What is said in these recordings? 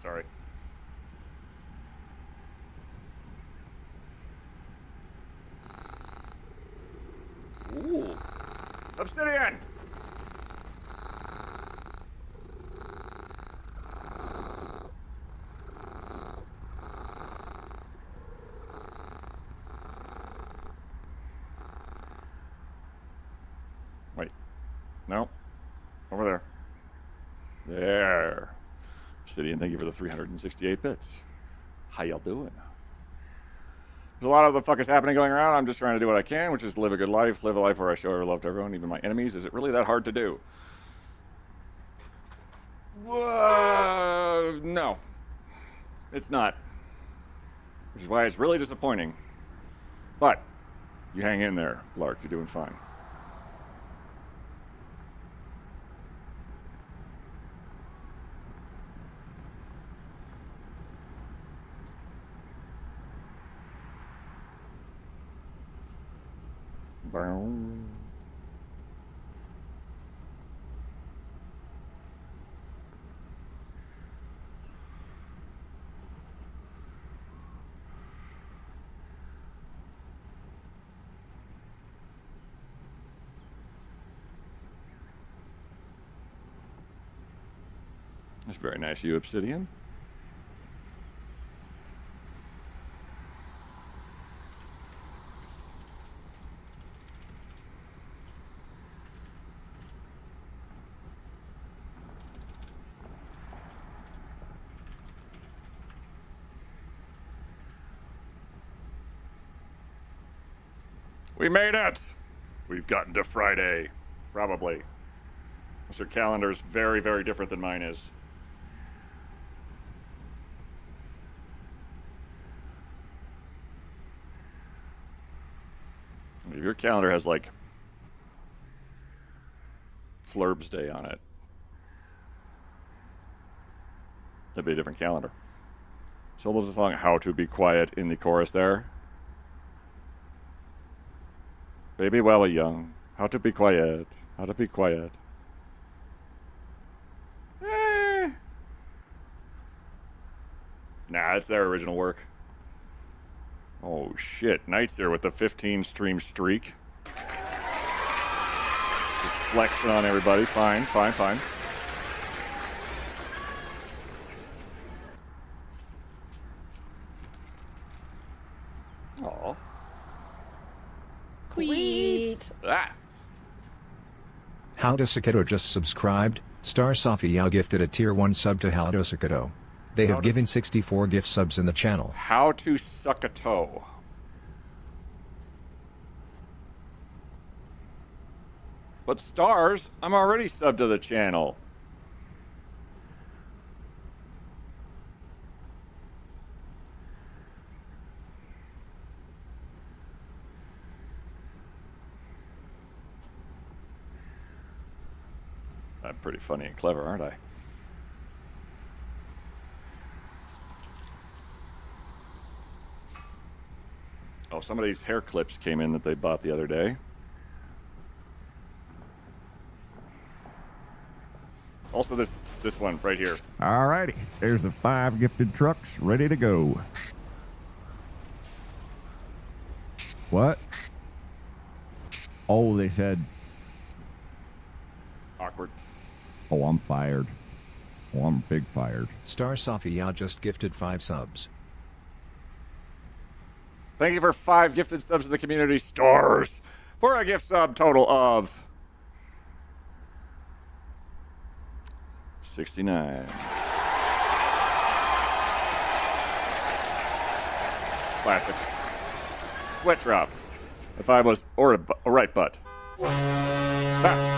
Sorry. Ooh. Obsidian! Wait. No. Over there. There. Obsidian, thank you for the 368 bits. How y'all doing? There's a lot of the fuck is happening going around. I'm just trying to do what I can, which is live a good life, live a life where I show love to everyone, even my enemies. Is it really that hard to do? No. It's not. Which is why it's really disappointing. But you hang in there, Lark. You're doing fine. Boom. That's very nice of you, Obsidian. We made it! We've gotten to Friday. Probably. Unless your calendar's very, very different than mine is. If your calendar has, like, Flurb's Day on it, that'd be a different calendar. So there's a song, How to Be Quiet, in the chorus there. Baby while we're young, how to be quiet, how to be quiet. Nah, it's their original work. Oh shit, Knight's here with the 15 stream streak. Just flexing on everybody, fine. Aw. Queet. Ah. Haldo Sakato just subscribed. Star Safia gifted a tier 1 sub to Haldo Sakato. They have given 64 gift subs in the channel. How to suck a toe. But stars, I'm already subbed to the channel. I'm pretty funny and clever, aren't I? Oh, some of these hair clips came in that they bought the other day. Also, this one right here. Alrighty, there's the 5 gifted trucks ready to go. What? Oh, they said. Awkward. Oh, I'm fired. Oh, I'm big fired. Star Safia just gifted 5 subs. Thank you for 5 gifted subs to the community stars for a gift sub total of 69. Classic. Sweat drop. If I was or a right butt. Ah.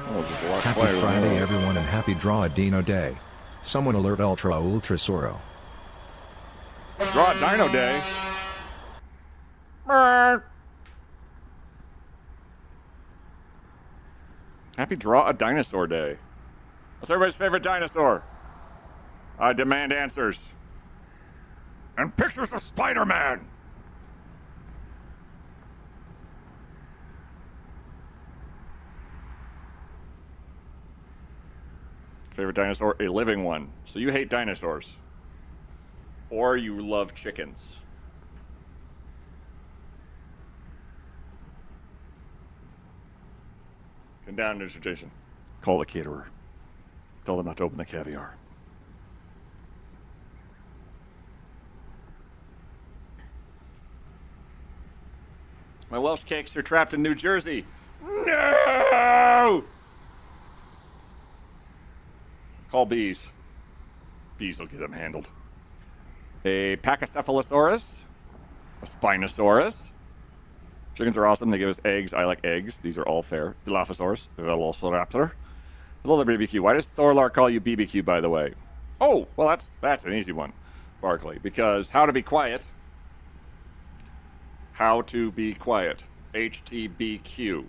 Oh, there's a lot of Happy players. Friday everyone and happy Draw a Dino Day. Someone alert Ultra Soro. Draw a Dino Day. Happy Draw a Dinosaur Day. What's everybody's favorite dinosaur? I demand answers. And pictures of Spider-Man. favorite dinosaur? A living one. So you hate dinosaurs. Or you love chickens. Come down, Mr. Jason. Call the caterer. Tell them not to open the caviar. My Welsh cakes are trapped in New Jersey. No! Call bees. Bees will get them handled. A Pachycephalosaurus. A Spinosaurus. Chickens are awesome. They give us eggs. I like eggs. These are all fair. Dilophosaurus. Velociraptor. Hello there, BBQ. Why does Thorlar call you BBQ, by the way? Oh, well, that's an easy one, Barkley. Because how to be quiet. How to be quiet. HTBQ.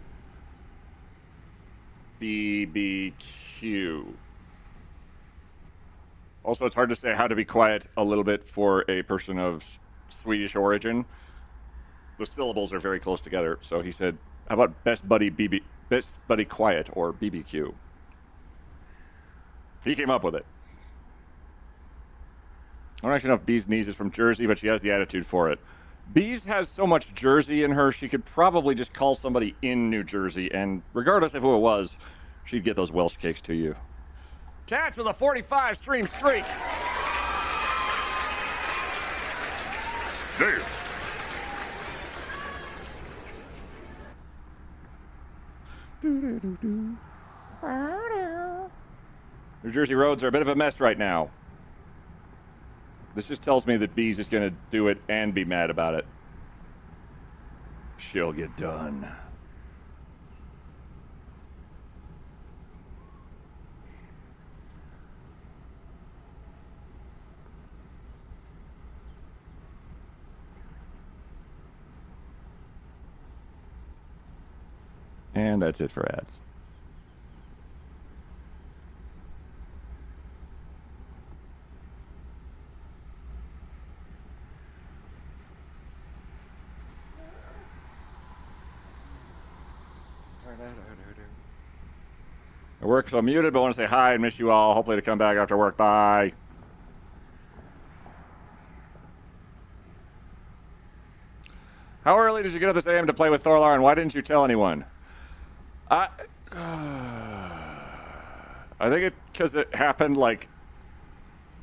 BBQ. Also, it's hard to say how to be quiet a little bit for a person of Swedish origin. The syllables are very close together. So he said, how about best buddy quiet, or BBQ? He came up with it. I don't actually know if Bee's niece is from Jersey, but she has the attitude for it. Bees has so much Jersey in her, she could probably just call somebody in New Jersey, and regardless of who it was, she'd get those Welsh cakes to you. Tats with a 45 stream streak. Damn. New Jersey roads are a bit of a mess right now. This just tells me that Bee's is going to do it and be mad about it. She'll get done. And that's it for ads. I work, so I'm muted, but I want to say hi and miss you all. Hopefully to come back after work. Bye. How early did you get up this AM to play with Thorlar, and why didn't you tell anyone? I think it because it happened like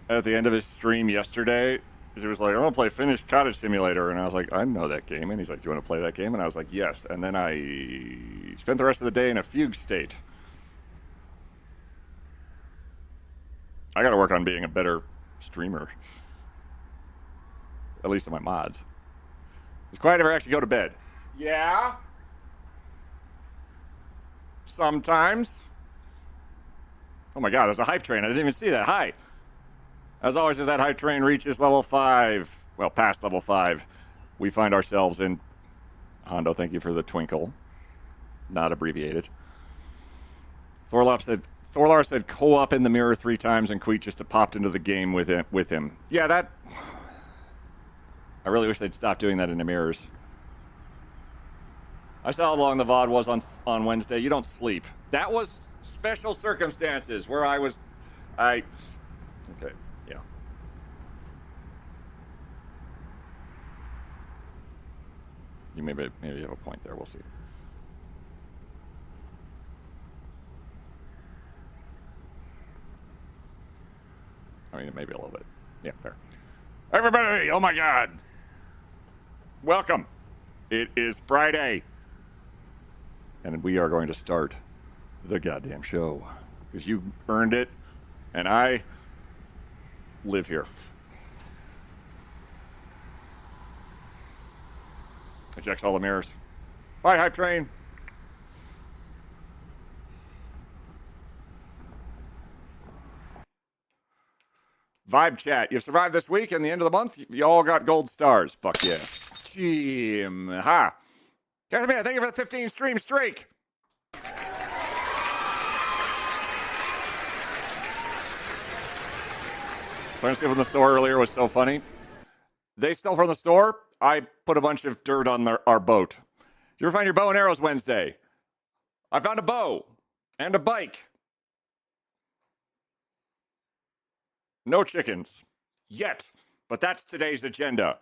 at the end of his stream yesterday. He was like, "I'm gonna play Finnish Cottage Simulator," and I was like, "I know that game." And he's like, "Do you want to play that game?" And I was like, "Yes." And then I spent the rest of the day in a fugue state. I got to work on being a better streamer, at least in my mods. Does Quiet ever actually go to bed? Yeah. Sometimes. Oh my God, there's a hype train. I didn't even see that. Hi. As always, if that hype train reaches level 5, well, past level 5, we find ourselves in... Hondo, thank you for the twinkle. Not abbreviated. Thorlar said co-op in the mirror 3 times, and Queet just popped into the game with him. Yeah, that... I really wish they'd stop doing that in the mirrors. I saw how long the VOD was on Wednesday. You don't sleep. That was special circumstances where okay, yeah. You maybe have a point there. We'll see. I mean, maybe a little bit. Yeah, fair. Everybody, oh my God. Welcome. It is Friday. And we are going to start the goddamn show. Because you earned it, and I live here. I checked all the mirrors. Bye, hype train. Vibe chat. You've survived this week, and the end of the month, you all got gold stars. Fuck yeah. Jim. Ha. Casimir, thank you for the 15 stream streak. Trying to steal from the store earlier was so funny. They stole from the store. I put a bunch of dirt on our boat. Did you ever find your bow and arrows Wednesday? I found a bow and a bike. No chickens. Yet. But that's today's agenda.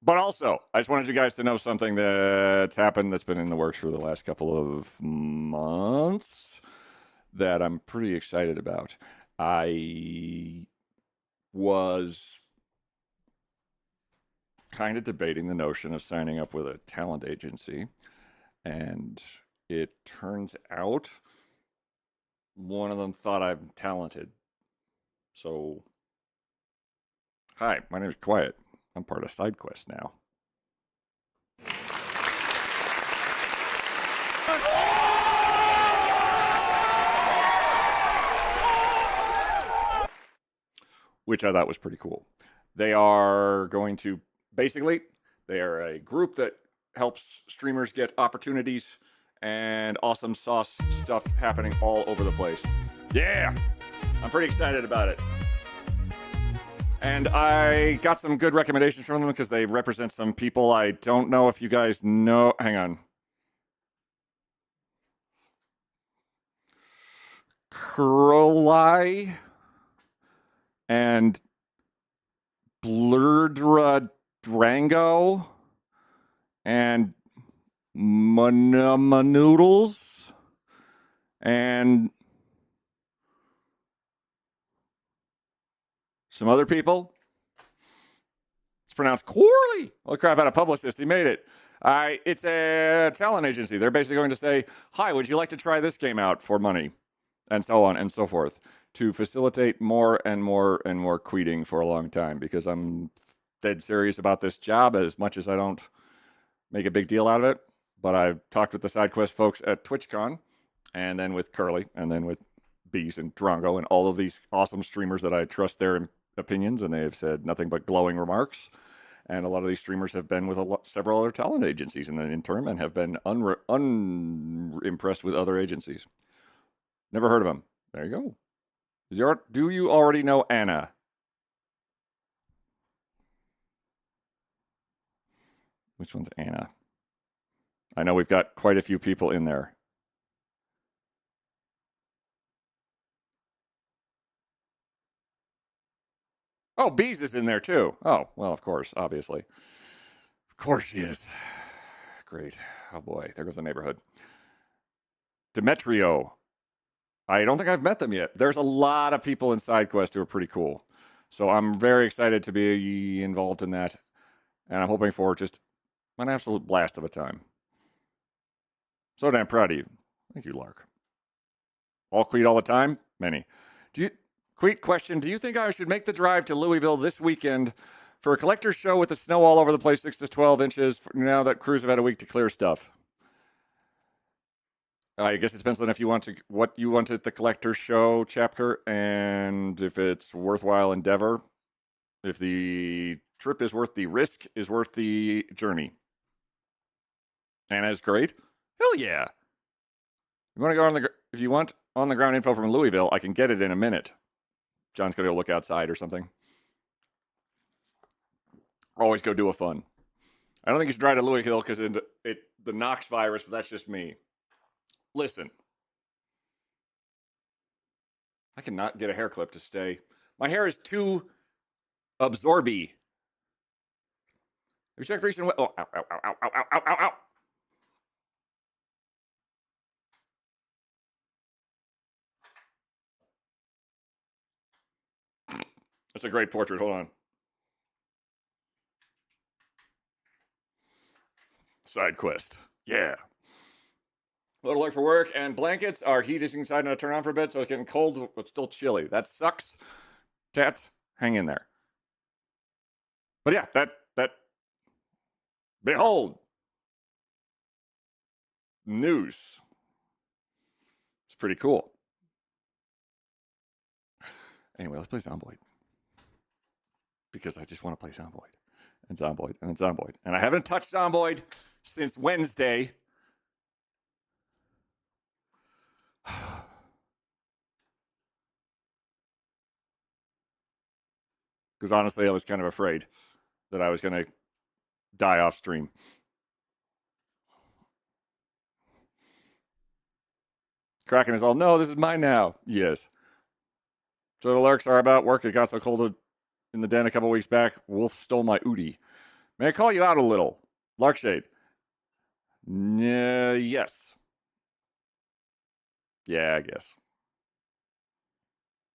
But also, I just wanted you guys to know something that's happened that's been in the works for the last couple of months that I'm pretty excited about. I was kind of debating the notion of signing up with a talent agency, and it turns out one of them thought I'm talented. So, hi, my name is Quiet. I'm part of SideQuest now. Which I thought was pretty cool. They are going to, basically, they are a group that helps streamers get opportunities and awesome sauce stuff happening all over the place. Yeah! I'm pretty excited about it. And I got some good recommendations from them because they represent some people I don't know if you guys know. Hang on. Curly and Blurdra Drango and Manamanoodles and some other people. It's pronounced Corley. Holy crap, I had a publicist. He made it. It's a talent agency. They're basically going to say, hi, would you like to try this game out for money? And so on and so forth, to facilitate more and more and more queeting for a long time, because I'm dead serious about this job as much as I don't make a big deal out of it. But I've talked with the SideQuest folks at TwitchCon, and then with Curly, and then with Bees and Drongo, and all of these awesome streamers that I trust their opinions, and they have said nothing but glowing remarks. And a lot of these streamers have been with several other talent agencies in the interim and have been unimpressed with other agencies. Never heard of him. There you go. Do you already know Anna? Which one's Anna? I know we've got quite a few people in there. Oh, Bees is in there too. Oh, well, of course, obviously. Of course she is. Great. Oh boy, there goes the neighborhood. Demetrio. I don't think I've met them yet. There's a lot of people in SideQuest who are pretty cool. So I'm very excited to be involved in that. And I'm hoping for just an absolute blast of a time. So damn proud of you. Thank you, Lark. All Queet all the time? Many. Queet question, do you think I should make the drive to Louisville this weekend for a collector's show with the snow all over the place, 6 to 12 inches, now that crews have had a week to clear stuff? I guess it depends on if you want to, what you want at the collector's show, Chapter, and if it's worthwhile endeavor. If the trip is worth the risk, is worth the journey. Anna's great. Hell yeah. You want to go if you want on the ground info from Louisville, I can get it in a minute. John's going to go look outside or something. Always go do a fun. I don't think you should drive to Louisville because the Knox virus, but that's just me. Listen. I cannot get a hair clip to stay. My hair is too absorby. Have you checked recent? Oh, ow, ow, ow, ow, ow, ow, ow, ow. That's a great portrait. Hold on. SideQuest. Yeah. A little late for work, and blankets. Our heat is inside and I turn on for a bit, so it's getting cold, but still chilly. That sucks. Tats, hang in there. But yeah, that. Behold. News. It's pretty cool. Anyway, let's play Zomboid. Because I just want to play Zomboid. And Zomboid. And Zomboid. And I haven't touched Zomboid since Wednesday. Because honestly, I was kind of afraid that I was going to die off stream. Kraken is all, no, this is mine now. Yes. So the lyrics are about work. It got so cold in the den a couple weeks back. Wolf stole my Udi. May I call you out a little? Larkshade. Yes. Yeah, I guess.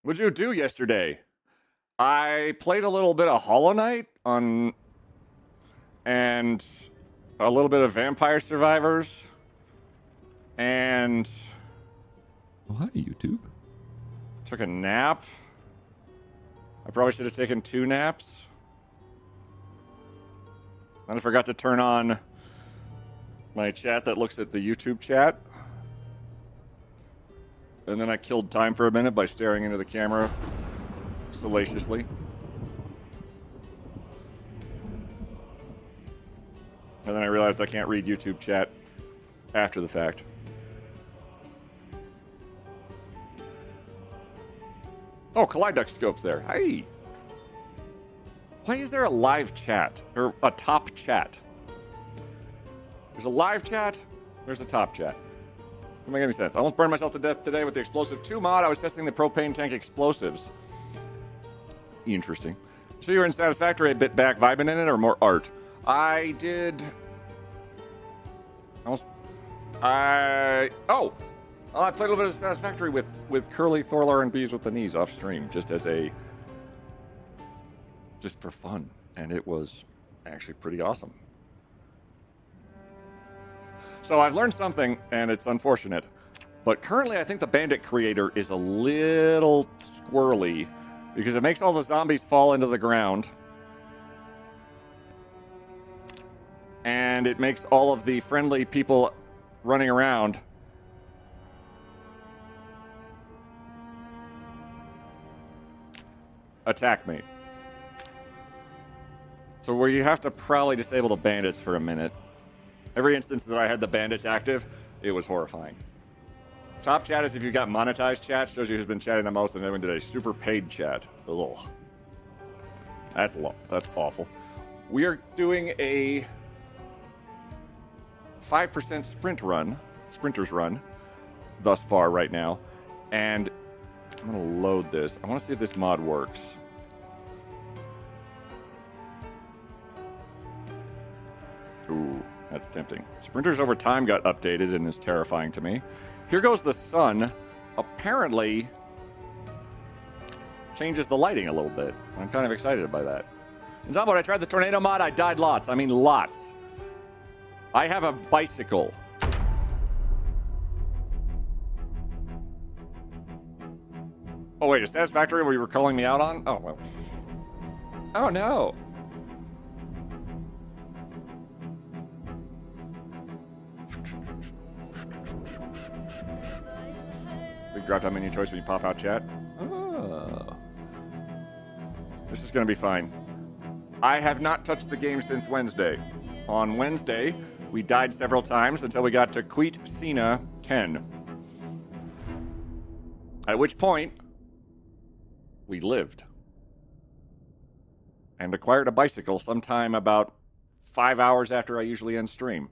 What'd you do yesterday? I played a little bit of Hollow Knight and a little bit of Vampire Survivors, and Oh, hi, YouTube. took a nap. I probably should have taken 2 naps. And I forgot to turn on my chat that looks at the YouTube chat. And then I killed time for a minute by staring into the camera salaciously. And then I realized I can't read YouTube chat after the fact. Oh, Kaleidoscope's there. Hey! Why is there a live chat? Or a top chat? There's a live chat, there's a top chat. Doesn't make any sense. I almost burned myself to death today with the Explosive 2 mod. I was testing the propane tank explosives. Interesting. So you were in Satisfactory a bit back, vibing in it, or more art? I did... I played a little bit of Satisfactory with Curly, Thorlar, and Bees with the Knees off stream, just for fun. And it was actually pretty awesome. So I've learned something, and it's unfortunate. But currently, I think the Bandit creator is a little squirrely because it makes all the zombies fall into the ground. And it makes all of the friendly people running around attack me. So where you have to probably disable the bandits for a minute. Every instance that I had the bandits active, it was horrifying. Top chat is if you got monetized chat, shows you who's been chatting the most, and everyone did a super paid chat. Ugh. That's awful. We are doing a 5% sprinter's run, thus far right now. And I'm gonna load this. I wanna see if this mod works. Ooh, that's tempting. Sprinters over time got updated and is terrifying to me. Here Goes the Sun apparently changes the lighting a little bit. I'm kind of excited by that. In Zomboid, I tried the tornado mod. I died lots. I mean, lots. I have a bicycle. Oh, wait, is Satisfactory where you were calling me out on? Oh, well. Oh, no. Big drop down menu choice when you pop out chat. Oh. This is going to be fine. I have not touched the game since Wednesday. On Wednesday, we died several times until we got to Queet Sina 10. At which point, we lived. And acquired a bicycle sometime about 5 hours after I usually end stream.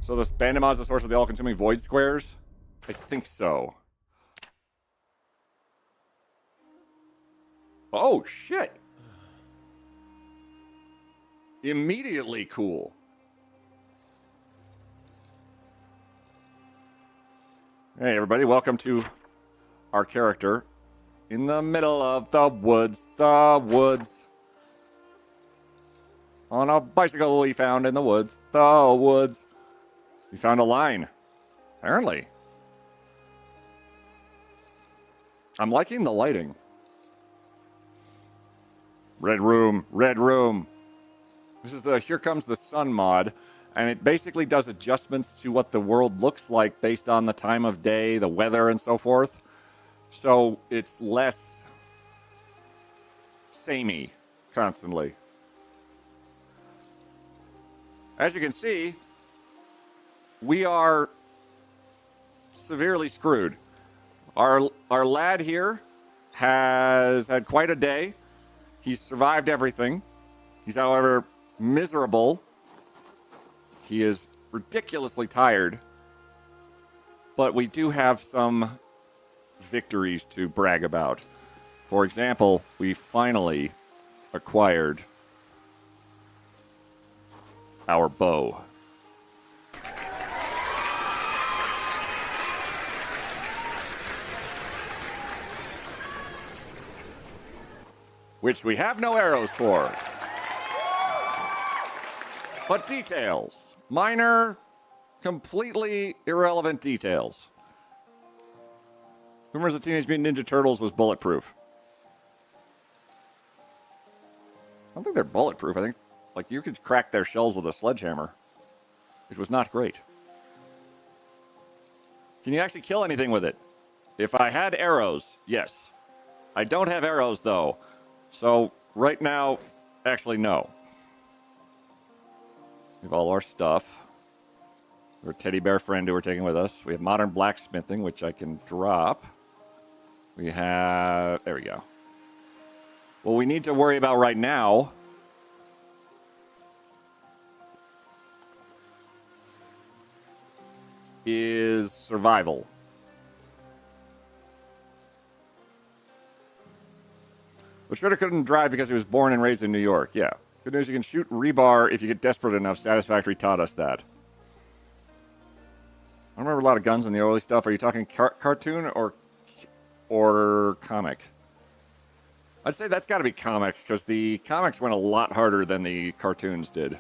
So this Bandit mod is the source of the all-consuming void squares? I think so. Oh, shit. Immediately cool. Hey, everybody. Welcome to our character in the middle of the woods. On a bicycle we found in the woods. We found a line. Apparently. I'm liking the lighting. Red room. This is the Here Comes the Sun mod, and it basically does adjustments to what the world looks like based on the time of day, the weather, and so forth. So it's less samey constantly. As you can see, we are severely screwed. Our lad here has had quite a day. He's survived everything. He's, however, miserable. He is ridiculously tired. But we do have some victories to brag about. For example, we finally acquired our bow. Which we have no arrows for. But details. Minor, completely irrelevant details. Who remembers the Teenage Mutant Ninja Turtles was bulletproof? I don't think they're bulletproof. I think, like, you could crack their shells with a sledgehammer. It was not great. Can you actually kill anything with it? If I had arrows, yes. I don't have arrows, though. So, right now, actually, no. We have all our stuff. Our teddy bear friend who we're taking with us. We have modern blacksmithing, which I can drop. We have... There we go. What we need to worry about right now is survival. But Shredder couldn't drive because he was born and raised in New York. Yeah. Good news, you can shoot rebar if you get desperate enough. Satisfactory taught us that. I remember a lot of guns in the early stuff. Are you talking cartoon or comic? I'd say that's got to be comic, because the comics went a lot harder than the cartoons did.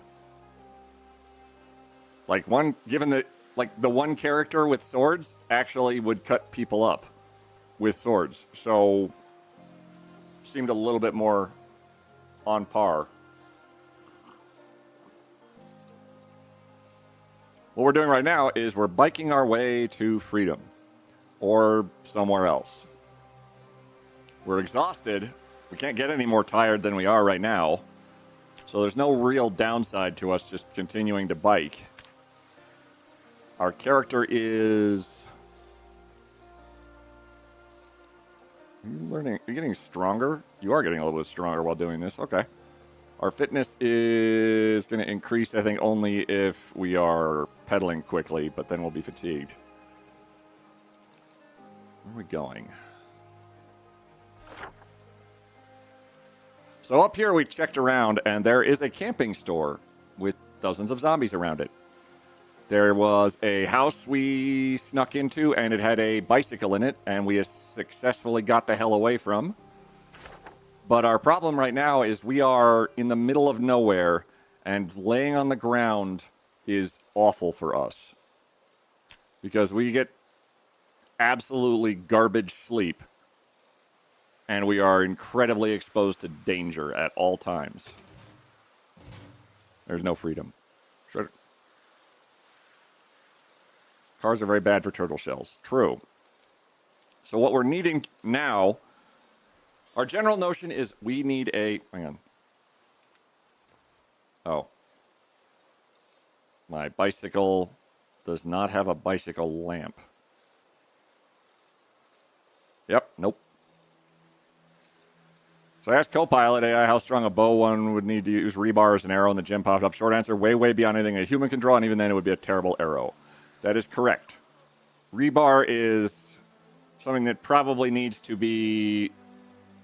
Like, the one character with swords actually would cut people up with swords. So, seemed a little bit more on par. What we're doing right now is we're biking our way to freedom. Or somewhere else. We're exhausted. We can't get any more tired than we are right now. So there's no real downside to us just continuing to bike. Our character is... Are you learning? Are you getting stronger? You are getting a little bit stronger while doing this. Okay. Our fitness is going to increase, I think, only if we are pedaling quickly, but then we'll be fatigued. Where are we going? So up here we checked around, and there is a camping store with dozens of zombies around it. There was a house we snuck into, and it had a bicycle in it, and we successfully got the hell away from. But our problem right now is we are in the middle of nowhere, and laying on the ground is awful for us. Because we get absolutely garbage sleep, and we are incredibly exposed to danger at all times. There's no freedom. Shredder. Cars are very bad for turtle shells. True. So what we're needing now, our general notion is we need a... Hang on. Oh. My bicycle does not have a bicycle lamp. Yep, nope. So I asked Copilot AI how strong a bow one would need to use rebar as an arrow, and the gem popped up. Short answer, way, way beyond anything a human can draw, and even then it would be a terrible arrow. That is correct. Rebar is something that probably needs to be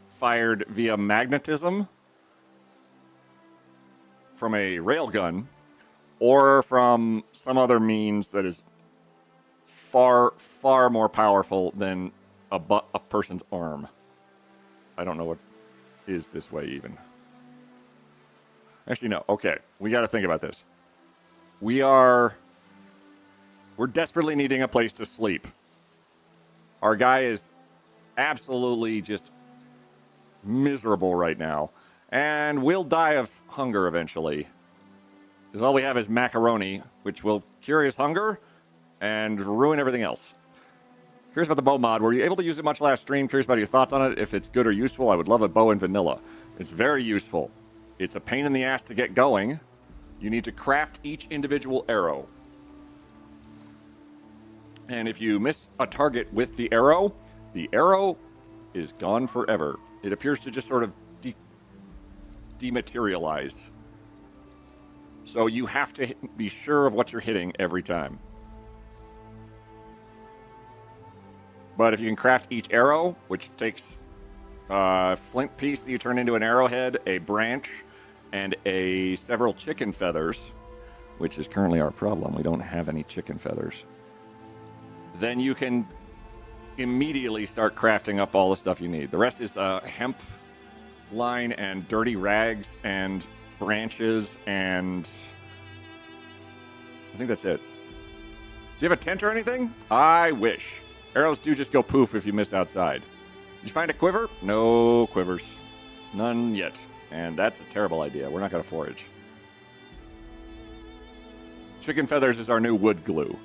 fired via magnetism from a railgun, or from some other means that is far, far more powerful than a person's arm. I don't know what is this way even. Actually, no. Okay. We got to think about this. We're desperately needing a place to sleep. Our guy is absolutely just miserable right now. And we'll die of hunger eventually. Because all we have is macaroni, which will cure his hunger and ruin everything else. Curious about the bow mod. Were you able to use it much last stream? Curious about your thoughts on it. If it's good or useful, I would love a bow in vanilla. It's very useful. It's a pain in the ass to get going. You need to craft each individual arrow. And if you miss a target with the arrow is gone forever. It appears to just sort of dematerialize. So you have to be sure of what you're hitting every time. But if you can craft each arrow, which takes a flint piece that you turn into an arrowhead, a branch, and several chicken feathers, which is currently our problem. We don't have any chicken feathers. Then you can immediately start crafting up all the stuff you need. The rest is hemp line and dirty rags and branches, and I think that's it. Do you have a tent or anything? I wish. Arrows do just go poof if you miss outside. Did you find a quiver? No quivers. None yet. And that's a terrible idea. We're not going to forage. Chicken feathers is our new wood glue.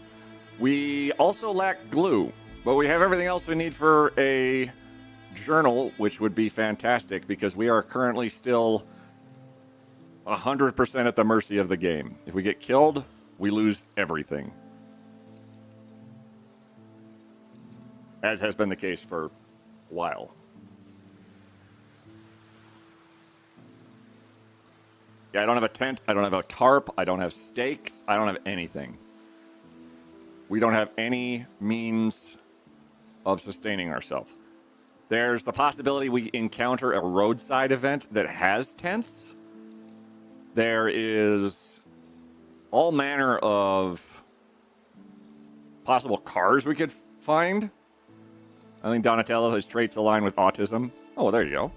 We also lack glue, but we have everything else we need for a journal, which would be fantastic because we are currently still 100% at the mercy of the game. If we get killed, we lose everything. As has been the case for a while. Yeah, I don't have a tent. I don't have a tarp. I don't have stakes. I don't have anything. We don't have any means of sustaining ourselves. There's the possibility we encounter a roadside event that has tents. There is all manner of possible cars we could find. I think Donatello has traits aligned with autism. Oh, there you go.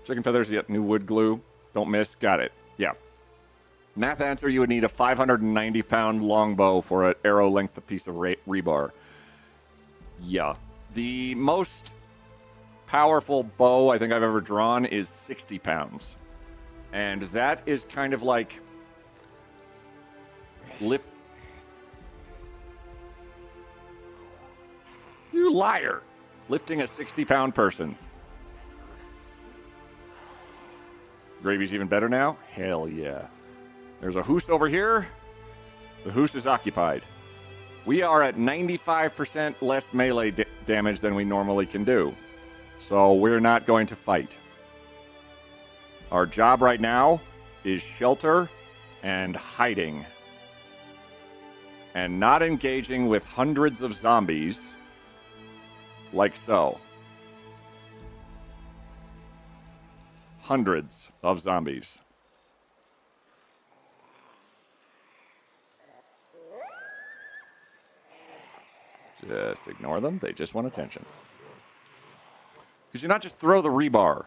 Chicken feathers, yet new wood glue. Don't miss. Got it. Yeah. Math answer, you would need a 590-pound longbow for an arrow-length piece of rebar. Yeah. The most powerful bow I think I've ever drawn is 60 pounds. And that is kind of like lift. You liar. Lifting a 60-pound person. Gravy's even better now? Hell yeah. There's a hoose over here. The hoose is occupied. We are at 95% less melee damage than we normally can do. So we're not going to fight. Our job right now is shelter and hiding. And not engaging with hundreds of zombies like so. Hundreds of zombies. Just ignore them. They just want attention. Because you not just throw the rebar.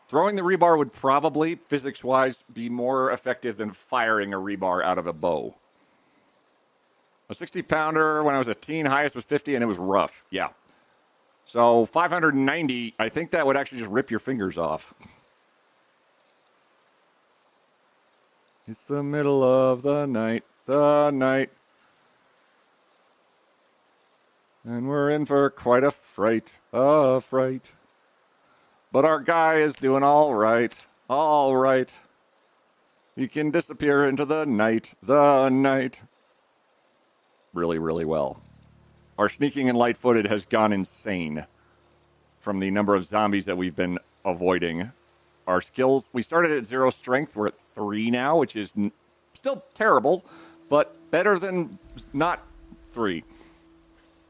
Throwing the rebar would probably, physics-wise, be more effective than firing a rebar out of a bow. A 60-pounder, when I was a teen, highest was 50, and it was rough. Yeah. So 590, I think that would actually just rip your fingers off. It's the middle of the night, and we're in for quite a fright, But our guy is doing all right. He can disappear into the night. Really, really well. Our sneaking and light-footed has gone insane from the number of zombies that we've been avoiding. Our skills, we started at 0 strength. We're at 3 now, which is still terrible, but better than not 3.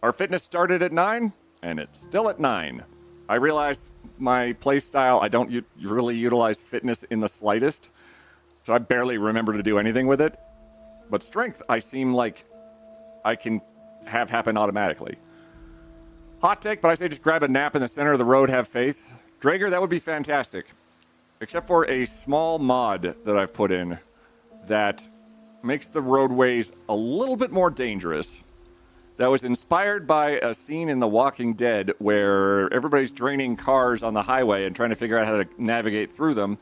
Our fitness started at 9, and it's still at 9. I realize my play style, I don't really utilize fitness in the slightest, so I barely remember to do anything with it. But strength, I seem like I can have happen automatically. Hot take, but I say just grab a nap in the center of the road, have faith. Drager, that would be fantastic. Except for a small mod that I've put in that makes the roadways a little bit more dangerous. That was inspired by a scene in The Walking Dead where everybody's draining cars on the highway and trying to figure out how to navigate through them.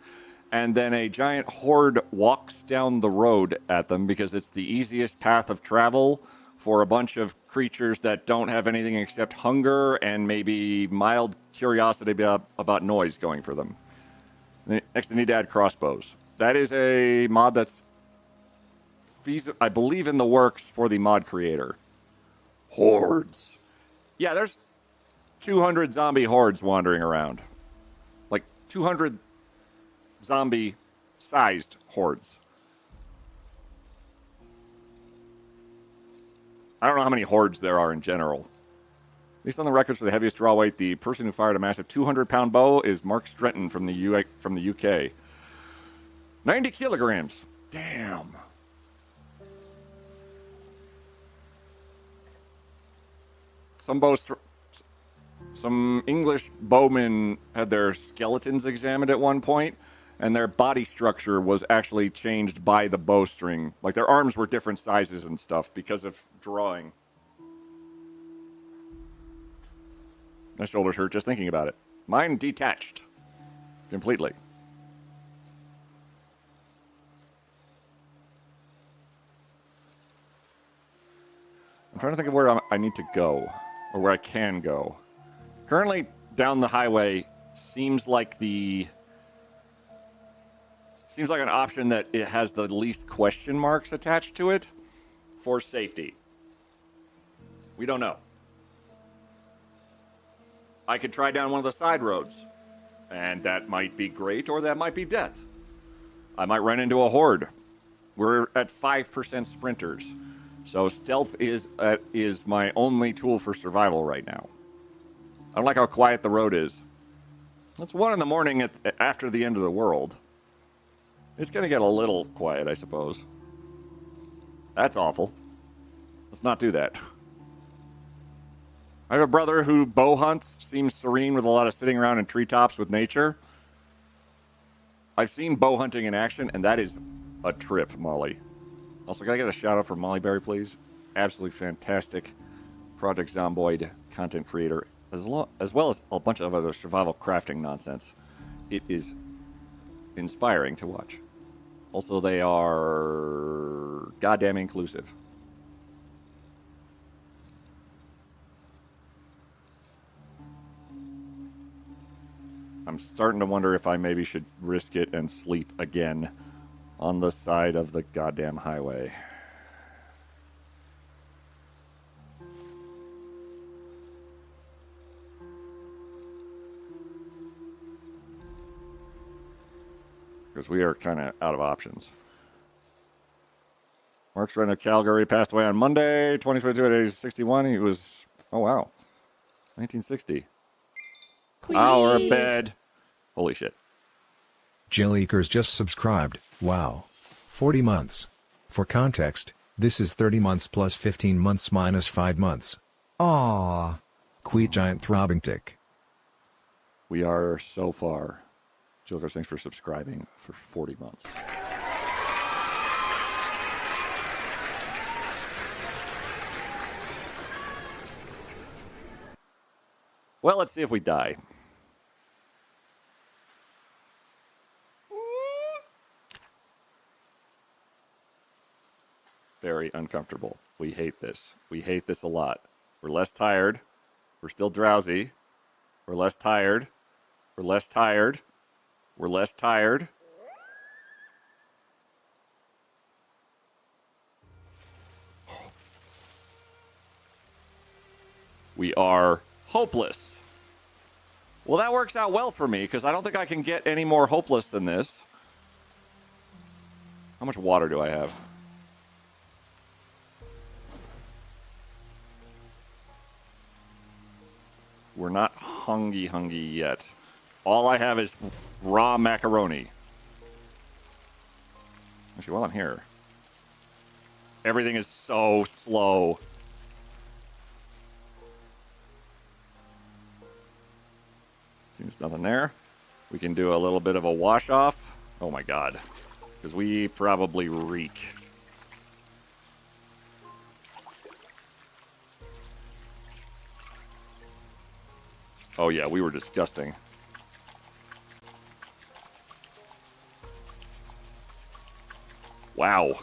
And then a giant horde walks down the road at them because it's the easiest path of travel for a bunch of creatures that don't have anything except hunger and maybe mild curiosity about noise going for them. Next, they need to add crossbows. That is a mod that's, I believe, in the works for the mod creator. Hordes. Yeah, there's 200 zombie hordes wandering around. Like 200 zombie-sized hordes. I don't know how many hordes there are in general. Based on the records for the heaviest draw weight, the person who fired a massive 200-pound bow is Mark Stretton from the UK. 90 kilograms. Damn. Some English bowmen had their skeletons examined at one point, and their body structure was actually changed by the bowstring. Like, their arms were different sizes and stuff because of drawing. My shoulders hurt just thinking about it. Mine detached. Completely. I'm trying to think of where I need to go, or where I can go. Currently, down the highway seems like an option that it has the least question marks attached to it for safety. We don't know. I could try down one of the side roads, and that might be great, or that might be death. I might run into a horde. We're at 5% sprinters, so stealth is my only tool for survival right now. I don't like how quiet the road is. It's 1 a.m. after the end of the world. It's going to get a little quiet, I suppose. That's awful. Let's not do that. I have a brother who bow hunts, seems serene with a lot of sitting around in treetops with nature. I've seen bow hunting in action, and that is a trip, Molly. Also, can I get a shout out for Molly Berry, please? Absolutely fantastic Project Zomboid content creator, as well as a bunch of other survival crafting nonsense. It is inspiring to watch. Also, they are goddamn inclusive. I'm starting to wonder if I maybe should risk it and sleep again on the side of the goddamn highway. Because we are kind of out of options. Mark Stratton of Calgary passed away on Monday, 2022 at age 61. He was, oh wow, 1960. Our bed. Holy shit. Jill Eakers just subscribed. Wow. 40 months. For context, this is 30 months plus 15 months minus 5 months. Aww. Queet giant throbbing tick. We are so far. Jill Eakers, thanks for subscribing for 40 months. Well, let's see if we die. Very uncomfortable. We hate this. We hate this a lot. We're less tired. We're still drowsy. We're less tired. We're less tired. We're less tired. We are hopeless. Well, that works out well for me, because I don't think I can get any more hopeless than this. How much water do I have? We're not hungry yet. All I have is raw macaroni. Actually, while I'm here, everything is so slow. Seems nothing there. We can do a little bit of a wash off. Oh my god. Because we probably reek. Oh yeah, we were disgusting. Wow.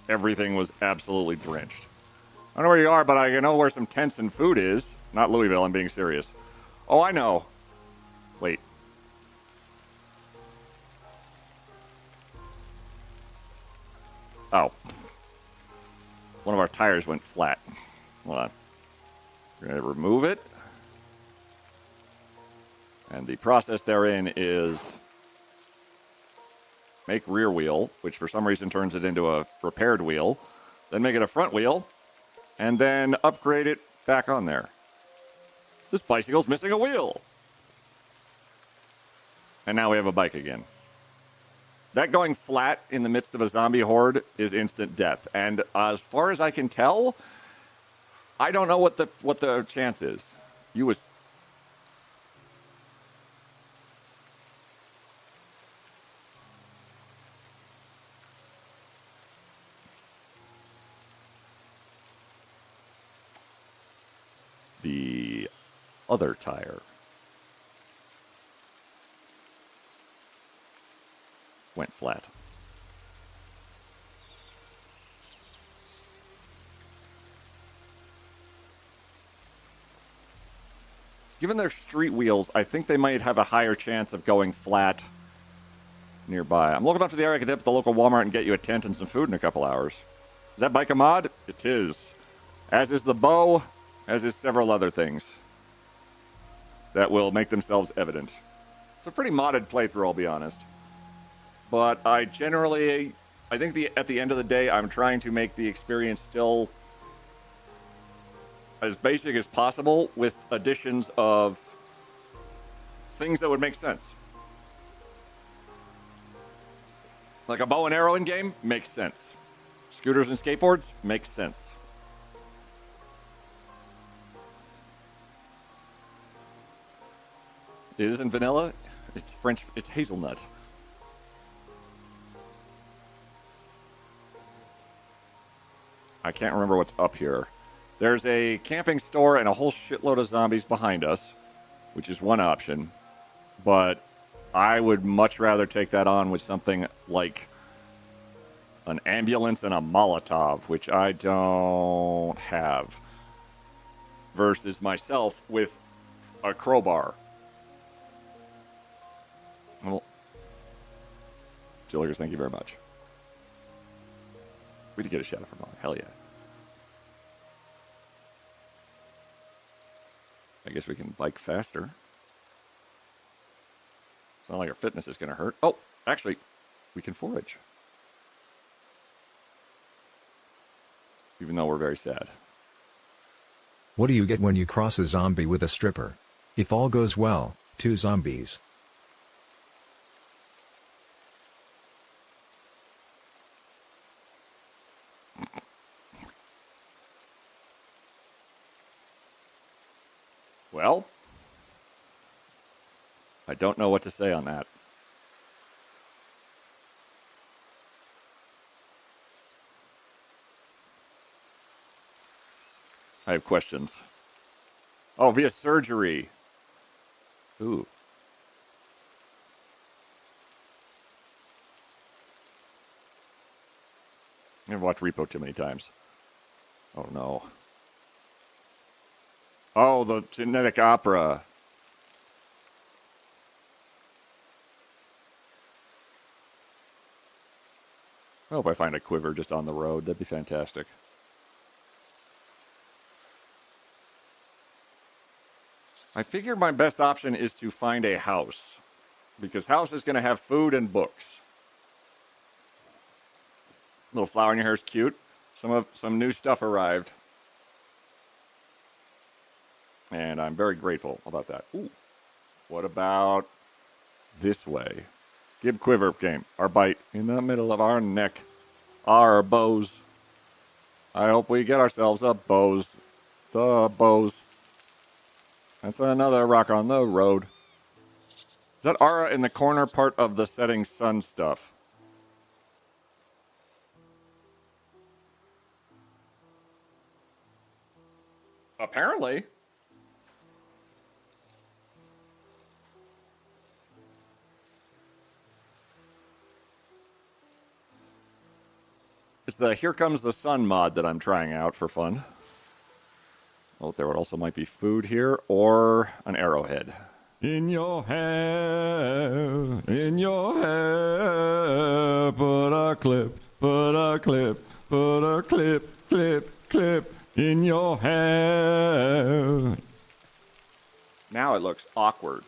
Everything was absolutely drenched. I don't know where you are, but I know where some tents and food is. Not Louisville, I'm being serious. Oh, I know. Wait. Oh. One of our tires went flat. Hold on. We're going to remove it. And the process therein is make rear wheel, which for some reason turns it into a repaired wheel. Then make it a front wheel. And then upgrade it back on there. This bicycle's missing a wheel. And now we have a bike again. That going flat in the midst of a zombie horde is instant death. And as far as I can tell, I don't know what the chance is. You was... The other tire went flat. Given their street wheels, I think they might have a higher chance of going flat nearby. I'm looking up to the area I could dip at the local Walmart and get you a tent and some food in a couple hours. Is that bike a mod? It is. As is the bow, as is several other things that will make themselves evident. It's a pretty modded playthrough, I'll be honest. But I think at the end of the day, I'm trying to make the experience still as basic as possible with additions of things that would make sense. Like a bow and arrow in game makes sense. Scooters and skateboards makes sense. It isn't vanilla. It's French. It's hazelnut. I can't remember what's up here. There's a camping store and a whole shitload of zombies behind us, which is one option. But I would much rather take that on with something like an ambulance and a Molotov, which I don't have, versus myself with a crowbar. Well, Jilligers, thank you very much. We did get a shout out from Molly. Hell yeah. I guess we can bike faster. It's not like our fitness is going to hurt. Oh, actually, we can forage. Even though we're very sad. What do you get when you cross a zombie with a stripper? If all goes well, 2 zombies. Well, I don't know what to say on that. I have questions. Oh, via surgery. Ooh. I've watched Repo too many times. Oh, no. Oh, the genetic opera. I hope I find a quiver just on the road. That'd be fantastic. I figure my best option is to find a house, because house is going to have food and books. Little flower in your hair is cute. Some new stuff arrived. And I'm very grateful about that. Ooh. What about this way? Gib quiver game. Our bite in the middle of our neck. Our bows. I hope we get ourselves a bows. The bows. That's another rock on the road. Is that Ara in the corner part of the setting sun stuff? Apparently. It's the Here Comes the Sun mod that I'm trying out for fun. Oh, there also might be food here or an arrowhead. In your hair, put a clip, clip in your hair. Now it looks awkward.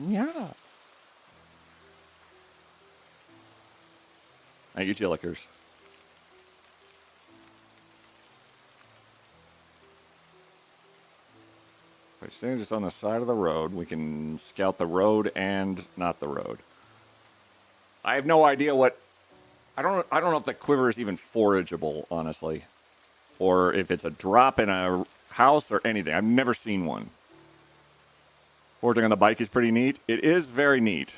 Yeah. Thank you, Chillikers. If I stand just on the side of the road, we can scout the road and not the road. I have no idea what... I don't know if the quiver is even forageable, honestly. Or if it's a drop in a house or anything. I've never seen one. Foraging on the bike is pretty neat. It is very neat.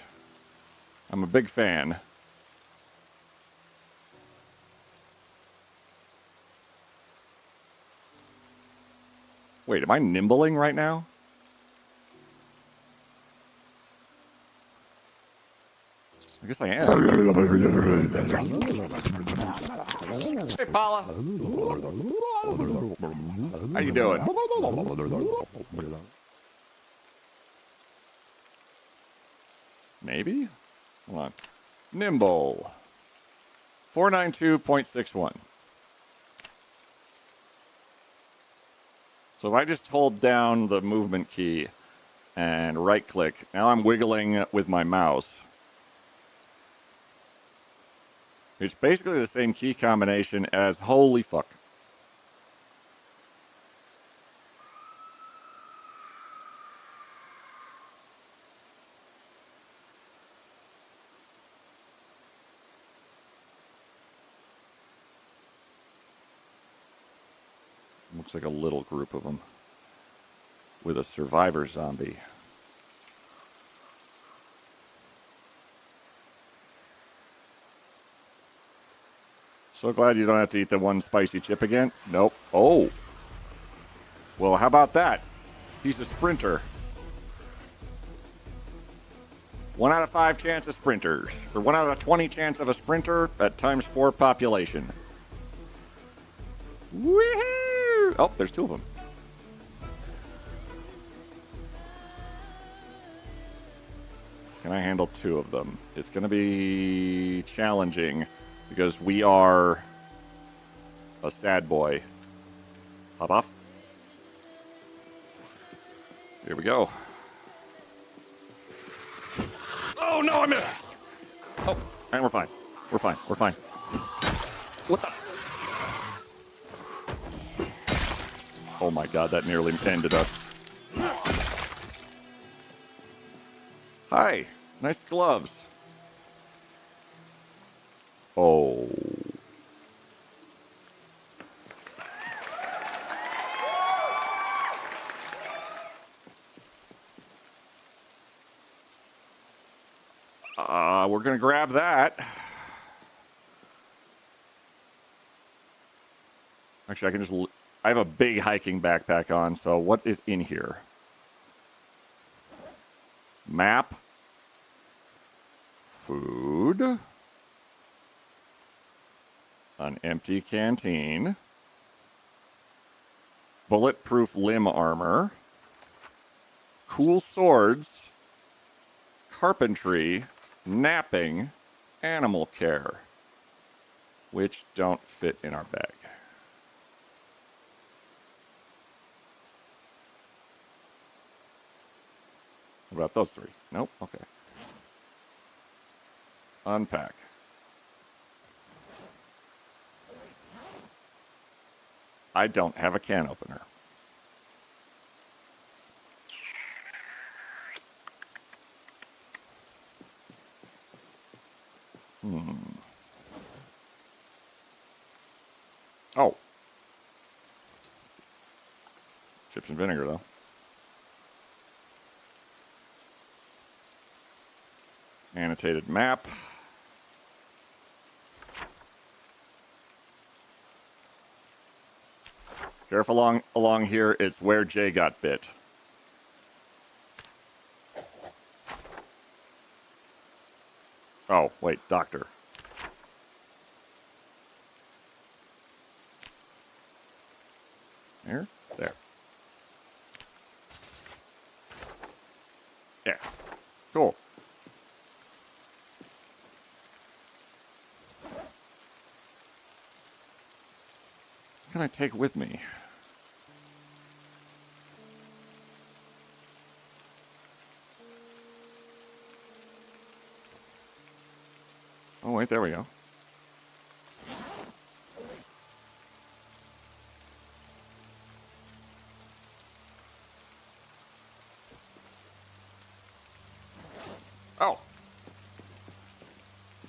I'm a big fan. Wait, am I nimbling right now? I guess I am. Hey, Paula. How you doing? Maybe? Hold on. Nimble. 492.61. So if I just hold down the movement key and right click, now I'm wiggling with my mouse. It's basically the same key combination as holy fuck. Looks like a little group of them with a survivor zombie. So glad you don't have to eat the one spicy chip again. Nope. Oh. Well, how about that? He's a sprinter. 1 out of 5 chance of sprinters. Or 1 out of 20 chance of a sprinter at times 4 population. Woohoo! Oh, there's 2 of them. Can I handle 2 of them? It's going to be challenging because we are a sad boy. Hop off. Here we go. Oh, no, I missed. Oh, and we're fine. We're fine. We're fine. What the? Oh, my God, that nearly ended us. Hi. Nice gloves. Oh. We're going to grab that. Actually, I can just... I have a big hiking backpack on, so what is in here? Map. Food. An empty canteen. Bulletproof limb armor. Cool swords. Carpentry. Napping. Animal care. Which don't fit in our bag. What about those 3? Nope. Okay. Unpack. I don't have a can opener. Oh. Chips and vinegar, though. Annotated map. Careful along here. It's where Jay got bit. Oh, wait, doctor. There? There. Yeah. Cool. What can I take with me? Oh, wait, there we go. Oh.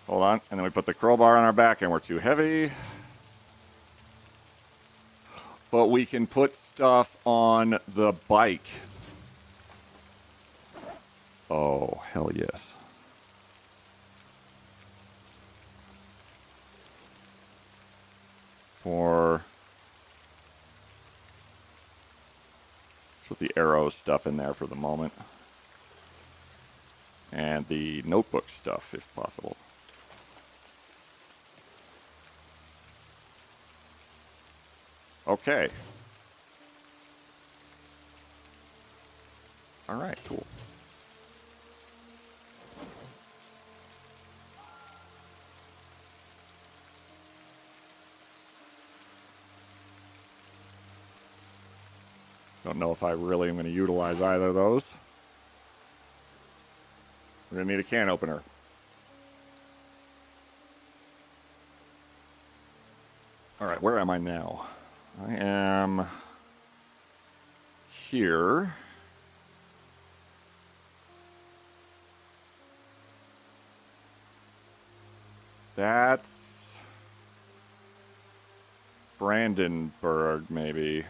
Hold on. And then we put the crowbar on our back and we're too heavy. But we can put stuff on the bike. Oh, hell yes. Put the arrow stuff in there for the moment. And the notebook stuff, if possible. Okay. All right, cool. Don't know if I really am going to utilize either of those. We're going to need a can opener. All right, where am I now? I am here. That's Brandenburg, maybe.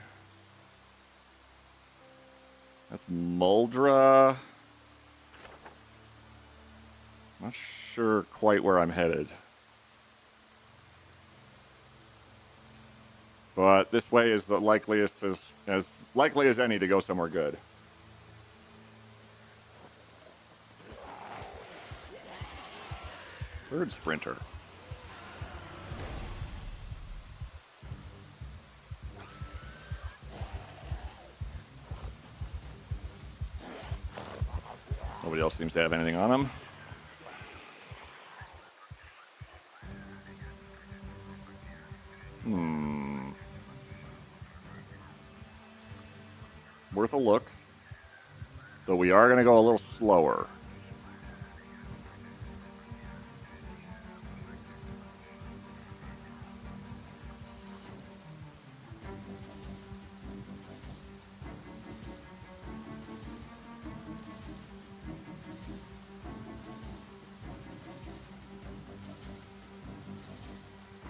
That's Muldra. Not sure quite where I'm headed. But this way is the likeliest, as likely as any to go somewhere good. Third sprinter. Nobody else seems to have anything on them. Worth a look. Though we are going to go a little slower.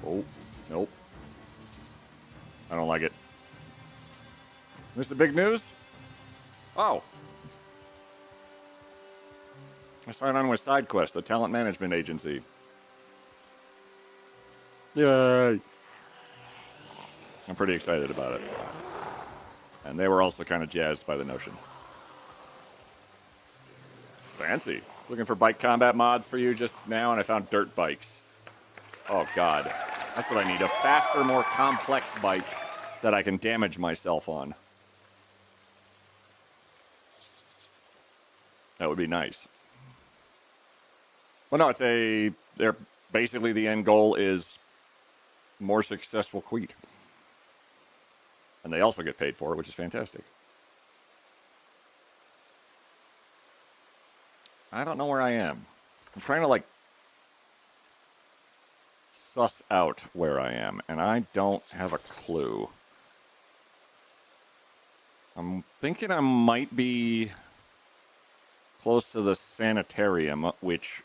Oh, nope. I don't like it. This the big news? Oh. I signed on with SideQuest, the talent management agency. Yay. I'm pretty excited about it. And they were also kind of jazzed by the notion. Fancy. Looking for bike combat mods for you just now, and I found dirt bikes. Oh, God. That's what I need. A faster, more complex bike that I can damage myself on. That would be nice. Well, no, they're basically the end goal is more successful Queet. And they also get paid for it, which is fantastic. I don't know where I am. I'm trying to, suss out where I am, and I don't have a clue. I'm thinking I might be close to the sanitarium, which,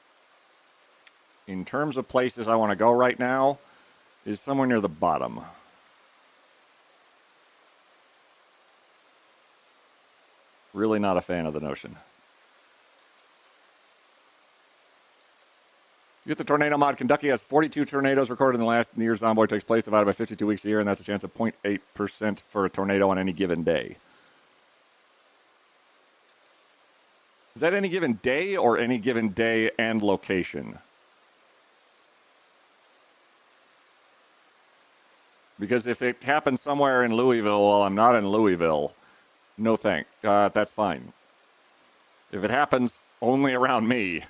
in terms of places I want to go right now, is somewhere near the bottom. Really not a fan of the notion. You get the tornado mod. Kentucky has 42 tornadoes recorded in the last year Zomboid takes place, divided by 52 weeks a year, and that's a chance of 0.8% for a tornado on any given day. Is that any given day or any given day and location? Because if it happens somewhere in Louisville while I'm not in Louisville, no thank. That's fine. If it happens only around me,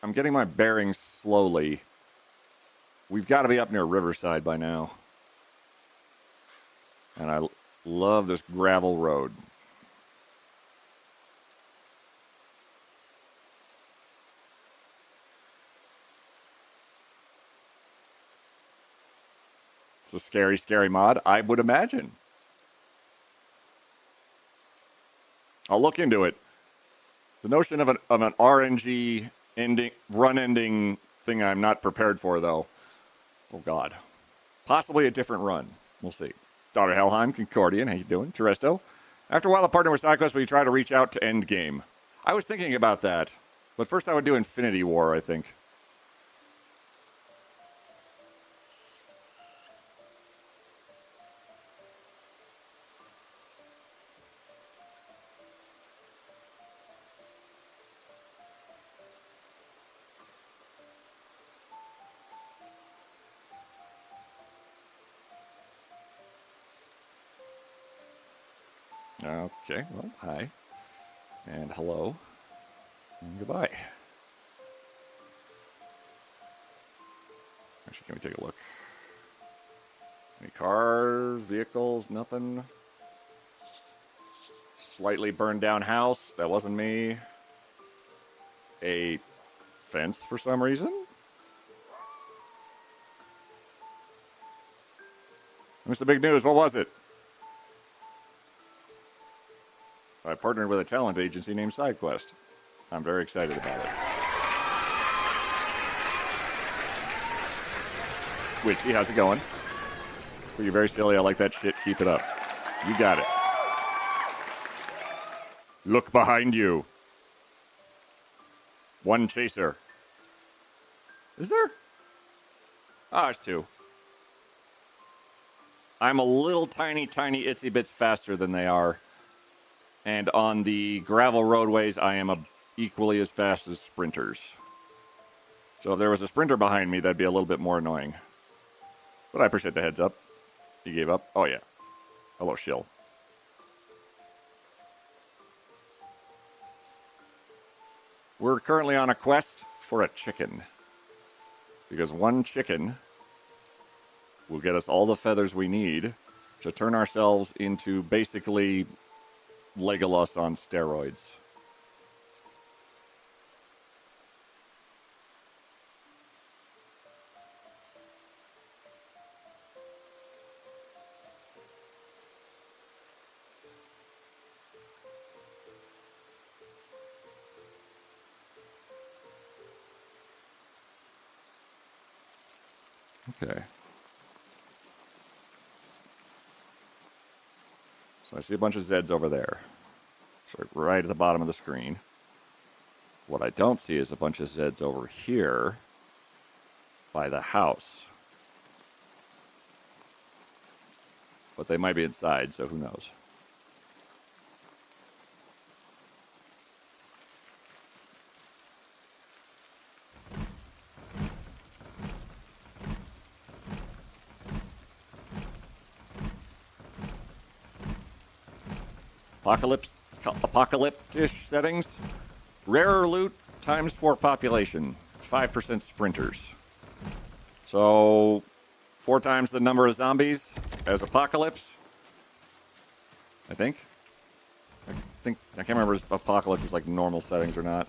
I'm getting my bearings slowly. We've got to be up near Riverside by now. And I love this gravel road. It's a scary, scary mod, I would imagine. I'll look into it. The notion of an RNG run-ending thing I'm not prepared for, though. Oh, God. Possibly a different run. We'll see. Daughter Helheim, Concordian, how you doing? Teresto. After a while, a partner with SideQuest, will you try to reach out to Endgame? I was thinking about that. But first I would do Infinity War, I think. Okay, well, hi. And hello. And goodbye. Actually, can we take a look? Any cars, vehicles, nothing? Slightly burned down house. That wasn't me. A fence for some reason. What's the big news? What was it? I partnered with a talent agency named SideQuest. I'm very excited about it. Witchy, how's it going? Well, you're very silly. I like that shit. Keep it up. You got it. Look behind you. One chaser. Is there? Ah, it's two. I'm a little tiny itsy bits faster than they are. And on the gravel roadways, I am equally as fast as sprinters. So if there was a sprinter behind me, that'd be a little bit more annoying. But I appreciate the heads up. You gave up? Oh, yeah. Hello, shill. We're currently on a quest for a chicken. Because one chicken will get us all the feathers we need to turn ourselves into basically Legolas on steroids. Okay. So I see a bunch of Zeds over there. So right at the bottom of the screen. What I don't see is a bunch of Zeds over here by the house. But they might be inside, so who knows. Apocalyptic settings. Rarer loot times 4 population. 5% sprinters. So 4 times the number of zombies as apocalypse. I think. I can't remember if apocalypse is like normal settings or not.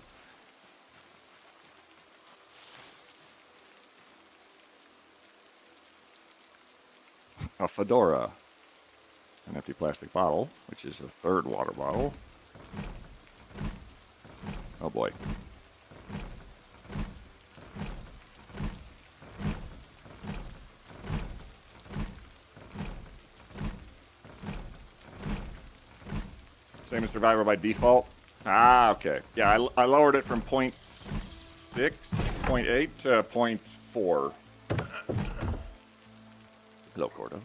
A fedora. An empty plastic bottle, which is a third water bottle. Oh boy. Same as Survivor by default? Ah, okay. Yeah, I lowered it from 0.6, 0.8 to 0.4. Hello, Cordo.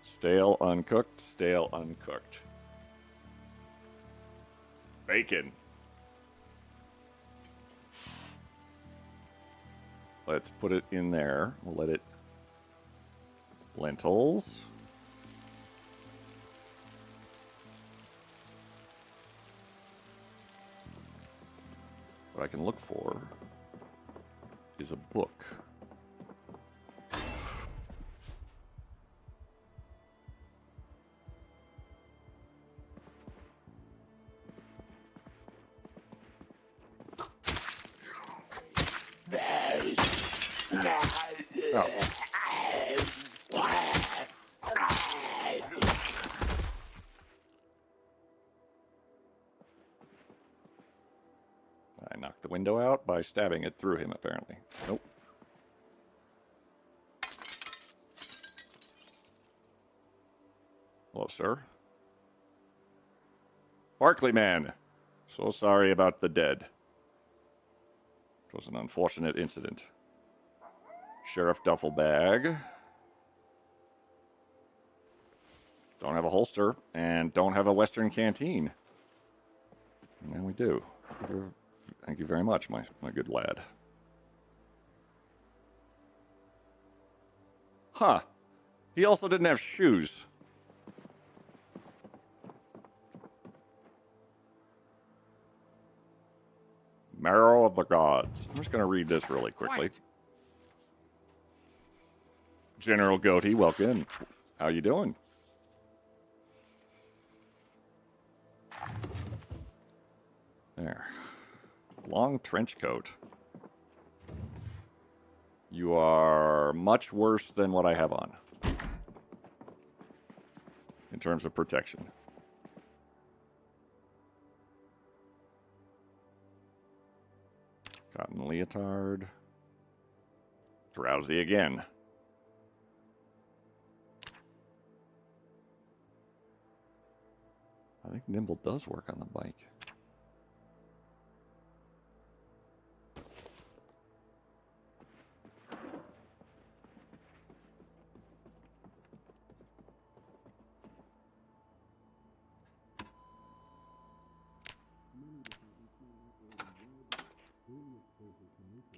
Stale, uncooked, stale, uncooked. Bacon. Let's put it in there. We'll let it... Lentils. What I can look for is a book. window out by stabbing it through him, apparently. Nope. Hello, sir. Barkley man. So sorry about the dead. It was an unfortunate incident. Sheriff duffel bag. Don't have a holster, and don't have a Western canteen. And we do. Thank you very much, my good lad. Huh. He also didn't have shoes. Marrow of the Gods. I'm just going to read this really quickly. Quiet. General Goatee, welcome. How you doing? There. Long trench coat. You are much worse than what I have on. In terms of protection. Cotton leotard. Drowsy again. I think Nimble does work on the bike.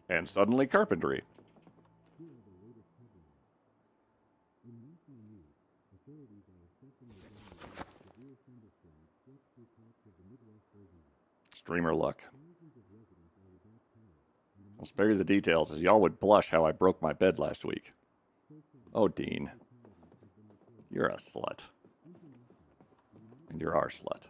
And suddenly carpentry. Streamer luck. I'll spare you the details, as y'all would blush how I broke my bed last week. Oh, Dean. You're a slut. And you're our slut.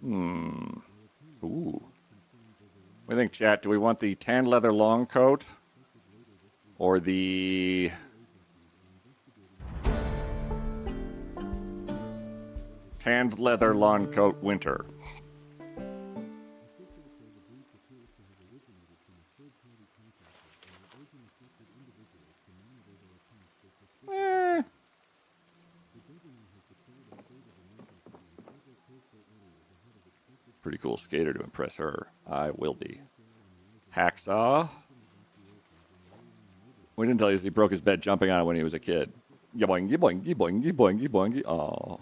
Ooh. What do you think, chat? Do we want the tan leather long coat? Or the... tanned leather long coat winter? Pretty cool skater to impress her. I will be. Hacksaw. We didn't tell you he broke his bed jumping on it when he was a kid. Yiboing, yiboing, yiboing, yiboing, yiboing. Oh.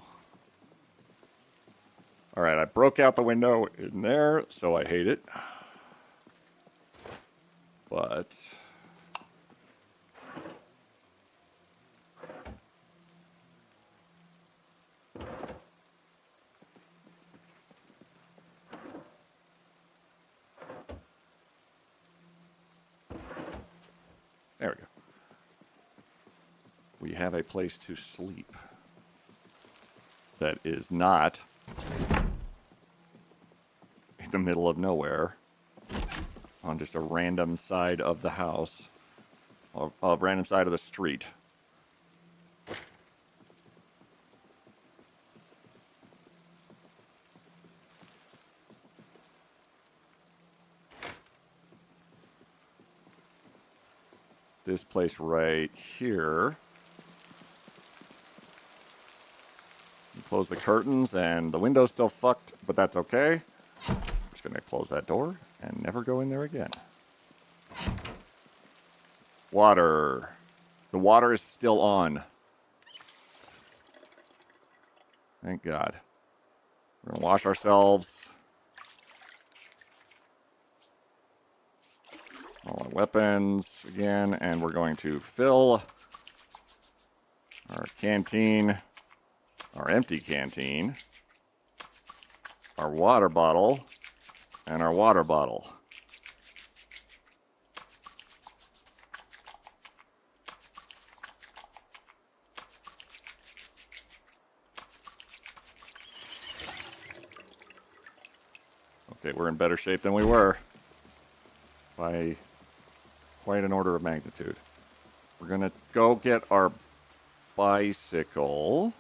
Alright, I broke out the window in there, so I hate it. But... there we go. We have a place to sleep that is not in the middle of nowhere on just a random side of the house, or a random side of the street. This place right here. You close the curtains and the window's still fucked, but that's okay. I'm just gonna close that door and never go in there again. Water. The water is still on. Thank God. We're gonna wash ourselves. All our weapons again, and we're going to fill our canteen, our empty canteen, our water bottle, and our water bottle. Okay, we're in better shape than we were by quite an order of magnitude. We're going to go get our bicycle.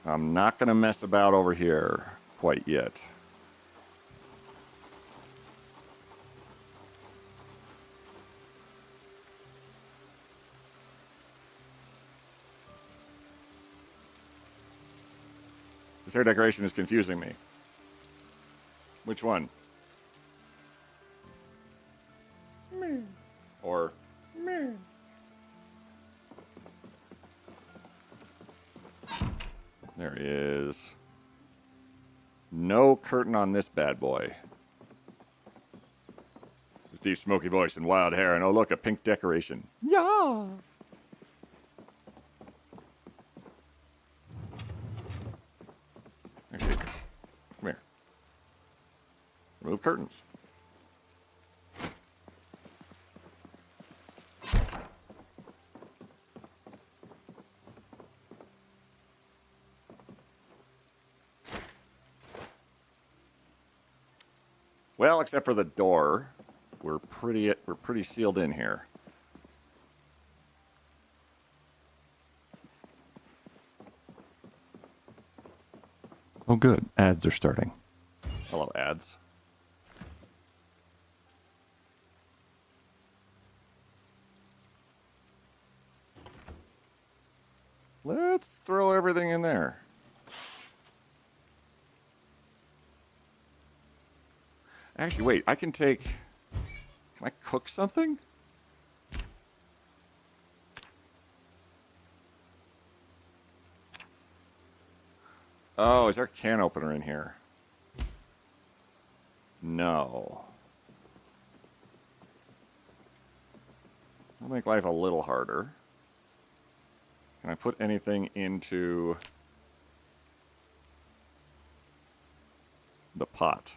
I'm not going to mess about over here quite yet. This hair decoration is confusing me. Which one? Me. Or me. There he is. No curtain on this bad boy. With deep smoky voice and wild hair, and oh look, a pink decoration. Yeah. Actually, come here. Remove curtains. Well, except for the door, we're pretty sealed in here. Oh, good. Ads are starting. Hello, ads. Let's throw everything in there. Actually, wait. I can take... Can I cook something? Oh, is there a can opener in here? No. That'll make life a little harder. Can I put anything into the pot?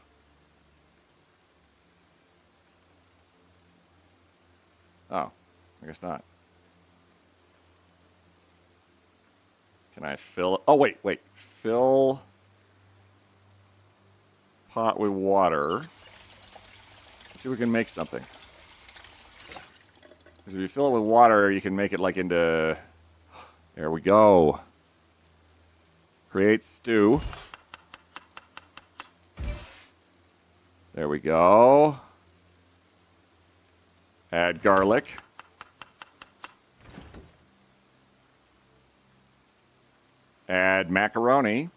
Oh, I guess not. Can I fill... Oh, wait. Fill pot with water. Let's see if we can make something. Because if you fill it with water, you can make it like into... There we go. Create stew. There we go. Add garlic. Add macaroni.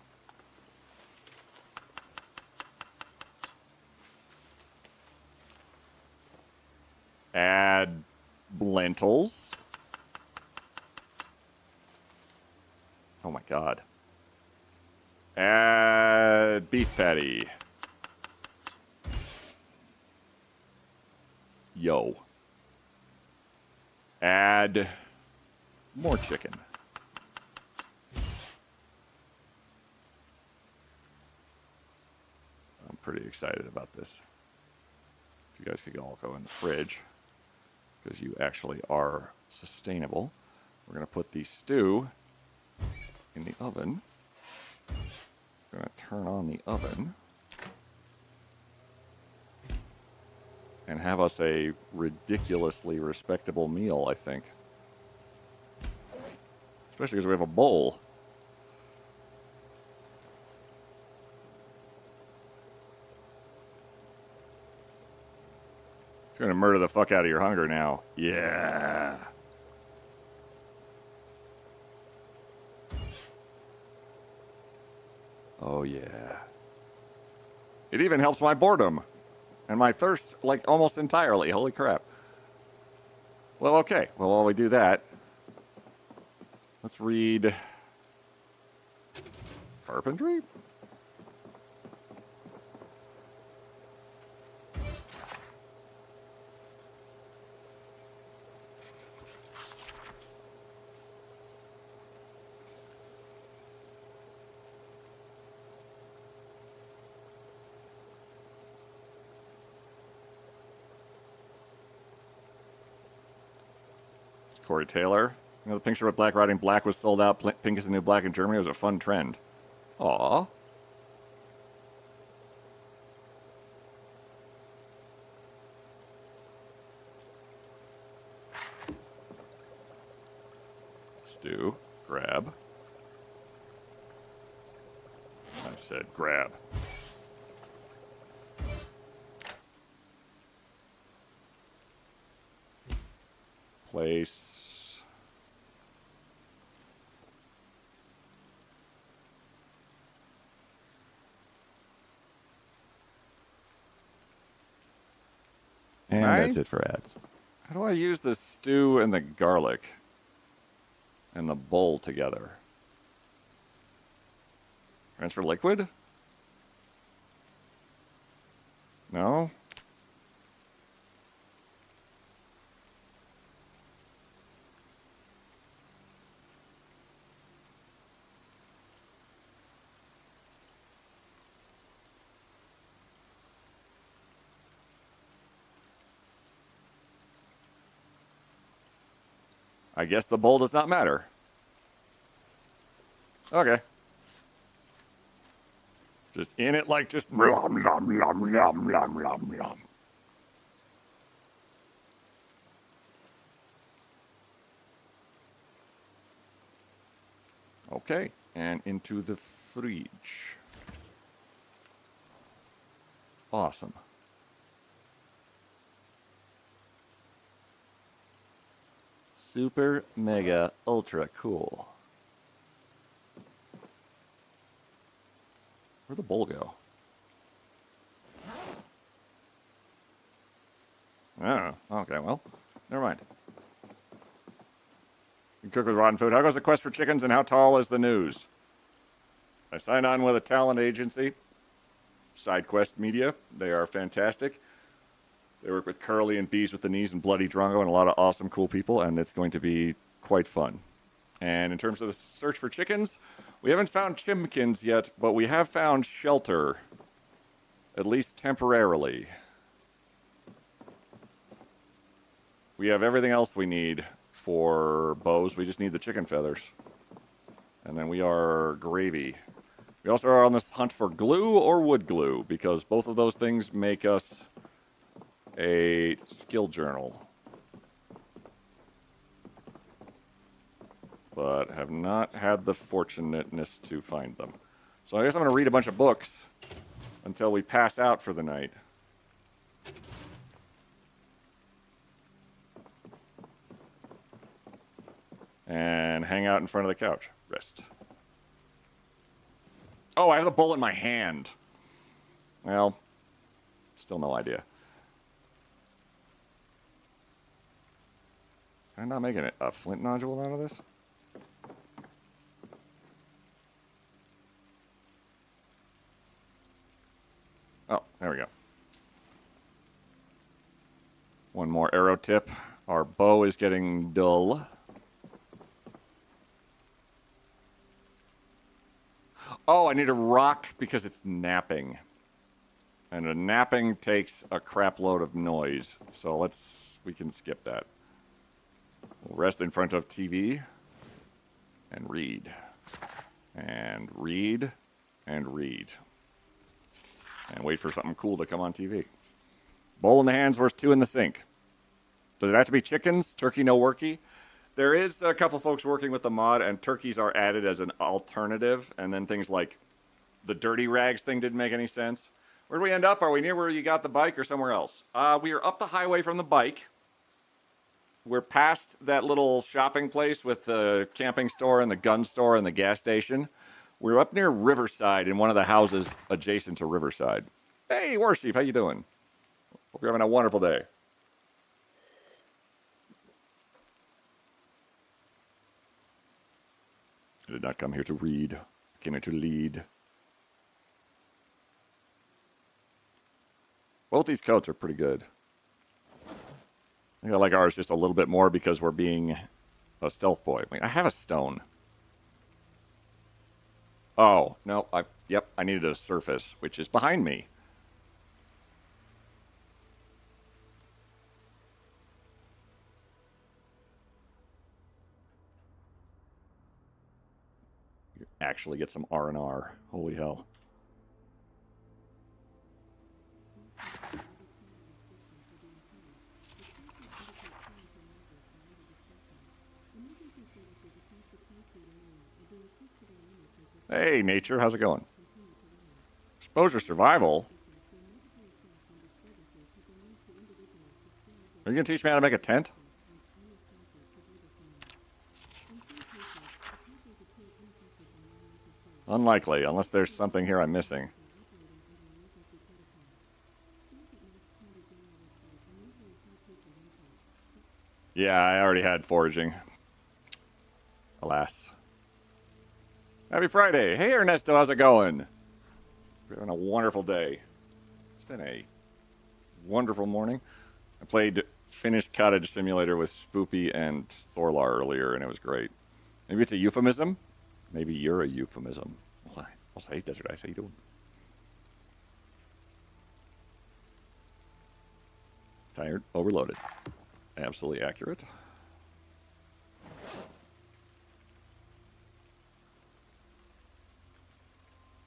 Add lentils. Oh my God. Add beef patty. Yo. Add more chicken. I'm pretty excited about this. If you guys could all go in the fridge, because you actually are sustainable. We're going to put the stew in the oven. We're going to turn on the oven. And have us a ridiculously respectable meal, I think. Especially because we have a bowl. It's going to murder the fuck out of your hunger now. Yeah. Oh, yeah. It even helps my boredom. And my thirst, like, almost entirely. Holy crap. Well, okay. Well, while we do that, let's read carpentry? Corey Taylor. You know, the pink shirt with black writing, black was sold out. Pink is the new black in Germany. It was a fun trend. Aw. Stu, grab. I said grab. Place. And that's it for ads. How do I use the stew and the garlic and the bowl together? Transfer liquid? No? I guess the bowl does not matter. Okay. Just in it like just nom, nom, nom, nom, nom, nom, nom. Okay, and into the fridge. Awesome. Super, mega, ultra cool. Where'd the bowl go? Oh, okay, well, never mind. You cook with rotten food. How goes the quest for chickens and how tall is the news? I signed on with a talent agency, SideQuest Media. They are fantastic. They work with Curly and Bees with the Knees and Bloody Drongo and a lot of awesome, cool people, and it's going to be quite fun. And in terms of the search for chickens, we haven't found chimkins yet, but we have found shelter, at least temporarily. We have everything else we need for bows. We just need the chicken feathers. And then we are gravy. We also are on this hunt for glue or wood glue, because both of those things make us a skill journal. But have not had the fortunateness to find them. So I guess I'm going to read a bunch of books until we pass out for the night. And hang out in front of the couch. Rest. Oh, I have the bowl in my hand. Well, still no idea. Can I not make a flint nodule out of this? Oh, there we go. One more arrow tip. Our bow is getting dull. Oh, I need a rock because it's napping. And a napping takes a crap load of noise. So we can skip that. We'll rest in front of TV and read. And read and read. And wait for something cool to come on TV. Bowl in the hands versus 2 in the sink. Does it have to be chickens? Turkey no worky? There is a couple folks working with the mod, and turkeys are added as an alternative. And then things like the dirty rags thing didn't make any sense. Where'd we end up? Are we near where you got the bike or somewhere else? We are up the highway from the bike. We're past that little shopping place with the camping store and the gun store and the gas station. We're up near Riverside in one of the houses adjacent to Riverside. Hey, Warsheep, how you doing? Hope you're having a wonderful day. I did not come here to read. I came here to lead. Both these coats are pretty good. I think I like ours just a little bit more because we're being a stealth boy. Wait, I have a stone. Oh, no. Yep, I needed a surface, which is behind me. actually get some R&R. Holy hell. Hey, nature, how's it going? Exposure survival? Are you going to teach me how to make a tent? Unlikely, unless there's something here I'm missing. Yeah, I already had foraging. Alas. Happy Friday. Hey, Ernesto, how's it going? We're having a wonderful day. It's been a wonderful morning. I played Finnish Cottage Simulator with Spoopy and Thorlar earlier, and it was great. Maybe it's a euphemism. Maybe you're a euphemism. Well, I'll say Desert Ice. How you doing? Tired, overloaded. Absolutely accurate.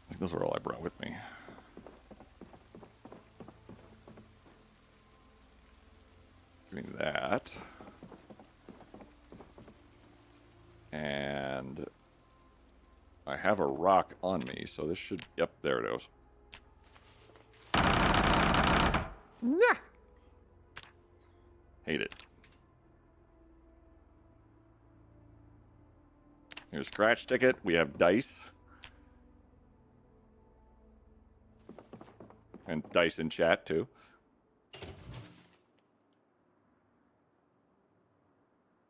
I think those are all I brought with me. Give me that. And I have a rock on me, so this should... Yep, there it goes. Nah. Hate it. Here's scratch ticket. We have dice. And dice in chat, too.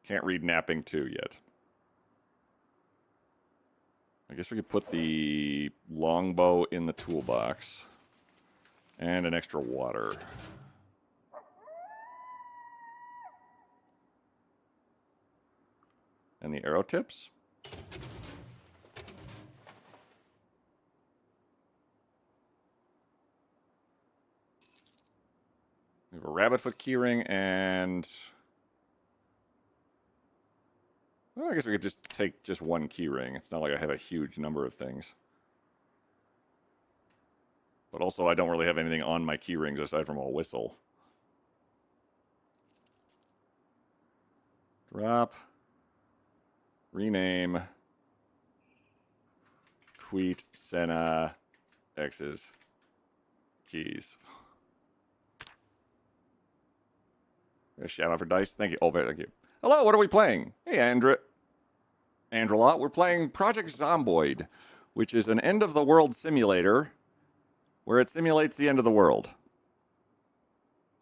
Can't read napping 2 yet. I guess we could put the longbow in the toolbox. And an extra water. And the arrow tips. We have a rabbit foot keyring and... Well, I guess we could just take just one keyring. It's not like I have a huge number of things. But also, I don't really have anything on my keyrings aside from a whistle. Drop. Rename. Queet, Senna, X's, keys. A shout out for dice. Thank you. Oh, thank you. Hello, what are we playing? Hey, Andrelot. We're playing Project Zomboid, which is an end-of-the-world simulator where it simulates the end of the world.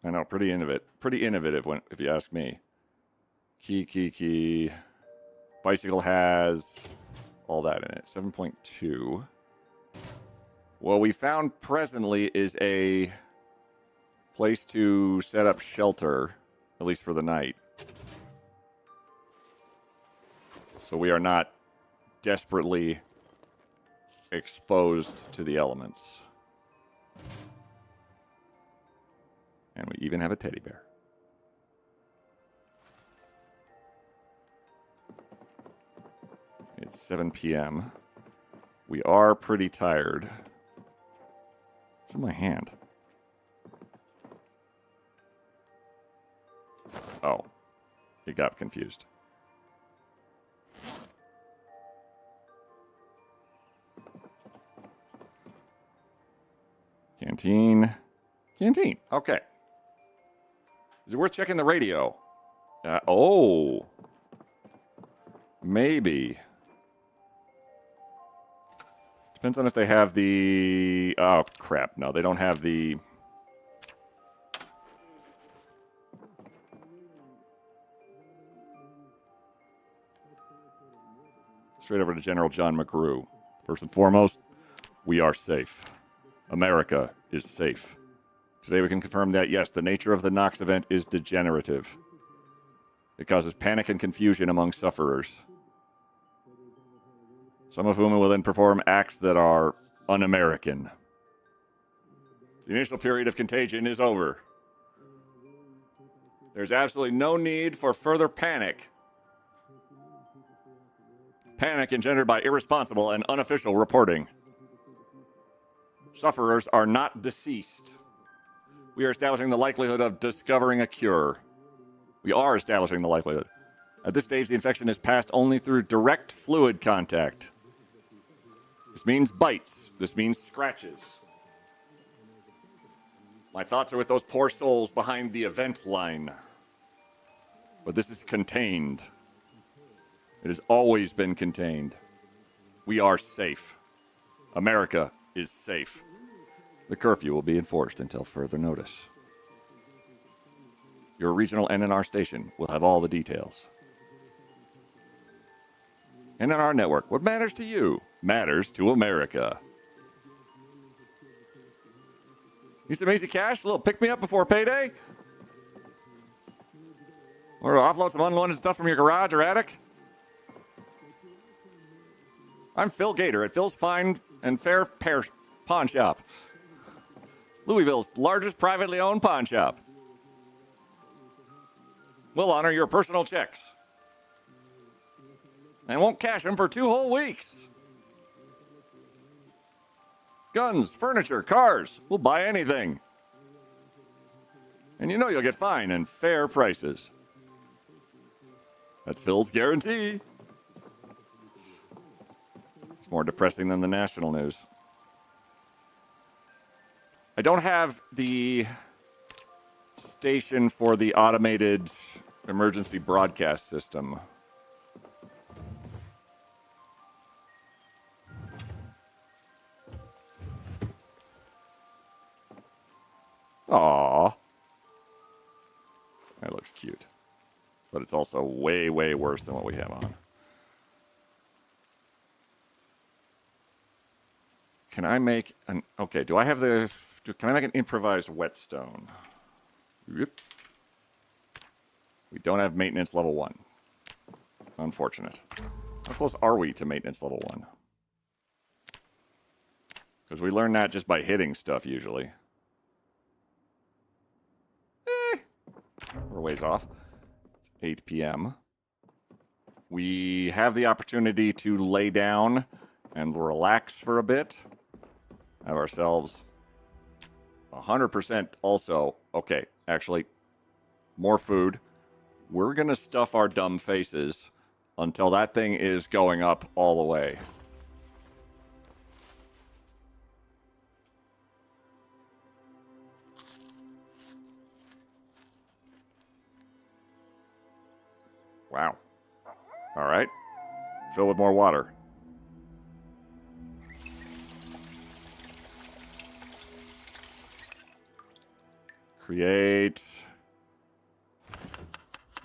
I know, pretty innovative. Pretty innovative, if you ask me. Key. Bicycle has all that in it. 7.2. What we found presently is a place to set up shelter, at least for the night. So we are not desperately exposed to the elements. And we even have a teddy bear. It's 7 p.m. We are pretty tired. What's in my hand? Oh. It got confused. Canteen. Okay. Is it worth checking the radio? Oh. Maybe. Depends on if they have the... Oh, crap. No, they don't have the... Straight over to General John McGrew. First and foremost, we are safe. America is safe. Today we can confirm that, yes, the nature of the Nox event is degenerative. It causes panic and confusion among sufferers. Some of whom will then perform acts that are un-American. The initial period of contagion is over. There's absolutely no need for further panic. Panic engendered by irresponsible and unofficial reporting. Sufferers are not deceased. We are establishing the likelihood of discovering a cure. We are establishing the likelihood. At this stage, the infection is passed only through direct fluid contact. This means bites. This means scratches. My thoughts are with those poor souls behind the event line. But this is contained. It has always been contained. We are safe. America is safe. The curfew will be enforced until further notice. Your regional NNR station will have all the details. NNR Network, what matters to you matters to America. Need some easy cash? A little pick-me-up before payday? Or offload some unwanted stuff from your garage or attic? I'm Phil Gator at Phil's Fine and Fair Pawn Shop. Louisville's largest privately owned pawn shop. We'll honor your personal checks. And won't cash them for 2 whole weeks. Guns, furniture, cars. We'll buy anything. And you know you'll get fine and fair prices. That's Phil's guarantee. It's more depressing than the national news. I don't have the station for the automated emergency broadcast system. Aww. That looks cute. But it's also way, way worse than what we have on. Can I make an... Okay, do I have the... Can I make an improvised whetstone? Yep. We don't have maintenance level 1. Unfortunate. How close are we to maintenance level 1? Because we learn that just by hitting stuff, usually. We're ways off. It's 8 p.m. We have the opportunity to lay down and relax for a bit. Have ourselves 100% also. Okay, actually, more food. We're going to stuff our dumb faces until that thing is going up all the way. Wow. All right. Fill with more water. Create.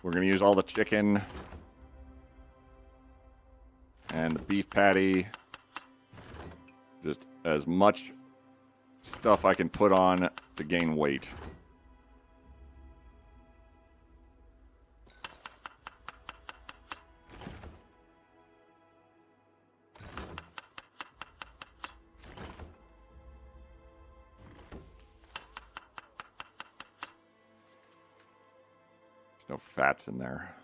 We're going to use all the chicken and the beef patty. Just as much stuff I can put on to gain weight. No fats in there.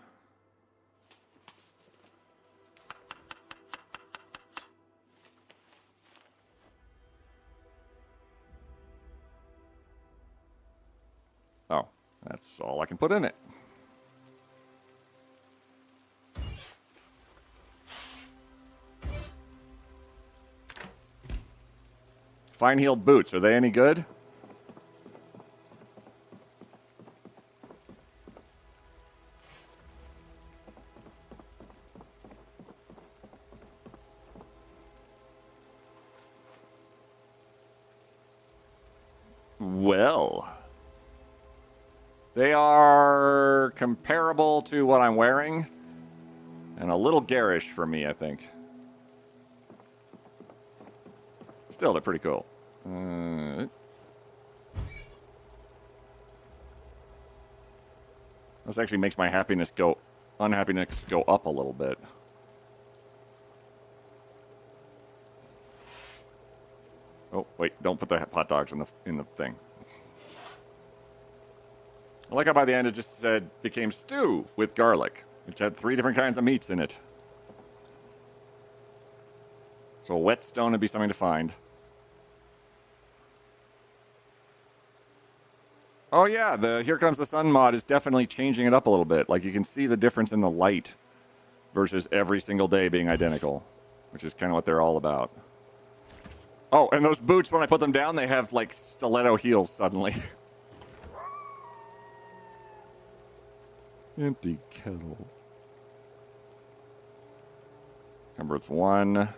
Oh, that's all I can put in it. Fine-heeled boots, are they any good? Well, they are comparable to what I'm wearing and a little garish for me, I think. Still, they're pretty cool. This actually makes my unhappiness go up a little bit. Oh, wait, don't put the hot dogs in the thing. I like how by the end it just said, became stew with garlic, which had 3 different kinds of meats in it. So whetstone would be something to find. Oh yeah, the Here Comes the Sun mod is definitely changing it up a little bit. Like you can see the difference in the light versus every single day being identical, which is kind of what they're all about. Oh, and those boots, when I put them down, they have like stiletto heels suddenly. Empty kettle. Cumbrance 1.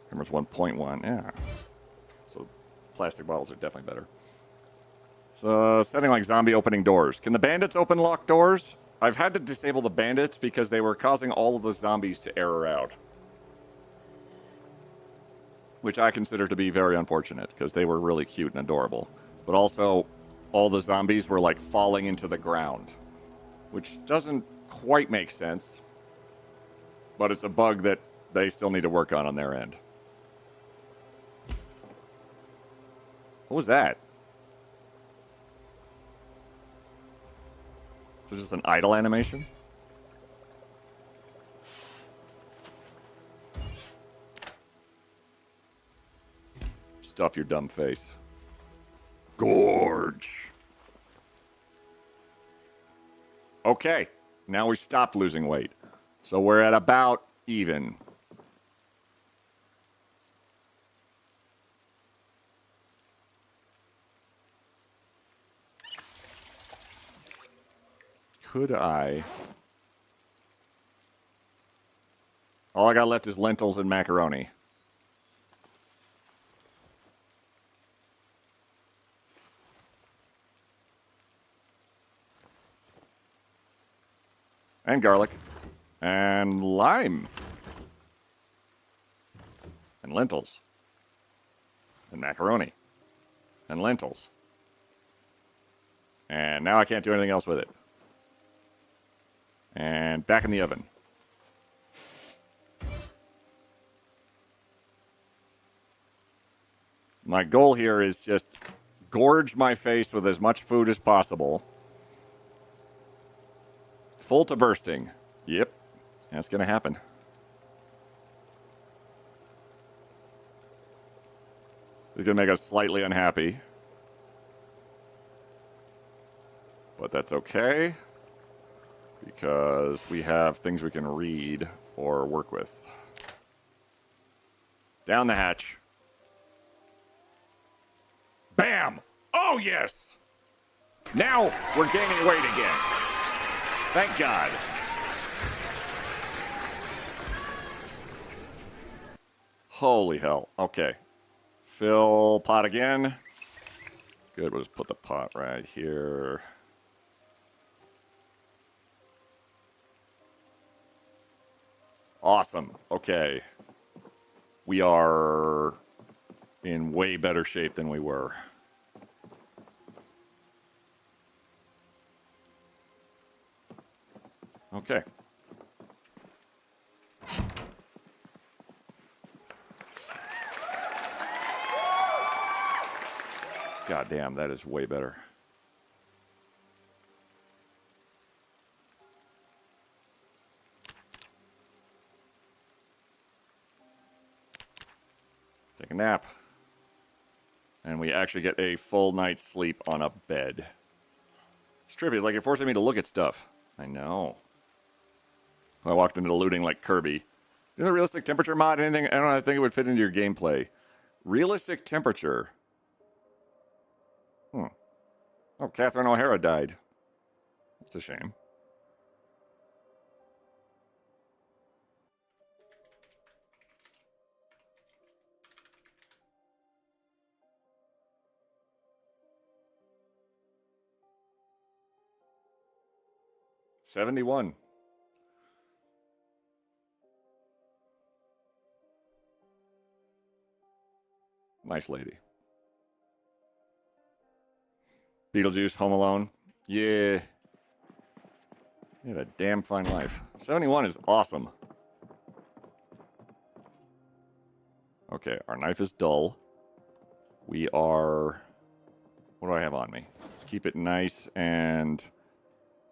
Cumbrance 1.1, yeah. So plastic bottles are definitely better. So setting like zombie opening doors. Can the bandits open locked doors? I've had to disable the bandits because they were causing all of the zombies to error out. Which I consider to be very unfortunate because they were really cute and adorable. But also, all the zombies were like falling into the ground. Which doesn't quite make sense. But it's a bug that they still need to work on their end. What was that? Is it just an idle animation? Stuff your dumb face. Gorge. Okay, now we stopped losing weight. So we're at about even. Could I... All I got left is lentils and macaroni. And garlic. And lime. And lentils. And macaroni. And lentils. And now I can't do anything else with it. And back in the oven. My goal here is just gorge my face with as much food as possible. Full to bursting. Yep. That's going to happen. It's going to make us slightly unhappy. But that's okay. Because we have things we can read or work with. Down the hatch. Bam! Oh, yes! Now we're gaining weight again. Thank God. Holy hell. Okay. Fill pot again. Good, we'll just put the pot right here. Awesome. Okay. We are in way better shape than we were. Okay. God damn, that is way better. Take a nap. And we actually get a full night's sleep on a bed. It's trippy. It's like you're forcing me to look at stuff. I know. I walked into looting like Kirby. You know the realistic temperature mod? Anything? I don't know. I think it would fit into your gameplay. Realistic temperature. Oh, Catherine O'Hara died. It's a shame. $71. Nice lady. Beetlejuice, Home Alone. Yeah. You had a damn fine life. 71 is awesome. Okay, our knife is dull. We are... What do I have on me? Let's keep it nice and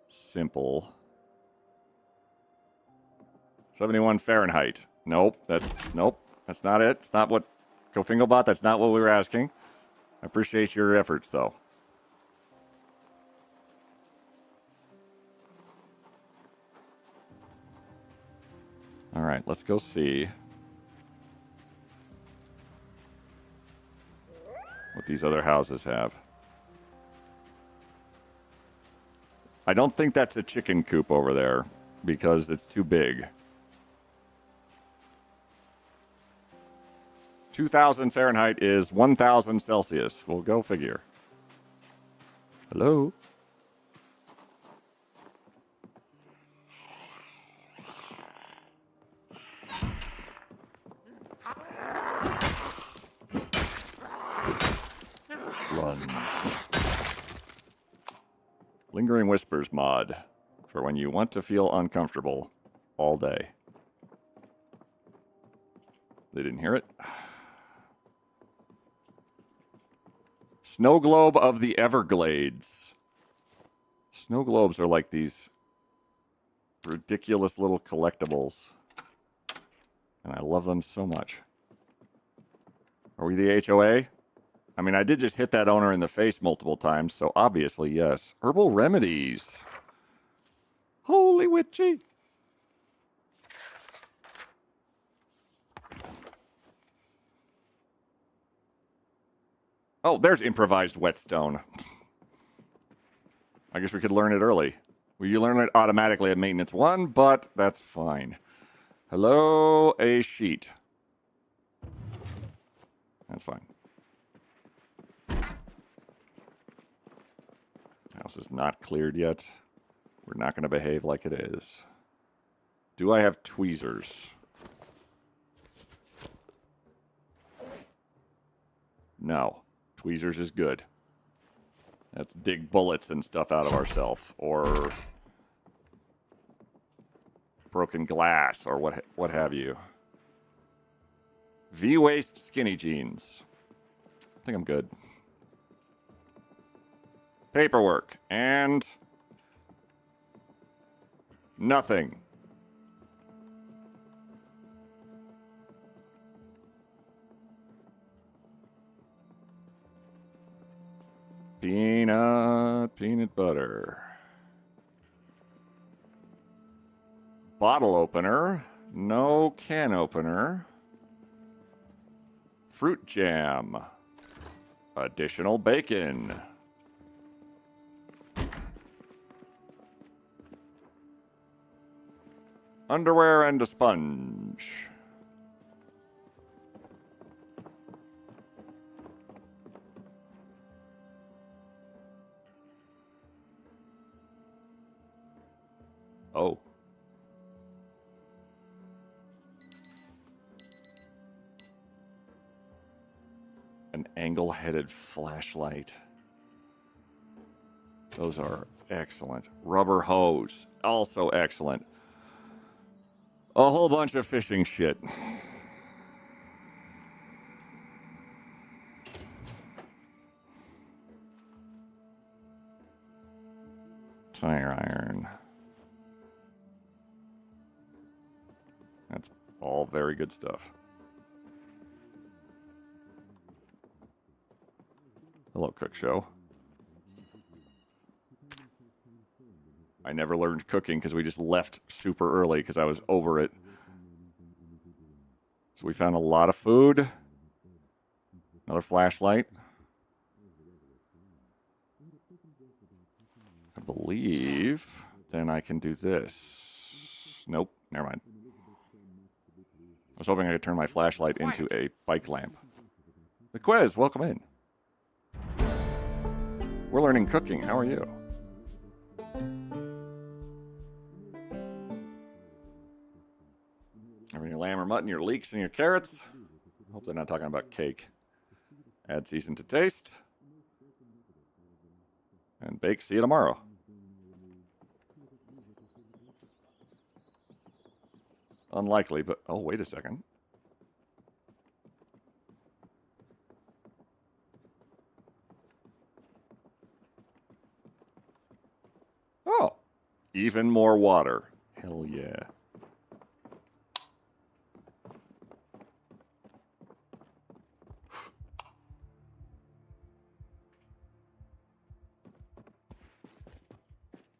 simple. 71 Fahrenheit. Nope, nope. That's not it. It's not what Kofinglebot. That's not what we were asking. I appreciate your efforts, though. All right, let's go see what these other houses have. I don't think that's a chicken coop over there because it's too big. 2,000 Fahrenheit is 1,000 Celsius. We'll go figure. Hello? Run. Lingering Whispers mod for when you want to feel uncomfortable all day. They didn't hear it. Snow Globe of the Everglades. Snow globes are like these ridiculous little collectibles. And I love them so much. Are we the HOA? I mean, I did just hit that owner in the face multiple times, so obviously, yes. Herbal remedies. Holy witchy. Oh, there's improvised whetstone. I guess we could learn it early. Well, you learn it automatically at maintenance 1, but that's fine. Hello, a sheet. That's fine. House is not cleared yet. We're not going to behave like it is. Do I have tweezers? No. Tweezers is good. Let's dig bullets and stuff out of ourselves. Or broken glass or what have you. V-waist skinny jeans. I think I'm good. Paperwork. And nothing. Peanut butter. Bottle opener. No can opener. Fruit jam. Additional bacon. Underwear and a sponge. Oh. An angle-headed flashlight. Those are excellent. Rubber hose. Also excellent. A whole bunch of fishing shit. Tire iron. That's all very good stuff. Hello, Cook Show. I never learned cooking because we just left super early because I was over it. So we found a lot of food. Another flashlight. I believe then I can do this. Nope, never mind. I was hoping I could turn my flashlight into a bike lamp. The quiz, welcome in. We're learning cooking. How are you? Having your lamb or mutton, your leeks, and your carrots. Hope they're not talking about cake. Add season to taste. And bake. See you tomorrow. Unlikely, but... Oh, wait a second. Oh. Even more water. Hell yeah.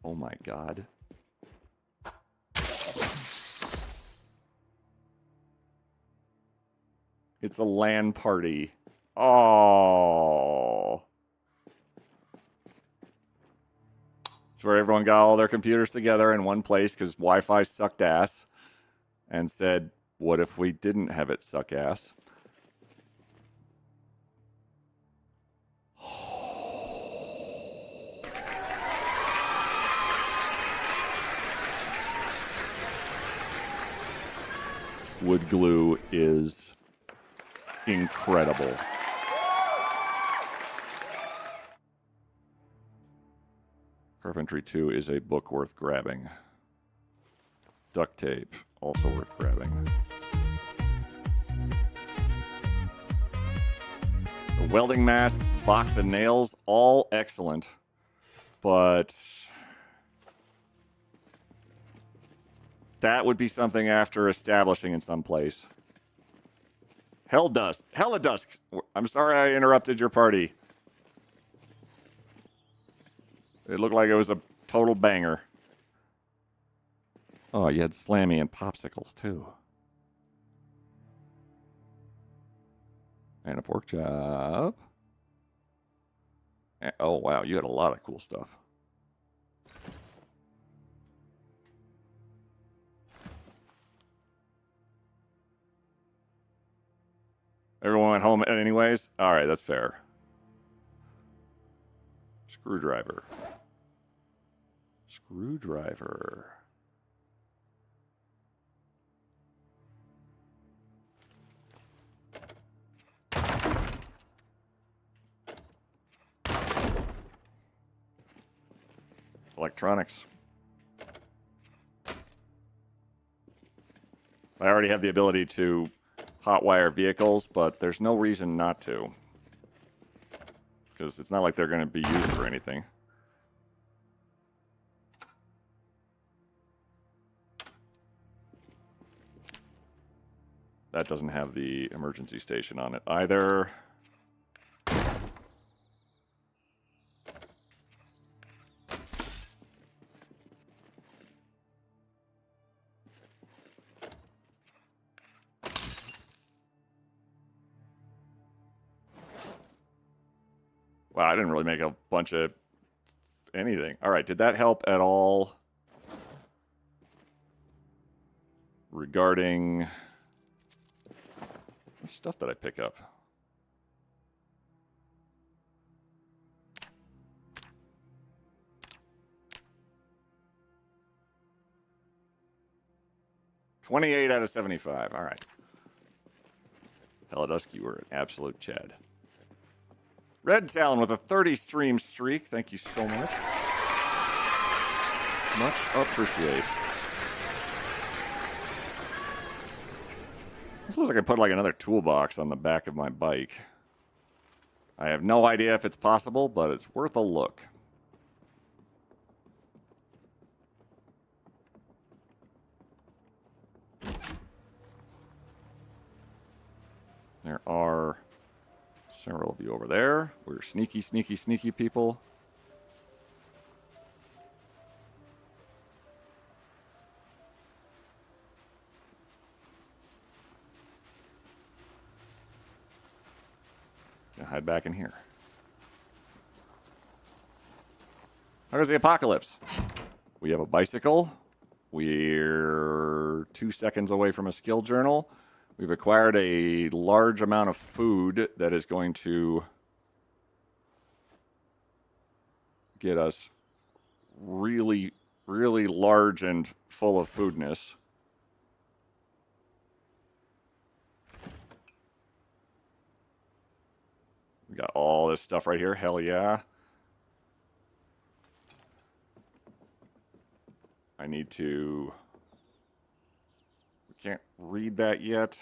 Oh my god. It's a LAN party. Oh. It's where everyone got all their computers together in one place because Wi-Fi sucked ass and said, what if we didn't have it suck ass? Wood glue is incredible. Carpentry 2 is a book worth grabbing. Duct tape, also worth grabbing. The welding mask, box of nails, all excellent. But that would be something after establishing in some place. Hell Dusk. I'm sorry I interrupted your party. It looked like it was a total banger. Oh, you had Slammy and popsicles, too. And a pork chop. Oh, wow, you had a lot of cool stuff. Everyone went home anyways? All right, that's fair. Screwdriver. Electronics. I already have the ability to hotwire vehicles, but there's no reason not to. Because it's not like they're going to be used for anything. That doesn't have the emergency station on it either. Wow, I didn't really make a bunch of anything. All right, did that help at all regarding what stuff did I pick up? $28 out of 75. All right. Helidusk, you were an absolute Chad. Red Talon with a 30 stream streak. Thank you so much. Much appreciated. This looks like I put like another toolbox on the back of my bike. I have no idea if it's possible, but it's worth a look. There are several of you over there. We're sneaky, sneaky, sneaky people. Gonna hide back in here. How goes the apocalypse? We have a bicycle. We're 2 seconds away from a skill journal. We've acquired a large amount of food that is going to get us really, really large and full of foodness. We got all this stuff right here. Hell yeah. I need to... Can't read that yet.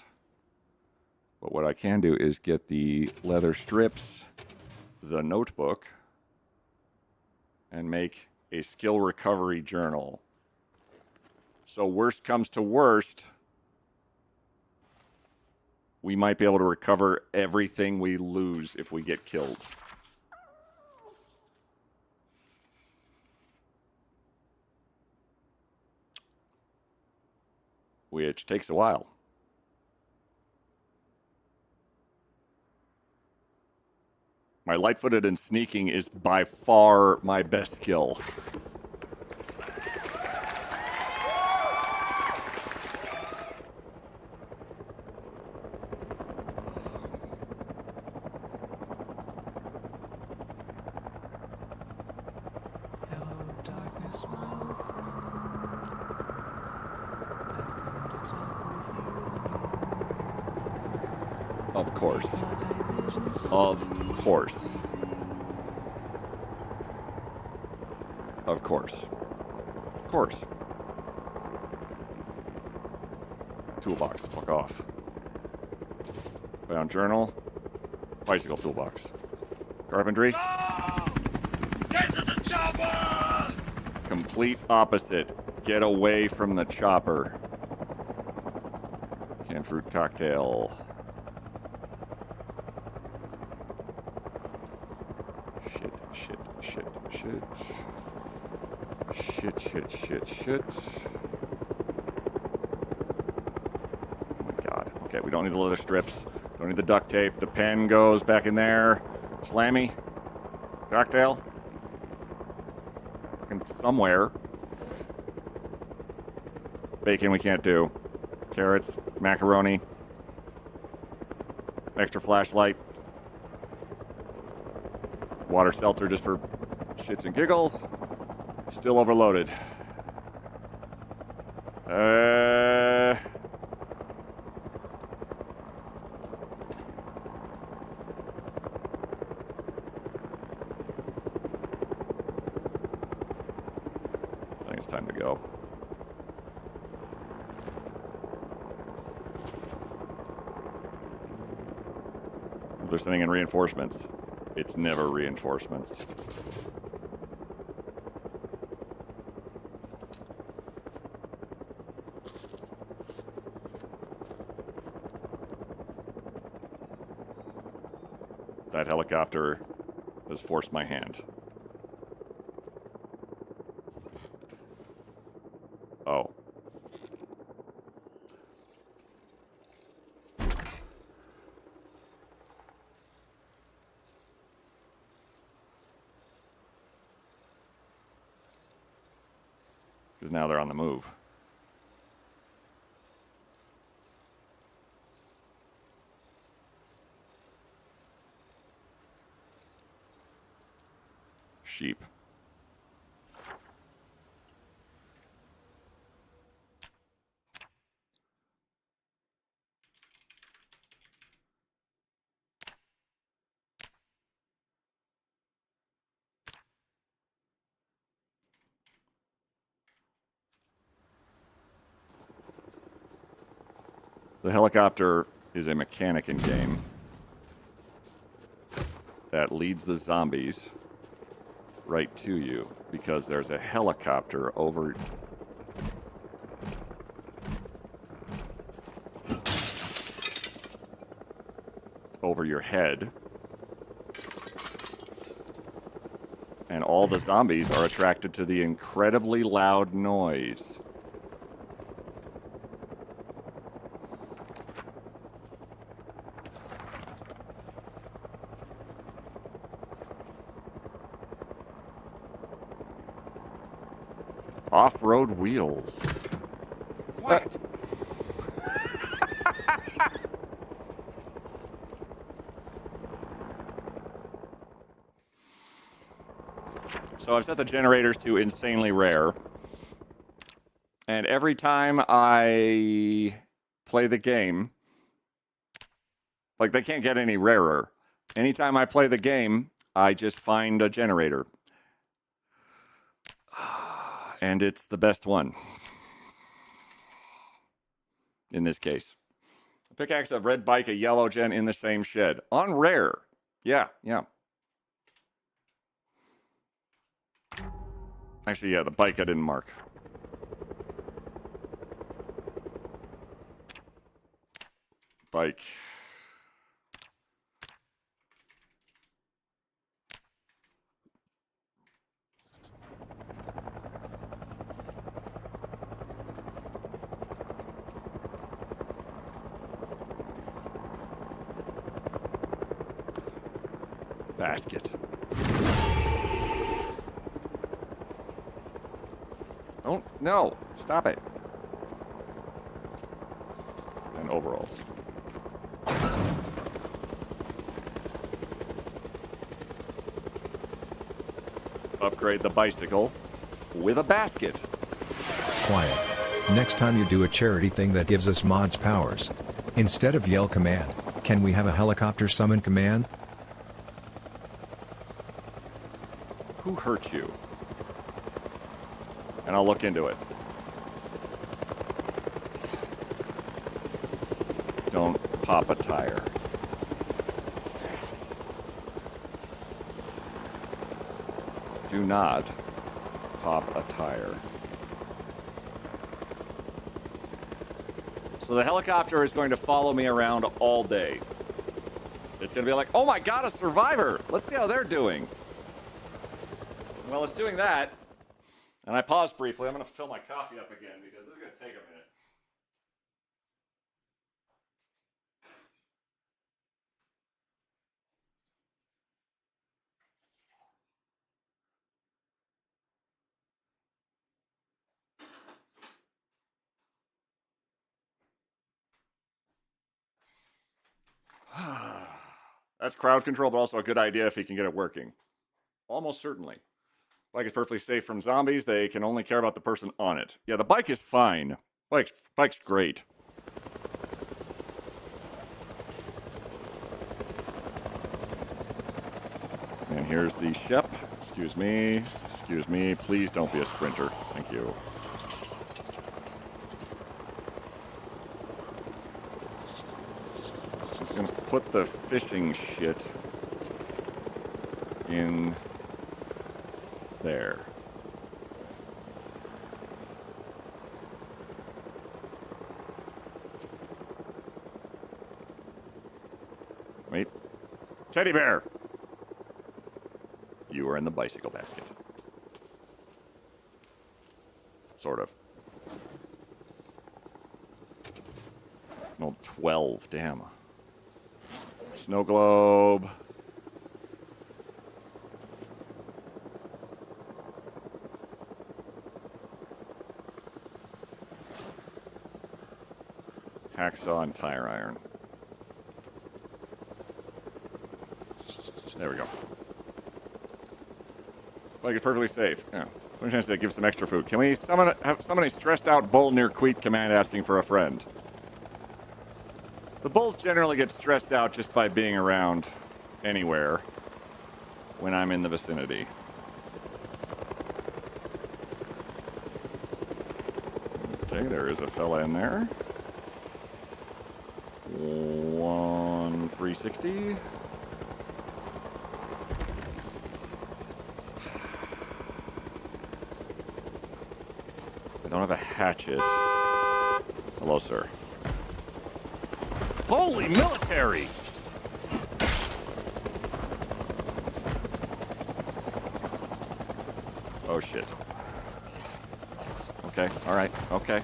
But what I can do is get the leather strips, the notebook, and make a skill recovery journal. So worst comes to worst, we might be able to recover everything we lose if we get killed. which takes a while. My light-footed and sneaking is by far my best skill. Of course. Of course. Of course. Of course. Toolbox. Fuck off. Bound journal. Bicycle toolbox. Carpentry. No! Get to the chopper! Complete opposite. Get away from the chopper. Canned fruit cocktail. Shit, shit, shit, shit. Shit, shit, shit, shit. Oh my god. Okay, we don't need the leather strips. Don't need the duct tape. The pen goes back in there. Slammy. Cocktail. Fucking somewhere. Bacon we can't do. Carrots. Macaroni. Extra flashlight. Water seltzer just for shits and giggles. Still overloaded. I think it's time to go. If they're sending in reinforcements, it's never reinforcements. That helicopter has forced my hand. Oh. Because now they're on the move. Sheep. The helicopter is a mechanic in game that leads the zombies right to you because there's a helicopter over your head, and all the zombies are attracted to the incredibly loud noise. Off-road wheels. Quiet! So I've set the generators to insanely rare. And every time I play the game, like they can't get any rarer. Anytime I play the game, I just find a generator. And it's the best one. In this case. A pickaxe, a red bike, a yellow gen in the same shed. On rare. Yeah, yeah. Actually, yeah, the bike I didn't mark. Bike. basket. Don't, no, stop it. And overalls. Upgrade the bicycle with a basket. Quiet. Next time you do a charity thing that gives us mods powers, instead of yell command, can we have a helicopter summon command? Who hurt you? And I'll look into it. Don't pop a tire. Do not pop a tire. So the helicopter is going to follow me around all day. It's going to be like, oh my god, a survivor! Let's see how they're doing. Well, it's doing that. And I paused briefly. I'm going to fill my coffee up again because this is going to take a minute. That's crowd control, but also a good idea if he can get it working. Almost certainly. Bike is perfectly safe from zombies. They can only care about the person on it. Yeah, the bike is fine. Bike's great. And here's the Shep. Excuse me. Excuse me. Please don't be a sprinter. Thank you. Just gonna put the fishing shit in there. Wait. Teddy bear! You are in the bicycle basket. Sort of. Oh, 12, damn. Snow globe. Hacksaw and tire iron. There we go. Like it's perfectly safe. Yeah. Some chance to give some extra food. Can we summon a stressed out bull near Queet command asking for a friend? The bulls generally get stressed out just by being around anywhere when I'm in the vicinity. Okay, there is a fella in there. 360. I don't have a hatchet. Hello, sir. Holy military! Oh, shit. Okay, alright, okay.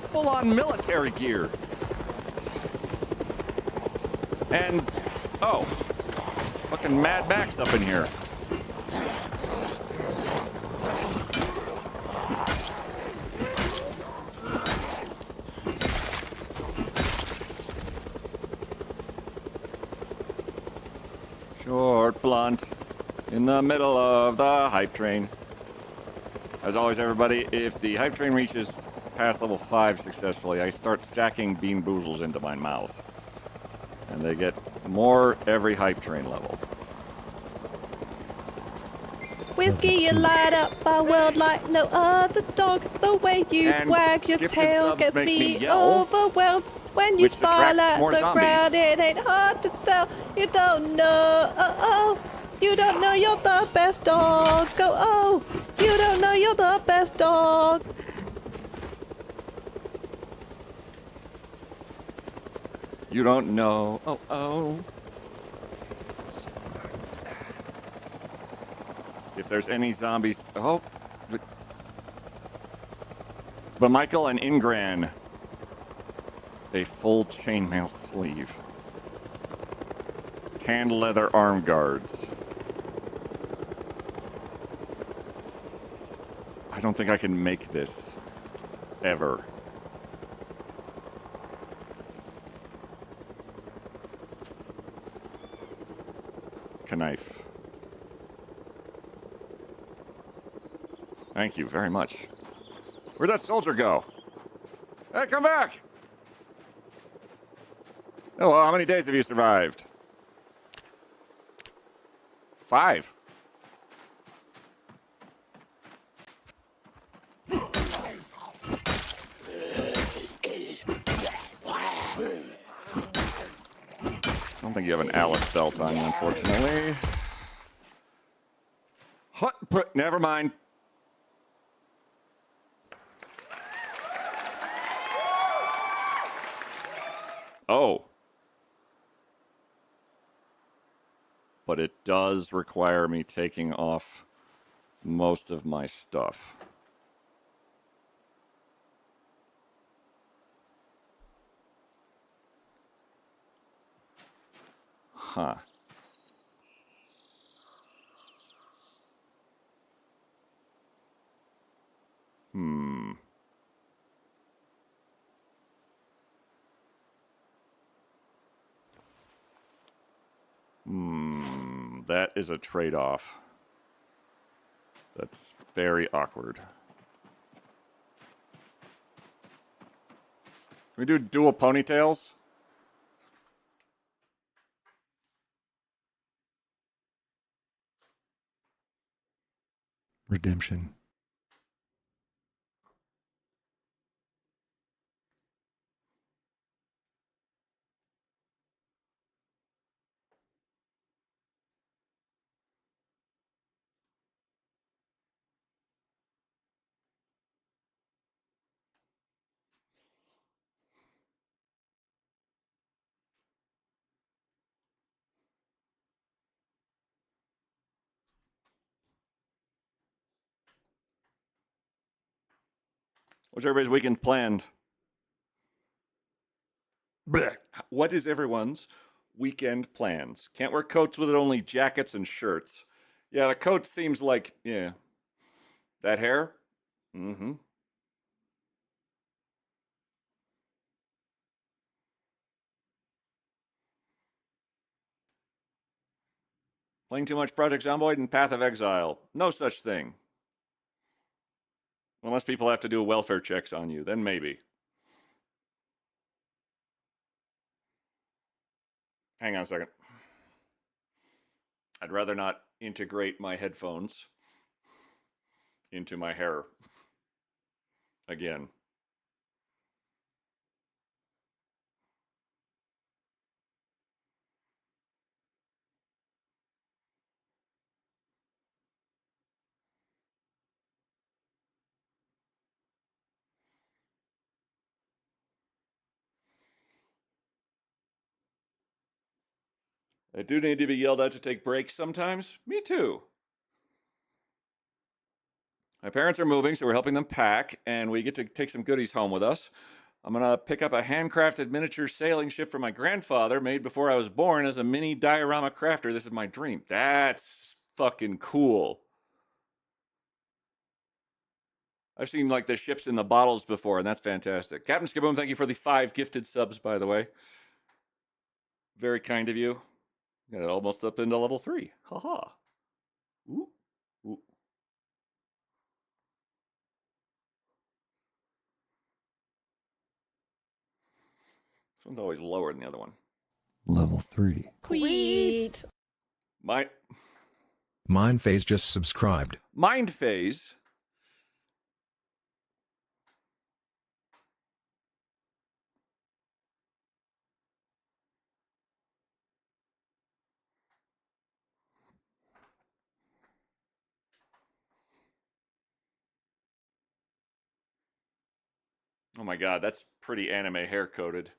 Full-on military gear. And, oh, fucking Mad Max up in here. Short blunt in the middle of the hype train. As always, everybody, if the hype train reaches past level 5 successfully, I start stacking bean boozles into my mouth. And they get more every hype train level. Whiskey, you light up my world like no other dog. The way you And wag your gifted tail subs gets make me me yell, overwhelmed. When you which smile attracts at more the zombies. crowd, it ain't hard to tell. You don't know, you don't know you're the best dog. Oh, you don't know you're the best dog. You don't know. Oh. If there's any zombies. Oh. But Michael and Ingran. A full chainmail sleeve. Tanned leather arm guards. I don't think I can make this. Ever. Knife. Thank you very much. Where'd that soldier go? Hey, come back! Oh, well, how many days have you survived? 5. I don't think you have an Alice belt on you, unfortunately. Never mind. Oh. But it does require me taking off most of my stuff. Huh. That is a trade-off. That's very awkward. Can we do dual ponytails? Redemption. What's everybody's weekend planned? Blech. What is everyone's weekend plans? Can't wear coats with it, only jackets and shirts. Yeah, the coat seems like, yeah. That hair? Mm-hmm. Playing too much Project Zomboid and Path of Exile. No such thing. Unless people have to do welfare checks on you, then maybe. Hang on a second. I'd rather not integrate my headphones into my hair again. I do need to be yelled at to take breaks sometimes. Me too. My parents are moving, so we're helping them pack, and we get to take some goodies home with us. I'm going to pick up a handcrafted miniature sailing ship from my grandfather, made before I was born as a mini diorama crafter. This is my dream. That's fucking cool. I've seen like the ships in the bottles before, and that's fantastic. Captain Skaboom, thank you for the 5 gifted subs, by the way. Very kind of you. Got it almost up into level 3. Haha. Ooh. Ooh. This one's always lower than the other one. Level 3. Queet. Mind Phase just subscribed. Mind Phase. Oh my god, that's pretty anime hair coated.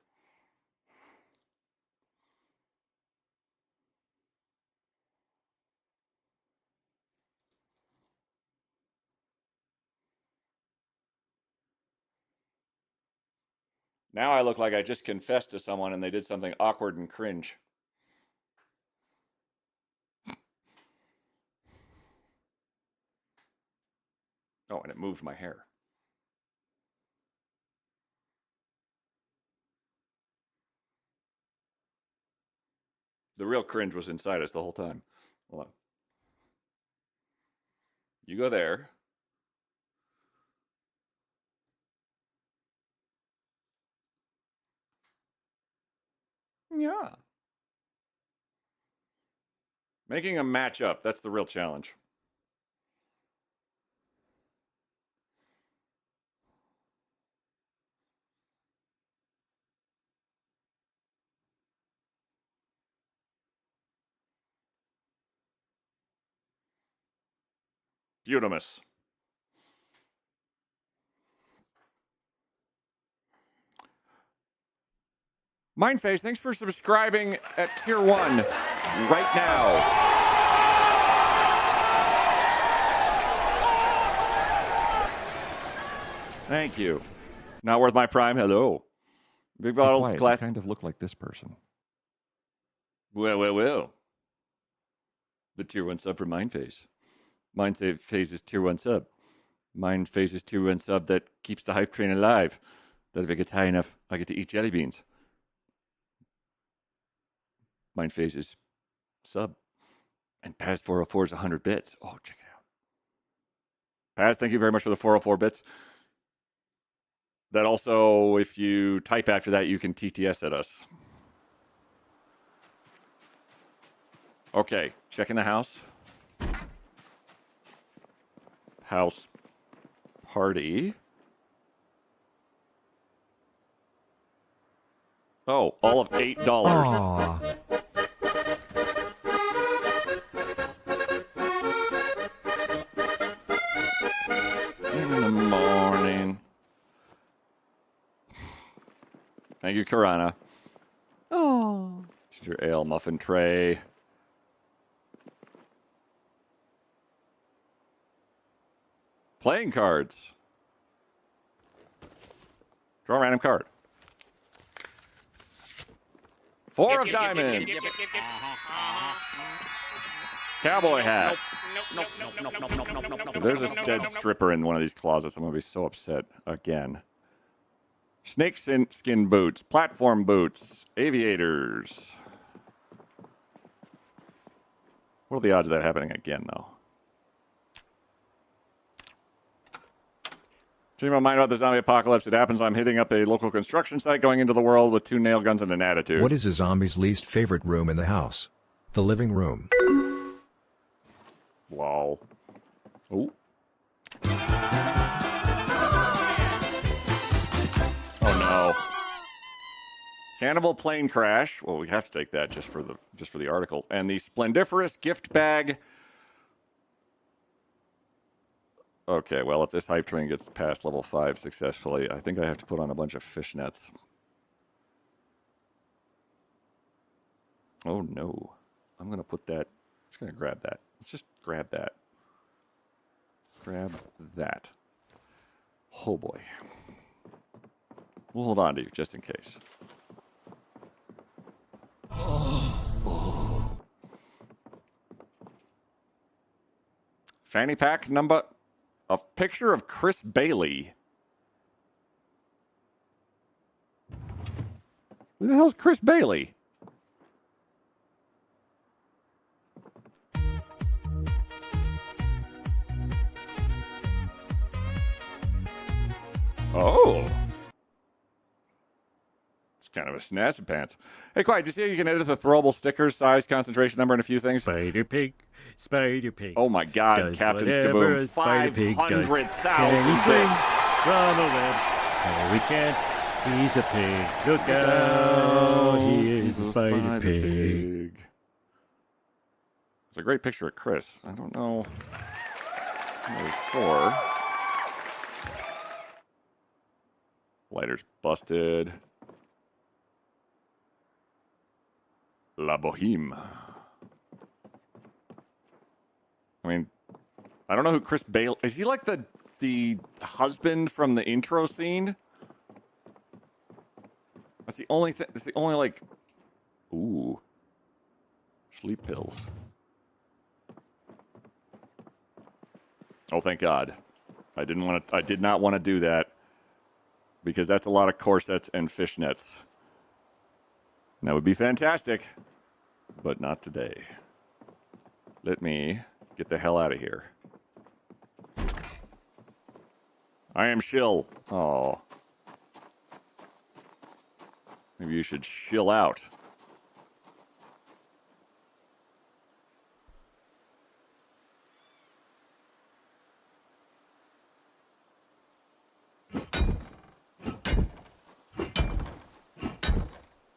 Now I look like I just confessed to someone and they did something awkward and cringe. Oh, and it moved my hair. The real cringe was inside us the whole time. Hold on. You go there. Yeah. Making a matchup, that's the real challenge. Beautimus. Mindface, thanks for subscribing at tier 1 right now. Thank you. Not worth my prime. Hello. Big bottle Quiet, glass. you kind of look like this person. Well. The tier 1 sub for Mindface. Mindface is tier 1 sub. Mindface is tier 1 sub that keeps the hype train alive. That if it gets high enough, I get to eat jelly beans. Mindface is sub. And Paz 404 is 100 bits. Oh, check it out. Paz, thank you very much for the 404 bits. That also, if you type after that, you can TTS at us. Okay, checking the house. House party. Oh, all of $8. Aww. In the morning. Thank you, Karana. Oh. Just your ale muffin tray. Playing cards. Draw a random card. 4 of diamonds. Cowboy hat. If there's a dead stripper in one of these closets, I'm going to be so upset again. Snake skin boots, platform boots, aviators. What are the odds of that happening again, though? Change my mind about the zombie apocalypse. It happens I'm hitting up a local construction site going into the world with 2 nail guns and an attitude. What is a zombie's least favorite room in the house? The living room. Lol. Oh. Oh no. Cannibal plane crash. Well, we have to take that just for the article. And the splendiferous gift bag. Okay, well, if this hype train gets past level 5 successfully, I think I have to put on a bunch of fishnets. Oh no. I'm going to put that. I'm just going to grab that. Let's just grab that. Grab that. Oh boy. We'll hold on to you just in case. Oh. Fanny pack number. A picture of Chris Bailey. Who the hell's Chris Bailey? Oh. It's kind of a snazzy pants. Hey, Quiet, do you see how you can edit the throwable stickers, size, concentration number, and a few things? Spider Pig, Spider Pig. Oh my God, does Captain whatever Skaboom. a Spider Pig does. 500,000 Can he swing bits. from a web? No, we can't. He's a pig. Look out. He is a Spider Pig. It's a great picture of Chris. I don't know. There's 4. Lighter's busted. La Boheme. I mean, I don't know who Chris Bailey is. He like the husband from the intro scene? That's the only thing. That's the only, like... Ooh. Sleep pills. Oh, thank God. I did not want to do that. Because that's a lot of corsets and fishnets. And that would be fantastic. But not today. Let me get the hell out of here. I am shill. Oh. Maybe you should shill out.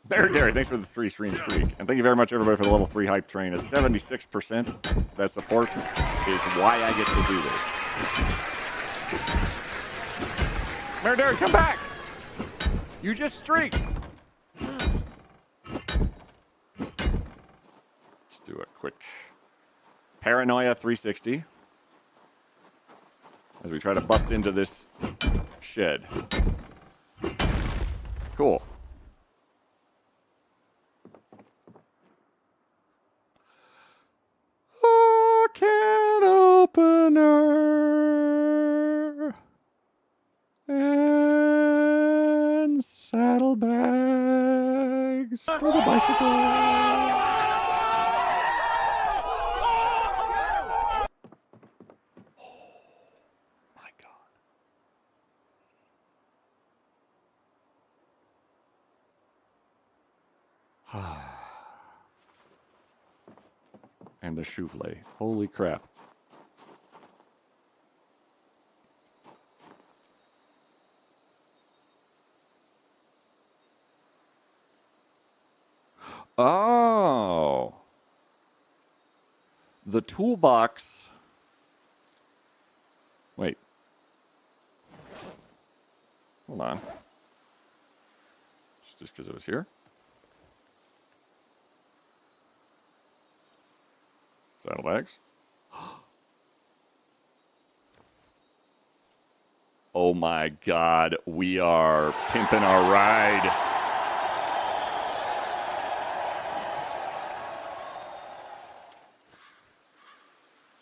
Gary, thanks for the 3 stream streak. And thank you very much, everybody, for the level 3 hype train. At 76%, that support is why I get to do this. Derek, come back! You just streaked! Let's do a quick Paranoia 360 as we try to bust into this shed. Cool. A can opener and saddlebags for the bicycle. And a souffle. Holy crap. Oh. The toolbox. Wait. Hold on. Just because it was here? Saddlebags. Oh my God, we are pimping our ride.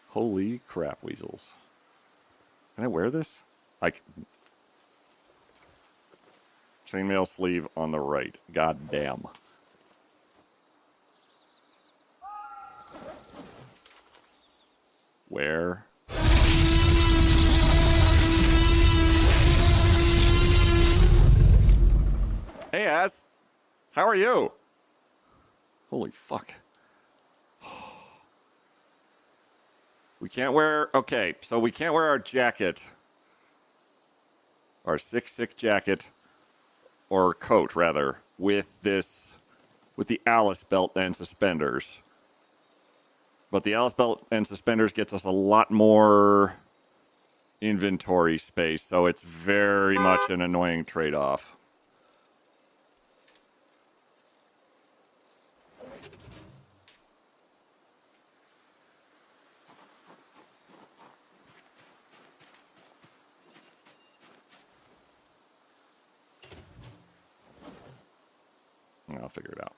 Holy crap, weasels. Can I wear this? Chainmail sleeve on the right. God damn. Where? Hey, Az. How are you? Holy fuck. We can't wear... Okay, so we can't wear our jacket. Our sick jacket. Or coat, rather. With this... With the Alice belt and suspenders. But the Alice belt and suspenders gets us a lot more inventory space, so it's very much an annoying trade-off. I'll figure it out.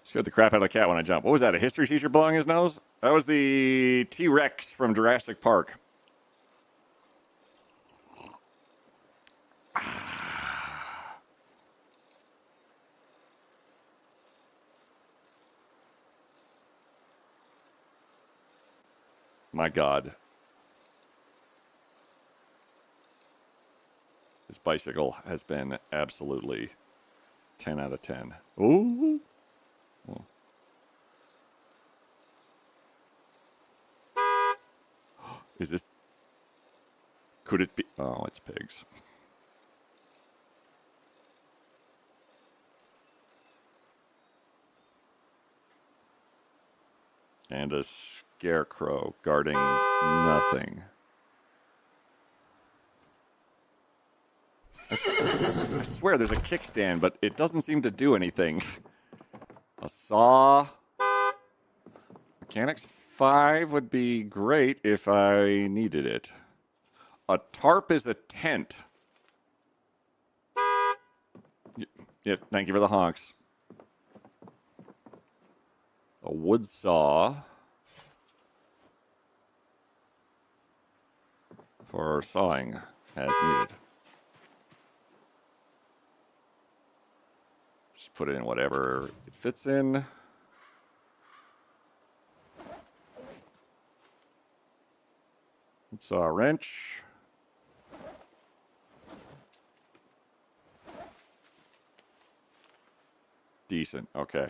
Scared the crap out of the cat when I jumped. What was that, a history teacher blowing his nose? That was the T-Rex from Jurassic Park. My God. This bicycle has been absolutely 10 out of 10. Ooh. Oh. Is this... Could it be... Oh, it's pigs. And a scarecrow guarding nothing. I swear there's a kickstand, but it doesn't seem to do anything. A saw. Mechanics 5 would be great if I needed it. A tarp is a tent. Yeah, thank you for the honks. A wood saw for sawing as needed. Just put it in whatever it fits in. Saw a wrench. Decent. Okay.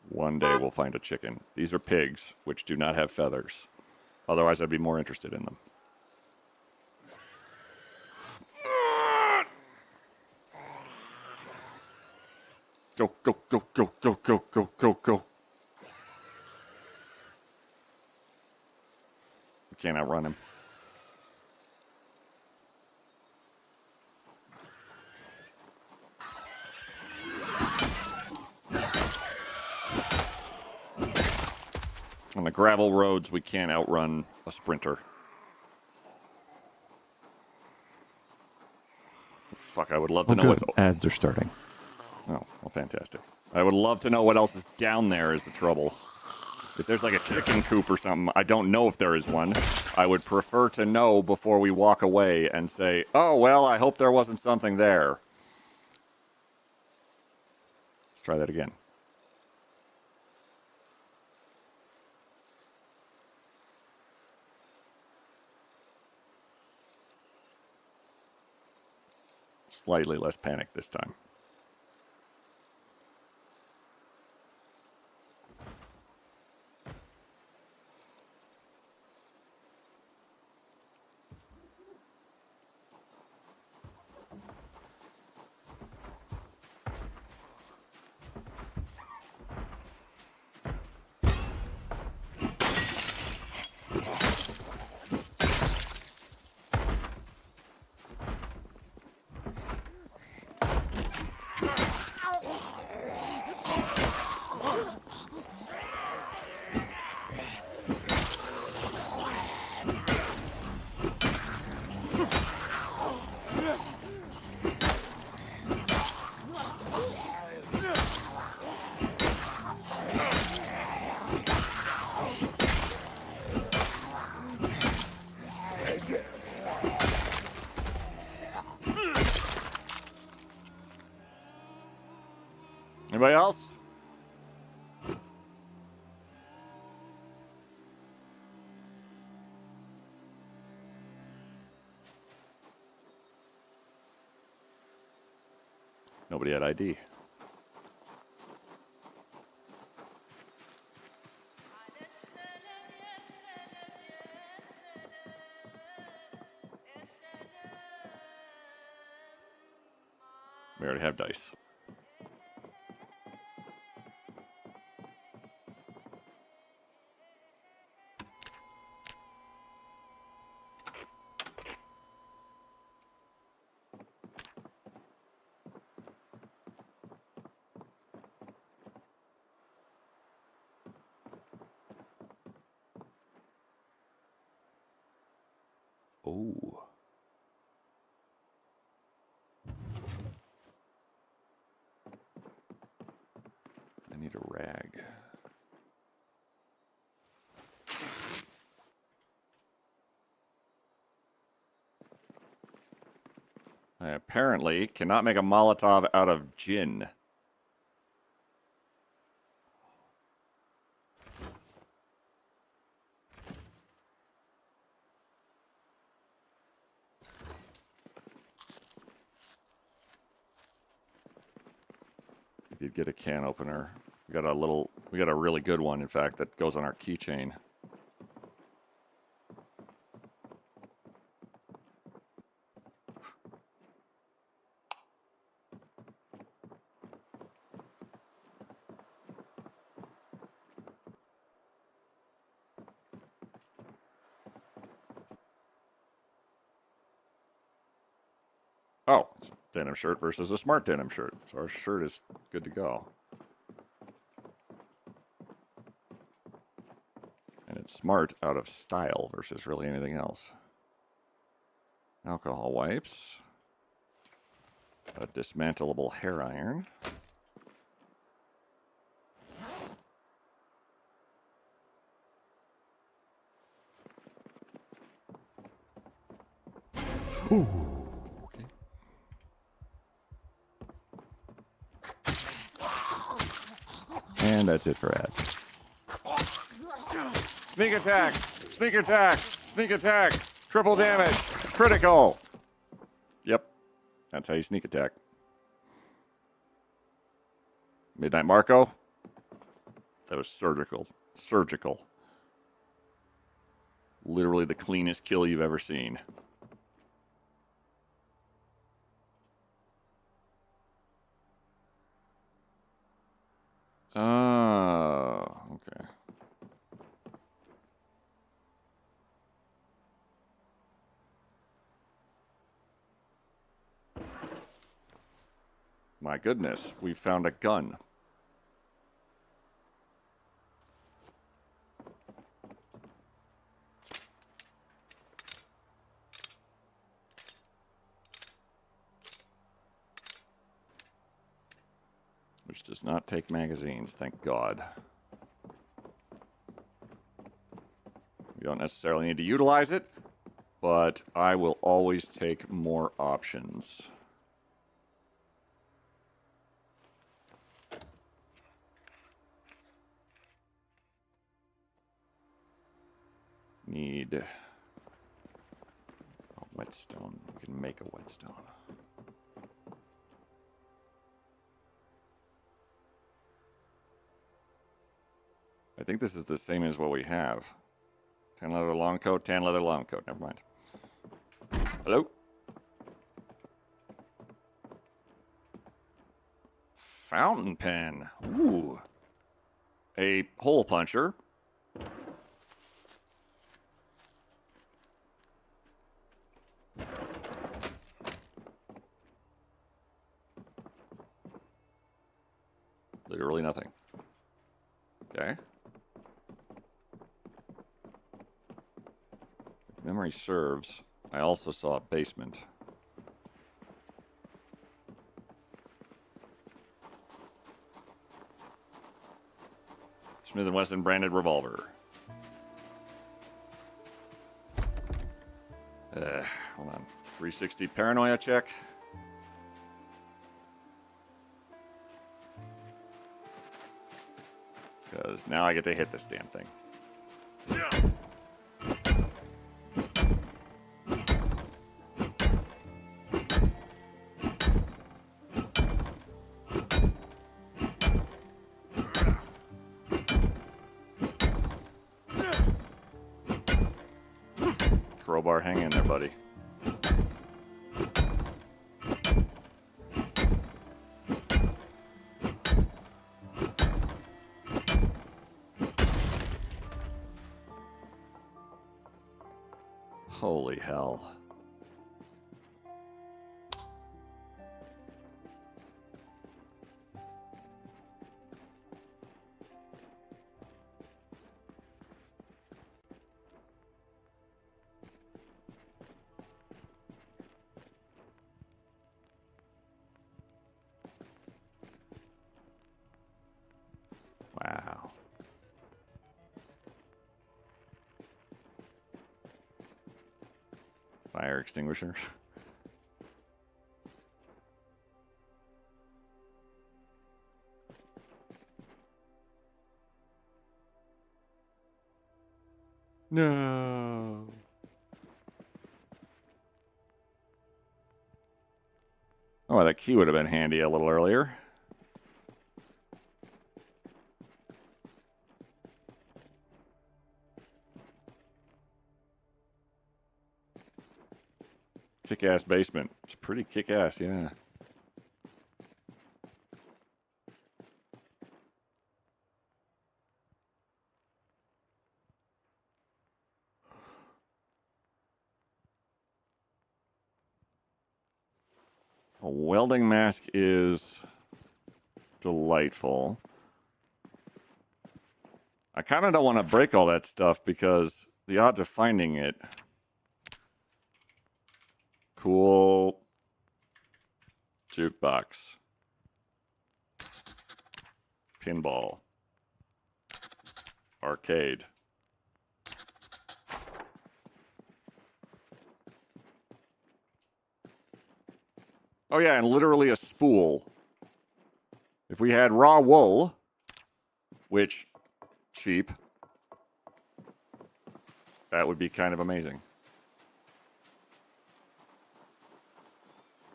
One day we'll find a chicken. These are pigs, which do not have feathers. Otherwise, I'd be more interested in them. Go, go, go, go, go, go, go, go, go. We can't outrun him. On the gravel roads, we can't outrun a sprinter. Fuck, I would love to know what's... Ads are starting. Oh, well, fantastic. I would love to know what else is down there is the trouble. If there's like a chicken coop or something, I don't know if there is one. I would prefer to know before we walk away and say, oh, well, I hope there wasn't something there. Let's try that again. Slightly less panic this time. Anybody else? Nobody had ID. We already have dice. Oh. I need a rag. I apparently cannot make a Molotov out of gin. We did get a can opener. We got a really good one, in fact, that goes on our keychain. Oh, it's a denim shirt versus a smart denim shirt. So our shirt is good to go. And it's smart out of style versus really anything else. Alcohol wipes. A dismantleable hair iron. Ooh, okay. And that's it for ads. Sneak attack! Sneak attack! Sneak attack! Triple damage! Critical! Yep. That's how you sneak attack. Midnight Marco? That was surgical. Surgical. Literally the cleanest kill you've ever seen. Oh, okay. My goodness, we found a gun. Which does not take magazines, thank God. We don't necessarily need to utilize it, but I will always take more options. Need a whetstone. We can make a whetstone. I think this is the same as what we have. Tan leather long coat, tan leather long coat. Never mind. Hello? Fountain pen. Ooh. A hole puncher. Literally nothing. Okay. If memory serves, I also saw a basement. Smith & Wesson branded revolver. Hold on. 360 paranoia check. Because now I get to hit this damn thing. Crowbar, hang in there, buddy. Holy hell. Wow. Fire extinguisher. No. Oh, that key would have been handy a little earlier. Kick-ass basement. It's pretty kick-ass, yeah. A welding mask is delightful. I kind of don't want to break all that stuff because the odds of finding it... Cool. Jukebox. Pinball. Arcade. Oh yeah, and literally a spool. If we had raw wool, which, cheap, that would be kind of amazing.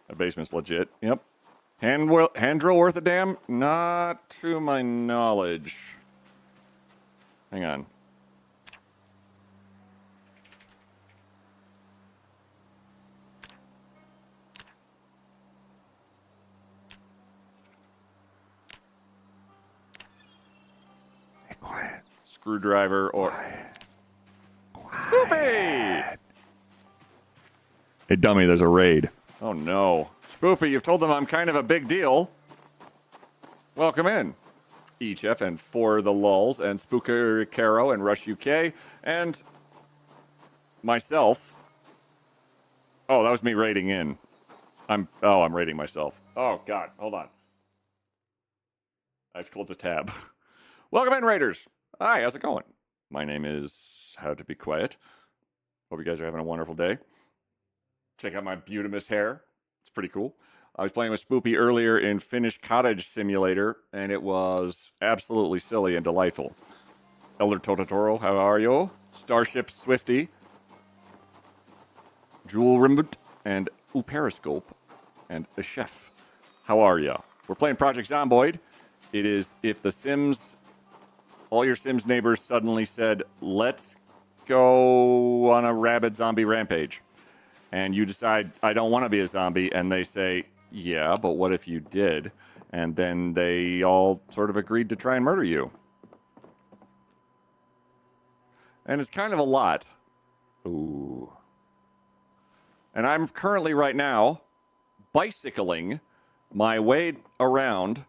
The basement's legit. Yep. Hand drill worth a damn? Not to my knowledge. Hang on. Hey, quiet. Screwdriver or... Spoopy! Hey, dummy, there's a raid. Oh, no. Spoopy, you've told them I'm kind of a big deal. Welcome in. ECHF and For the Lulz and Spooker Caro and Rush UK and myself. Oh, that was me raiding in. I'm raiding myself. Oh, God. Hold on. I have to close a tab. Welcome in, Raiders. Hi, how's it going? My name is How to Be Quiet. Hope you guys are having a wonderful day. Check out my Butamus hair. It's pretty cool. I was playing with Spoopy earlier in Finnish Cottage Simulator, and it was absolutely silly and delightful. Elder Tototoro, how are you? Starship Swifty, Jewel Rimbut, and Periscope, and a chef. How are ya? We're playing Project Zomboid. It is if the Sims, all your Sims neighbors suddenly said, let's go on a rabid zombie rampage. And you decide, I don't want to be a zombie, and they say, yeah, but what if you did? And then they all sort of agreed to try and murder you. And it's kind of a lot. Ooh. And I'm currently, right now, bicycling my way around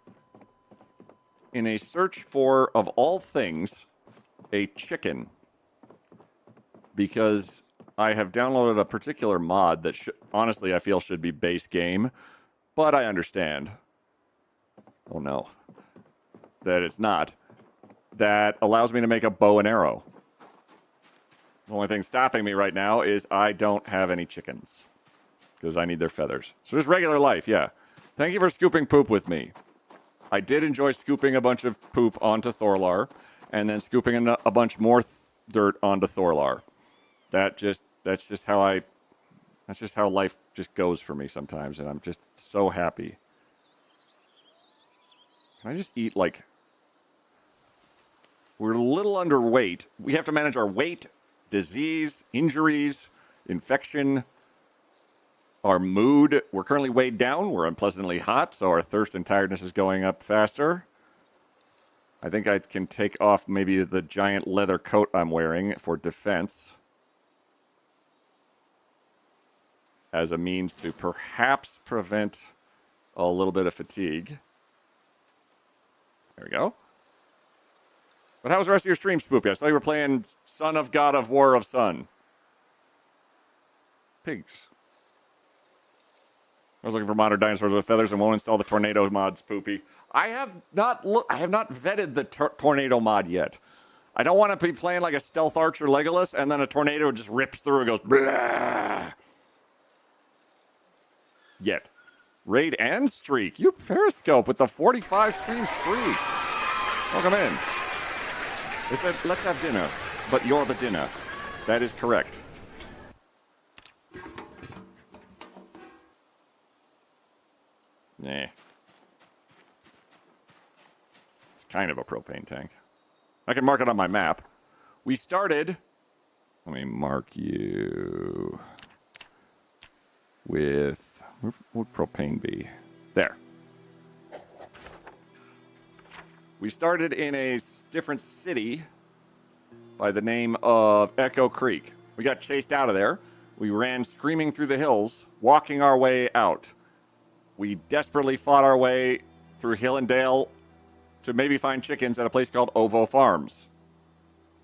in a search for, of all things, a chicken. Because I have downloaded a particular mod that, honestly, I feel should be base game. But I understand. Oh, no. That it's not. That allows me to make a bow and arrow. The only thing stopping me right now is I don't have any chickens. Because I need their feathers. So just regular life, yeah. Thank you for scooping poop with me. I did enjoy scooping a bunch of poop onto Thorlar. And then scooping a bunch more dirt onto Thorlar. That's just how life just goes for me sometimes. And I'm just so happy. Can I just eat, like... We're a little underweight. We have to manage our weight, disease, injuries, infection, our mood. We're currently weighed down. We're unpleasantly hot, so our thirst and tiredness is going up faster. I think I can take off maybe the giant leather coat I'm wearing for defense as a means to perhaps prevent a little bit of fatigue. There we go. But how was the rest of your stream, Spoopy? I saw you were playing Son of God of War of Sun. Pigs. I was looking for modern dinosaurs with feathers and won't install the tornado mod, Spoopy. I have not vetted the tornado mod yet. I don't want to be playing like a stealth archer Legolas and then a tornado just rips through and goes blah. Yet. Raid and streak. You Periscope with the 45 stream streak. Welcome in. They said, let's have dinner, but you're the dinner. That is correct. Nah. It's kind of a propane tank. I can mark it on my map. We started... Let me mark you... with... What would propane be? There. We started in a different city by the name of Echo Creek. We got chased out of there. We ran screaming through the hills, walking our way out. We desperately fought our way through hill and dale to maybe find chickens at a place called Ovo Farms.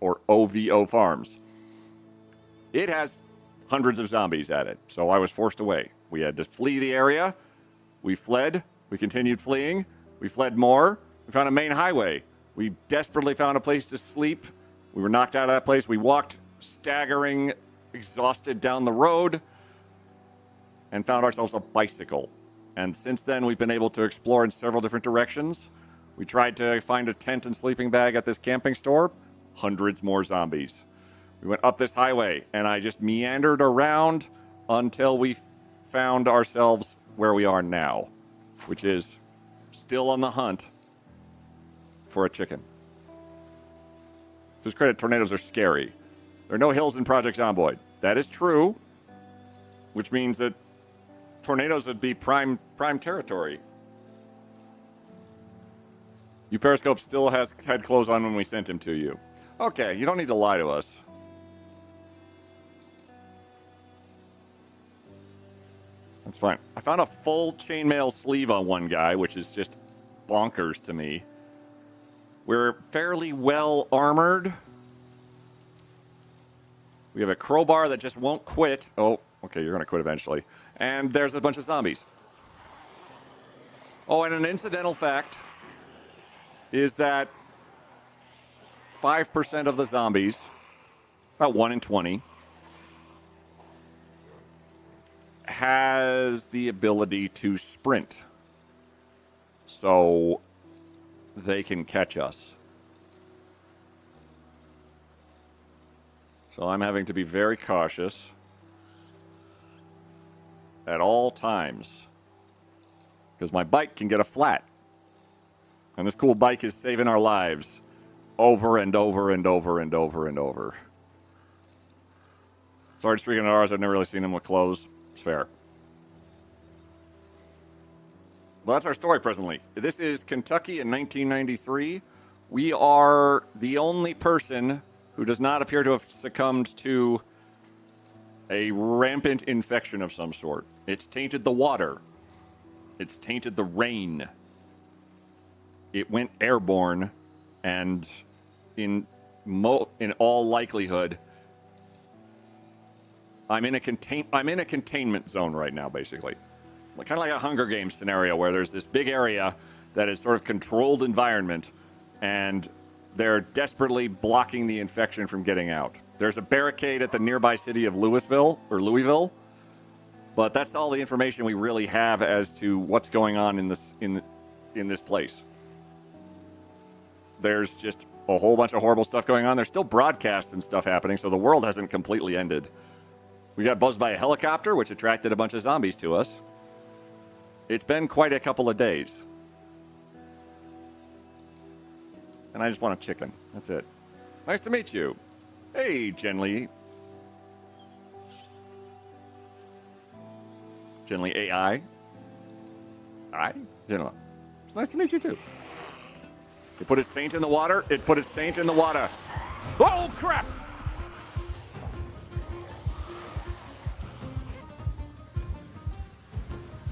Or OVO Farms. It has hundreds of zombies at it, so I was forced away. We had to flee the area. We fled. We continued fleeing. We fled more. We found a main highway. We desperately found a place to sleep. We were knocked out of that place. We walked staggering, exhausted down the road and found ourselves a bicycle. And since then, we've been able to explore in several different directions. We tried to find a tent and sleeping bag at this camping store. Hundreds more zombies. We went up this highway, and I just meandered around until we found ourselves where we are now, which is still on the hunt for a chicken. To his credit, tornadoes are scary. There are no hills in Project Zomboid. That is true, which means that tornadoes would be prime territory. You Periscope still had clothes on when we sent him to you. Okay, you don't need to lie to us. That's fine. I found a full chainmail sleeve on one guy, which is just bonkers to me. We're fairly well armored. We have a crowbar that just won't quit. Oh, okay, you're going to quit eventually. And there's a bunch of zombies. Oh, and an incidental fact is that 5% of the zombies, about 1 in 20, has the ability to sprint. So they can catch us. So I'm having to be very cautious at all times because my bike can get a flat. And this cool bike is saving our lives over and over and over and over and over. Sorry, streaking at ours. I've never really seen him with clothes. It's fair. Well, that's our story presently. This is Kentucky in 1993. We are the only person who does not appear to have succumbed to a rampant infection of some sort. It's tainted the water. It's tainted the rain. It went airborne, and in all likelihood, I'm in a containment zone right now, basically. Kind of like a Hunger Games scenario where there's this big area that is sort of controlled environment, and they're desperately blocking the infection from getting out. There's a barricade at the nearby city of Louisville, but that's all the information we really have as to what's going on in this place. There's just a whole bunch of horrible stuff going on. There's still broadcasts and stuff happening, so the world hasn't completely ended. We got buzzed by a helicopter, which attracted a bunch of zombies to us. It's been quite a couple of days. And I just want a chicken. That's it. Nice to meet you. Hey, Genly. Genly AI. Hi, Genly. It's nice to meet you, too. It put its taint in the water. It put its taint in the water. Oh, crap!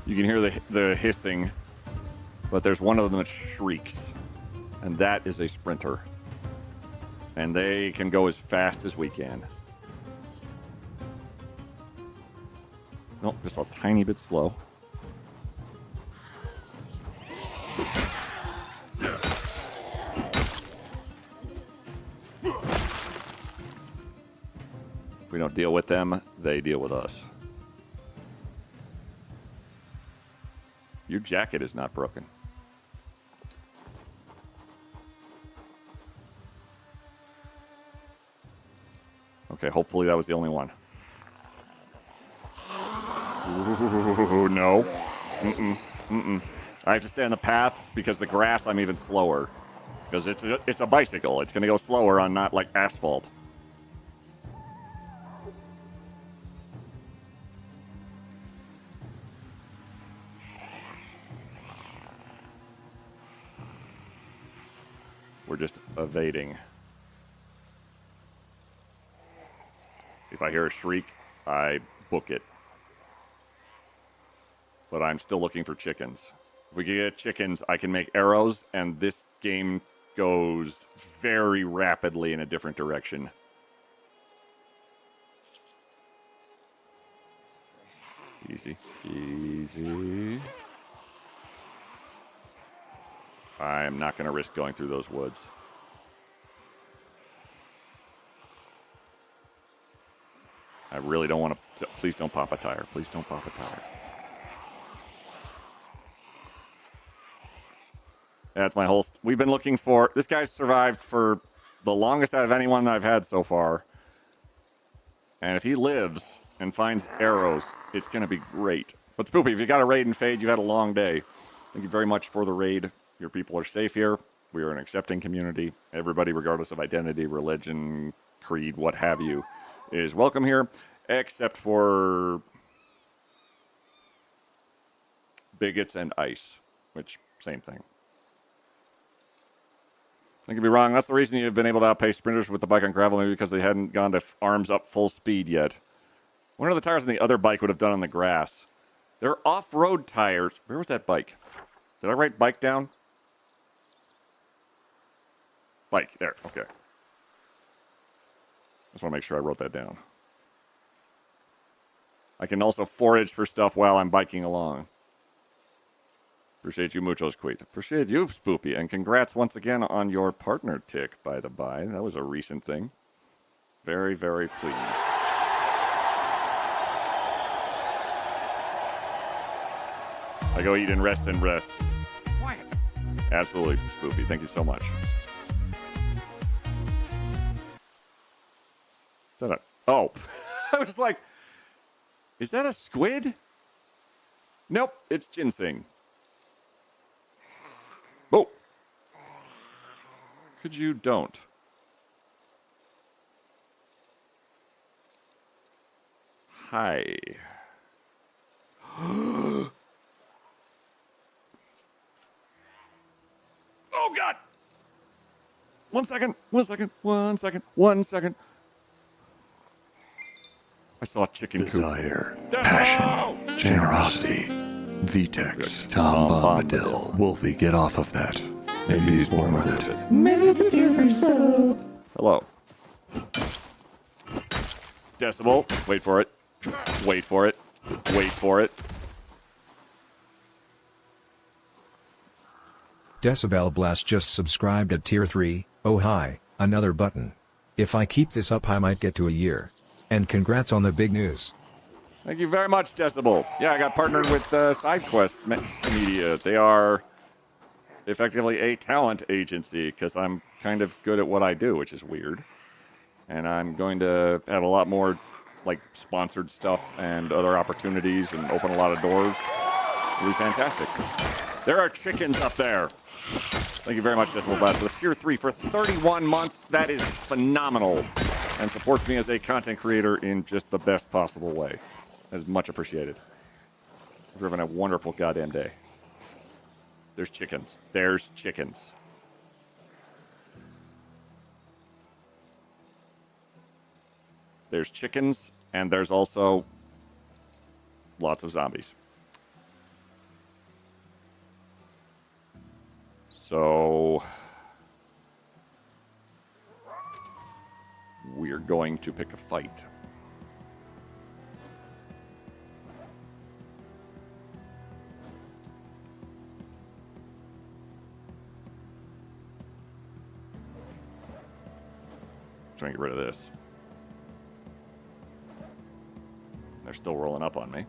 You can hear the hissing, but there's one of them that shrieks, and that is a sprinter. And they can go as fast as we can. Nope, just a tiny bit slow. If we don't deal with them, they deal with us. Your jacket is not broken. Okay, hopefully that was the only one. Ooh, no. I have to stay on the path because the grass I'm even slower. Because it's a bicycle. It's going to go slower on not like asphalt. We're just evading. If I hear a shriek, I book it. But I'm still looking for chickens. If we can get chickens, I can make arrows, and this game goes very rapidly in a different direction. Easy. Easy. I'm not going to risk going through those woods. I really don't want to. Please don't pop a tire. Please don't pop a tire. That's my whole. We've been looking for. This guy's survived for the longest out of anyone that I've had so far. And if he lives and finds arrows, it's going to be great. But Spoopy, if you got a raid and fade, you've had a long day. Thank you very much for the raid. Your people are safe here. We are an accepting community. Everybody, regardless of identity, religion, creed, what have you, is welcome here, except for bigots and ice, which, same thing. I could be wrong. That's the reason you've been able to outpace sprinters with the bike on gravel, maybe because they hadn't gone to arms up full speed yet. What are the tires on the other bike would have done on the grass? They're off-road tires. Where was that bike? Did I write bike down? Bike. There. Okay. Just want to make sure I wrote that down. I can also forage for stuff while I'm biking along. Appreciate you muchos, Queet. Appreciate you, Spoopy. And congrats once again on your partner tick, by the by. That was a recent thing. Very, very pleased. I go eat and rest and rest. Quiet. Absolutely, Spoopy. Thank you so much. Is that a... Oh. I was like, is that a squid? Nope, it's ginseng. Oh. Could you don't? Hi. Oh, God. 1 second. 1 second. 1 second. 1 second. I saw a chicken coop. Desire, passion, generosity, Vitex, Tom Bombadil. Wolfie, get off of that. Maybe he's born with it. Maybe it's a tear for soul. Hello. Decibel. Wait for it. Wait for it. Wait for it. Decibel Blast just subscribed at tier 3. Oh hi, another button. If I keep this up I might get to a year. And congrats on the big news. Thank you very much, Decibel. Yeah, I got partnered with SideQuest Media. They are effectively a talent agency because I'm kind of good at what I do, which is weird. And I'm going to have a lot more like sponsored stuff and other opportunities and open a lot of doors. It'll be fantastic. There are chickens up there. Thank you very much, Decibel Blast, for the tier 3 for 31 months. That is phenomenal and supports me as a content creator in just the best possible way. That is much appreciated. We're having a wonderful goddamn day. There's chickens. There's chickens. There's chickens, and there's also lots of zombies. So we're going to pick a fight. Trying to get rid of this. They're still rolling up on me.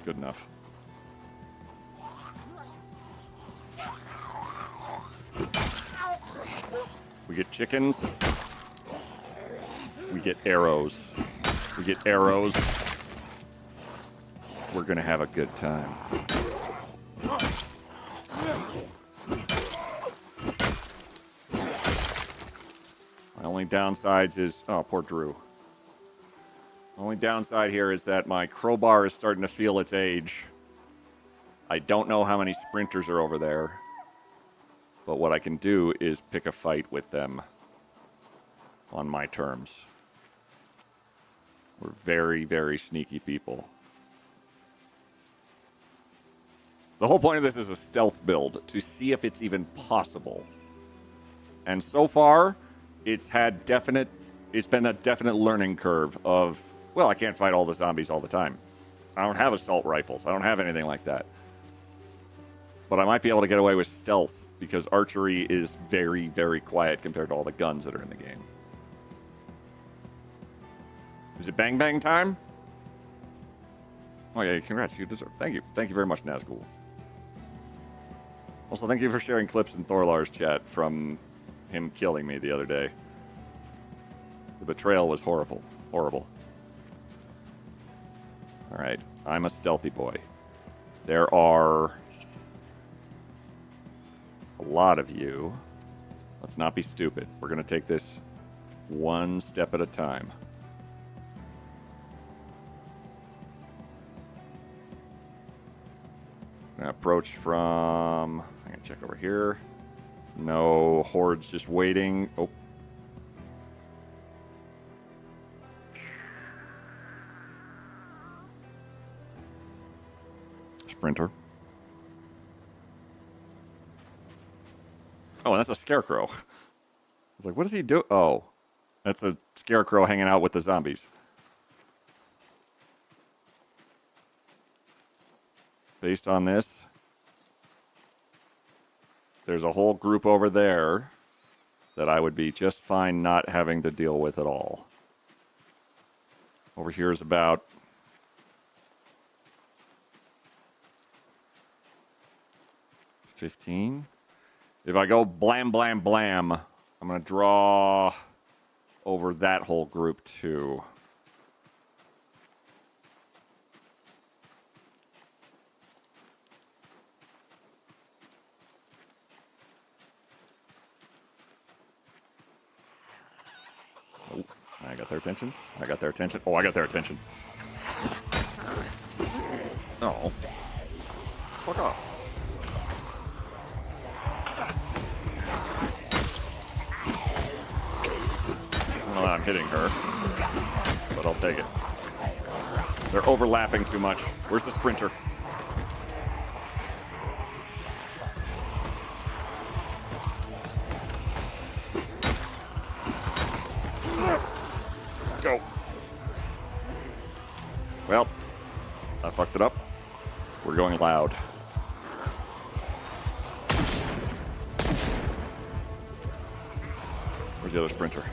Good enough. We get chickens. We get arrows. We get arrows. We're gonna have a good time. My only downsides is... Oh, poor Drew. Only downside here is that my crowbar is starting to feel its age. I don't know how many sprinters are over there. But what I can do is pick a fight with them on my terms. We're very, very sneaky people. The whole point of this is a stealth build to see if it's even possible. And so far, it's had definite it's been a definite learning curve of, well, I can't fight all the zombies all the time. I don't have assault rifles. I don't have anything like that. But I might be able to get away with stealth because archery is very, very quiet compared to all the guns that are in the game. Is it bang bang time? Oh yeah, congrats. You deserve. Thank you. Thank you very much, Nazgul. Also, thank you for sharing clips in Thorlar's chat from him killing me the other day. The betrayal was horrible. Horrible. Alright, I'm a stealthy boy. There are a lot of you. Let's not be stupid. We're going to take this one step at a time. I'm going to approach from... I'm going to check over here. No hordes just waiting. Oh. Sprinter. Oh, and that's a scarecrow. I was like, what does he do? Oh, that's a scarecrow hanging out with the zombies. Based on this, there's a whole group over there that I would be just fine not having to deal with at all. Over here is about 15. If I go blam, blam, blam, I'm going to draw over that whole group too. Oh, I got their attention. I got their attention. Oh, I got their attention. Oh. Fuck off. Well, I'm hitting her, but I'll take it. They're overlapping too much. Where's the sprinter? Go. Well, I fucked it up. We're going loud. Where's the other sprinter?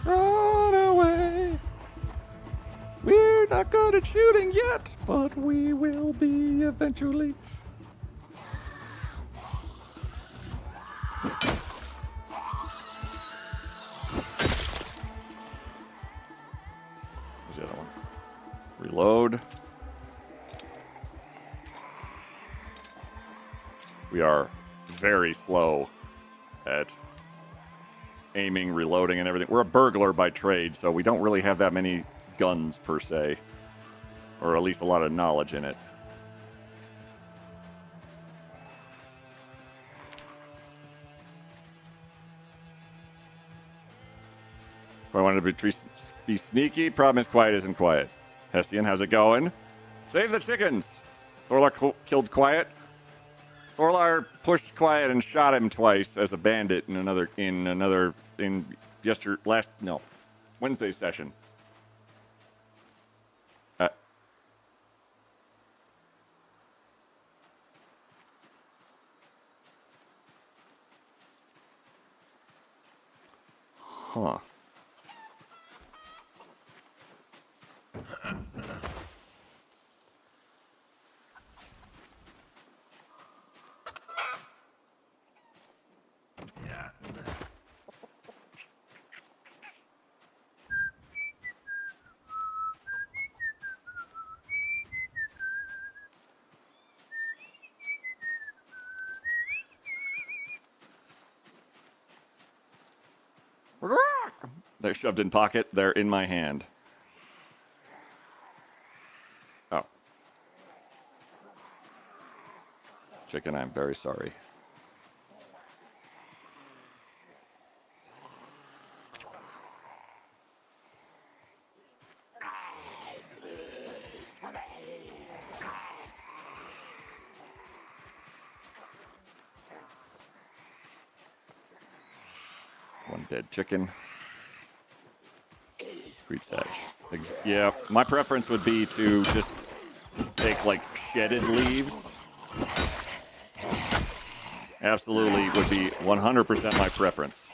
Run away. We're not good at shooting yet, but we will be eventually. Where's the other one? Reload. We are very slow at aiming, reloading, and everything. We're a burglar by trade, so we don't really have that many guns per se, or at least a lot of knowledge in it. If I wanted to be sneaky, problem is quiet isn't quiet. Hessian, how's it going? Save the chickens! Thorlar killed Quiet. Thorlar pushed Quiet and shot him twice as a bandit in Wednesday's session. Huh. They're shoved in pocket. They're in my hand. Oh. Chicken, I'm very sorry. Dead chicken. Sweet sedge. Yeah, my preference would be to just take like shedded leaves. Absolutely would be 100% my preference.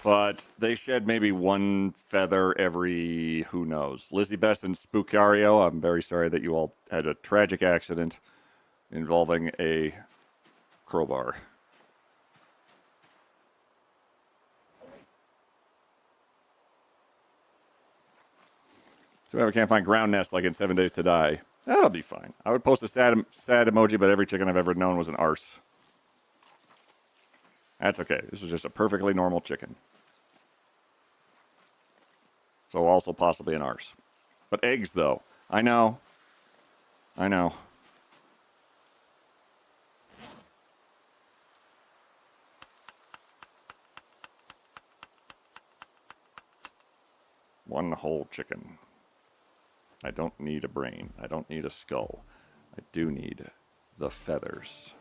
But they shed maybe one feather every, who knows. Lizzie Best and Spookario, I'm very sorry that you all had a tragic accident involving a crowbar. Too bad we can't find ground nests like in 7 Days to Die. That'll be fine. I would post a sad emoji, but every chicken I've ever known was an arse. That's okay. This was just a perfectly normal chicken. So also possibly an arse. But eggs, though. I know. I know. One whole chicken. I don't need a brain. I don't need a skull. I do need the feathers.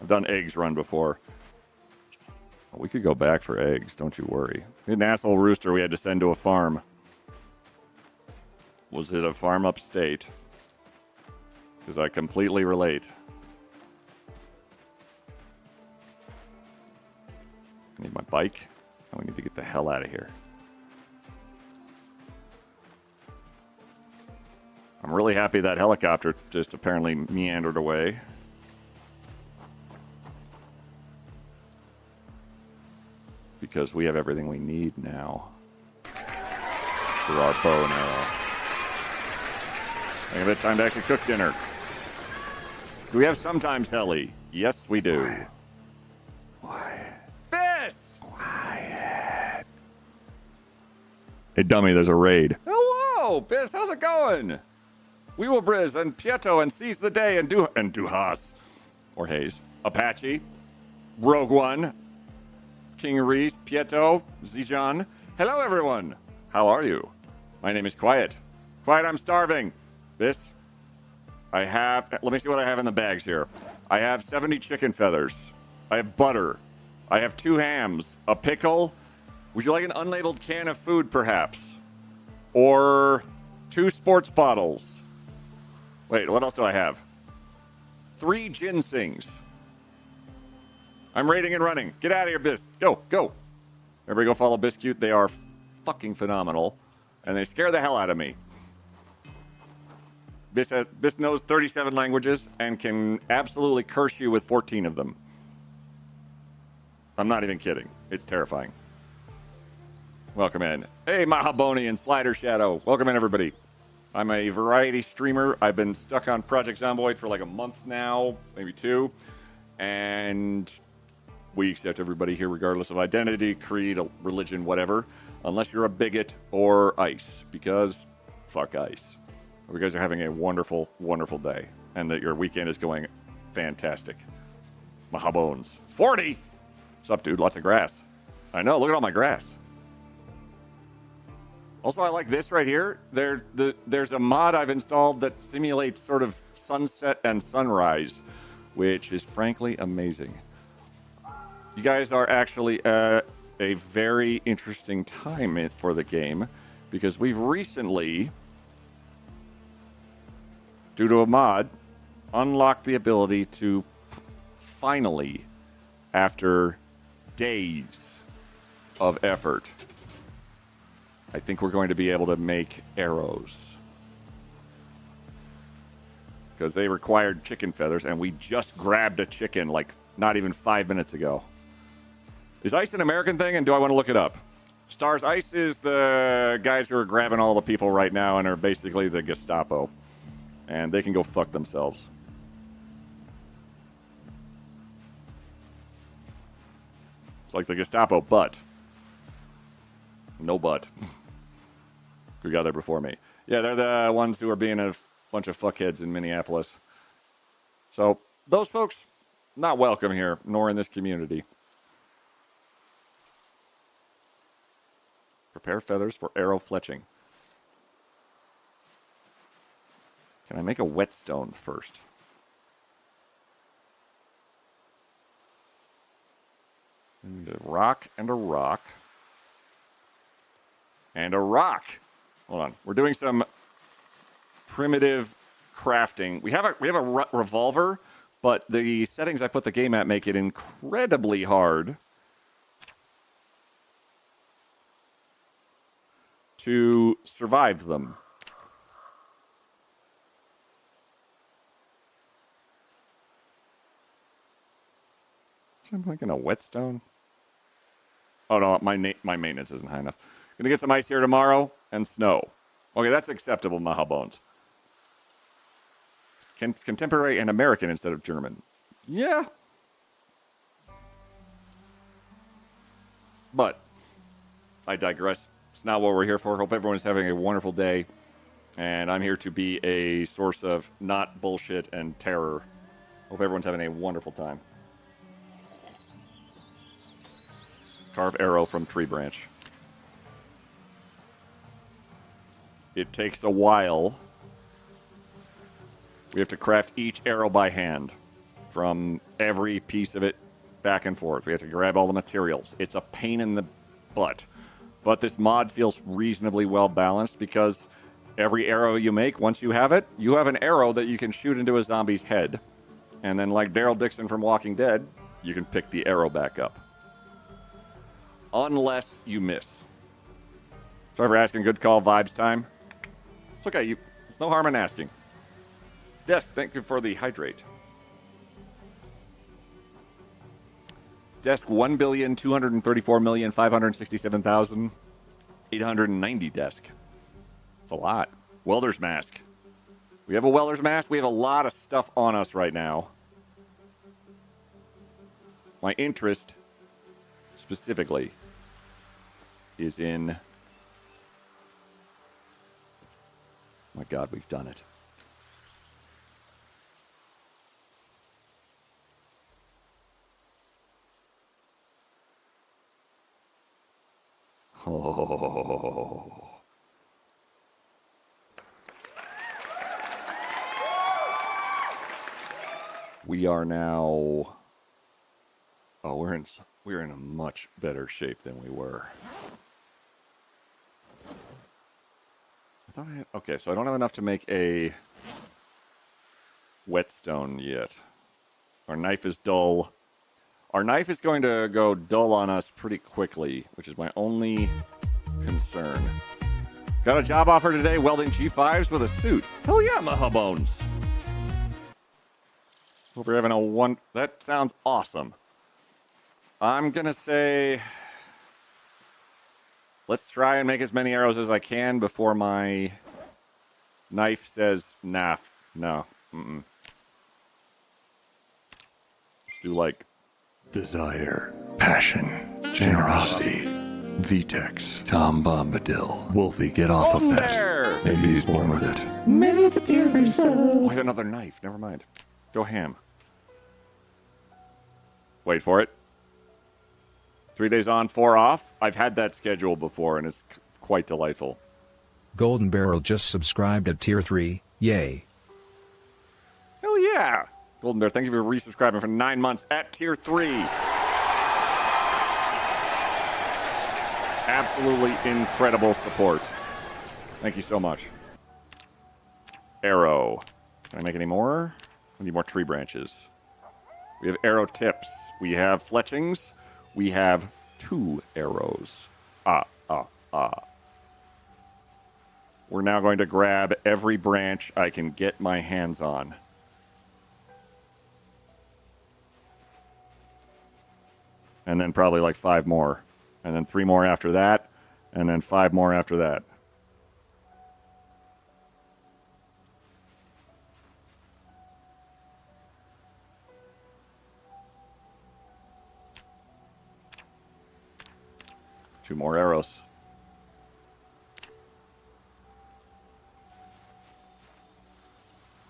I've done eggs run before. We could go back for eggs, don't you worry. An asshole rooster we had to send to a farm. Was it a farm upstate? Because I completely relate. I need my bike. And we need to get the hell out of here. I'm really happy that helicopter just apparently meandered away. Because we have everything we need now. For our bow and arrow. I have time to actually cook dinner. Do we have sometimes heli? Yes, we do. Quiet. Biss! Quiet. Hey, dummy, there's a raid. Hello, Biss, how's it going? We will briz and Pieto and seize the day and Duhas. Or Hayes. Apache. Rogue One. King Reese, Pieto, Zijan. Hello, everyone. How are you? My name is Quiet. Quiet, I'm starving. Let me see what I have in the bags here. I have 70 chicken feathers. I have butter. I have 2 hams, a pickle. Would you like an unlabeled can of food, perhaps? Or 2 sports bottles. Wait, what else do I have? 3 ginsengs. I'm raiding and running. Get out of here, Biss. Go, go. Everybody go follow Biscuit. They are fucking phenomenal. And they scare the hell out of me. Biss knows 37 languages and can absolutely curse you with 14 of them. I'm not even kidding. It's terrifying. Welcome in. Hey, Mahaboni and Slider Shadow. Welcome in, everybody. I'm a variety streamer. I've been stuck on Project Zomboid for like a month now, maybe 2. And we accept everybody here regardless of identity, creed, religion, whatever. Unless you're a bigot or ICE. Because fuck ICE. You guys are having a wonderful, wonderful day. And that your weekend is going fantastic. Mahabones. 40! What's up, dude? Lots of grass. I know. Look at all my grass. Also, I like this right here. There's a mod I've installed that simulates sort of sunset and sunrise, which is frankly amazing. You guys are actually at a very interesting time for the game, because we've recently, due to a mod, unlocked the ability to finally, after days of effort, I think we're going to be able to make arrows. Because they required chicken feathers, and we just grabbed a chicken like not even 5 minutes ago. Is ICE an American thing, and do I want to look it up? Stars, ICE is the guys who are grabbing all the people right now and are basically the Gestapo. And they can go fuck themselves. It's like the Gestapo, but no butt. Who got there before me? Yeah, they're the ones who are being a bunch of fuckheads in Minneapolis. So, those folks, not welcome here, nor in this community. Prepare feathers for arrow fletching. Can I make a whetstone first? And a rock and a rock. And a rock. Hold on. We're doing some primitive crafting. We have a revolver, but the settings I put the game at make it incredibly hard to survive them. I'm thinking a whetstone. Oh no, my maintenance isn't high enough. Gonna get some ice here tomorrow and snow. Okay, that's acceptable, Maha Bones. Contemporary and American instead of German. Yeah. But I digress. It's not what we're here for. Hope everyone's having a wonderful day. And I'm here to be a source of not bullshit and terror. Hope everyone's having a wonderful time. Carve arrow from tree branch. It takes a while. We have to craft each arrow by hand from every piece of it back and forth. We have to grab all the materials. It's a pain in the butt. But this mod feels reasonably well balanced because every arrow you make, once you have it, you have an arrow that you can shoot into a zombie's head. And then like Daryl Dixon from Walking Dead, you can pick the arrow back up. Unless you miss. Sorry for asking. Good call. Vibes time. It's okay. There's no harm in asking. Desk, thank you for the hydrate. Desk 1,234,567,890 desk. It's a lot. Welder's mask. We have a welder's mask. We have a lot of stuff on us right now. My interest specifically is in... My God, we've done it. Oh. We are now... Oh, we're in a much better shape than we were. I thought I had... Okay, so I don't have enough to make a whetstone yet. Our knife is dull. Our knife is going to go dull on us pretty quickly, which is my only concern. Got a job offer today, welding G5s with a suit. Hell yeah, Maha Bones. Hope you're having a one... That sounds awesome. I'm going to say... Let's try and make as many arrows as I can before my knife says, nah, no, mm-mm. Let's do like... Desire, passion, generosity, Vitex, Tom Bombadil. Wolfie, get off of that. There! Maybe he's born with it. Maybe it's a tear for soul. Oh, I got another knife. Never mind. Go ham. Wait for it. 3 days on, 4 off. I've had that schedule before, and it's quite delightful. Golden Barrel just subscribed at tier 3, yay. Hell yeah! Golden Bear, thank you for resubscribing for 9 months at tier 3. Absolutely incredible support. Thank you so much. Arrow. Can I make any more? I need more tree branches. We have arrow tips. We have fletchings. We have 2 arrows. We're now going to grab every branch I can get my hands on. And then probably like 5 more. And then 3 more after that. And then 5 more after that. Two more arrows.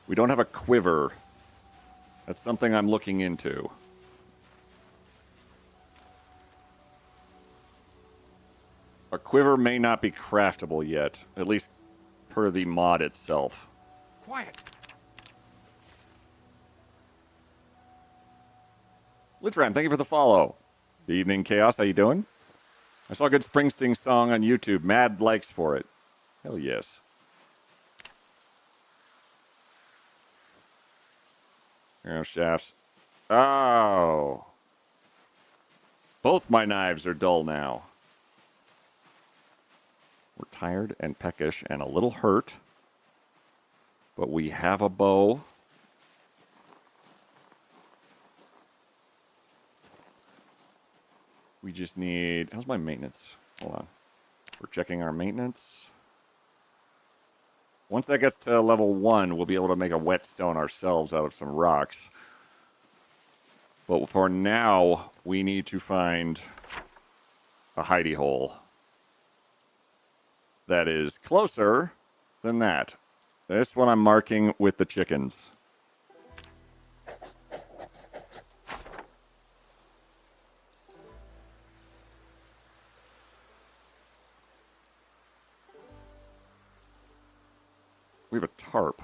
We don't have a quiver. That's something I'm looking into. A quiver may not be craftable yet, at least per the mod itself. Quiet. Litram, thank you for the follow. Good evening, Chaos. How you doing? I saw a good Springsteen song on YouTube. Mad likes for it. Hell yes. Arrow shafts. Oh. Both my knives are dull now. We're tired and peckish and a little hurt. But we have a bow. We just need... How's my maintenance? Hold on. We're checking our maintenance. Once that gets to level 1, we'll be able to make a whetstone ourselves out of some rocks. But for now, we need to find a hidey hole that is closer than that. This one I'm marking with the chickens. We have a tarp.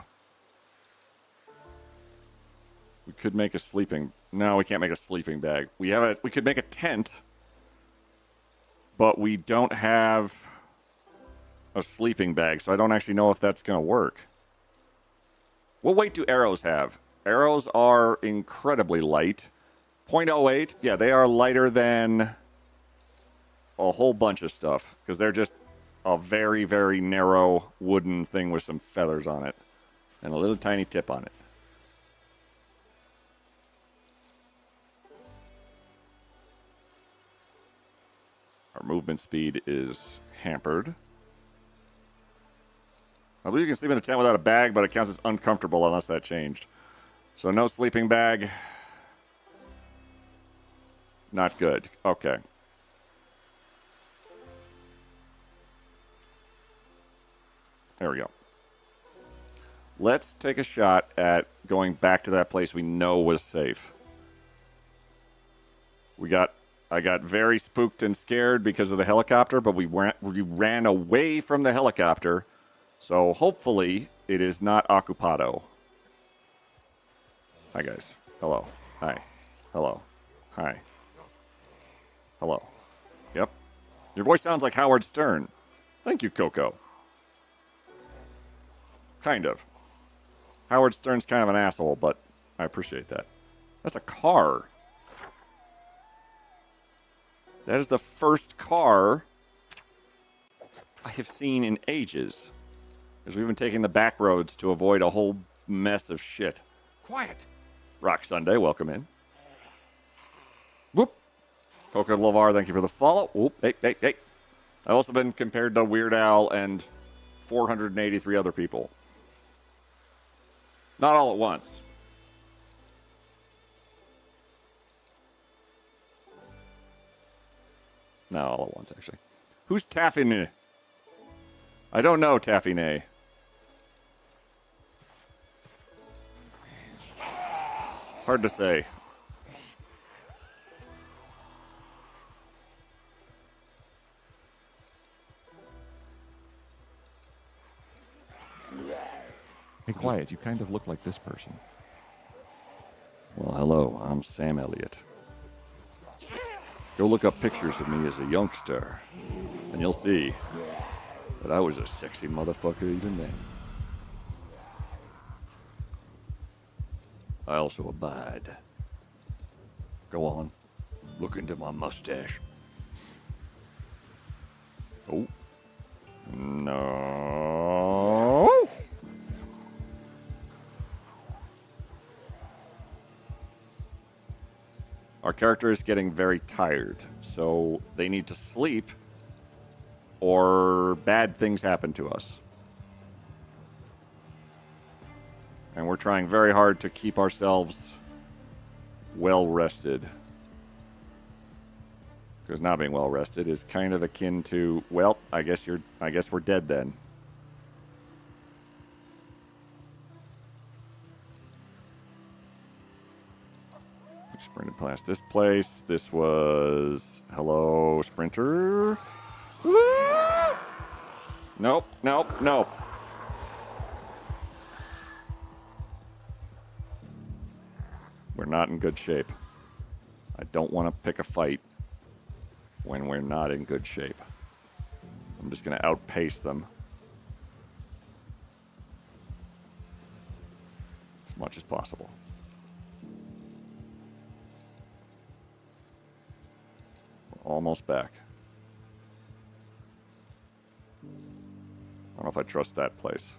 We could make a sleeping... No, we can't make a sleeping bag. We could make a tent, but we don't have a sleeping bag, so I don't actually know if that's going to work. What weight do arrows have? Arrows are incredibly light. 0.08, yeah, they are lighter than a whole bunch of stuff, because they're just a very, very narrow wooden thing with some feathers on it, and a little tiny tip on it. Our movement speed is hampered. I believe you can sleep in a tent without a bag, but it counts as uncomfortable unless that changed. So no sleeping bag. Not good. Okay. There we go. Let's take a shot at going back to that place we know was safe. I got very spooked and scared because of the helicopter, but we ran away from the helicopter. So hopefully it is not occupado. Hi, guys. Hello. Hi. Hello. Hi. Hello. Yep. Your voice sounds like Howard Stern. Thank you, Coco. Kind of. Howard Stern's kind of an asshole, but I appreciate that. That's a car. That is the first car I have seen in ages. Because we've been taking the back roads to avoid a whole mess of shit. Quiet. Rock Sunday, welcome in. Whoop. Coco Lavar, thank you for the follow. Whoop. Hey, hey, hey. I've also been compared to Weird Al and 483 other people. Not all at once. Not all at once, actually. Who's Taffy? I don't know, Taffy. It's hard to say. Hey, quiet. You kind of look like this person. Well, hello. I'm Sam Elliott. Go look up pictures of me as a youngster, and you'll see that I was a sexy motherfucker even then. I also abide. Go on. Look into my mustache. Oh. No. Our character is getting very tired, so they need to sleep or bad things happen to us. And we're trying very hard to keep ourselves well rested. Because not being well rested is kind of akin to, well, I guess we're dead then. We sprinted past this place. This was hello, Sprinter. Nope, nope, nope. We're not in good shape. I don't want to pick a fight when we're not in good shape. I'm just going to outpace them as much as possible. We're almost back. I don't know if I trust that place.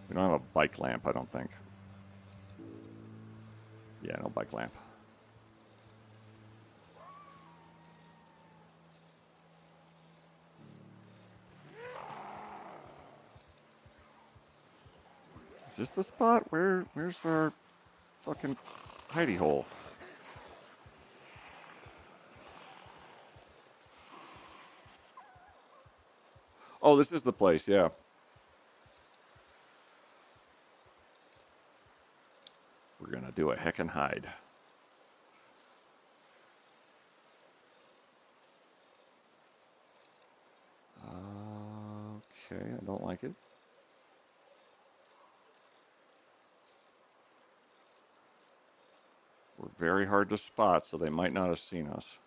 We don't have a bike lamp, I don't think. Yeah, no bike lamp. Is this the spot? Where's our fucking hidey hole? Oh, this is the place, yeah. We're gonna do a heckin' hide. Okay, I don't like it. We're very hard to spot, so they might not have seen us.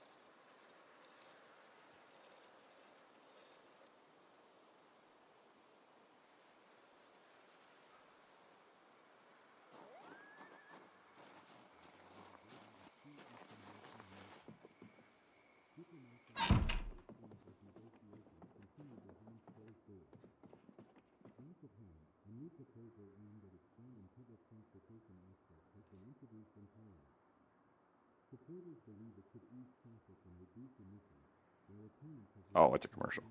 Oh, it's a commercial.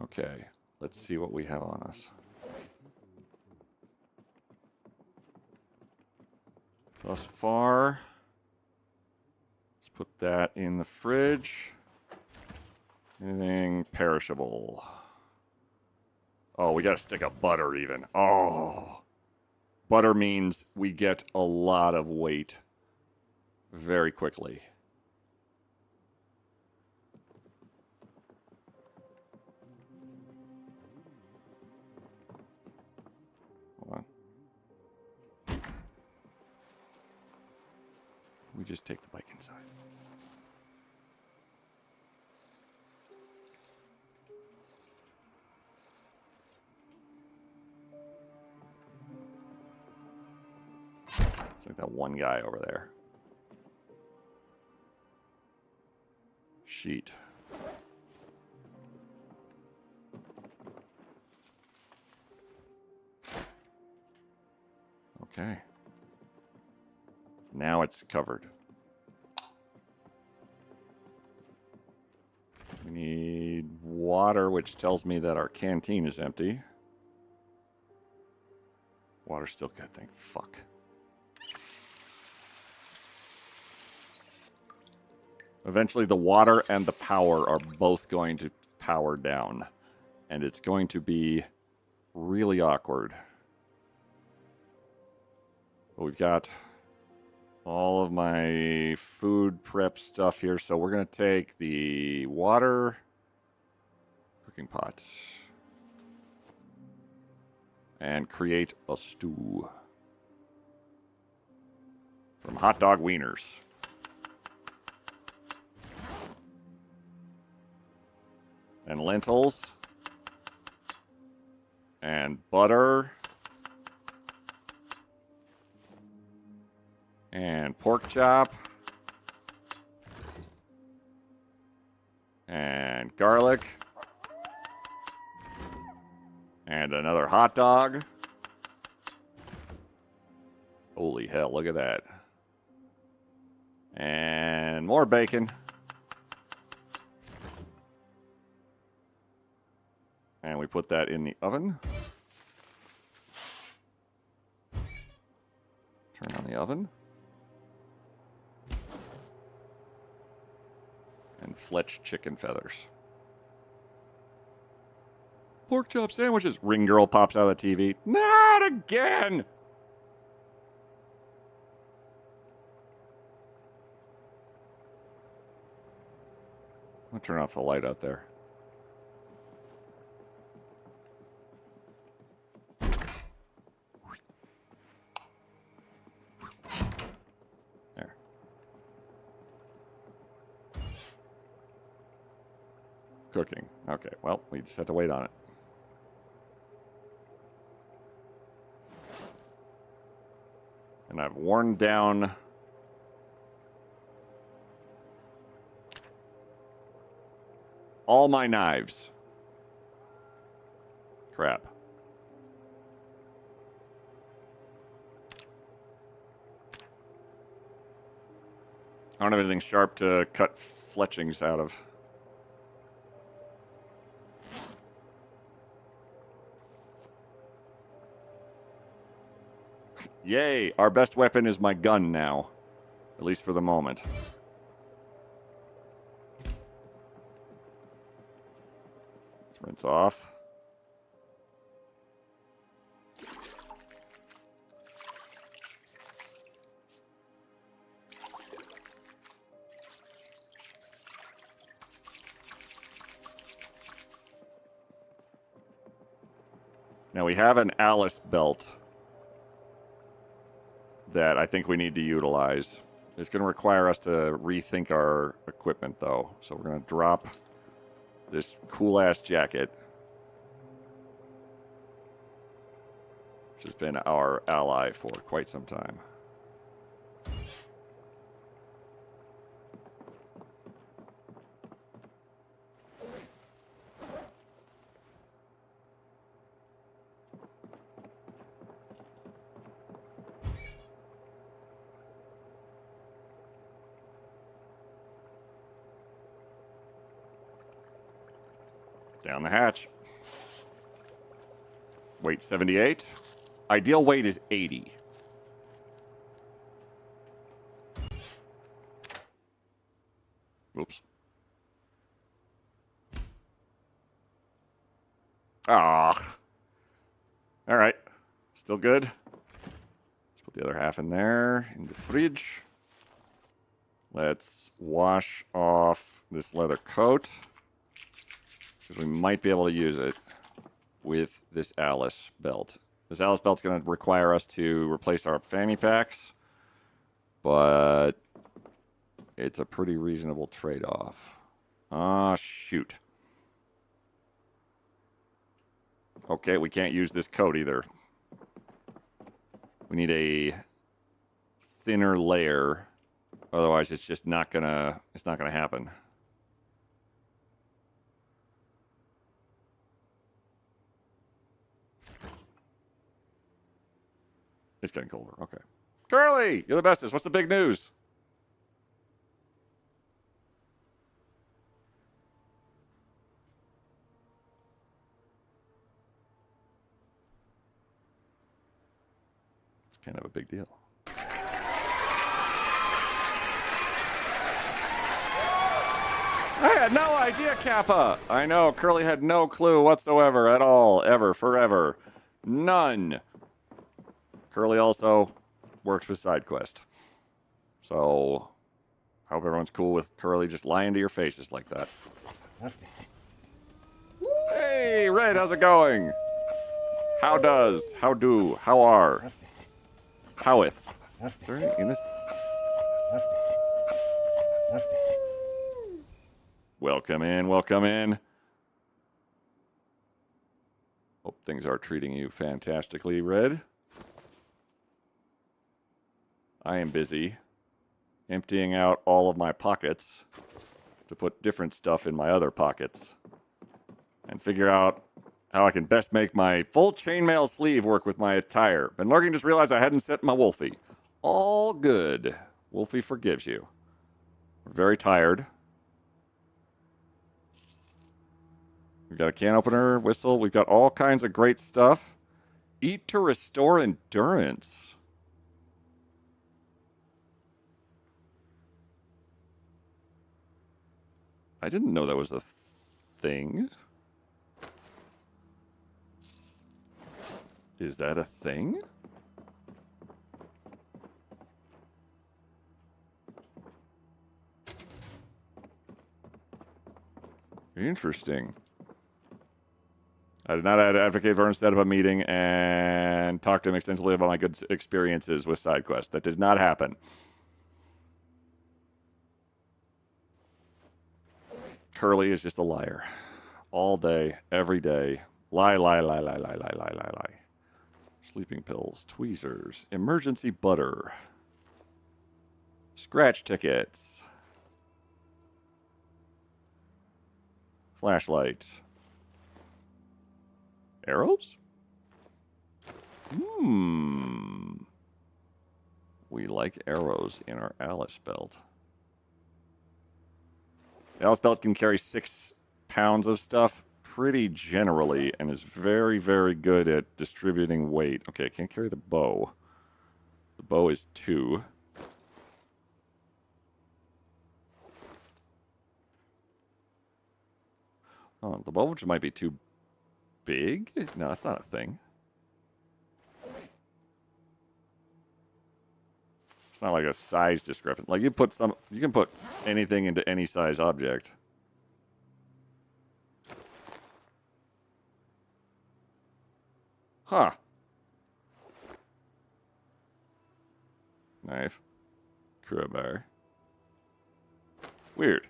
Okay, let's see what we have on us. Thus far, let's put that in the fridge. Anything perishable? Oh, we got a stick of butter even. Oh, butter means we get a lot of weight very quickly. Hold on. We just take the bike inside. It's like that one guy over there. Sheet. Okay. Now it's covered. We need water, which tells me that our canteen is empty. Water's still good, thank fuck. Eventually the water and the power are both going to power down. And it's going to be really awkward. But we've got all of my food prep stuff here. So we're going to take the water cooking pot and create a stew from hot dog wieners. And lentils. And butter. And pork chop. And garlic. And another hot dog. Holy hell, look at that. And more bacon. And we put that in the oven. Turn on the oven. And fletch chicken feathers. Pork chop sandwiches. Ring girl pops out of the TV. Not again! I'll turn off the light out there. There. Cooking. Okay, well, we just have to wait on it. And I've worn down all my knives. Crap. I don't have anything sharp to cut fletchings out of. Yay! Our best weapon is my gun now. At least for the moment. Let's rinse off. Now we have an Alice belt that I think we need to utilize. It's going to require us to rethink our equipment, though. So we're going to drop this cool-ass jacket, which has been our ally for quite some time. Down the hatch. Weight 78. Ideal weight is 80. Oops. Ah. All right. Still good. Let's put the other half in there, in the fridge. Let's wash off this leather coat, because we might be able to use it with this Alice belt. This Alice belt's going to require us to replace our fanny packs, but it's a pretty reasonable trade-off. Ah, shoot. Okay, we can't use this coat either. We need a thinner layer, otherwise it's just not gonna happen. It's getting colder. Okay. Curly, you're the bestest. What's the big news? It's kind of a big deal. I had no idea, Kappa. I know, Curly had no clue whatsoever at all, ever, forever. None. Curly also works with SideQuest. So, I hope everyone's cool with Curly just lying to your faces like that. Hey, Red, how's it going? How does? How do? How are? Howith? Is there anything in this? Welcome in, welcome in. Hope things are treating you fantastically, Red. I am busy emptying out all of my pockets to put different stuff in my other pockets and figure out how I can best make my full chainmail sleeve work with my attire. Been lurking, just realized I hadn't set my Wolfie. All good. Wolfie forgives you. We're very tired. We've got a can opener, whistle. We've got all kinds of great stuff. Eat to restore endurance. I didn't know that was a thing. Is that a thing? Interesting. I did not advocate Vern set up a meeting and talk to him extensively about my good experiences with side quests. That did not happen. Curly is just a liar. All day, every day. Lie, lie, lie, lie, lie, lie, lie, lie, lie. Sleeping pills, tweezers, emergency butter, scratch tickets, flashlight, arrows? We like arrows in our Alice belt. The Alice belt can carry 6 pounds of stuff pretty generally and is very, very good at distributing weight. Okay, I can't carry the bow. The bow is 2. Oh, the bow which might be too big? No, that's not a thing. It's not like a size discrepancy. Like you can put anything into any size object. Huh. Knife. Crowbar. Weird.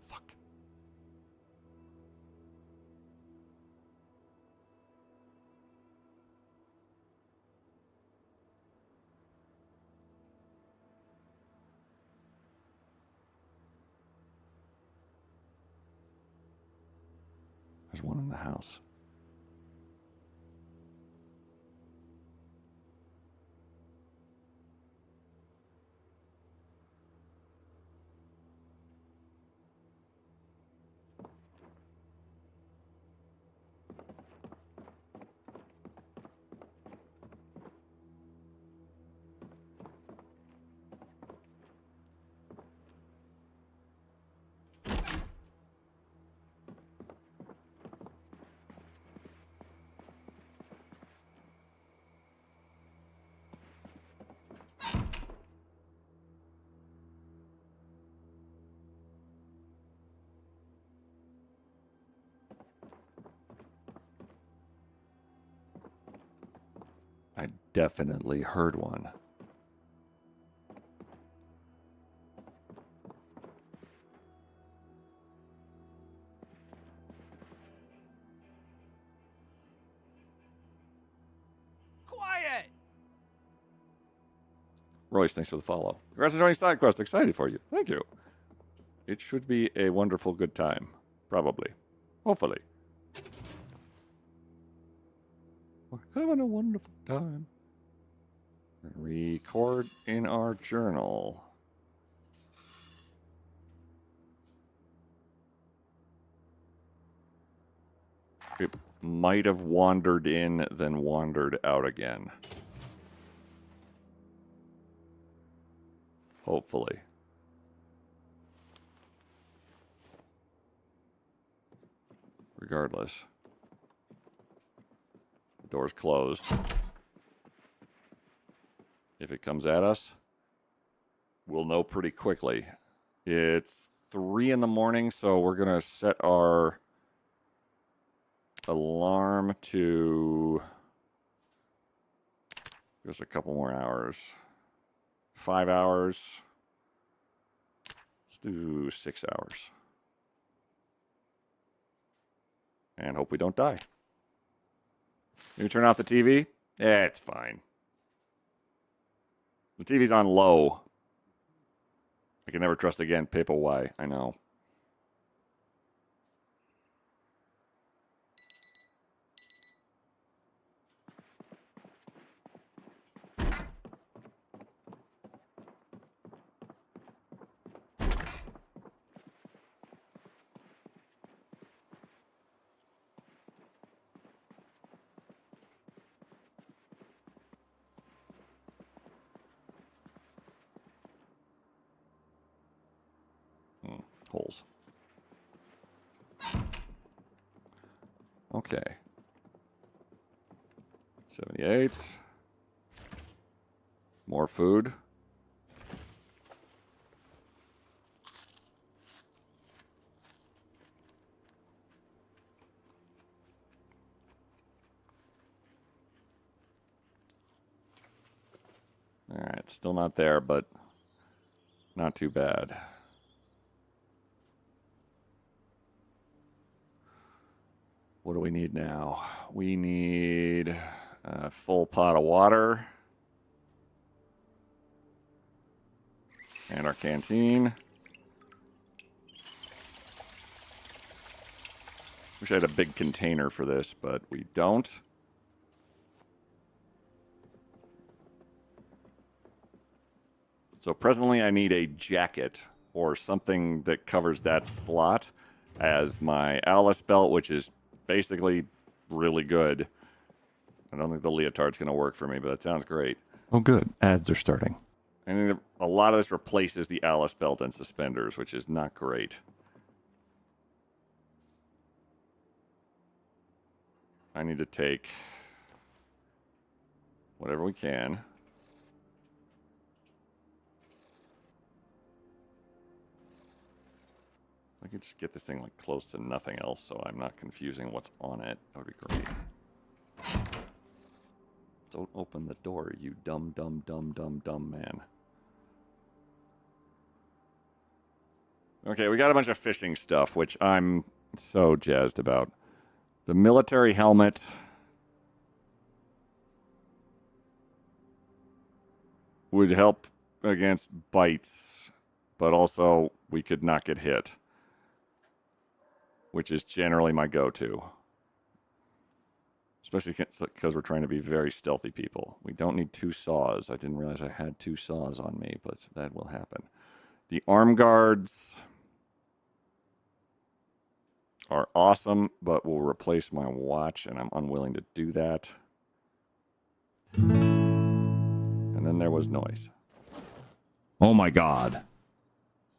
Fuck. There's one in the house. I definitely heard one. Quiet! Royce, thanks for the follow. Congrats on joining SideQuest. Excited for you. Thank you. It should be a wonderful good time. Probably. Hopefully. We're having a wonderful time. Record in our journal. It might have wandered in, then wandered out again. Hopefully. Regardless. The door's closed. If it comes at us, we'll know pretty quickly. It's 3 in the morning, so we're going to set our alarm to just a couple more hours. 5 hours. Let's do 6 hours. And hope we don't die. You turn off the TV? Yeah, it's fine. The TV's on low. I can never trust again. Paper Y. I know. Holes. Okay. 78. More food. All right, still not there, but not too bad. What do we need now? We need a full pot of water. And our canteen. Wish I had a big container for this, but we don't. So presently I need a jacket or something that covers that slot as my Alice belt, which is basically really good. I don't think the leotard's going to work for me, but that sounds great. Oh, good. Ads are starting. And a lot of this replaces the Alice belt and suspenders, which is not great. I need to take whatever we can. I could just get this thing like close to nothing else so I'm not confusing what's on it. That would be great. Don't open the door, you dumb man. Okay, we got a bunch of fishing stuff, which I'm so jazzed about. The military helmet. Would help against bites, but also we could not get hit, which is generally my go-to. Especially because we're trying to be very stealthy people. We don't need 2 saws. I didn't realize I had 2 saws on me, but that will happen. The arm guards are awesome, but will replace my watch, and I'm unwilling to do that. And then there was noise. Oh my God.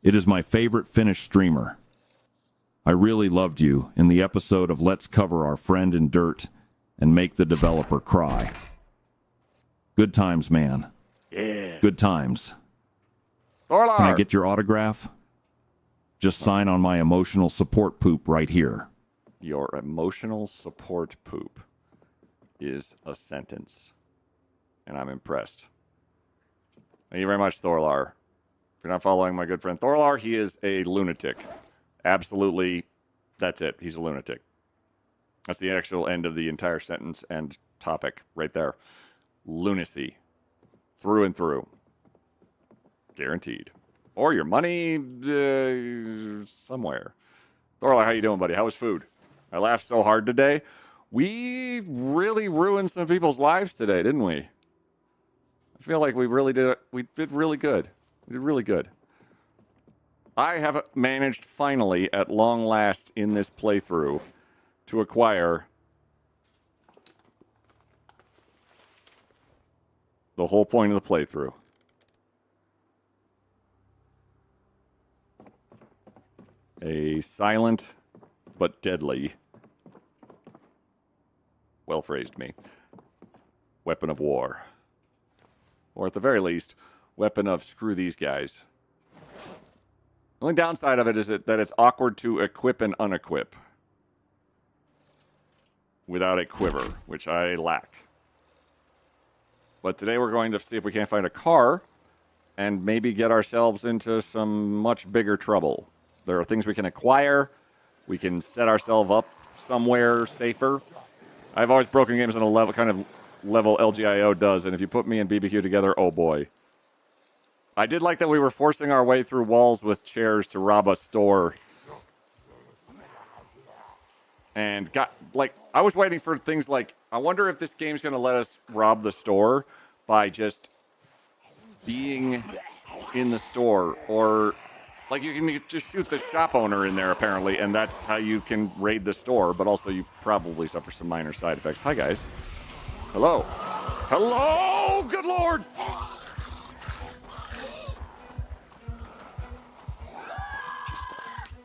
It is my favorite Finnish streamer. I really loved you in the episode of Let's Cover Our Friend in Dirt and Make the Developer Cry. Good times, man. Yeah. Good times. Thorlar! Can I get your autograph? Just sign on my emotional support poop right here. Your emotional support poop is a sentence. And I'm impressed. Thank you very much, Thorlar. If you're not following my good friend Thorlar, he is a lunatic. Absolutely, that's it. He's a lunatic. That's the actual end of the entire sentence and topic right there. Lunacy. Through and through. Guaranteed. Or your money somewhere. Thorlar, how you doing, buddy? How was food? I laughed so hard today. We really ruined some people's lives today, didn't we? I feel like we really did. We did really good. We did really good. I have managed finally, at long last, in this playthrough, to acquire the whole point of the playthrough. A silent but deadly, well phrased me, weapon of war. Or at the very least, weapon of screw these guys. The only downside of it is that it's awkward to equip and unequip without a quiver, which I lack. But today we're going to see if we can't find a car and maybe get ourselves into some much bigger trouble. There are things we can acquire. We can set ourselves up somewhere safer. I've always broken games on a level level LGIO does, and if you put me and BBQ together, oh boy. I did like that we were forcing our way through walls with chairs to rob a store. And I was waiting for things like, I wonder if this game's going to let us rob the store by just being in the store, or like you can just shoot the shop owner in there apparently, and that's how you can raid the store, but also you probably suffer some minor side effects. Hi guys. Hello. Hello, good lord. Just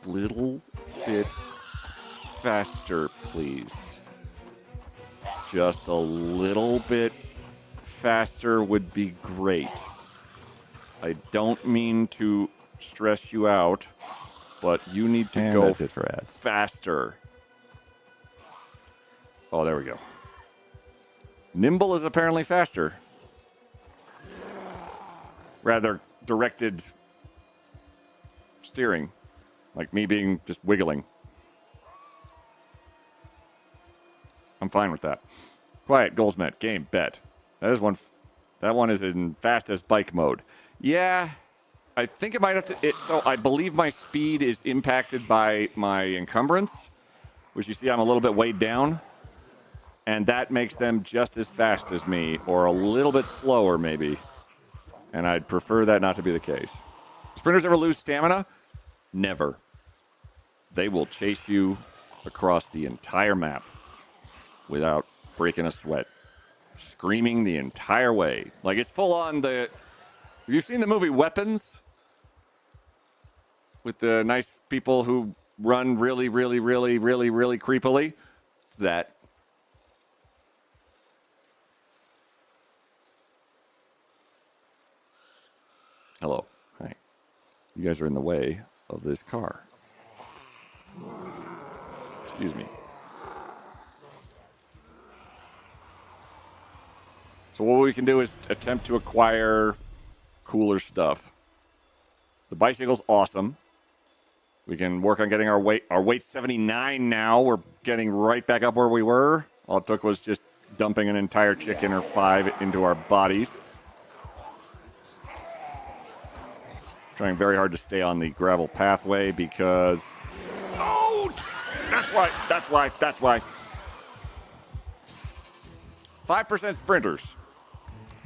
a little bit faster, please. Just a little bit faster would be great. I don't mean to stress you out, but you need to go that's it for ads. faster. Oh, there we go. Nimble is apparently faster. rather directed steering, like me being just wiggling. I'm fine with that. Quiet, goals met, game, bet. That is one. That one is in fastest bike mode. Yeah, I think it might have to. So I believe my speed is impacted by my encumbrance, which you see I'm a little bit weighed down. And that makes them just as fast as me, or a little bit slower, maybe. And I'd prefer that not to be the case. Sprinters ever lose stamina? Never. They will chase you across the entire map without breaking a sweat. Screaming the entire way. Like, it's full on the... Have you seen the movie Weapons? With the nice people who run really, really, really, really, really creepily? It's that. Hello. Hi. You guys are in the way of this car. Excuse me. So what we can do is attempt to acquire cooler stuff. The bicycle's awesome. We can work on getting our weight. Our weight's 79 now. We're getting right back up where we were. All it took was just dumping an entire chicken or 5 into our bodies. Trying very hard to stay on the gravel pathway because... Oh! That's why. 5% sprinters.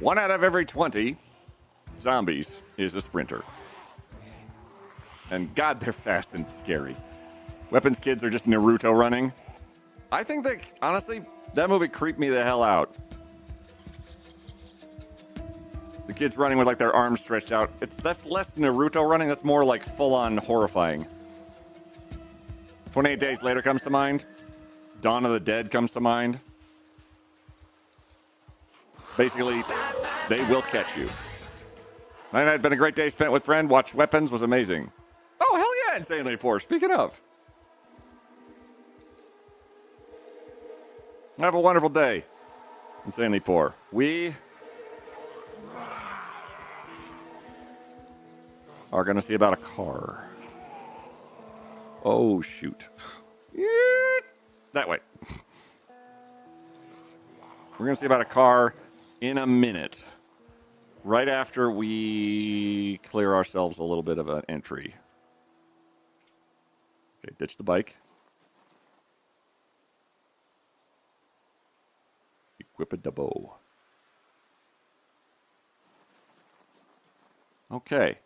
1 out of every 20 zombies is a sprinter. And God, they're fast and scary. Weapons kids are just Naruto running. I think that, honestly, that movie creeped me the hell out. The kids running with like their arms stretched out. That's less Naruto running. That's more like full-on horrifying. 28 Days Later comes to mind. Dawn of the Dead comes to mind. Basically, they will catch you. Night had been a great day spent with friend. Watch Weapons was amazing. Oh, hell yeah, Insanely Poor. Speaking of. Have a wonderful day. Insanely Poor. We are going to see about a car. Oh, shoot. That way. We're going to see about a car in a minute. Right after we clear ourselves a little bit of an entry. Okay, ditch the bike. Equip a double. Okay.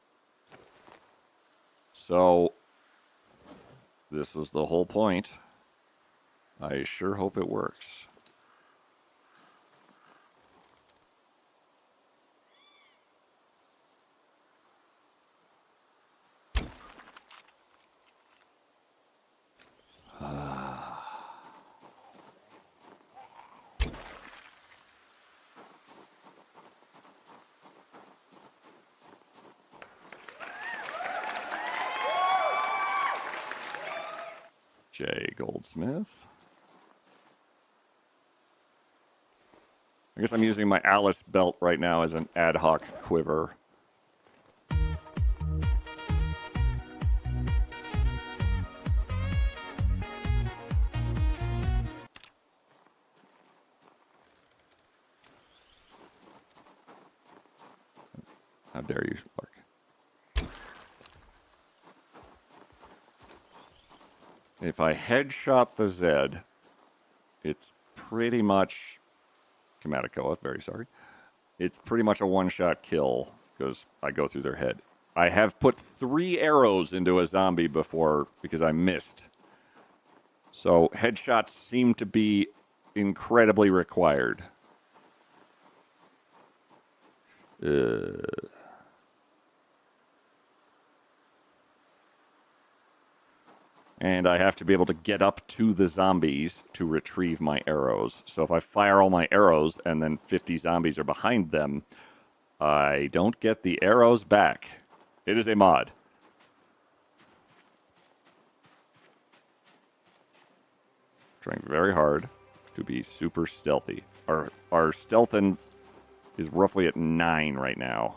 So, this was the whole point. I sure hope it works. J. Goldsmith. I guess I'm using my Alice belt right now as an ad hoc quiver. How dare you, Mark? If I headshot the Zed, it's pretty much... Kamatakoa, very sorry. It's pretty much a one-shot kill because I go through their head. I have put 3 arrows into a zombie before because I missed. So headshots seem to be incredibly required. And I have to be able to get up to the zombies to retrieve my arrows. So if I fire all my arrows and then 50 zombies are behind them, I don't get the arrows back. It is a mod. Trying very hard to be super stealthy. Our stealth is roughly at 9 right now.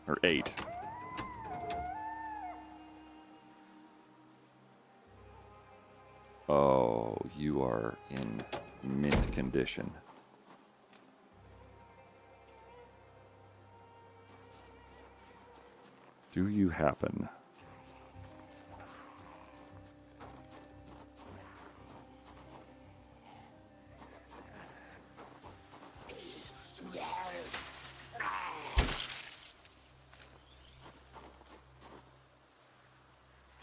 Or 8. Oh, you are in mint condition. Do you happen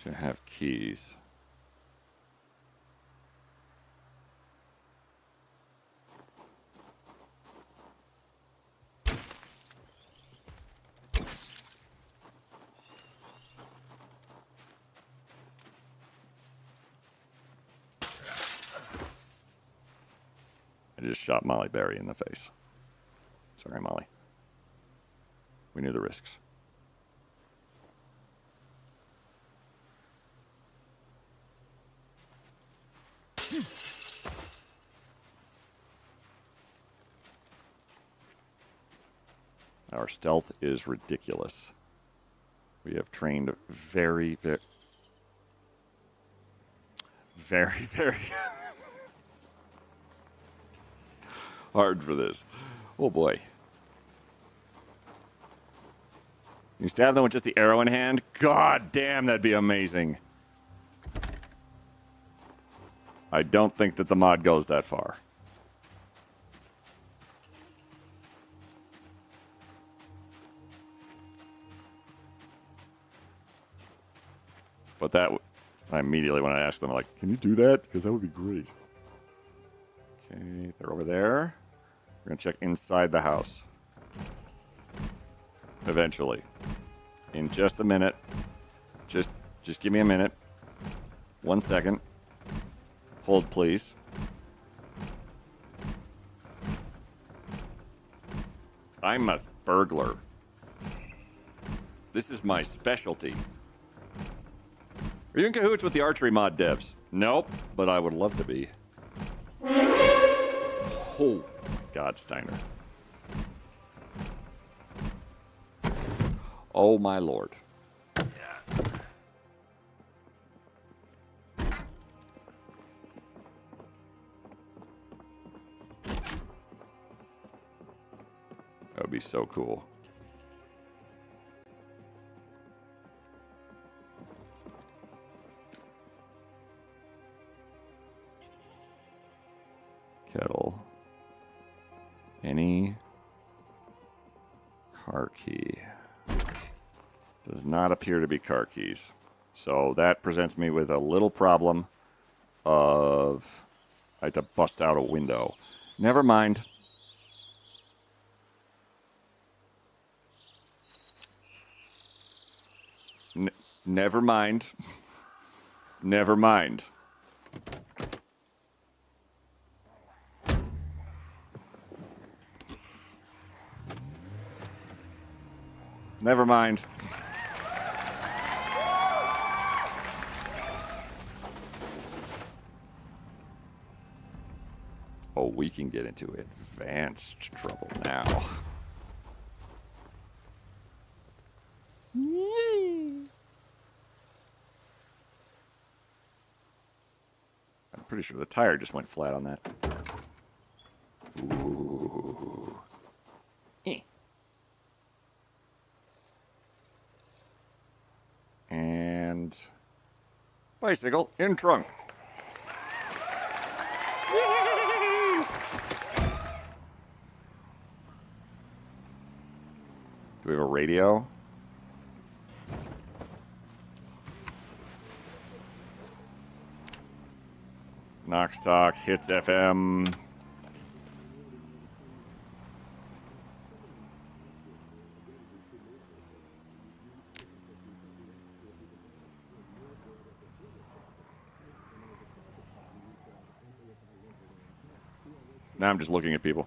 to have keys? I just shot Molly Berry in the face. Sorry, Molly. We knew the risks. Our stealth is ridiculous. We have trained very, very hard for this. Oh boy. You stab them with just the arrow in hand? God damn, that'd be amazing. I don't think that the mod goes that far. But that, I immediately, when I asked them, like, can you do that? Because that would be great. Okay, they're over there. We're going to check inside the house. Eventually. In just a minute. Just give me a minute. 1 second. Hold, please. I'm a burglar. This is my specialty. Are you in cahoots with the archery mod devs? Nope, but I would love to be. Oh, God, Steiner. Oh, my Lord. That would be so cool. Kettle. Any car key. Does not appear to be car keys. So that presents me with a little problem of I had to bust out a window. Never mind. Never mind. Never mind. Never mind. Oh, we can get into advanced trouble now. I'm pretty sure the tire just went flat on that. Ooh. And bicycle in trunk. Do we have a radio? Knox Talk, Hits FM. Now I'm just looking at people.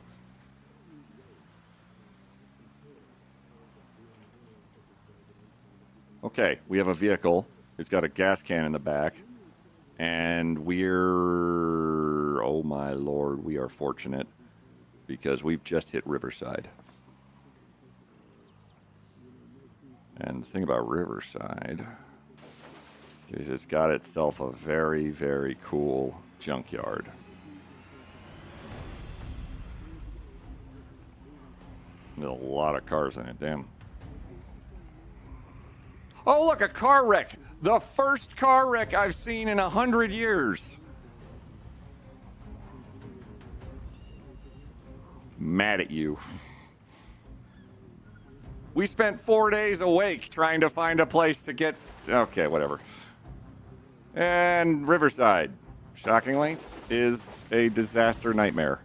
Okay, we have a vehicle. It's got a gas can in the back. And we're... Oh my Lord, we are fortunate. Because we've just hit Riverside. And the thing about Riverside is it's got itself a very, very cool junkyard. There's a lot of cars in it, damn. Oh, look, a car wreck. The first car wreck I've seen in 100 years. Mad at you. We spent 4 days awake trying to find a place to get... Okay, whatever. And Riverside, shockingly, is a disaster nightmare.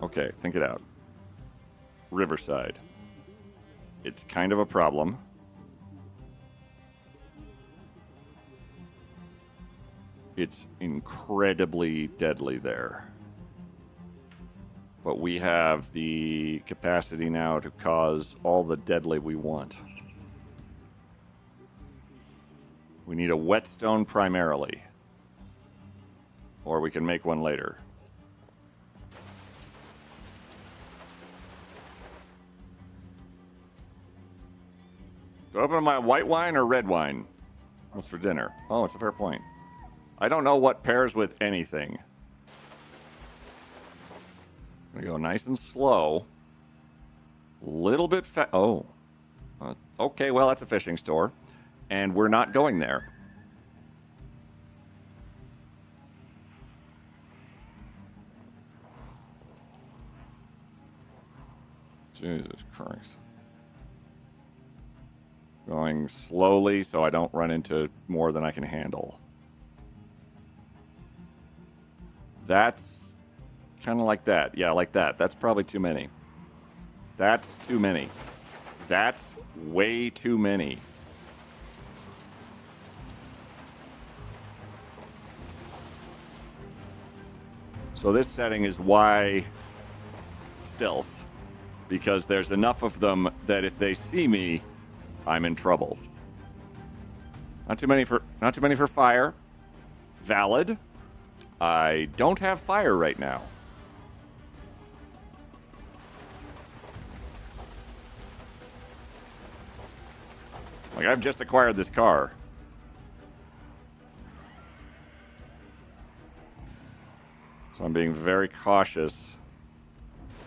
Okay, think it out. Riverside. It's kind of a problem. It's incredibly deadly there. But we have the capacity now to cause all the deadly we want. We need a whetstone primarily. Or we can make one later. Do I open my white wine or red wine? What's for dinner? Oh, it's a fair point. I don't know what pairs with anything. I'm gonna go nice and slow. Little bit oh. Okay, well, that's a fishing store. And we're not going there. Jesus Christ. Going slowly so I don't run into more than I can handle. That's kind of like that. Yeah, like that. That's probably too many. That's too many. That's way too many. So this setting is why stealth. Because there's enough of them that if they see me, I'm in trouble. Not too many for fire. Valid. I don't have fire right now. Like, I've just acquired this car. So I'm being very cautious.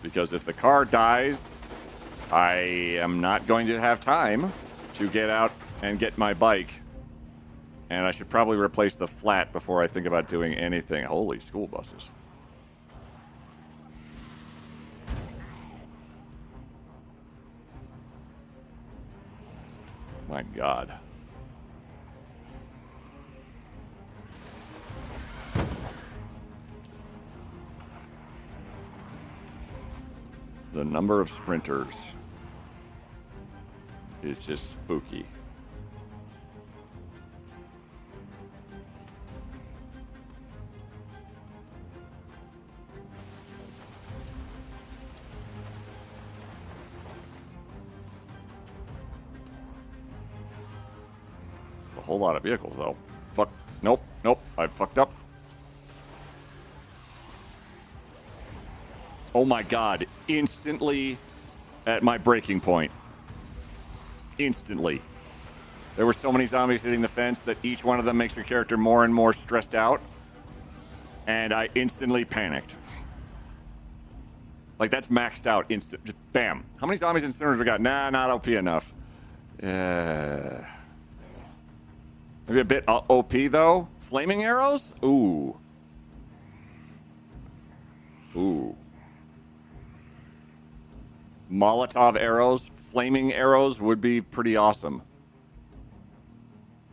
Because if the car dies, I am not going to have time to get out and get my bike. And I should probably replace the flat before I think about doing anything. Holy school buses. My God. The number of sprinters is just spooky. A whole lot of vehicles, though. Fuck. Nope. Nope. I fucked up. Oh my God. Instantly at my breaking point. Instantly. There were so many zombies hitting the fence that each one of them makes your character more and more stressed out. And I instantly panicked. Like, that's maxed out instant. Just bam. How many zombies and incinerators we got? Nah, not OP enough. Maybe a bit OP, though. Flaming arrows? Ooh. Ooh. Molotov arrows, flaming arrows would be pretty awesome.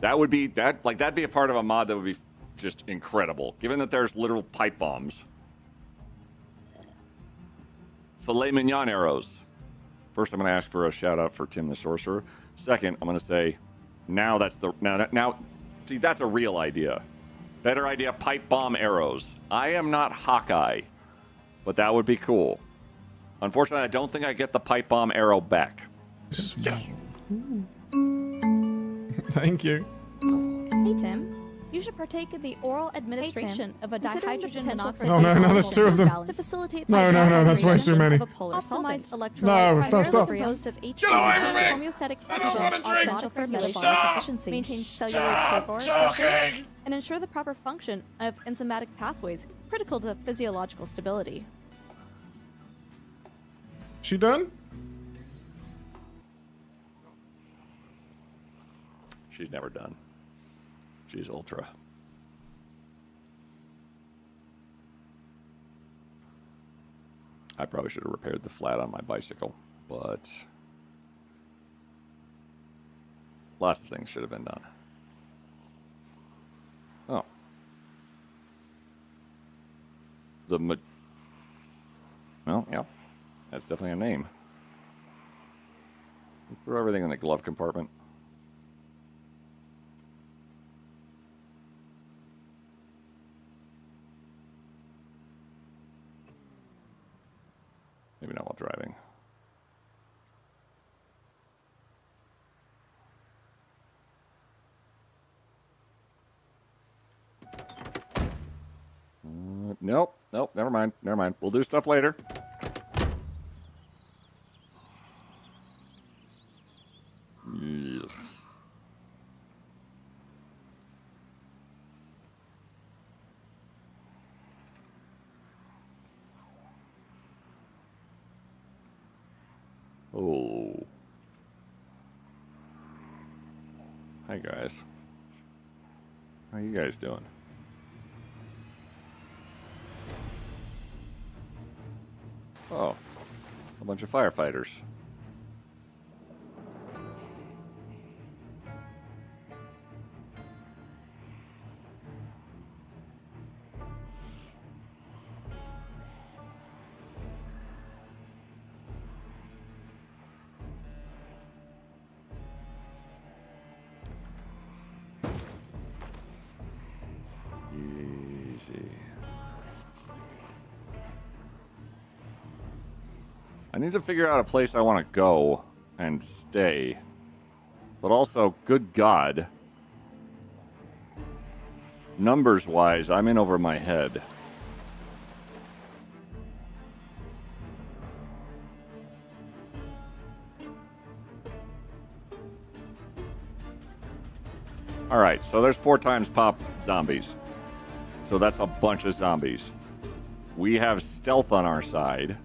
That would be, that'd be a part of a mod that would be just incredible, given that there's literal pipe bombs. Filet mignon arrows. First, I'm going to ask for a shout out for Tim the Sorcerer. Second, I'm going to say, now that's the, now, see, that's a real idea. Better idea, pipe bomb arrows. I am not Hawkeye, but that would be cool. Unfortunately, I don't think I get the pipe bomb arrow back. Thank you. Hey, Tim. You should partake in the oral administration of a considering the dihydrogen potential monoxide. for No, that's two of them. To facilitate No, that's way too many. of a polar Optimized solvent. No, stop. Composed of H2 away from me! homeostatic I don't wanna functions drink! essential for metabolic Stop! efficiency. Maintain cellular Stop turgor talking! and ensure the proper function of enzymatic pathways critical to physiological stability. She done? She's never done. She's ultra. I probably should have repaired the flat on my bicycle, but lots of things should have been done. Oh. Well, yeah. That's definitely a name. Throw everything in the glove compartment. Maybe not while driving. Nope, never mind. We'll do stuff later. Ugh. Oh. Hi, guys. How you guys doing? Oh. A bunch of firefighters. Easy. I need to figure out a place I want to go and stay. But also, good God. Numbers-wise, I'm in over my head. Alright, so there's 4 times pop zombies. So that's a bunch of zombies. We have stealth on our side.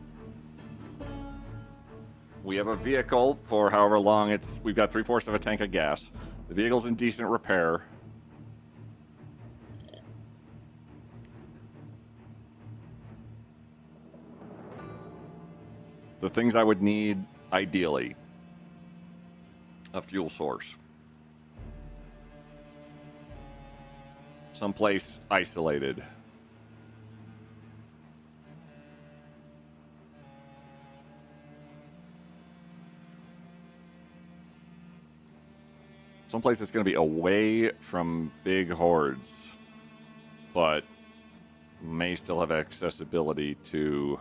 We have a vehicle for however long it's... We've got 3/4 of a tank of gas. The vehicle's in decent repair. The things I would need, ideally. A fuel source. Someplace isolated. Someplace that's going to be away from big hordes, but may still have accessibility to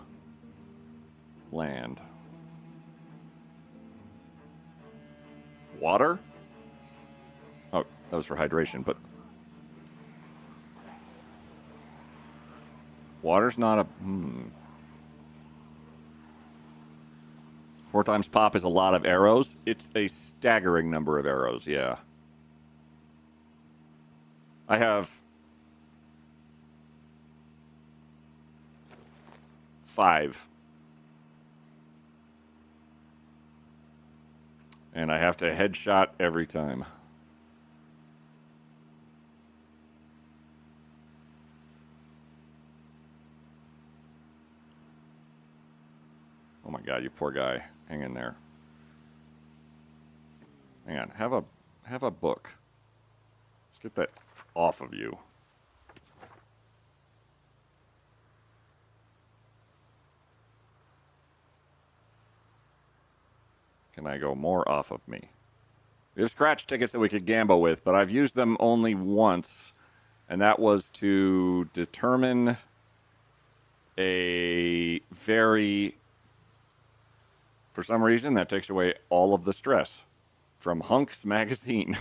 land. Water? Oh, that was for hydration, but water's not a... 4 times pop is a lot of arrows. It's a staggering number of arrows, yeah. I have 5. And I have to headshot every time. Oh my God, you poor guy. Hang in there. Hang on. Have a book. Let's get that off of you. Can I go more off of me? We have scratch tickets that we could gamble with, but I've used them only once, and that was to determine a very... For some reason, that takes away all of the stress from Hunks magazine.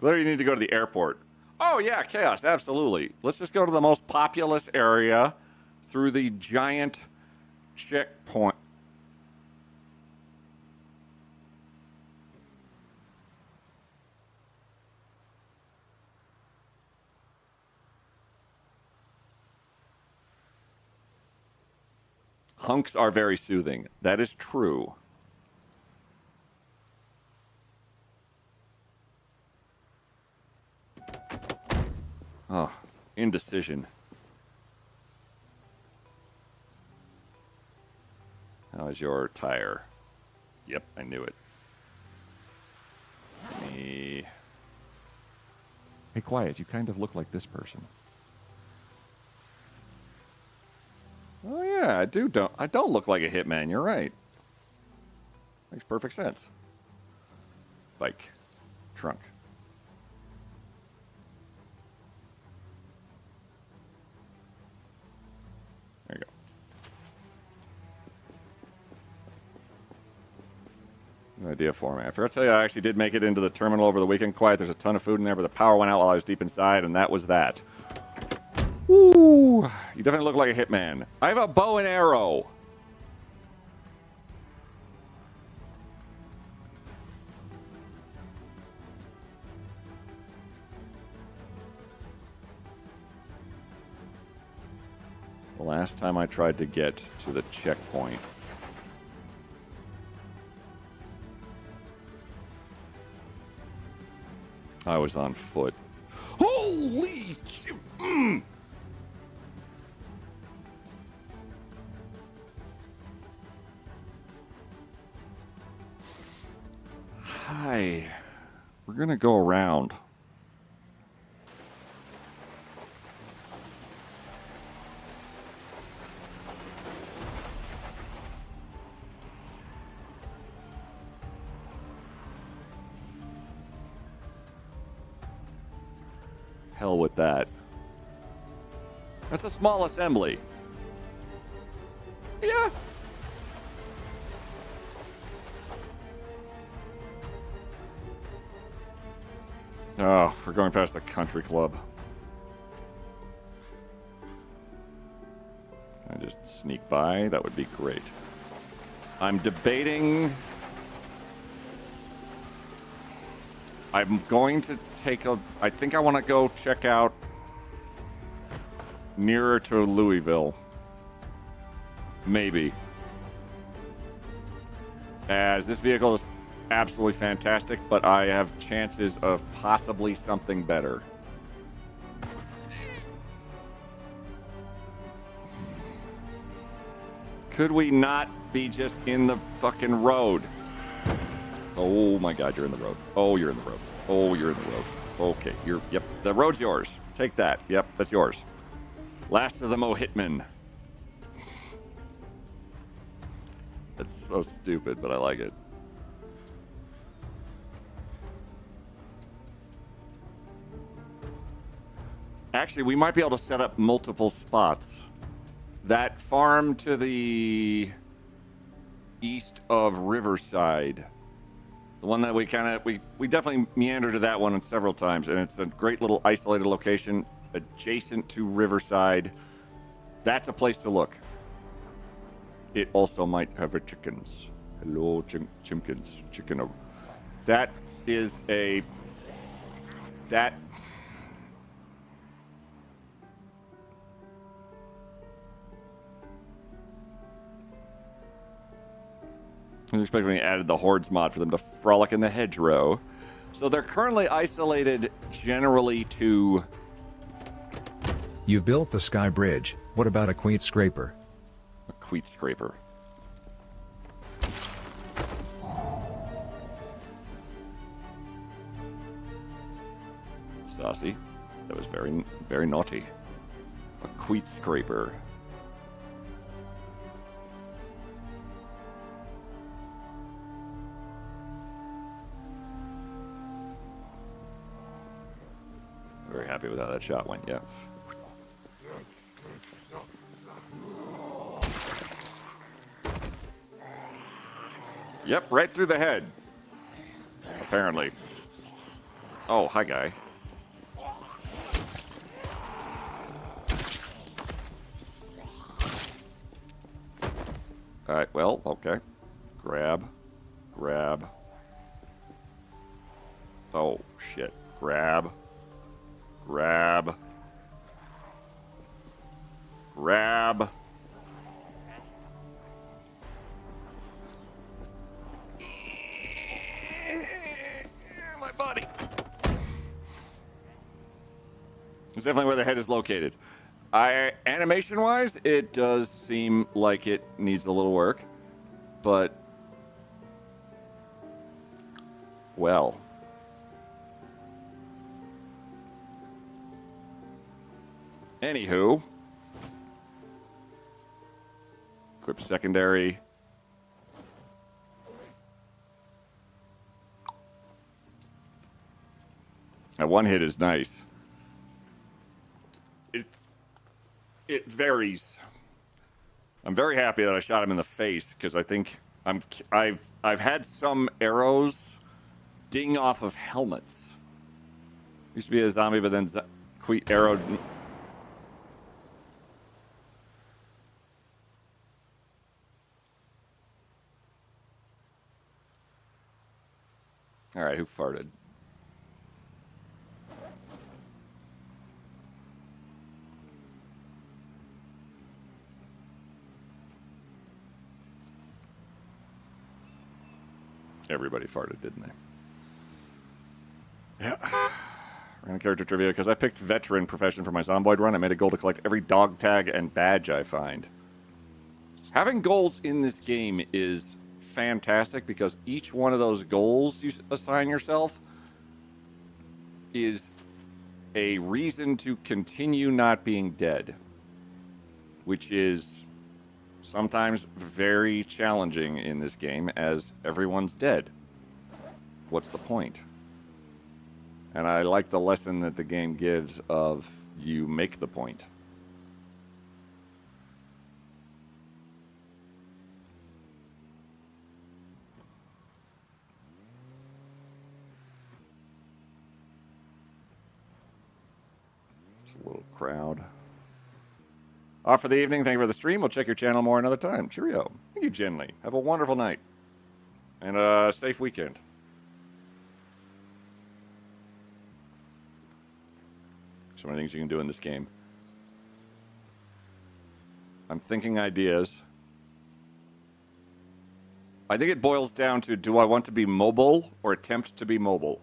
Clearly, you need to go to the airport. Oh, yeah, Chaos, absolutely. Let's just go to the most populous area through the giant checkpoint. Hunks are very soothing. That is true. Oh, indecision. How is your tire? Yep, I knew it. Me. Hey, quiet. You kind of look like this person. Oh yeah, I don't look like a hitman. You're right. Makes perfect sense. Bike, trunk. There you go. No idea for me. I forgot to tell you, I actually did make it into the terminal over the weekend. Quiet. There's a ton of food in there, but the power went out while I was deep inside, and that was that. Woo! You definitely look like a hitman. I have a bow and arrow. The last time I tried to get to the checkpoint, I was on foot. Holy shit! Hi. We're gonna go around. Hell with that. That's a small assembly. Yeah. Oh, we're going past the country club. Can I just sneak by? That would be great. I'm debating. I'm going to take a... I think I want to go check out nearer to Louisville. Maybe. As this vehicle is absolutely fantastic, but I have chances of possibly something better. Could we not be just in the fucking road? Oh my god, you're in the road. Oh, you're in the road. Oh, you're in the road. Okay, yep, the road's yours. Take that. Yep, that's yours. Last of the Mohitmen. That's so stupid, but I like it. Actually, we might be able to set up multiple spots. That farm to the east of Riverside. The one that we definitely meander to that one several times, and it's a great little isolated location adjacent to Riverside. That's a place to look. It also might have a chickens. Hello, chimkins. Chicken. That is a... That... I was expecting when he added the Hordes mod for them to frolic in the hedgerow. So they're currently isolated generally to... You've built the Sky Bridge. What about a Queet Scraper? A Queet Scraper. Saucy. That was very, very naughty. A Queet Scraper. Very happy with how that shot went, yeah. Yep, right through the head. Apparently. Oh, hi, guy. All right, well, okay. Grab. Grab. Oh, shit. Grab. Grab. Grab. My body. It's definitely where the head is located. Animation-wise, it does seem like it needs a little work, but well. Anywho, equip secondary. That one hit is nice. It varies. I'm very happy that I shot him in the face because I think I've had some arrows ding off of helmets. Used to be a zombie, but then arrowed. All right, who farted? Everybody farted, didn't they? Yeah. Random character trivia, because I picked veteran profession for my Zomboid run. I made a goal to collect every dog tag and badge I find. Having goals in this game is fantastic because each one of those goals you assign yourself is a reason to continue not being dead, which is sometimes very challenging in this game as everyone's dead. What's the point? And I like the lesson that the game gives of you make the point. It's a little crowd. Off for the evening. Thank you for the stream. We'll check your channel more another time. Cheerio. Thank you, Jenly. Have a wonderful night. And a safe weekend. So many things you can do in this game. I'm thinking ideas. I think it boils down to, do I want to be mobile or attempt to be mobile?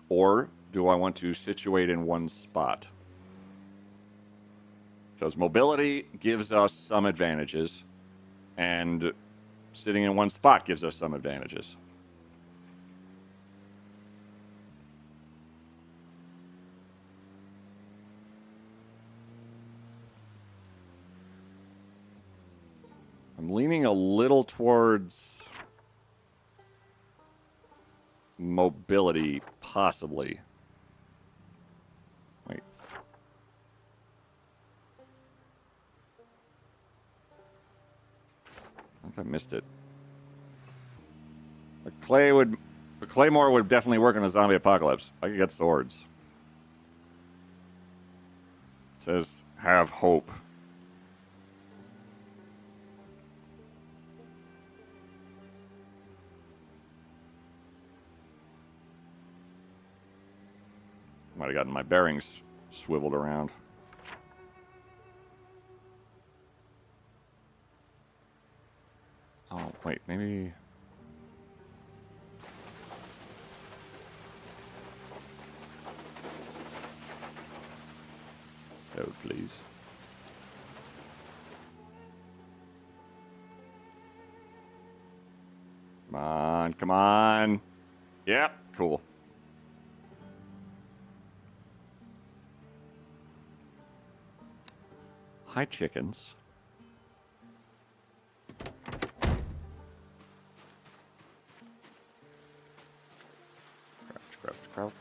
Or do I want to situate in one spot? Because mobility gives us some advantages, and sitting in one spot gives us some advantages. I'm leaning a little towards mobility, possibly. Wait. I think I missed it. A claymore would definitely work in a zombie apocalypse. I could get swords. It says, have hope. Might have gotten my bearings swiveled around. Oh, wait, maybe... Oh, please. Come on, come on. Yep, cool. Hi, chickens. Crouch, crouch, crouch.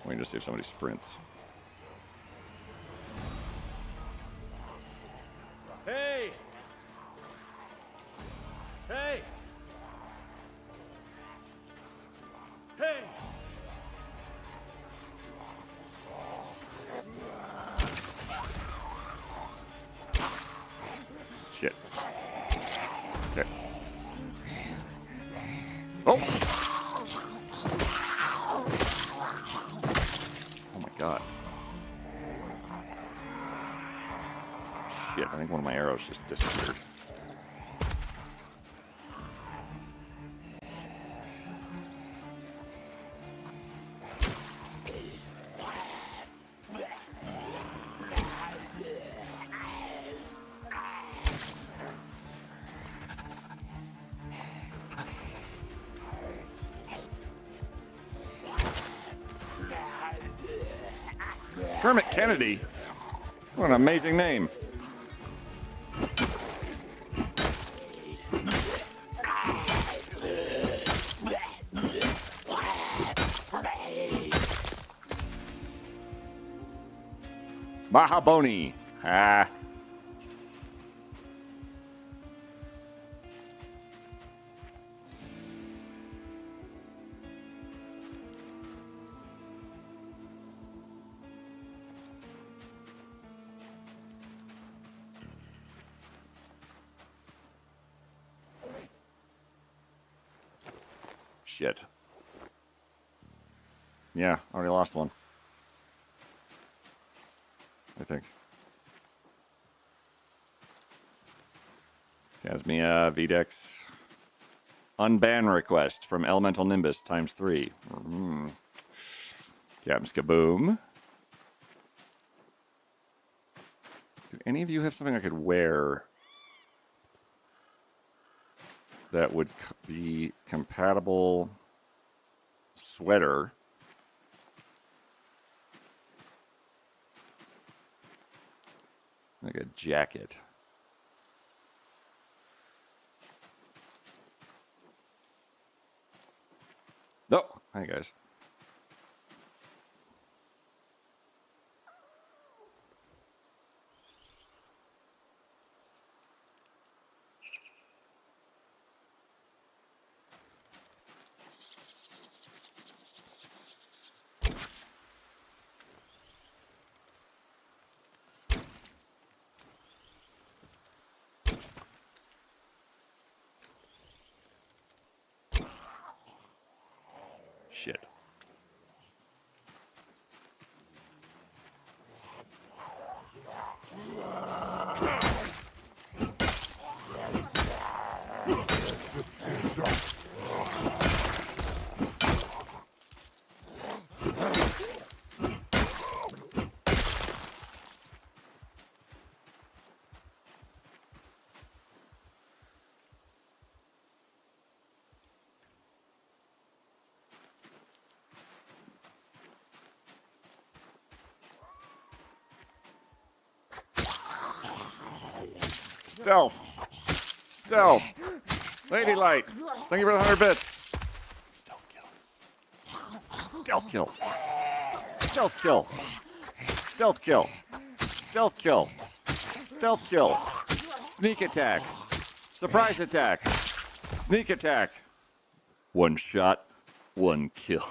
Waiting to see if somebody sprints. Shit. Okay. Oh! Oh my god. Shit, I think one of my arrows just disappeared. Kermit Kennedy? What an amazing name. Mahaboni. Ah. Shit. Yeah, already lost one. I think. Casmia, VDEX. Unban request from Elemental Nimbus ×3. Captain Skaboom. Do any of you have something I could wear that would be compatible? Sweater. Like a jacket. No. Hi, guys. Shit. Stealth. Stealth. Lady Light. Thank you for the 100 bits. Stealth kill. Stealth kill. Stealth kill. Stealth kill. Stealth kill. Stealth kill. Sneak attack. Surprise attack. Sneak attack. One shot, one kill.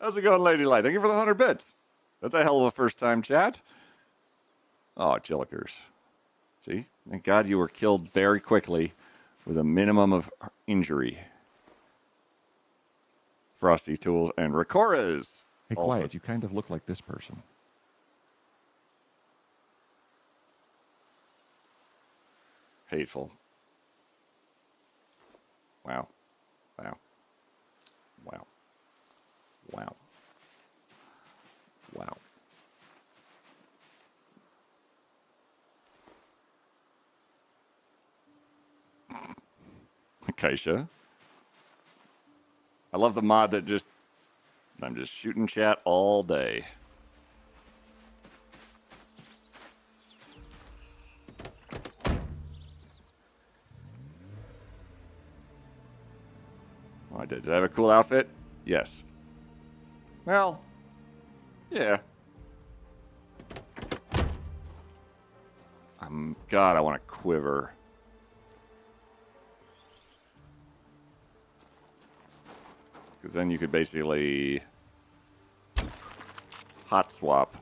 How's it going, Lady Light? Thank you for the 100 bits. That's a hell of a first time chat. Oh, Jillikers. See? Thank God you were killed very quickly with a minimum of injury. Frosty Tools and Rekoras. Hey, Also. quiet. You kind of look like this person. Hateful. Wow. Wow. Wow. Wow. Wow. Kaisha. I love the mod that I'm just shooting chat all day. Oh, I did. Did I have a cool outfit? Yes. Well, yeah. God, I want to quiver. Because then you could basically hot swap.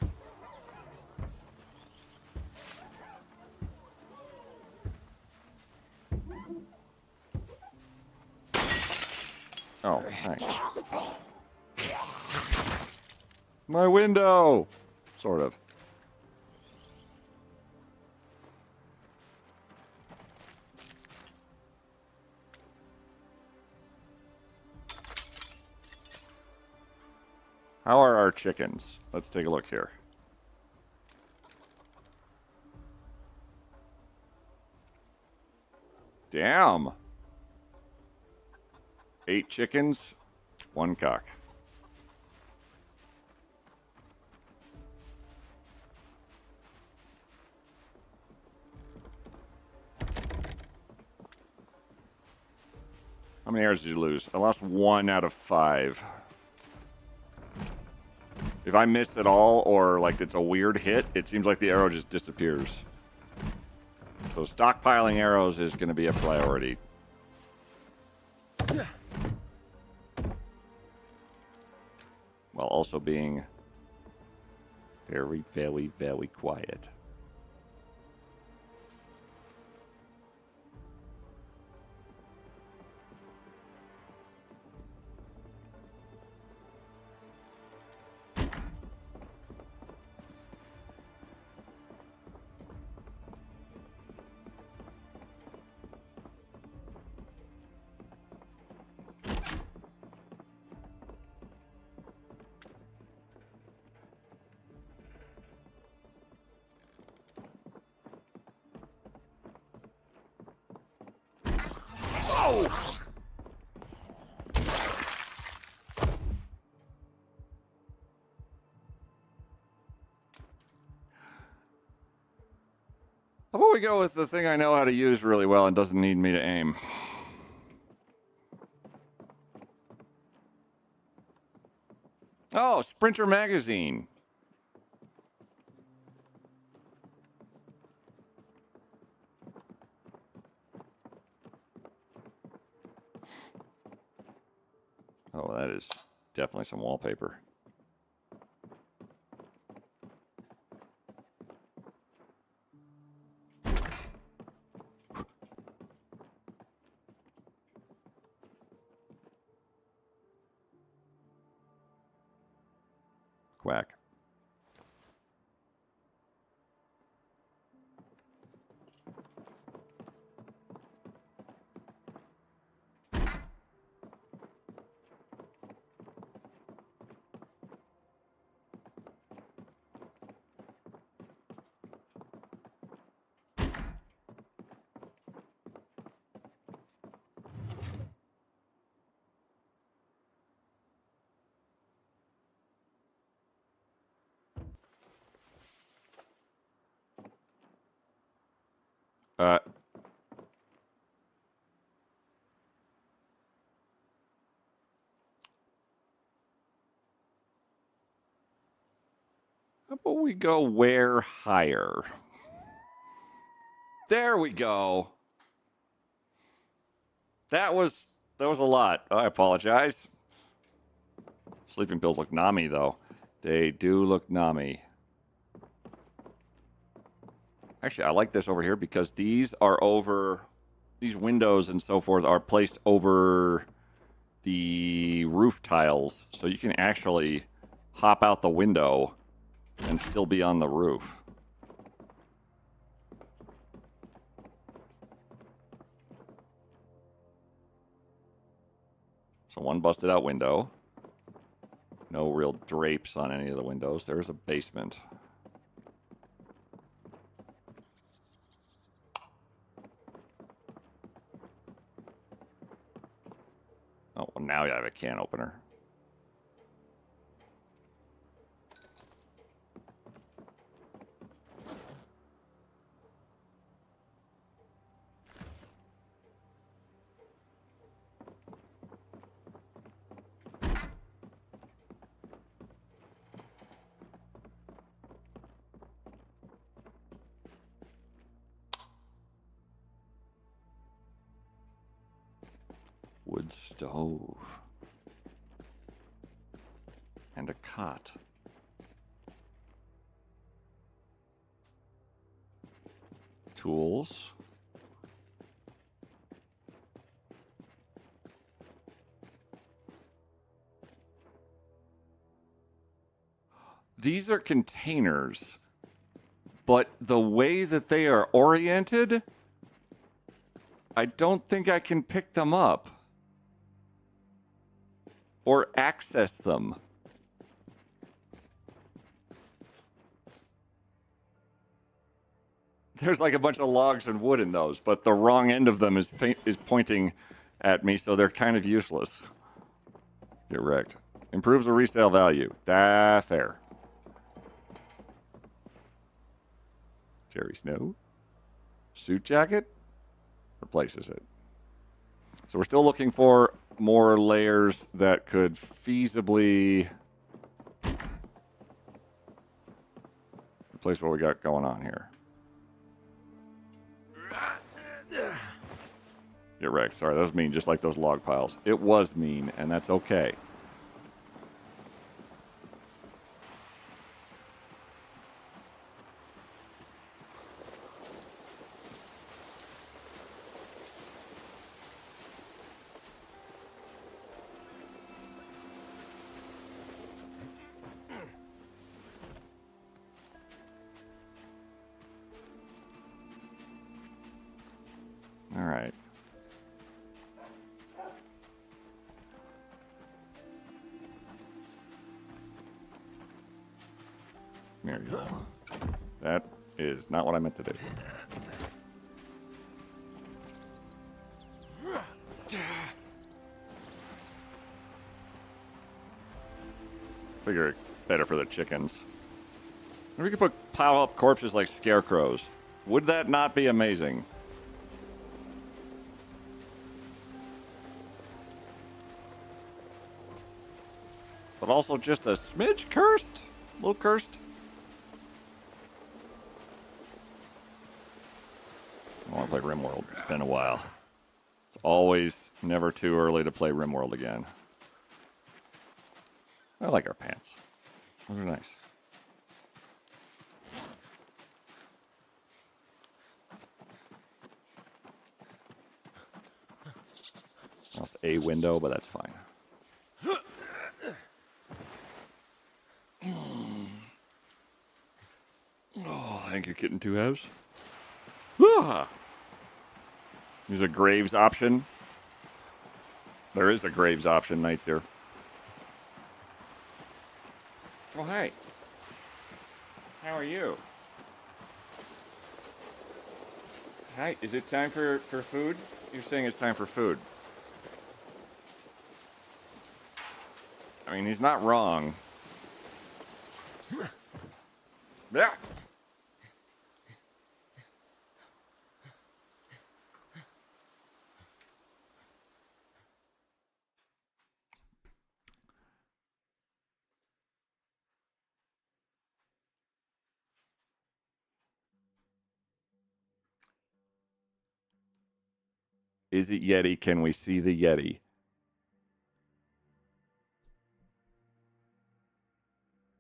Oh, thanks. My window! Sort of. How are our chickens? Let's take a look here. Damn. 8 chickens, 1 cock. How many arrows did you lose? I lost 1 out of 5. If I miss at all, or like it's a weird hit, it seems like the arrow just disappears. So stockpiling arrows is going to be a priority. While also being very, very, very quiet. How about we go with the thing I know how to use really well and doesn't need me to aim? Oh, Sprinter magazine. Oh, that is definitely some wallpaper. Quack. Uh, how about we go where higher? There we go. That was a lot. I apologize. Sleeping pills look nammy though. They do look nammy. Actually, I like this over here because these are over, these windows and so forth are placed over the roof tiles. So you can actually hop out the window and still be on the roof. So one busted out window. No real drapes on any of the windows. There's a basement. Oh, well, now you have a can opener. Wood stove. And a cot. Tools. These are containers, but the way that they are oriented, I don't think I can pick them up or access them. There's like a bunch of logs and wood in those, but the wrong end of them is pointing at me, so they're kind of useless. Get wrecked. Improves the resale value. Fair. Jerry Snow. Suit jacket. Replaces it. So we're still looking for more layers that could feasibly replace what we got going on here. Get wrecked. Sorry, that was mean, just like those log piles. It was mean, and that's okay. All right. There you go. That is not what I meant to do. Figure it better for the chickens. Maybe we could pile up corpses like scarecrows. Would that not be amazing? But also just a smidge cursed? A little cursed? I want to play RimWorld. It's been a while. It's always never too early to play RimWorld again. I like our pants. Those are nice. Lost a window, but that's fine. Oh, thank you, Kitten 2 House. Ah! There's a Graves option. There is a Graves option, Knights here. Oh, hey. How are you? Hi, is it time for food? You're saying it's time for food. I mean, he's not wrong. Yeah. Is it Yeti? Can we see the Yeti?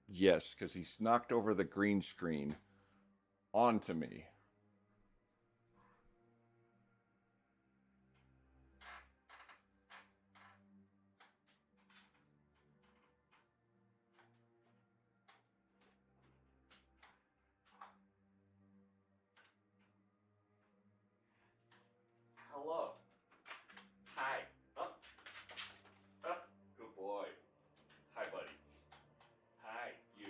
Yes, because he knocked over the green screen onto me. Hello. Hi. Up. Up. Good boy. Hi, buddy. Hi. Yes.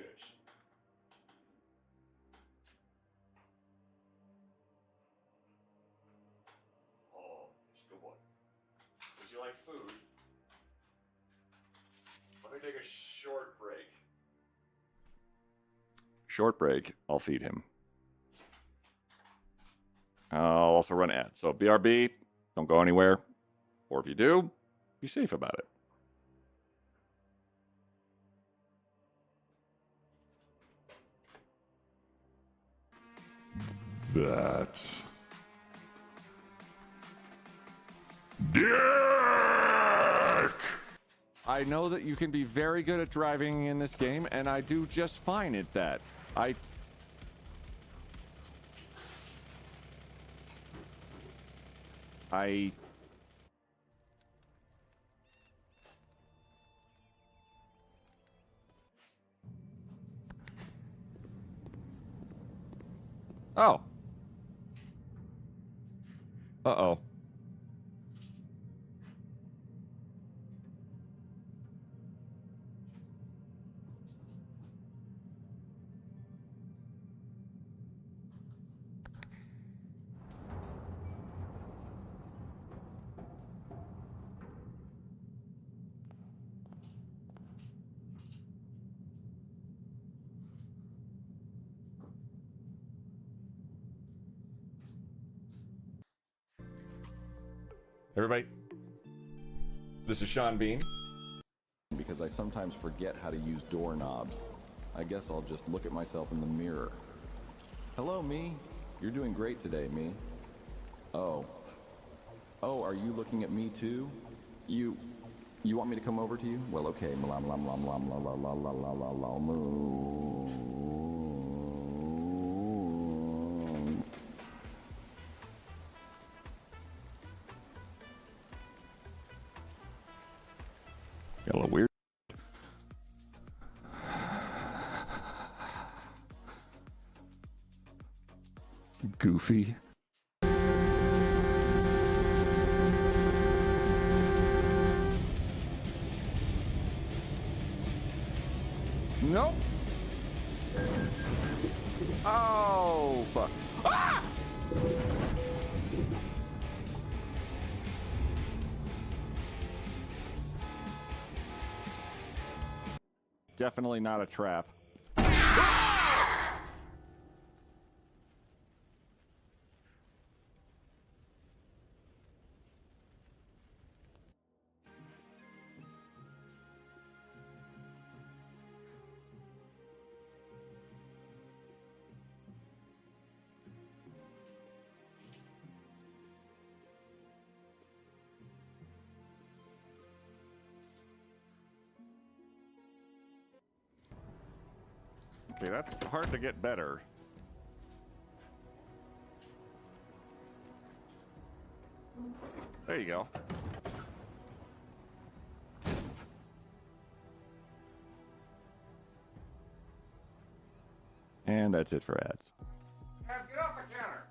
Oh, good boy. Would you like food? Let me take a short break. Short break. I'll feed him. I'll also run ads. So BRB, don't go anywhere. Or if you do, be safe about it. That's dick. I know that you can be very good at driving in this game, and I do just fine at that. Oh. Uh-oh. Everybody, this is Sean Bean. Because I sometimes forget how to use doorknobs. I guess I'll just look at myself in the mirror. Hello, me. You're doing great today, me. Oh. Oh, are you looking at me too? You want me to come over to you? Well, okay. Got a little weird. Goofy. Nope. Oh, fuck. Ah! Definitely not a trap. Okay, that's hard to get better. There you go. And that's it for ads. Get off the counter.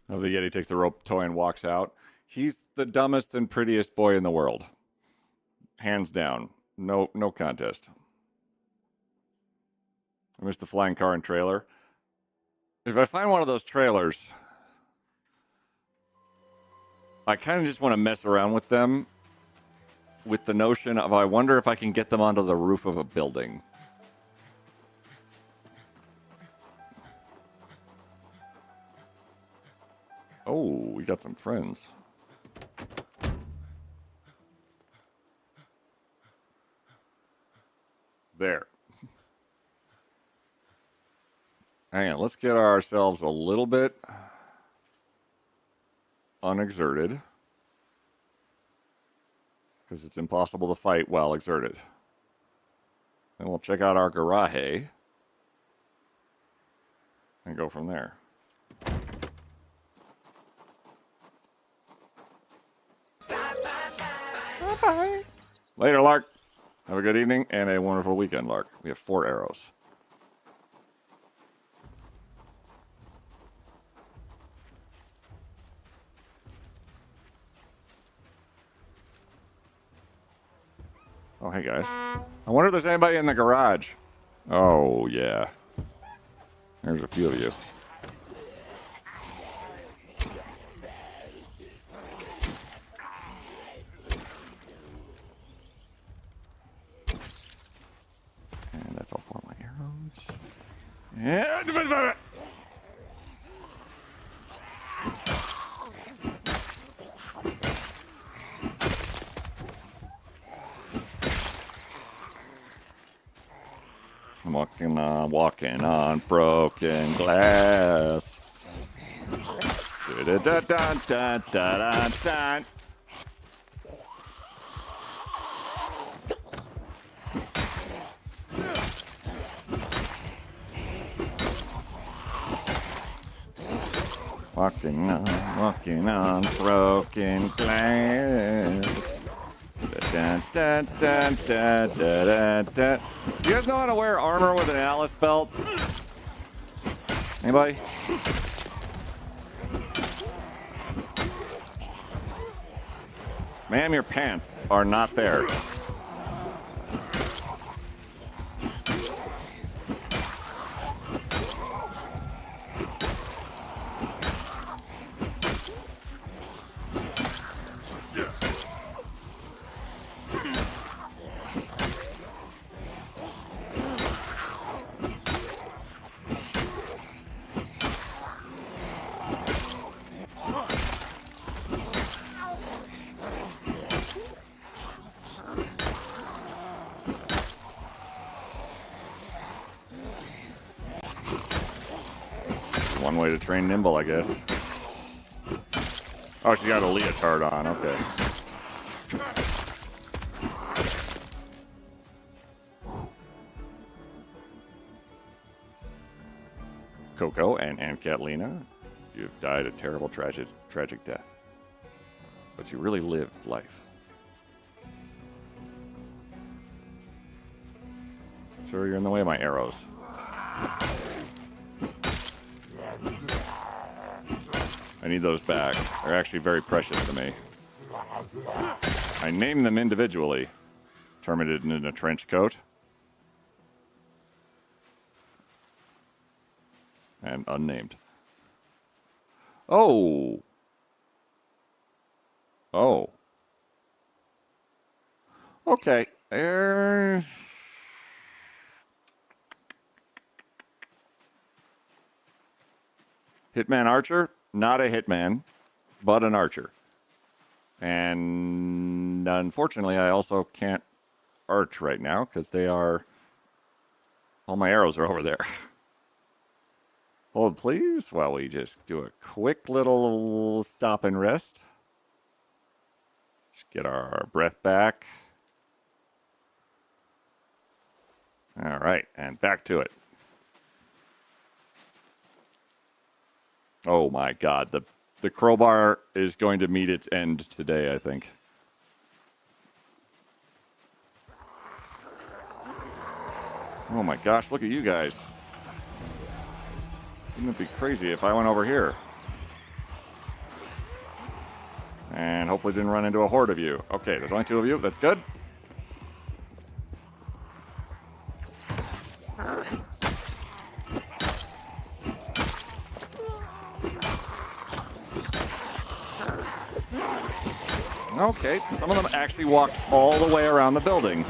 Oh, the Yeti takes the rope toy and walks out. He's the dumbest and prettiest boy in the world. Hands down. No contest. I missed the flying car and trailer. If I find one of those trailers, I kind of just want to mess around with them with the notion of I wonder if I can get them onto the roof of a building. Oh, we got some friends. There. Hang on, let's get ourselves a little bit unexerted. Because it's impossible to fight while exerted. Then we'll check out our garage and go from there. Bye-bye. Later, Lark. Have a good evening and a wonderful weekend, Lark. We have 4 arrows. Oh, hey, guys. I wonder if there's anybody in the garage. Oh, yeah. There's a few of you. And that's all 4 of my arrows. And... walking on broken glass. Da-da-da-da-da-da-da. Walking on broken glass. Da, da, da, da, da, da, da. You guys know how to wear armor with an Alice belt? Anybody? Ma'am, your pants are not there. One way to train nimble, I guess. Oh, she got a leotard on. Okay. Coco and Aunt Catalina, you've died a terrible, tragic death. But you really lived life. Sir, you're in the way of my arrows. I need those back. They're actually very precious to me. I named them individually. Terminated in a trench coat. And unnamed. Oh. Oh. Okay. Hitman Archer? Not a hitman, but an archer. And unfortunately, I also can't arch right now because they are... all my arrows are over there. Hold, please, while we just do a quick little stop and rest. Just get our breath back. All right, and back to it. Oh my God, the crowbar is going to meet its end today, I think. Oh my gosh, look at you guys. Wouldn't it be crazy if I went over here? And hopefully didn't run into a horde of you. Okay, there's only 2 of you. That's good. Okay, some of them actually walked all the way around the building.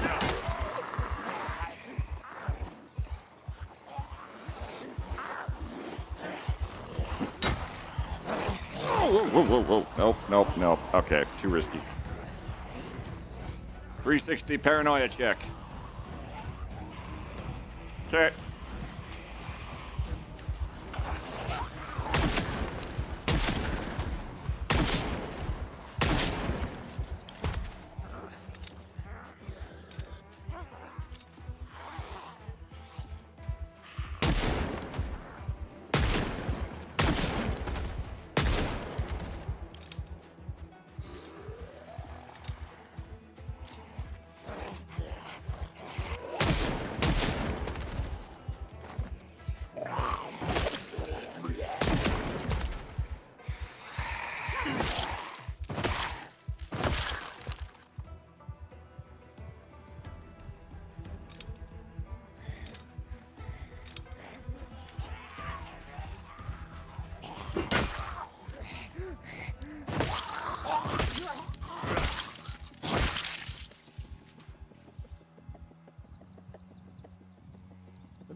Whoa, whoa, whoa, whoa. Nope, nope, nope. Okay, too risky. 360 paranoia check. Okay.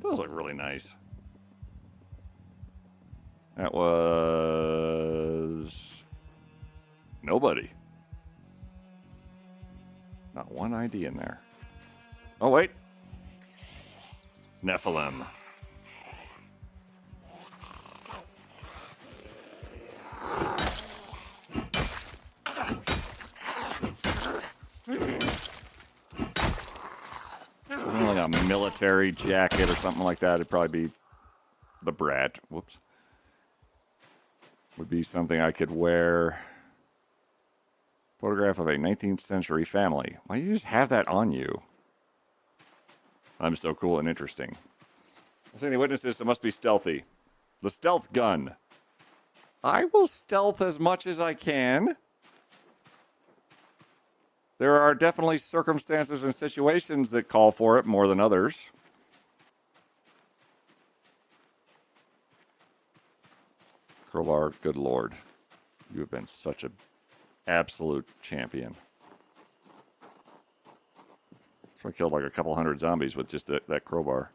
Those look really nice. That was... nobody. Not one ID in there. Oh, wait. Nephilim. a military jacket or something like that. It'd probably be the Brat. Whoops. Would be something I could wear. Photograph of a 19th century family. Why do you just have that on you? I'm so cool and interesting. If any witnesses, it must be stealthy. The stealth gun. I will stealth as much as I can. There are definitely circumstances and situations that call for it more than others. Crowbar, good lord. You have been such an absolute champion. So I killed like a couple hundred zombies with just that crowbar.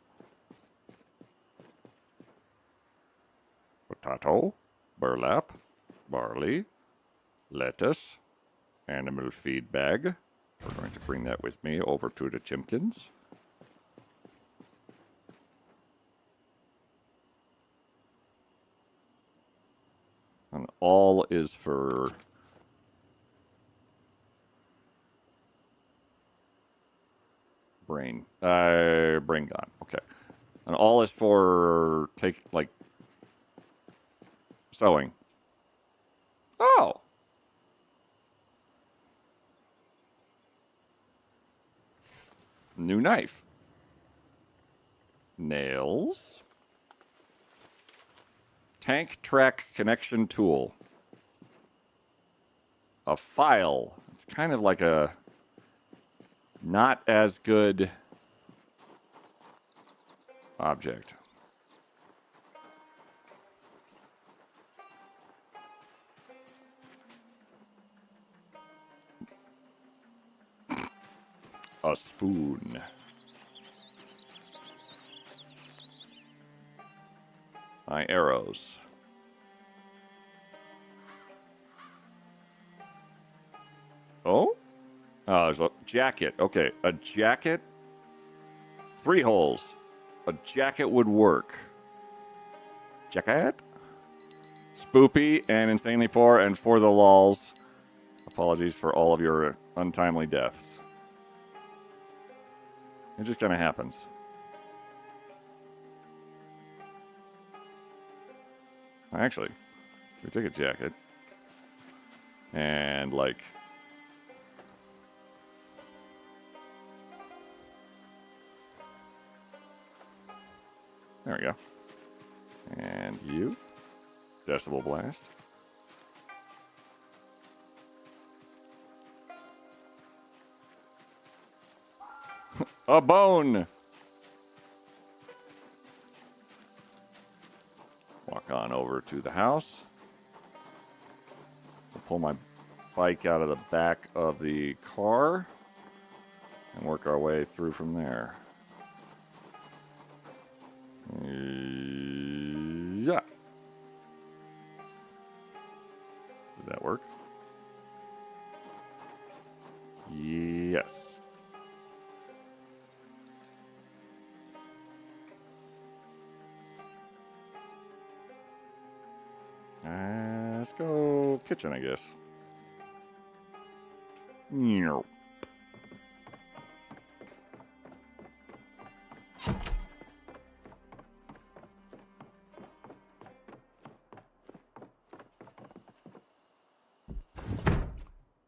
Potato, burlap, barley, lettuce, animal feed bag. We're going to bring that with me over to the Chimkins. And all is for brain gone. Okay. And all is for sewing. Oh. New knife. Nails. Tank track connection tool. A file. It's kind of like a not as good object. A spoon. My arrows. Oh? Oh, there's a jacket. Okay, a jacket. 3 holes. A jacket would work. Jacket? Spoopy and insanely poor, and for the lulz. Apologies for all of your untimely deaths. It just kind of happens. Actually, we take a jacket and there we go. And you, Decibel Blast. A bone. Walk on over to the house. We'll pull my bike out of the back of the car and work our way through from there. Yeah. Did that work? Yes. Let's go kitchen, I guess. No.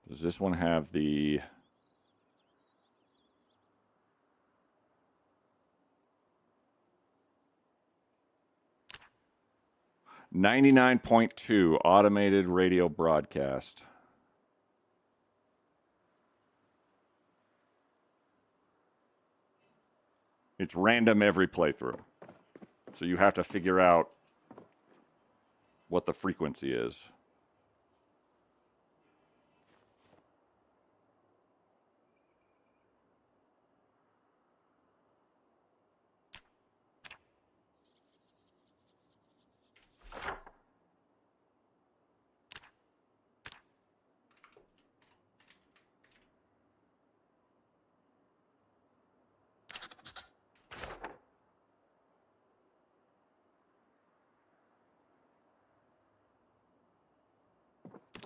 Does this one have the... $99.2 automated radio broadcast. It's random every playthrough. So you have to figure out what the frequency is.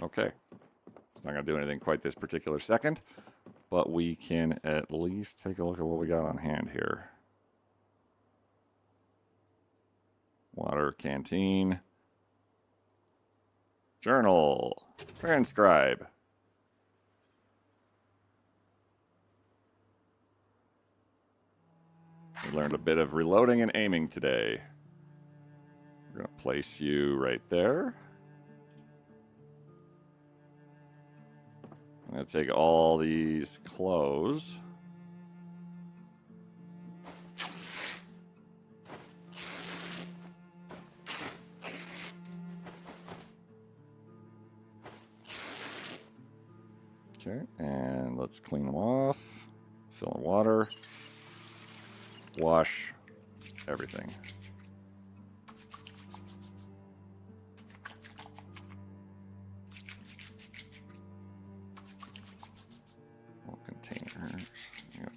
Okay. It's not going to do anything quite this particular second. but we can at least take a look at what we got on hand here. Water, canteen, journal, transcribe. We learned a bit of reloading and aiming today. We're going to place you right there. I'm going to take all these clothes. Okay, and let's clean them off. Fill in water. Wash everything. All containers. Yep.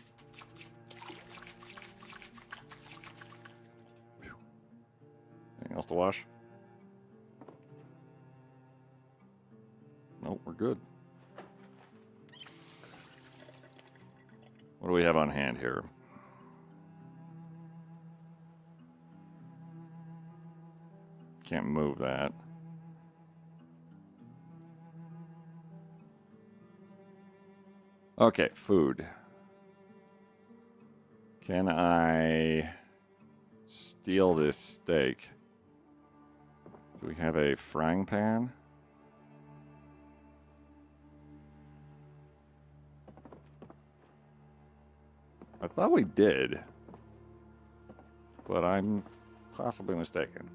Anything else to wash? Nope, we're good. What do we have on hand here? Can't move that. Okay, food. Can I steal this steak? Do we have a frying pan? I thought we did, but I'm possibly mistaken.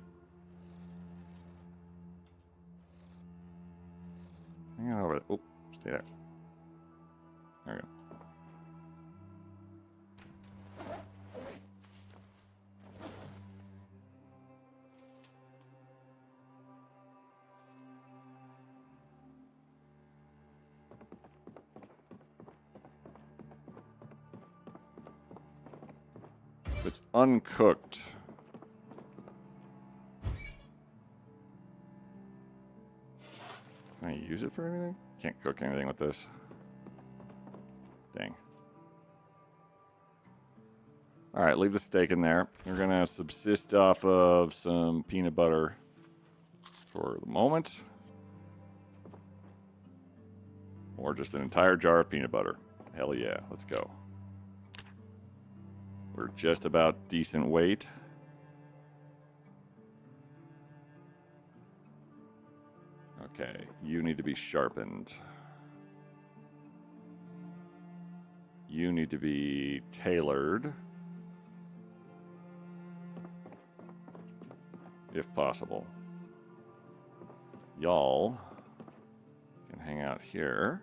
Hang on over there. Oh, stay there. There we go. It's uncooked. Can I use it for anything? Can't cook anything with this. Dang. Alright, leave the steak in there. We're going to subsist off of some peanut butter for the moment. Or just an entire jar of peanut butter. Hell yeah, let's go. We're just about decent weight. Okay, you need to be sharpened. You need to be tailored. If possible. Y'all can hang out here.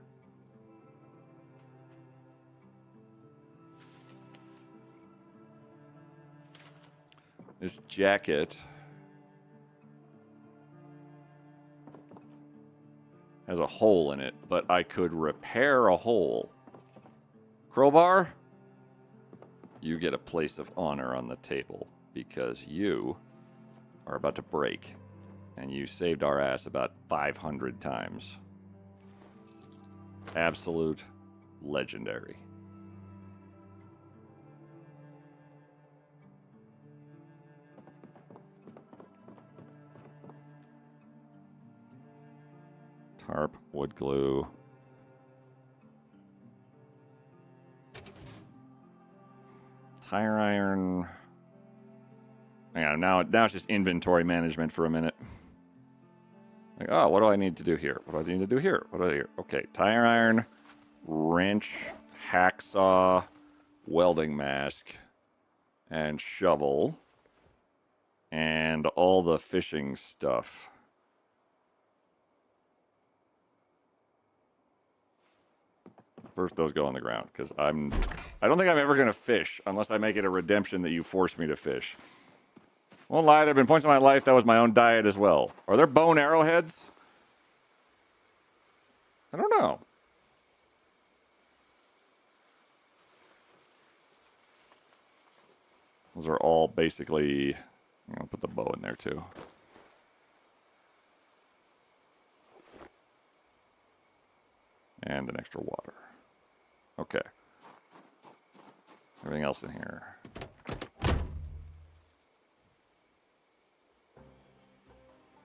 This jacket has a hole in it, but I could repair a hole. Crowbar, you get a place of honor on the table because you are about to break, and you saved our ass about 500 times. Absolute legendary. Tarp, wood glue. Tire iron. Yeah, now it's just inventory management for a minute. Like, oh, what do I need to do here? What do I need to do here? What do I do here? Okay, tire iron, wrench, hacksaw, welding mask, and shovel, and all the fishing stuff. First, those go on the ground, because I don't think I'm ever going to fish unless I make it a redemption that you force me to fish. Won't lie, there have been points in my life that was my own diet as well. Are there bone arrowheads? I don't know. Those are all basically... I'm going to put the bow in there too. And an extra water. Okay. Everything else in here.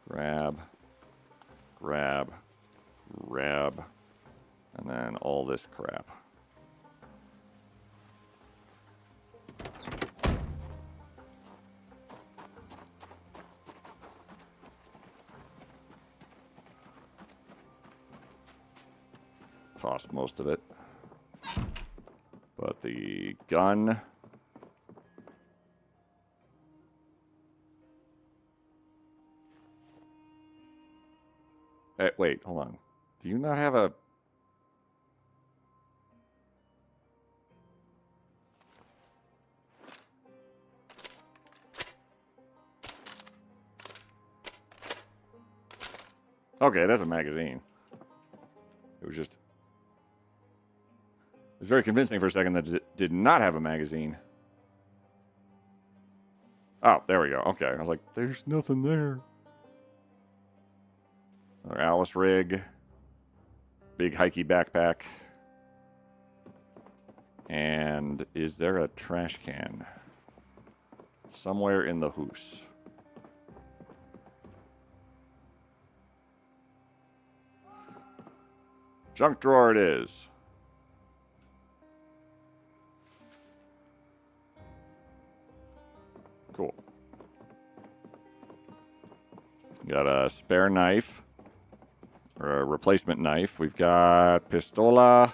Grab, grab, grab, and then all this crap. Toss most of it. But the gun... Hey, wait, hold on. Do you not have a... Okay, it has a magazine. It was just... It was very convincing for a second that it did not have a magazine. Oh, there we go. Okay, I was like, there's nothing there. Another Alice rig. Big hikey backpack. And is there a trash can? Somewhere in the hoose. Junk drawer it is. Cool. Got a spare knife. Or a replacement knife. We've got pistola.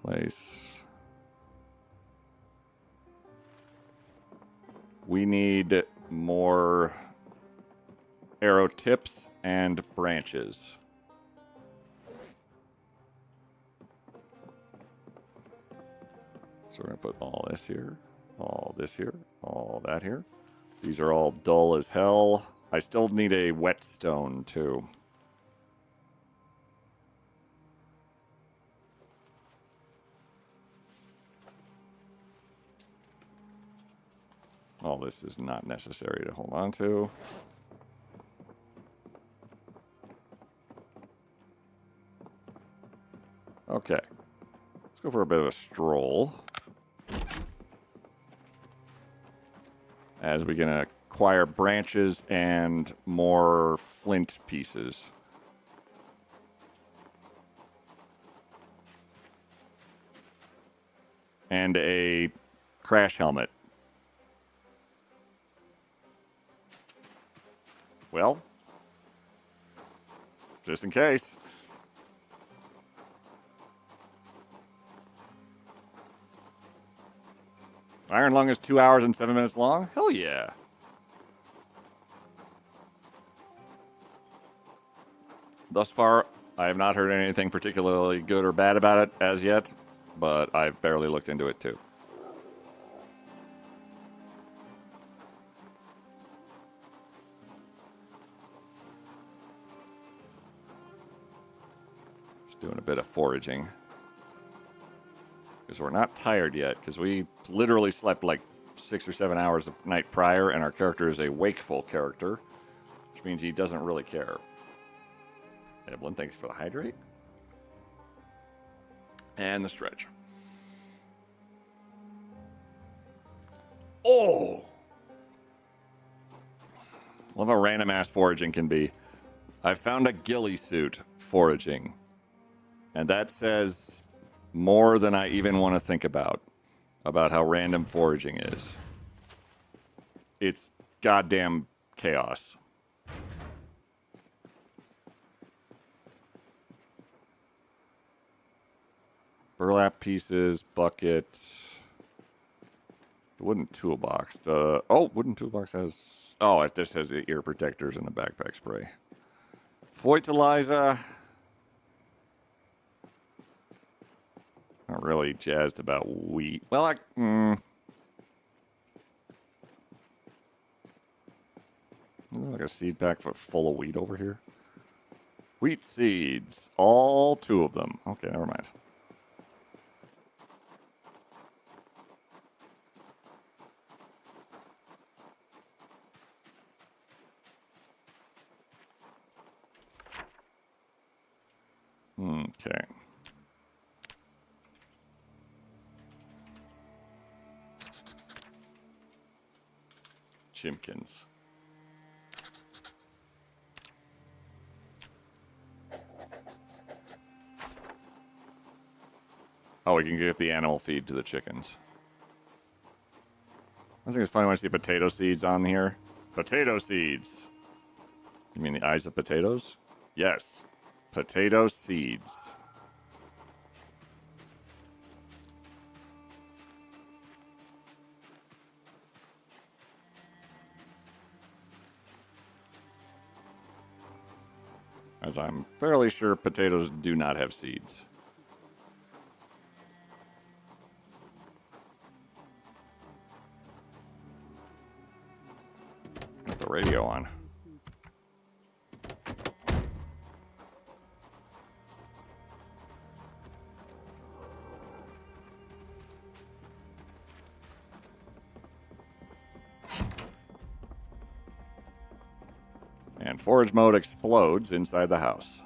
Place. We need more arrow tips and branches. So we're going to put all this here, all this here, all that here. These are all dull as hell. I still need a whetstone, too. All this is not necessary to hold on to. Okay. Let's go for a bit of a stroll. As we can acquire branches and more flint pieces. And a crash helmet. Well, just in case. Iron Lung is 2 hours and 7 minutes long? Hell yeah. Thus far, I have not heard anything particularly good or bad about it as yet, but I've barely looked into it too. Just doing a bit of foraging. Because we're not tired yet, because we literally slept like 6 or 7 hours the night prior, and our character is a wakeful character, which means he doesn't really care. Evelyn, thanks for the hydrate. And the stretch. Oh! Love how random ass foraging can be. I found a ghillie suit foraging, and that says more than I even want to think about how random foraging is. It's goddamn chaos. Burlap pieces, bucket. The wooden toolbox. Wooden toolbox has... Oh, it just has the ear protectors and the backpack spray. Foytaliza. Not really jazzed about wheat. Well, like a seed pack full of wheat over here. Wheat seeds. All 2 of them. Okay, never mind. Okay. Chimkins. Oh, we can get the animal feed to the chickens. I think it's funny when I see potato seeds on here. Potato seeds. You mean the eyes of potatoes? Yes. Potato seeds. As I'm fairly sure potatoes do not have seeds. Put the radio on. And forage mode explodes inside the house.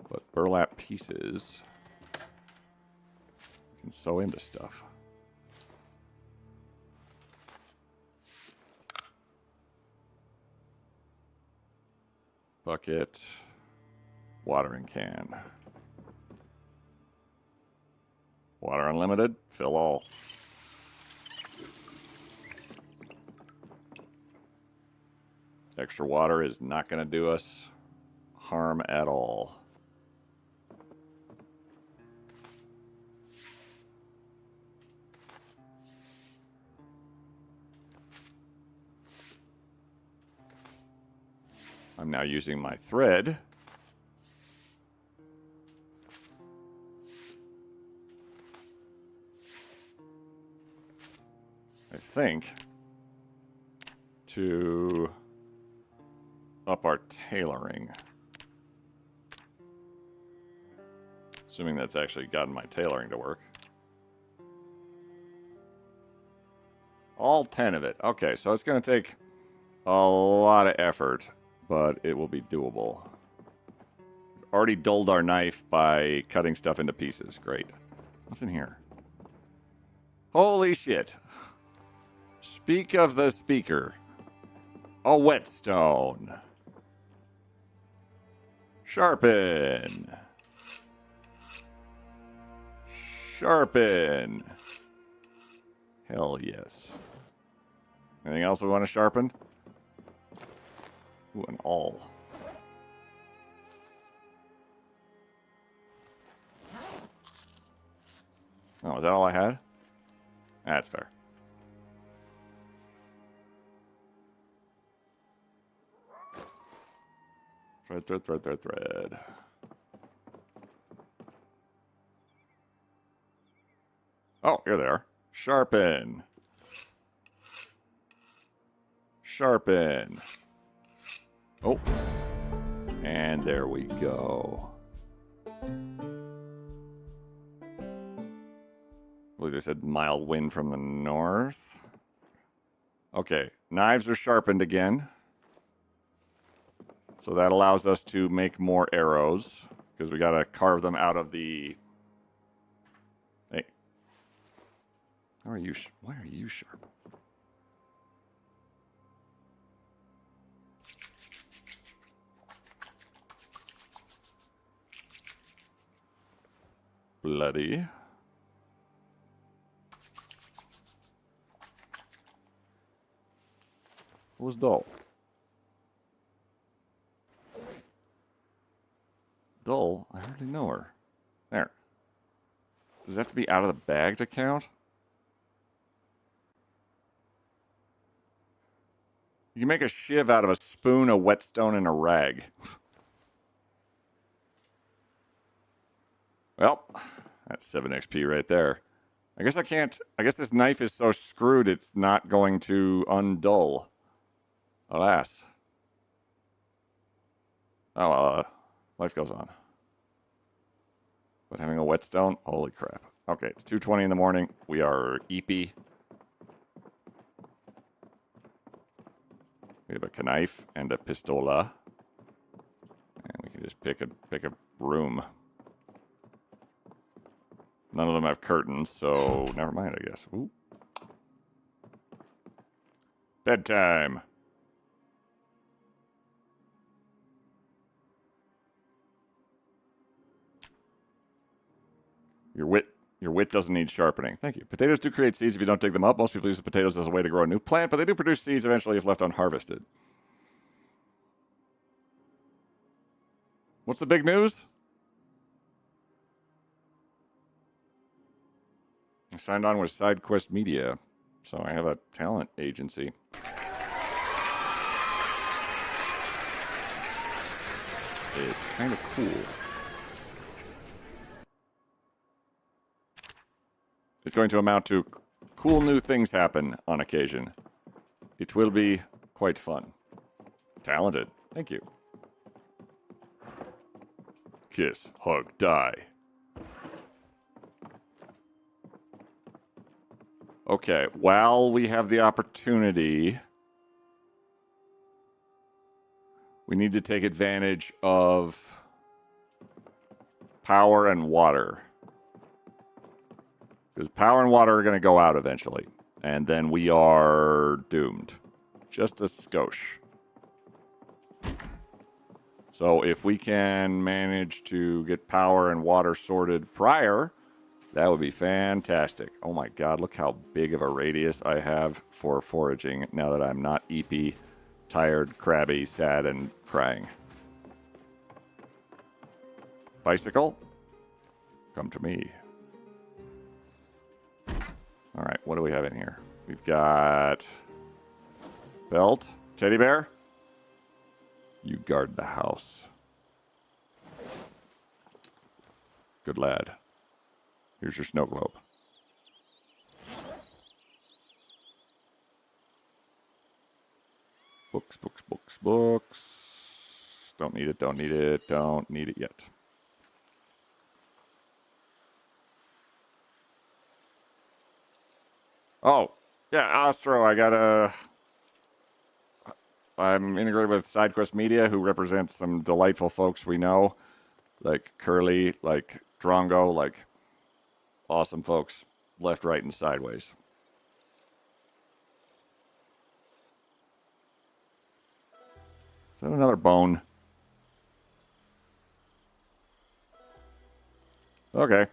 But burlap pieces you can sew into stuff. Bucket. Watering can. Water unlimited. Fill all. Extra water is not going to do us harm at all. I'm now using my thread. I think to up our tailoring. Assuming that's actually gotten my tailoring to work. All 10 of it. Okay, so it's going to take a lot of effort, but it will be doable. We've already dulled our knife by cutting stuff into pieces. Great. What's in here? Holy shit. Speak of the speaker. A whetstone. Sharpen. Sharpen. Hell yes. Anything else we want to sharpen? Ooh, an awl. Oh, is that all I had? That's fair. Thread. Oh, here they are. Sharpen. Sharpen. Oh. And there we go. I believe they said mild wind from the north. Okay, knives are sharpened again. So that allows us to make more arrows, because we got to carve them out of the... Hey. Why are you sharp? Bloody. What was dull? Dull? I hardly know her. There. Does it have to be out of the bag to count? You can make a shiv out of a spoon, a whetstone, and a rag. Well, that's 7 XP right there. I guess I can't... I guess this knife is so screwed it's not going to undull. Alas. Oh, life goes on. But having a whetstone? Holy crap. Okay, it's 2:20 in the morning. We are eepy. We have a knife and a pistola. And we can just just pick a room. None of them have curtains, so never mind, I guess. Ooh. Bedtime. Your wit doesn't need sharpening. Thank you. Potatoes do create seeds if you don't dig them up. Most people use the potatoes as a way to grow a new plant, but they do produce seeds eventually if left unharvested. What's the big news? I signed on with SideQuest Media, so I have a talent agency. It's kind of cool. It's going to amount to cool new things happen on occasion. It will be quite fun. Talented. Thank you. Kiss, hug, die. Okay, while we have the opportunity, we need to take advantage of power and water. Because power and water are going to go out eventually. And then we are doomed. Just a skosh. So if we can manage to get power and water sorted prior, that would be fantastic. Oh my god, look how big of a radius I have for foraging now that I'm not eepy, tired, crabby, sad, and crying. Bicycle? Come to me. Alright, what do we have in here? We've got belt, teddy bear. You guard the house. Good lad. Here's your snow globe. Books, books, books, books. Don't need it, don't need it, don't need it yet. Oh, yeah, Astro, I'm integrated with SideQuest Media, who represents some delightful folks we know, like Curly, like Drongo, like awesome folks, left, right, and sideways. Is that another bone? Okay.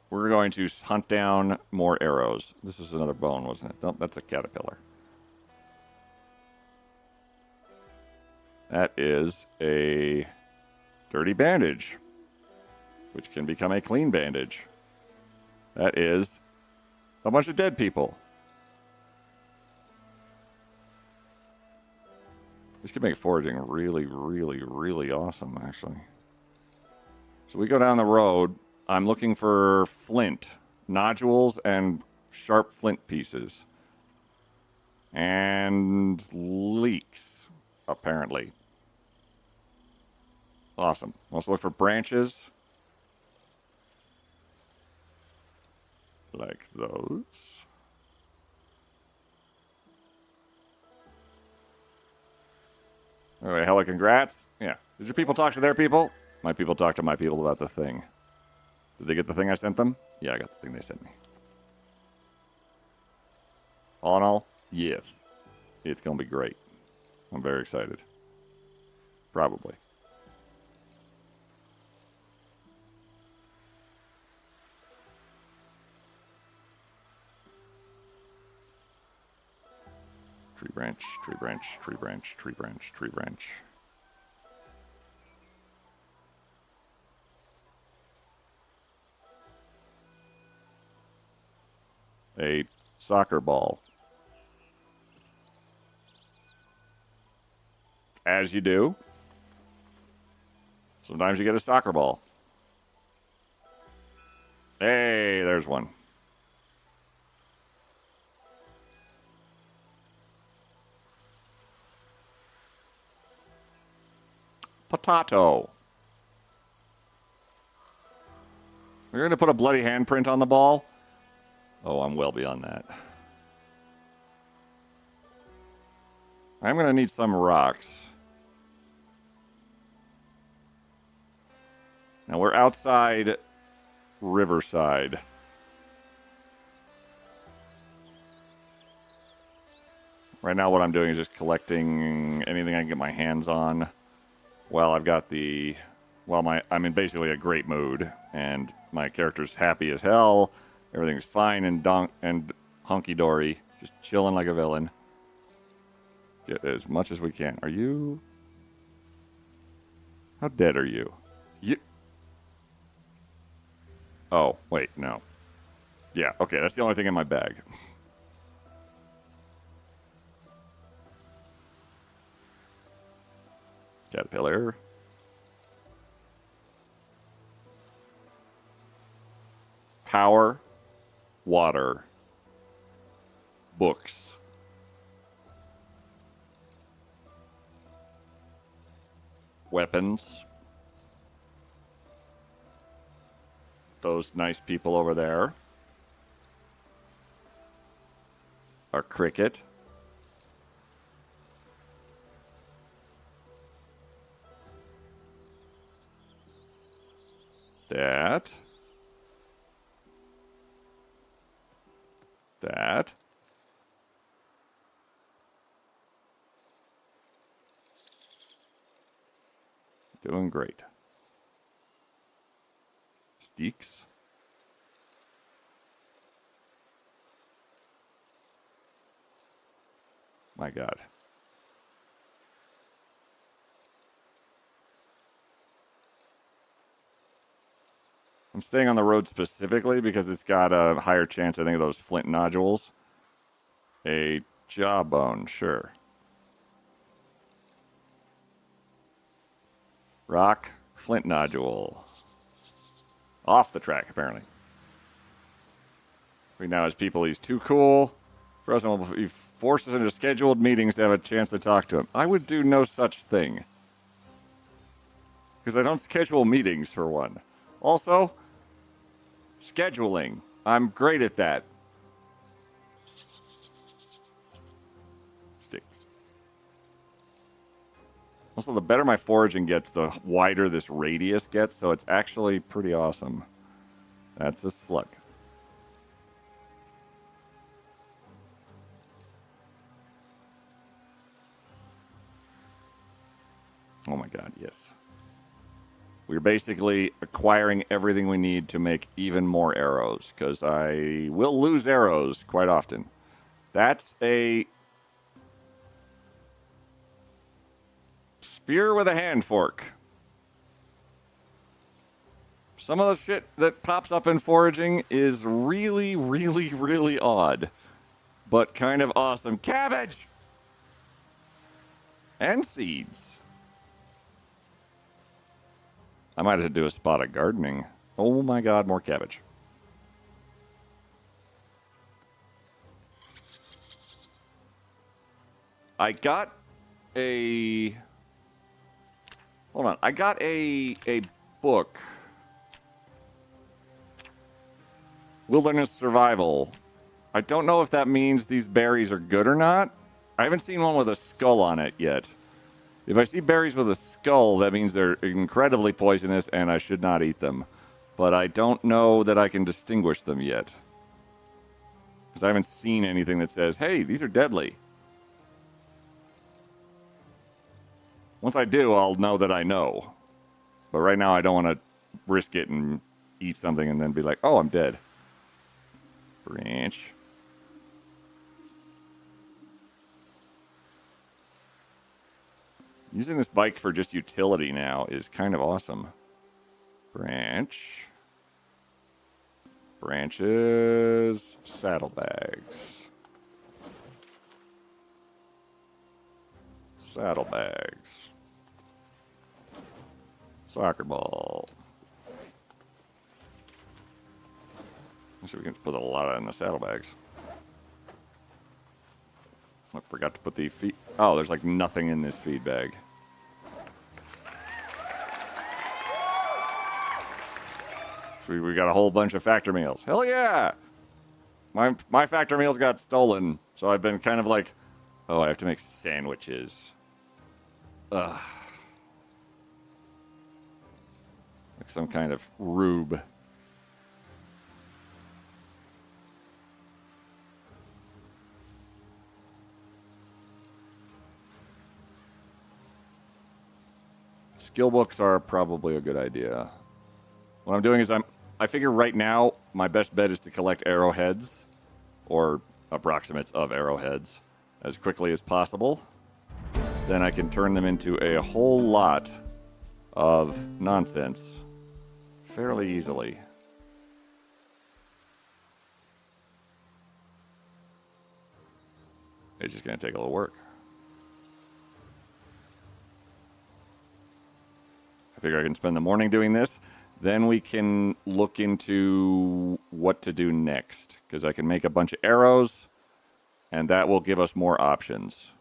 We're going to hunt down more arrows. This is another bone, wasn't it? No, that's a caterpillar. That is a dirty bandage, which can become a clean bandage. That is a bunch of dead people. This could make foraging really, really, really awesome, actually. So we go down the road. I'm looking for flint, nodules, and sharp flint pieces. And leeks, apparently. Awesome. Also look for branches. Like those. Anyway, hella congrats. Yeah. Did your people talk to their people? My people talked to my people about the thing. Did they get the thing I sent them? Yeah, I got the thing they sent me. All in all, yes. It's going to be great. I'm very excited. Probably. Tree branch, tree branch, tree branch, tree branch, tree branch. A soccer ball. As you do. Sometimes you get a soccer ball. Hey, there's one. Potato. We're going to put a bloody handprint on the ball. Oh, I'm well beyond that. I'm going to need some rocks. Now, we're outside Riverside. Right now, what I'm doing is just collecting anything I can get my hands on. While I've got the... I'm in basically a great mood, and my character's happy as hell. Everything's fine and hunky-dory. Just chilling like a villain. Get as much as we can. Are you... How dead are you? You... Oh, wait, no. Yeah, okay, that's the only thing in my bag. Caterpillar. Power. Water. Books. Weapons. Those nice people over there. Our cricket. That. Doing great. Steaks. My God. I'm staying on the road specifically because it's got a higher chance, I think, of those flint nodules. A jawbone, sure. Rock, flint nodule. Off the track, apparently. Right now, as people, he's too cool. For us, he forces us into scheduled meetings to have a chance to talk to him. I would do no such thing. Because I don't schedule meetings, for one. Also, scheduling. I'm great at that. Sticks. Also, the better my foraging gets, the wider this radius gets, so it's actually pretty awesome. That's a slug. Oh my God, yes. We're basically acquiring everything we need to make even more arrows, because I will lose arrows quite often. That's a spear with a hand fork. Some of the shit that pops up in foraging is really, really, really odd, but kind of awesome. Cabbage! And seeds. I might have to do a spot of gardening. Oh my God, more cabbage. I got a... Hold on. I got a book. Wilderness Survival. I don't know if that means these berries are good or not. I haven't seen one with a skull on it yet. If I see berries with a skull, that means they're incredibly poisonous and I should not eat them. But I don't know that I can distinguish them yet. Because I haven't seen anything that says, hey, these are deadly. Once I do, I'll know that I know. But right now, I don't want to risk it and eat something and then be like, oh, I'm dead. Branch. Using this bike for just utility now is kind of awesome. Branch. Branches. Saddlebags. Saddlebags. Soccer ball. So we can put a lot of it in the saddlebags. I forgot to put the feed. Oh, there's like nothing in this feed bag. So we got a whole bunch of factor meals. Hell yeah! My factor meals got stolen, so I've been kind of like, oh, I have to make sandwiches. Ugh. Like some kind of rube. Skill books are probably a good idea. What I'm doing is I figure right now my best bet is to collect arrowheads or approximates of arrowheads as quickly as possible. Then I can turn them into a whole lot of nonsense fairly easily. It's just going to take a little work. I figure I can spend the morning doing this. Then we can look into what to do next, because I can make a bunch of arrows, and that will give us more options.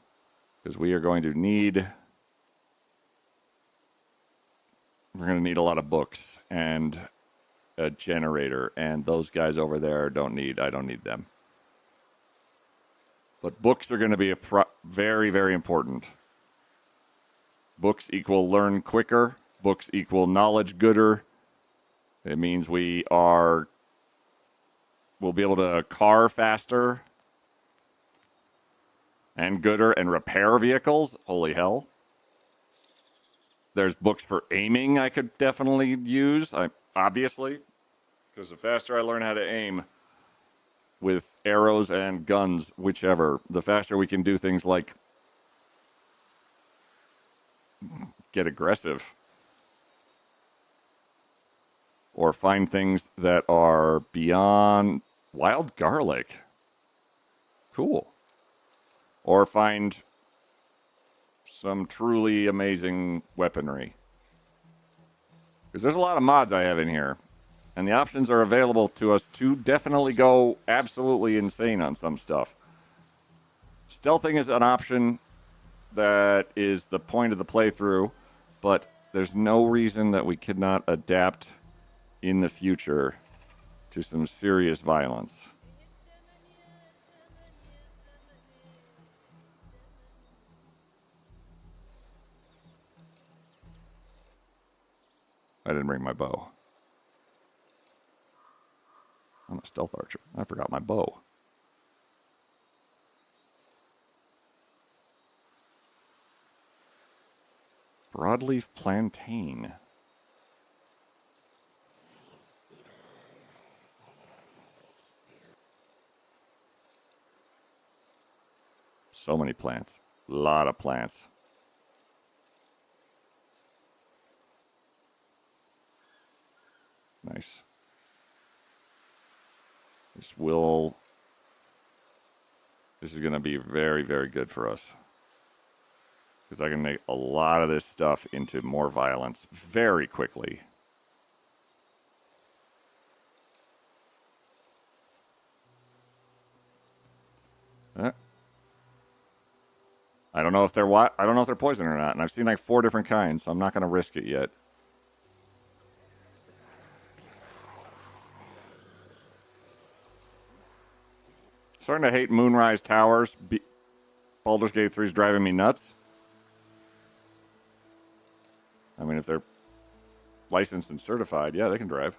Because we are going to need... We're going to need a lot of books and a generator, and those guys over there I don't need them. But books are going to be very, very important. Books equal learn quicker. Books equal knowledge gooder. It means we'll be able to car faster and gooder and repair vehicles. Holy hell. There's books for aiming I could definitely use, obviously, because the faster I learn how to aim with arrows and guns, whichever, the faster we can do things like get aggressive or find things that are beyond wild garlic. Cool. Or find some truly amazing weaponry. Because there's a lot of mods I have in here. And the options are available to us to definitely go absolutely insane on some stuff. Stealthing is an option that is the point of the playthrough. But there's no reason that we could not adapt in the future to some serious violence. I didn't bring my bow. I'm a stealth archer. I forgot my bow. Broadleaf plantain. So many plants. A lot of plants. Nice. This is going to be very, very good for us. Because I can make a lot of this stuff into more violence very quickly. I don't know if they're poison or not, and I've seen like 4 different kinds, so I'm not going to risk it yet. Starting to hate Moonrise Towers. Baldur's Gate 3 is driving me nuts. I mean, if they're licensed and certified, yeah, they can drive.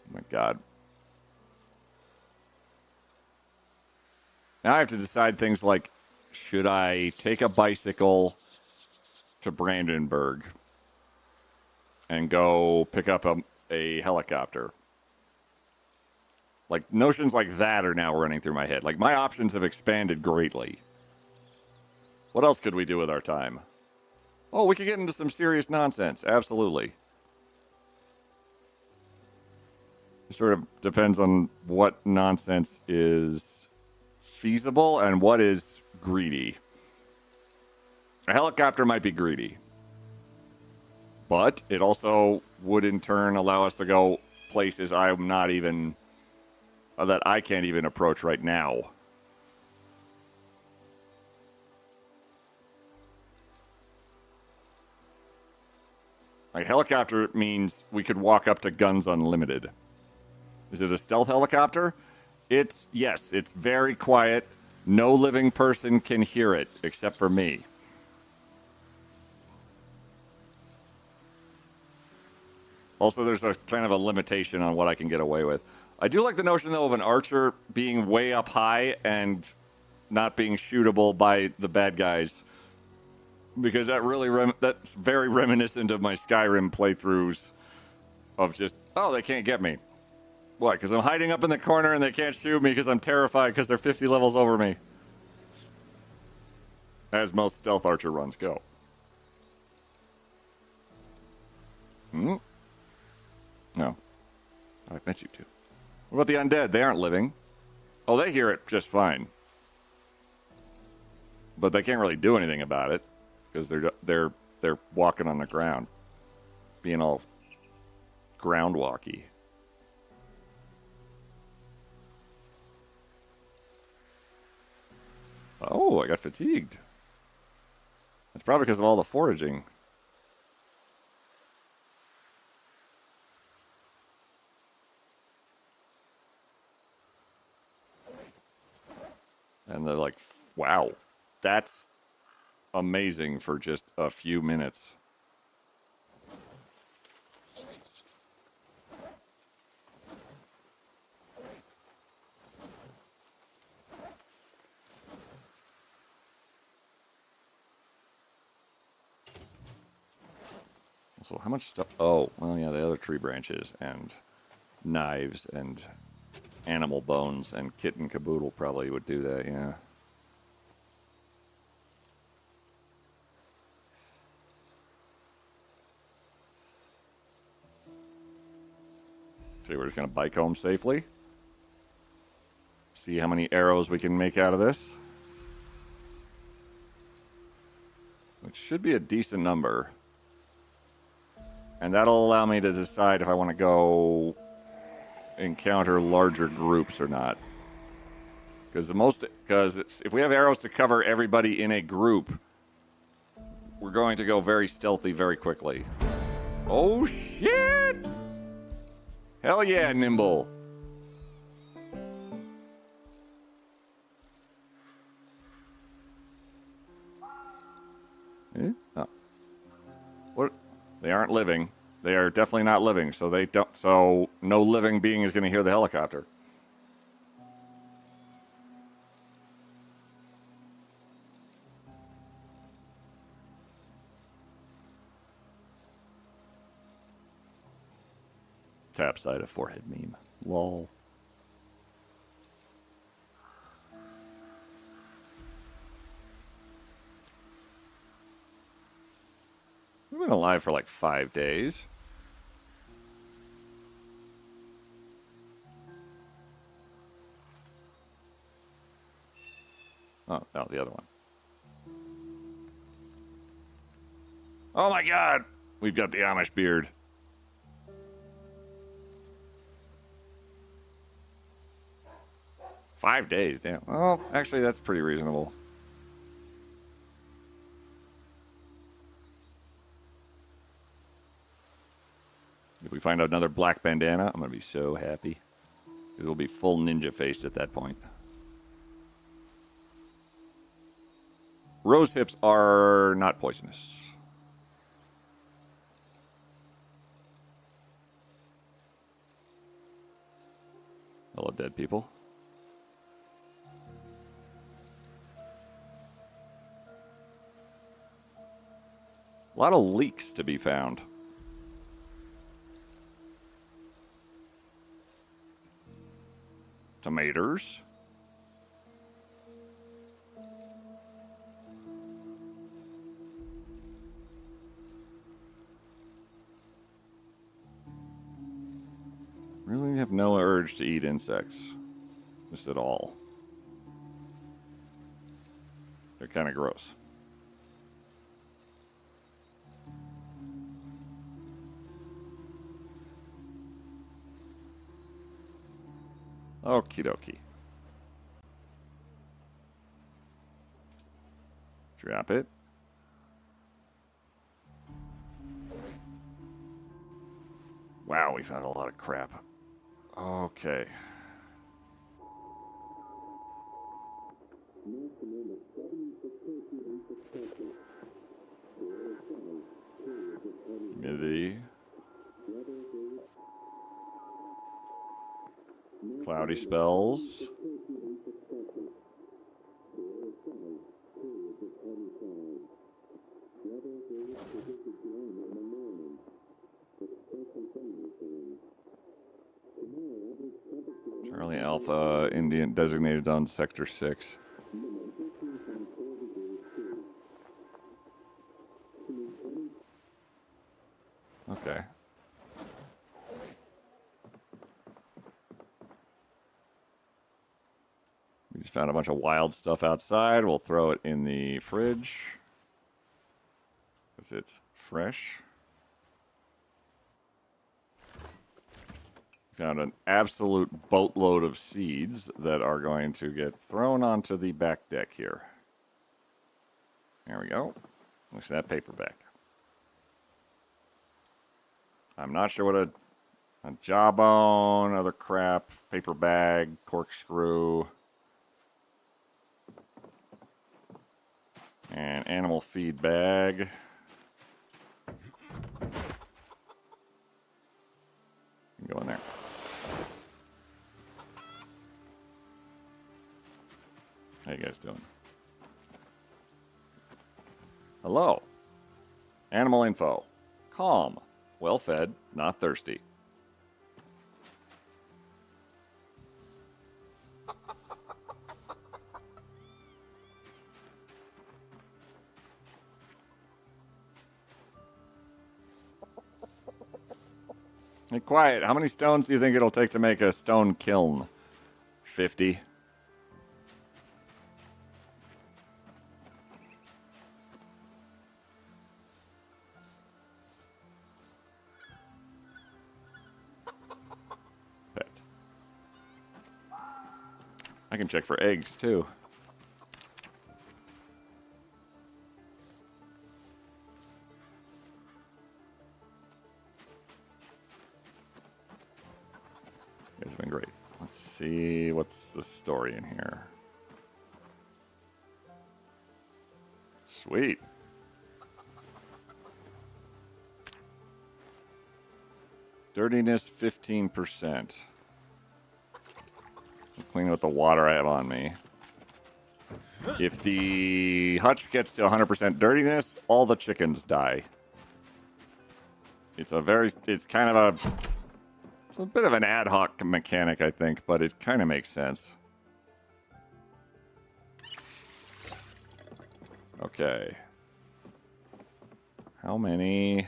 Oh my God. Now I have to decide things like, should I take a bicycle to Brandenburg and go pick up a helicopter? Like, notions like that are now running through my head. Like, my options have expanded greatly. What else could we do with our time? Oh, we could get into some serious nonsense. Absolutely. It sort of depends on what nonsense is feasible and what is greedy. A helicopter might be greedy. But it also would in turn allow us to go places I'm not even... that I can't even approach right now. Like, helicopter means we could walk up to guns unlimited. Is it a stealth helicopter? Yes, it's very quiet. No living person can hear it except for me. Also, there's a kind of a limitation on what I can get away with. I do like the notion, though, of an archer being way up high and not being shootable by the bad guys. Because that really that's very reminiscent of my Skyrim playthroughs of just, oh, they can't get me. What, because I'm hiding up in the corner and they can't shoot me because I'm terrified because they're 50 levels over me. As most stealth archer runs go. No. I meant you to. What about the undead? They aren't living. Oh, they hear it just fine. But they can't really do anything about it. Because they're walking on the ground. Being all ground walky. Oh, I got fatigued. That's probably because of all the foraging. And they're like, wow, that's amazing for just a few minutes. So how much stuff? Oh, well, yeah, the other tree branches and knives and animal bones and kit and caboodle probably would do that, yeah. So we're just going to bike home safely. See how many arrows we can make out of this. Which should be a decent number. And that'll allow me to decide if I want to go encounter larger groups or not. Because if we have arrows to cover everybody in a group, we're going to go very stealthy very quickly. Oh, shit! Hell yeah, Nimble. Eh? Oh. What? They aren't living. They are definitely not living, so they don't. So no living being is going to hear the helicopter. Tap side of forehead meme. Lol. We've been alive for like 5 days. Oh, no, the other one. Oh my god! We've got the Amish beard. $5 days, damn. Well, actually, that's pretty reasonable. If we find out another black bandana, I'm going to be so happy. It will be full ninja-faced at that point. Rose hips are not poisonous. Hello, dead people. A lot of leeks to be found. Tomatoes. Really have no urge to eat insects. Just at all. They're kind of gross. Okie dokie. Drop it. Wow, we found a lot of crap. Okay. Humidity. Cloudy spells. Charlie Alpha, Indian designated on Sector 6. Okay. We just found a bunch of wild stuff outside. We'll throw it in the fridge. Because it's fresh. Found an absolute boatload of seeds that are going to get thrown onto the back deck here. There we go. Looks at that paperback. I'm not sure what a jawbone, other crap, paper bag, corkscrew, and animal feed bag. Go in there. How you guys doing? Hello. Animal info. Calm. Well fed. Not thirsty. Hey, quiet. How many stones do you think it'll take to make a stone kiln? 50. Bet. I can check for eggs, too. It's been great. Let's see what's the story in here. Sweet. Dirtiness 15%. I'll clean it with the water I have on me. If the hutch gets to 100% dirtiness, all the chickens die. It's kind of it's a bit of an ad hoc mechanic, I think, but it kind of makes sense. Okay. How many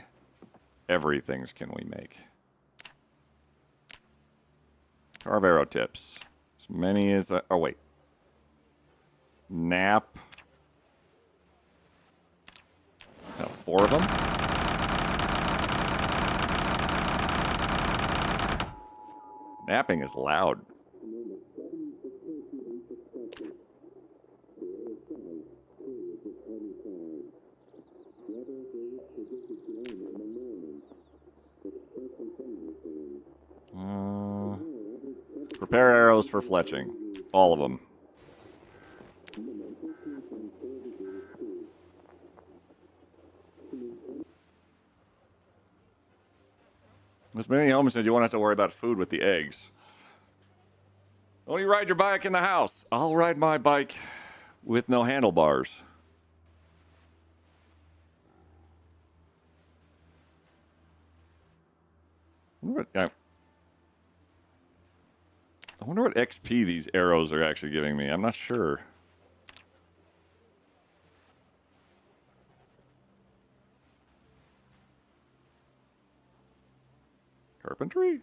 everythings can we make? Carve arrow tips. As many as... oh, wait. Nap. No, 4 of them? Napping is loud. Prepare arrows for fletching. All of them. As many homes said you won't have to worry about food with the eggs. Oh, you ride your bike in the house. I'll ride my bike with no handlebars. I wonder what XP these arrows are actually giving me. I'm not sure. Carpentry?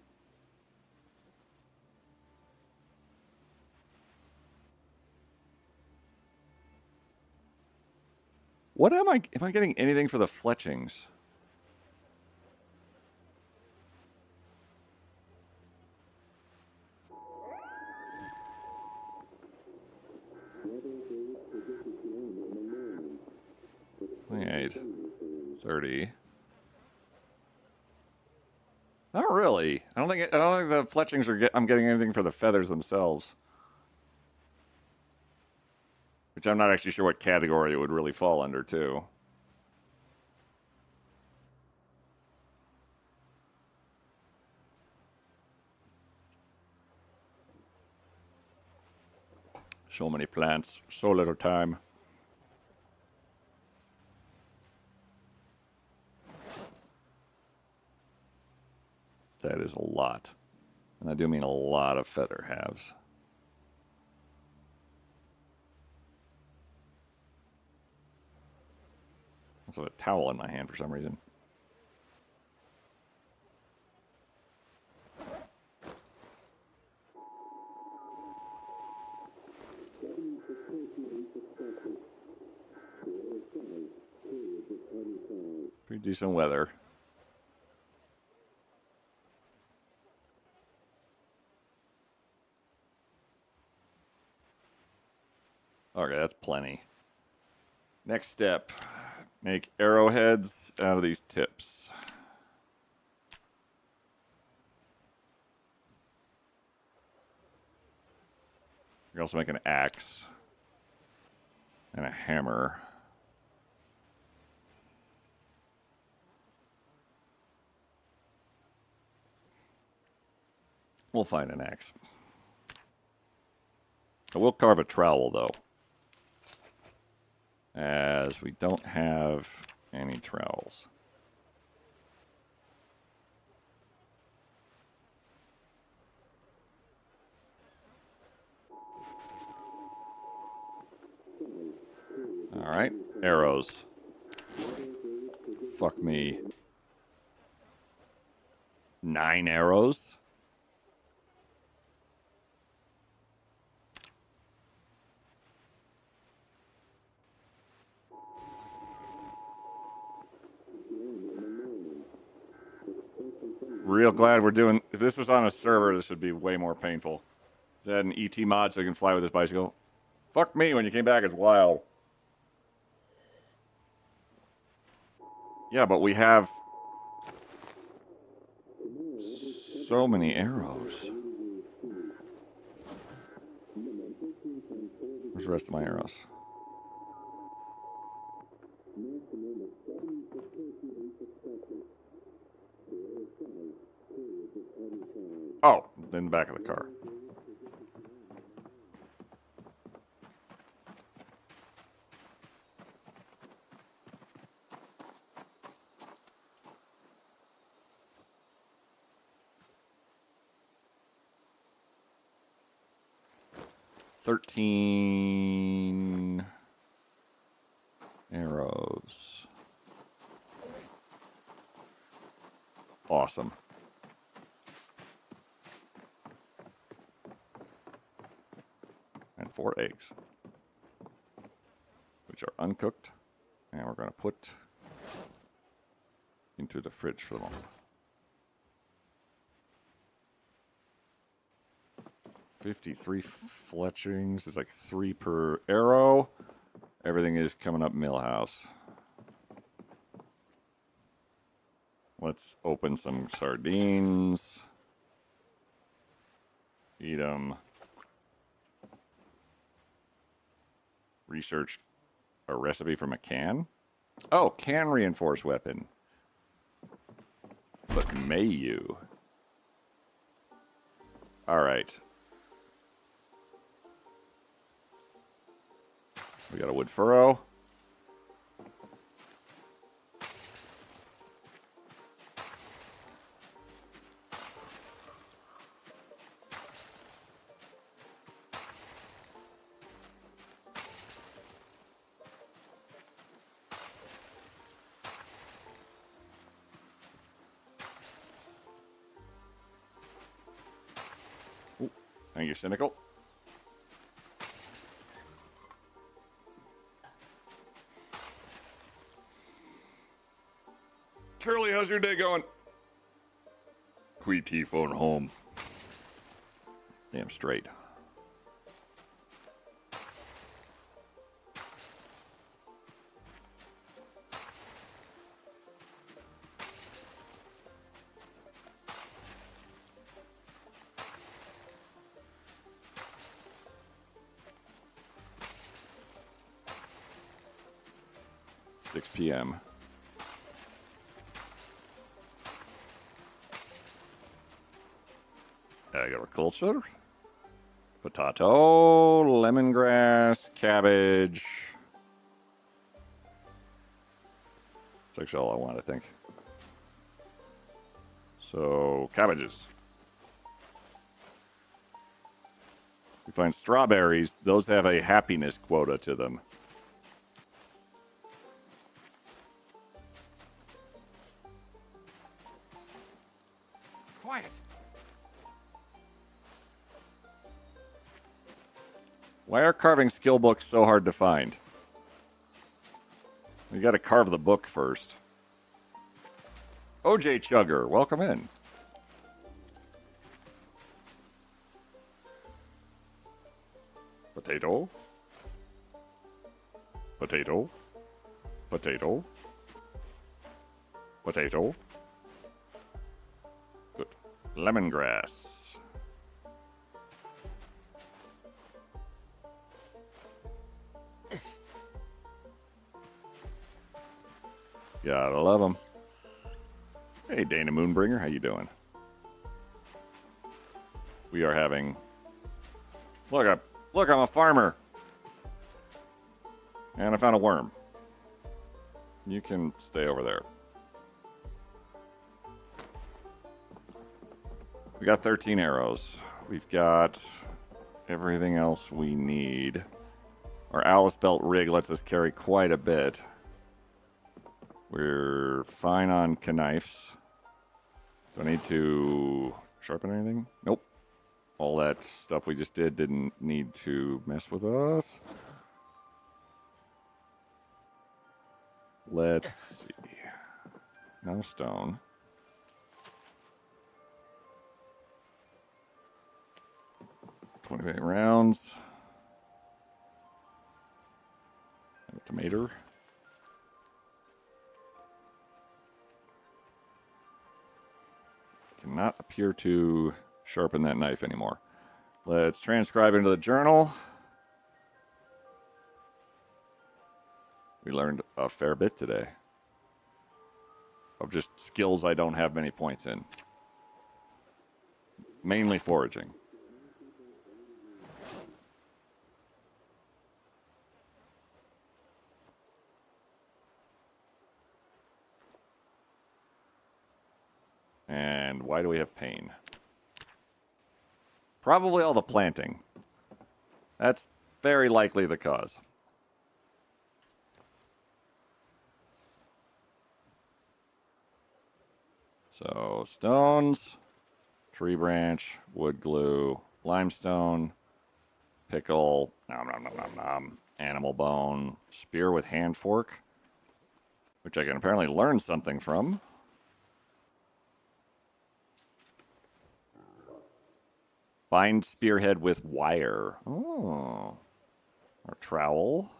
What am I getting anything for the fletchings? $28, $30. Not really. I don't think the fletchings are. I'm getting anything for the feathers themselves, which I'm not actually sure what category it would really fall under too. So many plants, so little time. That is a lot. And I do mean a lot of feather halves. I also have a towel in my hand for some reason. Pretty decent weather. Okay, that's plenty. Next step, make arrowheads out of these tips. You can also make an axe and a hammer. We'll find an axe. I will carve a trowel, though, as we don't have any trowels. All right, arrows. Fuck me. 9 arrows? Real glad we're doing... If this was on a server, this would be way more painful. Is that an ET mod so I can fly with this bicycle? Fuck me, when you came back, it's wild. Yeah, but we have... so many arrows. Where's the rest of my arrows? Oh, in the back of the car. $13 arrows. Awesome. And 4 eggs, which are uncooked, and we're going to put into the fridge for the moment. 53 fletchings is like 3 per arrow. Everything is coming up Millhouse. Let's open some sardines. Eat them. Researched a recipe from a can. Oh, can reinforce weapon. But may you? All right. We got a wood furrow. Ooh, thank you, Cynical. Curly, how's your day going? Quee phone home. Damn straight. 6 p.m. Agriculture. Potato, lemongrass, cabbage. That's actually all I want, I think. So, cabbages. We find strawberries. Those have a happiness quota to them. Quiet. Why are carving skill books so hard to find? We got to carve the book first. OJ Chugger, welcome in. Potato. Potato. Potato. Potato. Good. Lemongrass. Gotta love them. Hey, Dana Moonbringer, how you doing? We are having... Look, I'm a farmer. And I found a worm. You can stay over there. We got 13 arrows. We've got everything else we need. Our Alice Belt rig lets us carry quite a bit. We're fine on knives. Do I need to sharpen anything? Nope. All that stuff we just did didn't need to mess with us. Let's see. No stone. $28 rounds. And a tomato. Cannot appear to sharpen that knife anymore. Let's transcribe into the journal. We learned a fair bit today of just skills I don't have many points in. Mainly foraging. And why do we have pain? Probably all the planting. That's very likely the cause. So, stones, tree branch, wood glue, limestone, pickle, nom nom nom nom nom, animal bone, spear with hand fork, which I can apparently learn something from. Bind spearhead with wire. Oh. Or trowel.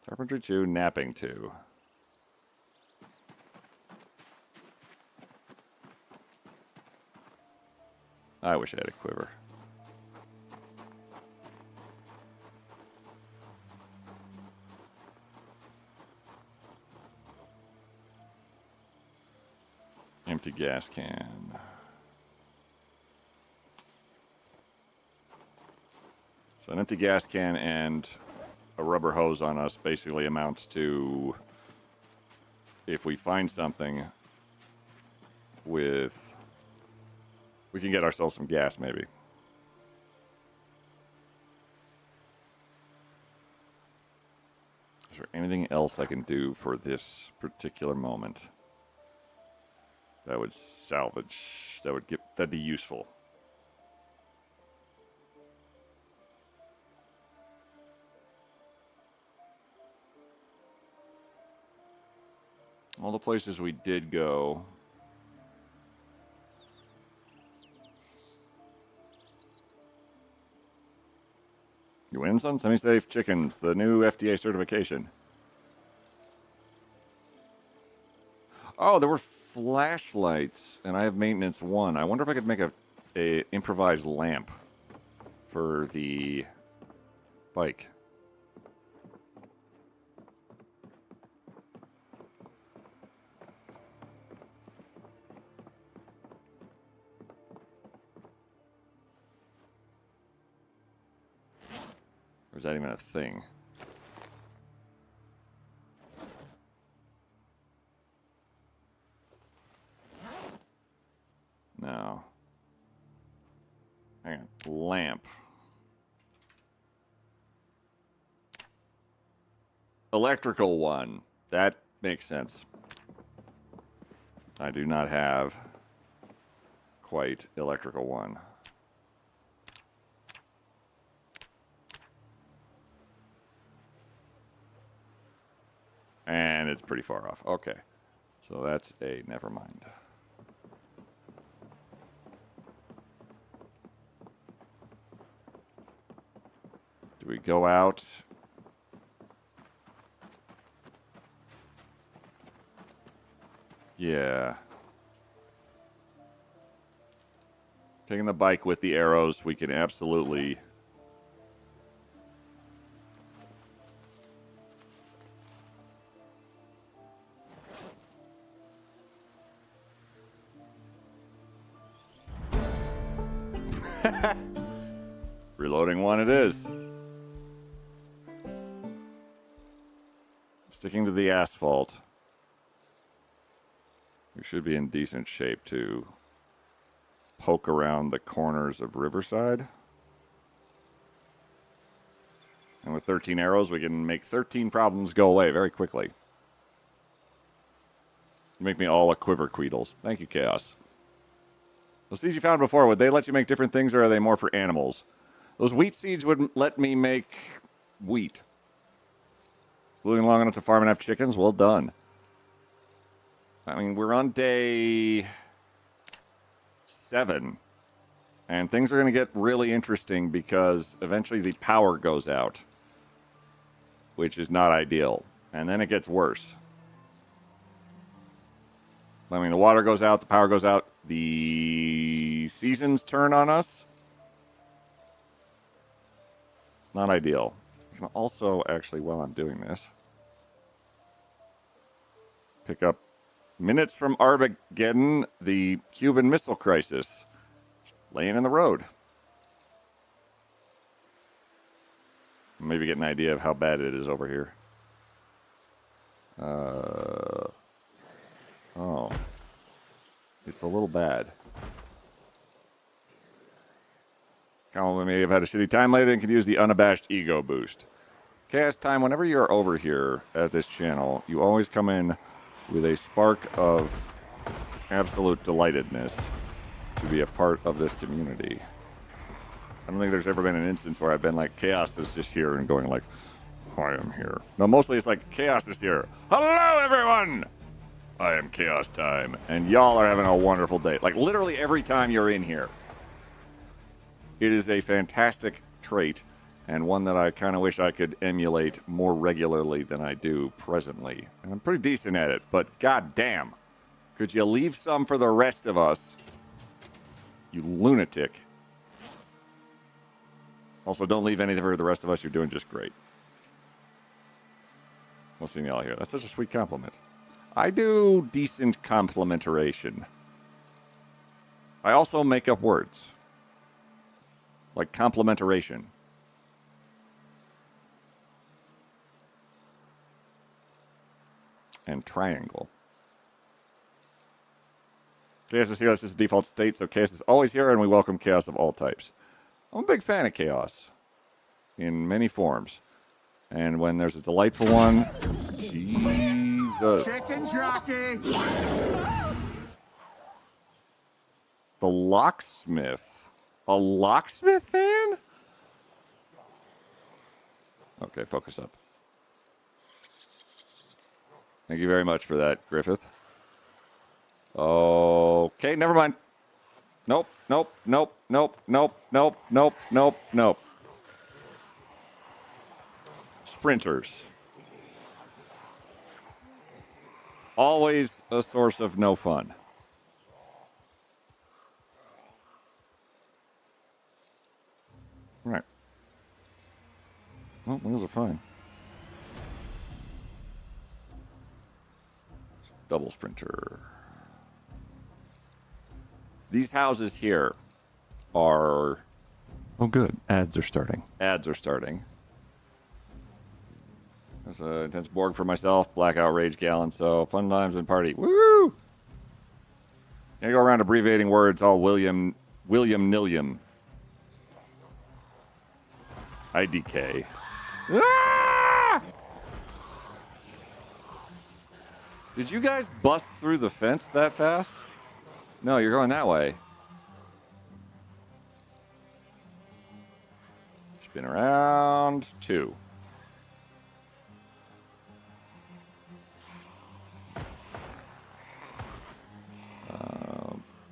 Carpentry 2, napping 2. I wish I had a quiver. Empty gas can. So an empty gas can and a rubber hose on us basically amounts to, if we find something with, we can get ourselves some gas maybe. Is there anything else I can do for this particular moment that would salvage, that'd be useful? All the places we did go. You win, son? Semi-safe chickens, the new FDA certification. Oh, there were flashlights, and I have maintenance 1. I wonder if I could make a improvised lamp for the bike. Or is that even a thing? No. Hang on. Lamp. Electrical one. That makes sense. I do not have quite electrical one. And it's pretty far off. Okay. So that's a never mind. Do we go out? Yeah. Taking the bike with the arrows, we can absolutely... Reloading one it is. Sticking to the asphalt. We should be in decent shape to poke around the corners of Riverside. And with 13 arrows, we can make 13 problems go away very quickly. You make me all a quiver queedles. Thank you, Chaos. Those seeds you found before, would they let you make different things, or are they more for animals? Those wheat seeds would let me make wheat. Living long enough to farm and have chickens? Well done. I mean, we're on day 7. And things are going to get really interesting because eventually the power goes out. Which is not ideal. And then it gets worse. I mean, the water goes out, the power goes out, the seasons turn on us. It's not ideal. I can also, actually, while I'm doing this, pick up minutes from Armageddon, the Cuban Missile Crisis, laying in the road. Maybe get an idea of how bad it is over here. Oh. It's a little bad. Colin may have had a shitty time lately and could use the unabashed ego boost. Chaos Time, whenever you're over here at this channel, you always come in with a spark of absolute delightedness to be a part of this community. I don't think there's ever been an instance where I've been like, Chaos is just here and going like, I am here. No, mostly it's like, Chaos is here. Hello, everyone! I am Chaos Time, and y'all are having a wonderful day. Like, literally every time you're in here. It is a fantastic trait, and one that I kind of wish I could emulate more regularly than I do presently. And I'm pretty decent at it, but goddamn, could you leave some for the rest of us? You lunatic. Also, don't leave anything for the rest of us. You're doing just great. We'll see y'all here. That's such a sweet compliment. I do decent complimentation. I also make up words. Like complementation. And triangle. Chaos is here. This is the default state, so chaos is always here, and we welcome chaos of all types. I'm a big fan of chaos. In many forms. And when there's a delightful one, Jesus. Chicken jockey! The locksmith. A locksmith fan? Okay, focus up. Thank you very much for that, Griffith. Okay, never mind. Nope, nope, nope, nope, nope, nope, nope, nope, nope. Sprinters. Always a source of no fun. Right. Well, wheels are fine. Double sprinter. These houses here are... Oh, good. Ads are starting. Ads are starting. There's an intense Borg for myself. Blackout Rage Gallon. So, fun times and party. Woo! I go around abbreviating words all William Nilliam. IDK. Ah! Did you guys bust through the fence that fast? No, you're going that way. Spin around. 2.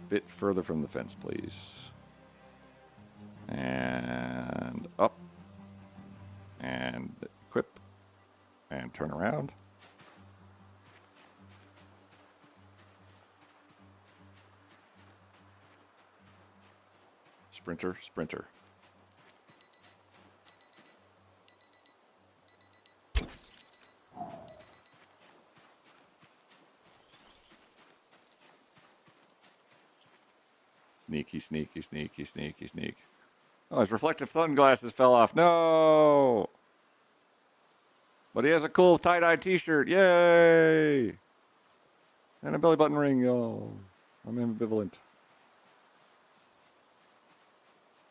Bit further from the fence, please. And up. And equip. And turn around. Sprinter, sprinter. Sneaky, sneaky, sneaky, sneaky, sneak. Oh, his reflective sunglasses fell off. No! But he has a cool tie-dye t-shirt. Yay! And a belly button ring, yo. I'm ambivalent.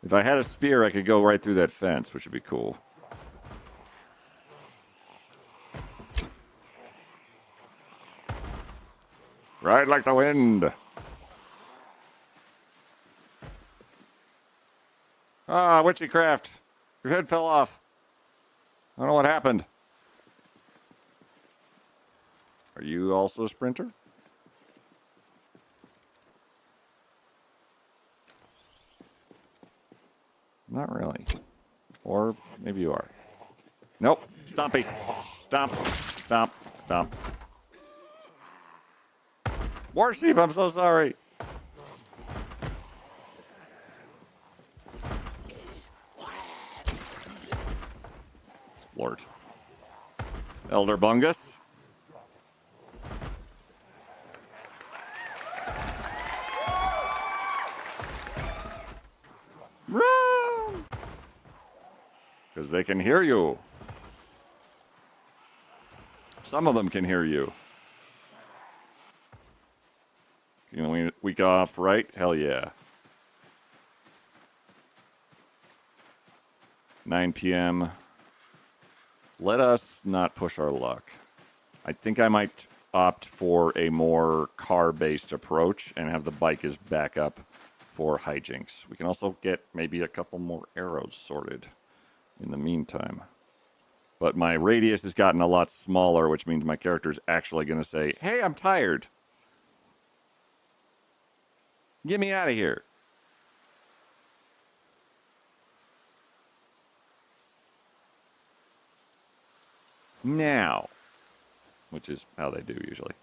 If I had a spear, I could go right through that fence, which would be cool. Ride like the wind. Ah, witchcraft. Your head fell off. I don't know what happened. Are you also a sprinter? Not really. Or maybe you are. Nope. Stompy. Stomp. Stomp. Stomp. Warsheep, I'm so sorry. Splort. Elder Bungus. Run! Because they can hear you. Some of them can hear you. You know, week off, right? Hell yeah. 9 p.m. Let us not push our luck. I think I might opt for a more car-based approach and have the bike as backup for hijinks. We can also get maybe a couple more arrows sorted in the meantime. But my radius has gotten a lot smaller, which means my character is actually going to say, hey, I'm tired. Get me out of here. Now. Which is how they do usually.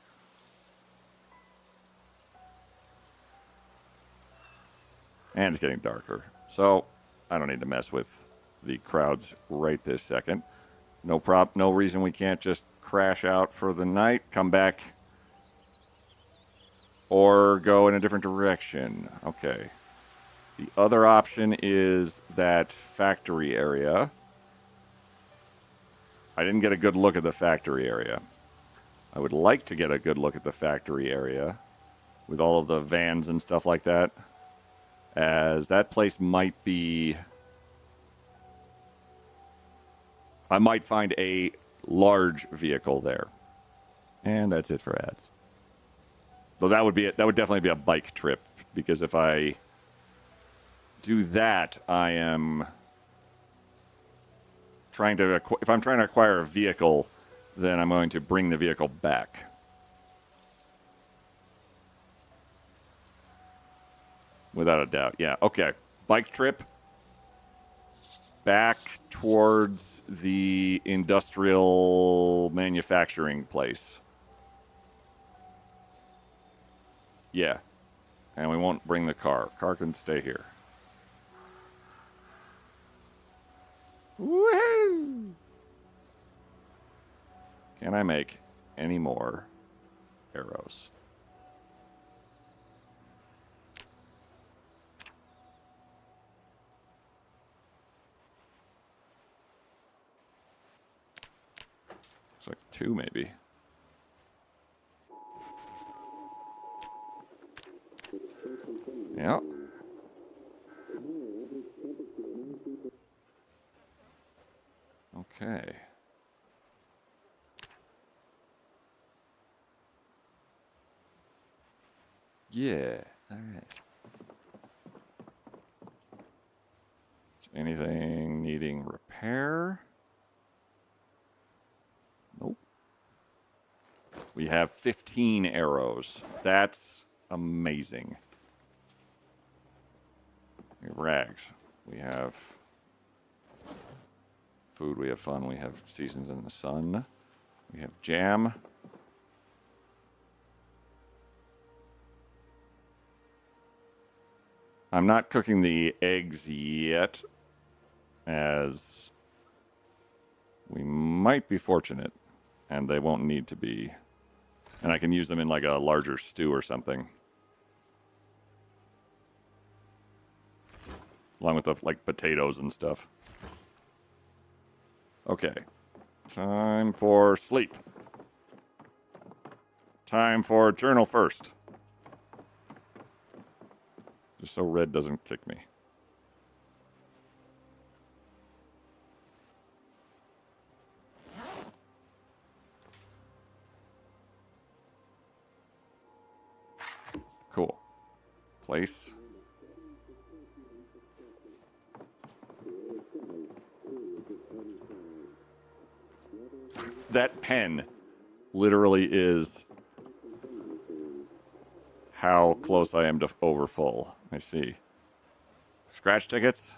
And it's getting darker. So, I don't need to mess with the crowds right this second. No reason we can't just crash out for the night, come back, or go in a different direction. Okay. The other option is that factory area. I didn't get a good look at the factory area. I would like to get a good look at the factory area with all of the vans and stuff like that, as that place might be... I might find a large vehicle there. And that's it for ads. Though that would definitely be a bike trip, because if I do that, I am trying to if I'm trying to acquire a vehicle, then I'm going to bring the vehicle back. Without a doubt. Yeah, okay. Bike trip back towards the industrial manufacturing place. Yeah. And we won't bring the car. Car can stay here. Woohoo! Can I make any more arrows? Looks like 2 maybe. Yeah. Okay. Yeah. All right. Is anything needing repair? Nope. We have 15 arrows. That's amazing. We have rags. We have food. We have fun. We have seasons in the sun. We have jam. I'm not cooking the eggs yet, as we might be fortunate, and they won't need to be. And I can use them in like a larger stew or something. Along with the like potatoes and stuff. Okay. Time for sleep. Time for journal first. Just so red doesn't kick me. Cool. Place. That pen literally is how close I am to overfull. I see. Scratch tickets.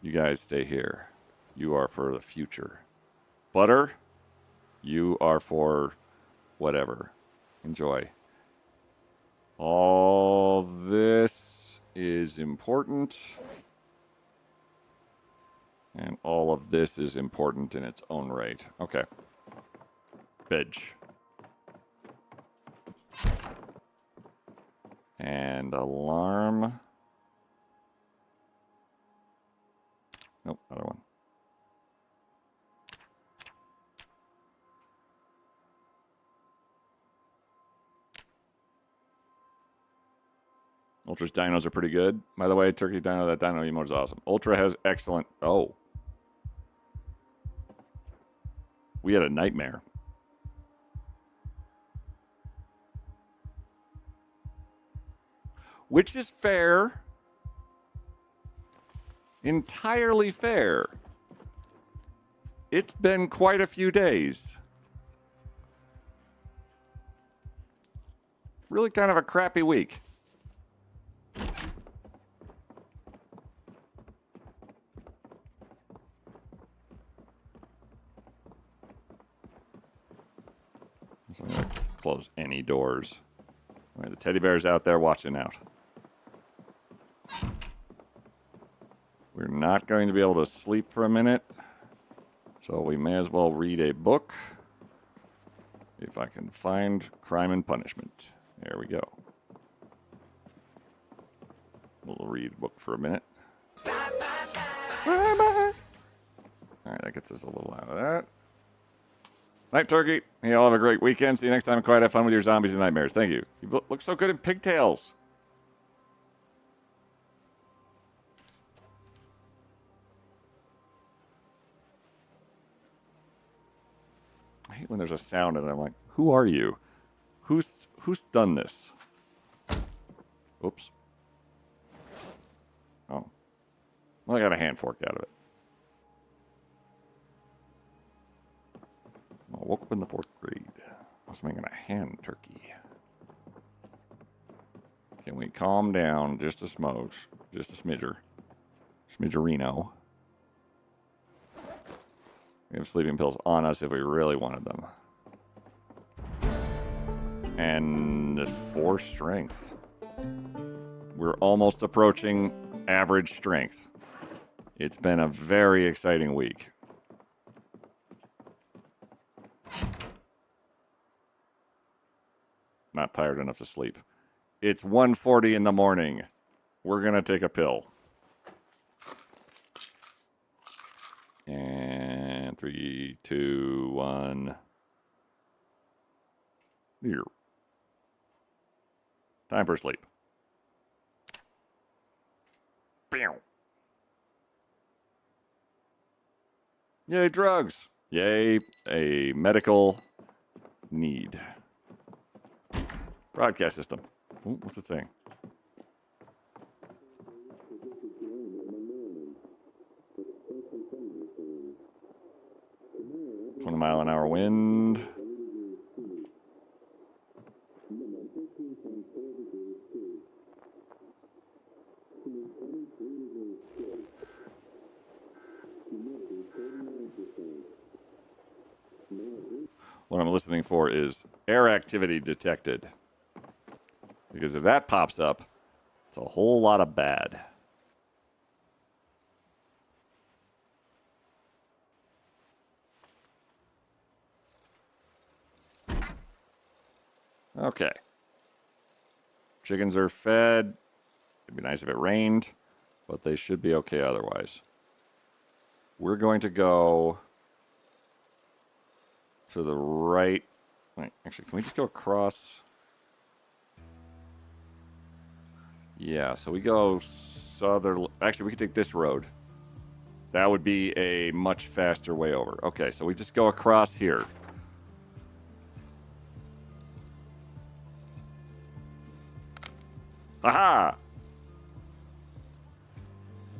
You guys stay here. You are for the future. Butter. You are for whatever. Enjoy. All this is important. And all of this is important in its own right. Okay. Veg. And alarm. Nope, other one. Ultra's dinos are pretty good. By the way, Turkey Dino, that dino emote is awesome. Ultra has excellent... Oh. We had a nightmare. Which is fair. Entirely fair. It's been quite a few days. Really kind of a crappy week. So I'm going to close any doors. All right, the teddy bear's out there watching out. We're not going to be able to sleep for a minute, so we may as well read a book. If I can find Crime and Punishment. There we go. We'll read a book for a minute. All right, that gets us a little out of that. Night, Turkey. You all have a great weekend. See you next time. Quiet, have fun with your zombies and nightmares. Thank you. You look so good in pigtails. I hate when there's a sound and I'm like, who are you? Who's done this? Oops. Oh. Well, I got a hand fork out of it. I woke up in the 4th grade. I was making a hand turkey. Can we calm down just a smudge? Just a smidger. Smidgerino. We have sleeping pills on us if we really wanted them. And 4 strength. We're almost approaching average strength. It's been a very exciting week. Not tired enough to sleep. It's 1:40 in the morning. We're going to take a pill. And 3, 2, 1. Here. Time for sleep. Bow. Yay, drugs. Yay, a medical need. Broadcast system. Ooh, what's it saying? $20-mile-an-hour wind. What I'm listening for is air activity detected. Because if that pops up, it's a whole lot of bad. Okay. Chickens are fed. It'd be nice if it rained, but they should be okay otherwise. We're going to go to the right. Wait, actually, can we just go across? Yeah, so we go southern. Actually, we could take this road. That would be a much faster way over. Okay, so we just go across here. Aha!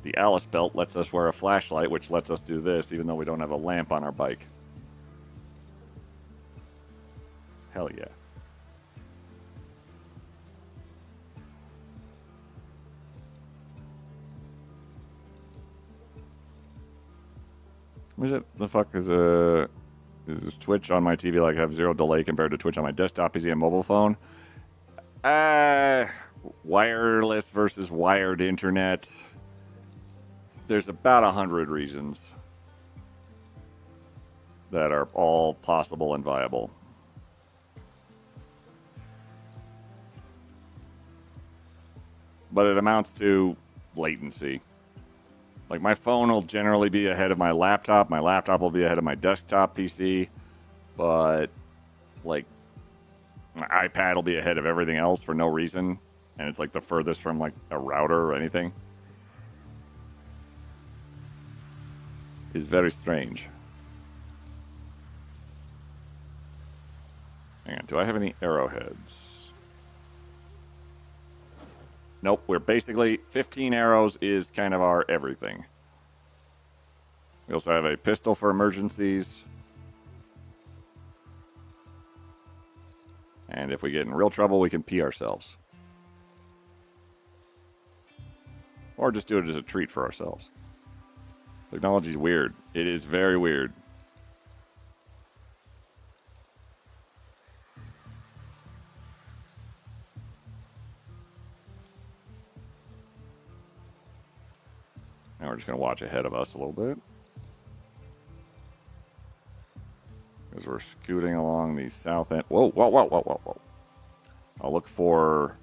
The Alice belt lets us wear a flashlight, which lets us do this, even though we don't have a lamp on our bike. Hell yeah. What is it? The fuck is this Twitch on my TV like have zero delay compared to Twitch on my desktop PC and mobile phone? Wireless versus wired internet. There's about 100 reasons that are all possible and viable. But it amounts to latency. Like, my phone will generally be ahead of my laptop. My laptop will be ahead of my desktop PC. But, like, my iPad will be ahead of everything else for no reason. And it's, like, the furthest from, like, a router or anything. It's very strange. Hang on, do I have any arrowheads? Nope, we're basically 15 arrows is kind of our everything. We also have a pistol for emergencies. And if we get in real trouble, we can pee ourselves. Or just do it as a treat for ourselves. Technology's weird. It is very weird. Now we're just going to watch ahead of us a little bit. Because we're scooting along the south end. Whoa, whoa, whoa, whoa, whoa, whoa. I'll look for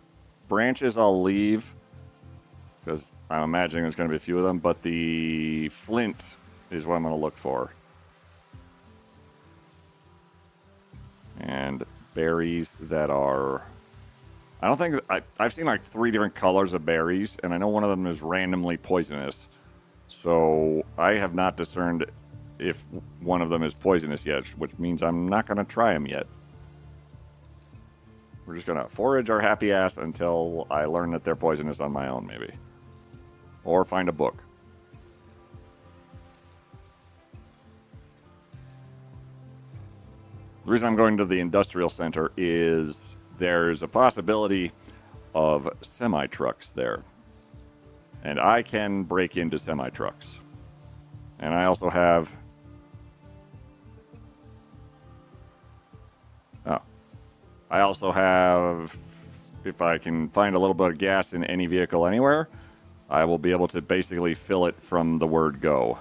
branches I'll leave. Because I'm imagining there's going to be a few of them. But the flint is what I'm going to look for. And berries that are... I don't think... I've seen like 3 different colors of berries. And I know one of them is randomly poisonous. So I have not discerned if one of them is poisonous yet. Which means I'm not going to try them yet. We're just going to forage our happy ass until I learn that they're poisonous on my own, maybe. Or find a book. The reason I'm going to the industrial center is there's a possibility of semi-trucks there. And I can break into semi-trucks. And I also have... Oh. I also have... If I can find a little bit of gas in any vehicle anywhere... I will be able to basically fill it from the word go.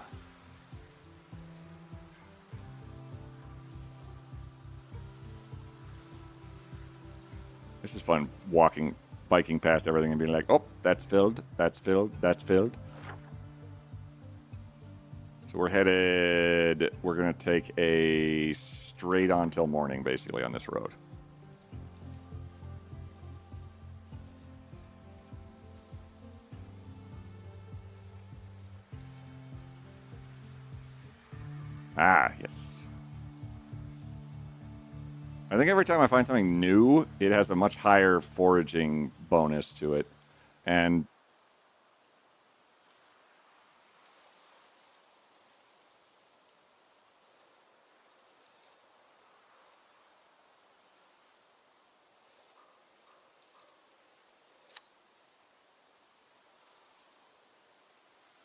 This is fun, biking past everything and being like, oh, that's filled, that's filled, that's filled. So we're going to take a straight on till morning, basically, on this road. Ah, yes. I think every time I find something new, it has a much higher foraging bonus to it. And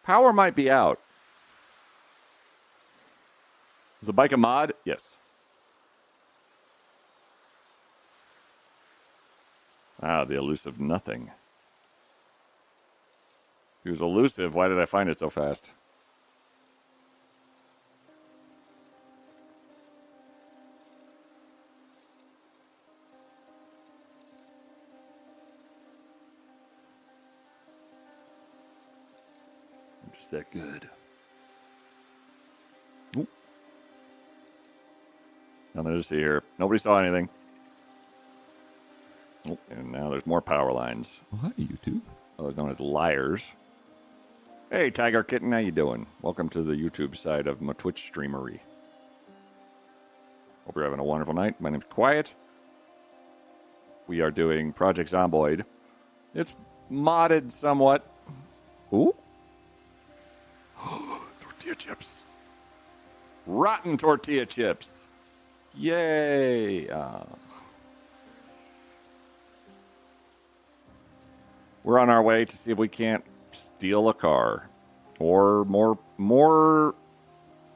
power might be out. Is the bike a mod? Yes. Ah, the elusive nothing. If it was elusive, why did I find it so fast? I'm just that good. Oop. Nothing to see here. Nobody saw anything. Oh, and now there's more power lines. Oh, hi, YouTube. Otherwise known as liars. Hey, Tiger Kitten, how you doing? Welcome to the YouTube side of my Twitch streamery. Hope you're having a wonderful night. My name's Quiet. We are doing Project Zomboid. It's modded somewhat. Ooh. Tortilla chips. Rotten tortilla chips. Yay. We're on our way to see if we can't steal a car. Or more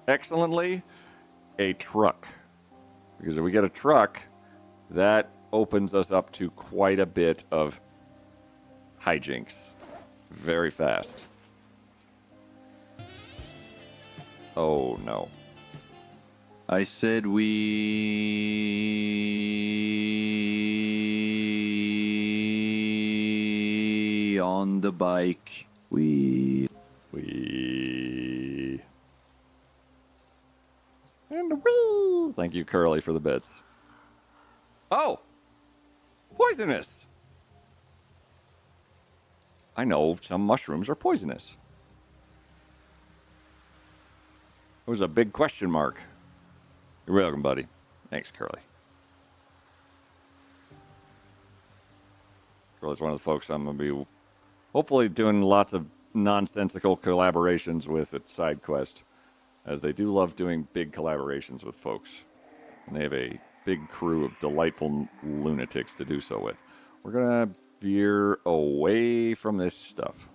excellently, a truck. Because if we get a truck, that opens us up to quite a bit of hijinks. Very fast. Oh, no. I said we on the bike. We. And the wheel. Thank you, Curly, for the bits. Oh! Poisonous! I know some mushrooms are poisonous. It was a big question mark. You're welcome, buddy. Thanks, Curly. Curly's one of the folks I'm going to be hopefully doing lots of nonsensical collaborations with at SideQuest, as they do love doing big collaborations with folks. And they have a big crew of delightful lunatics to do so with. We're going to veer away from this stuff.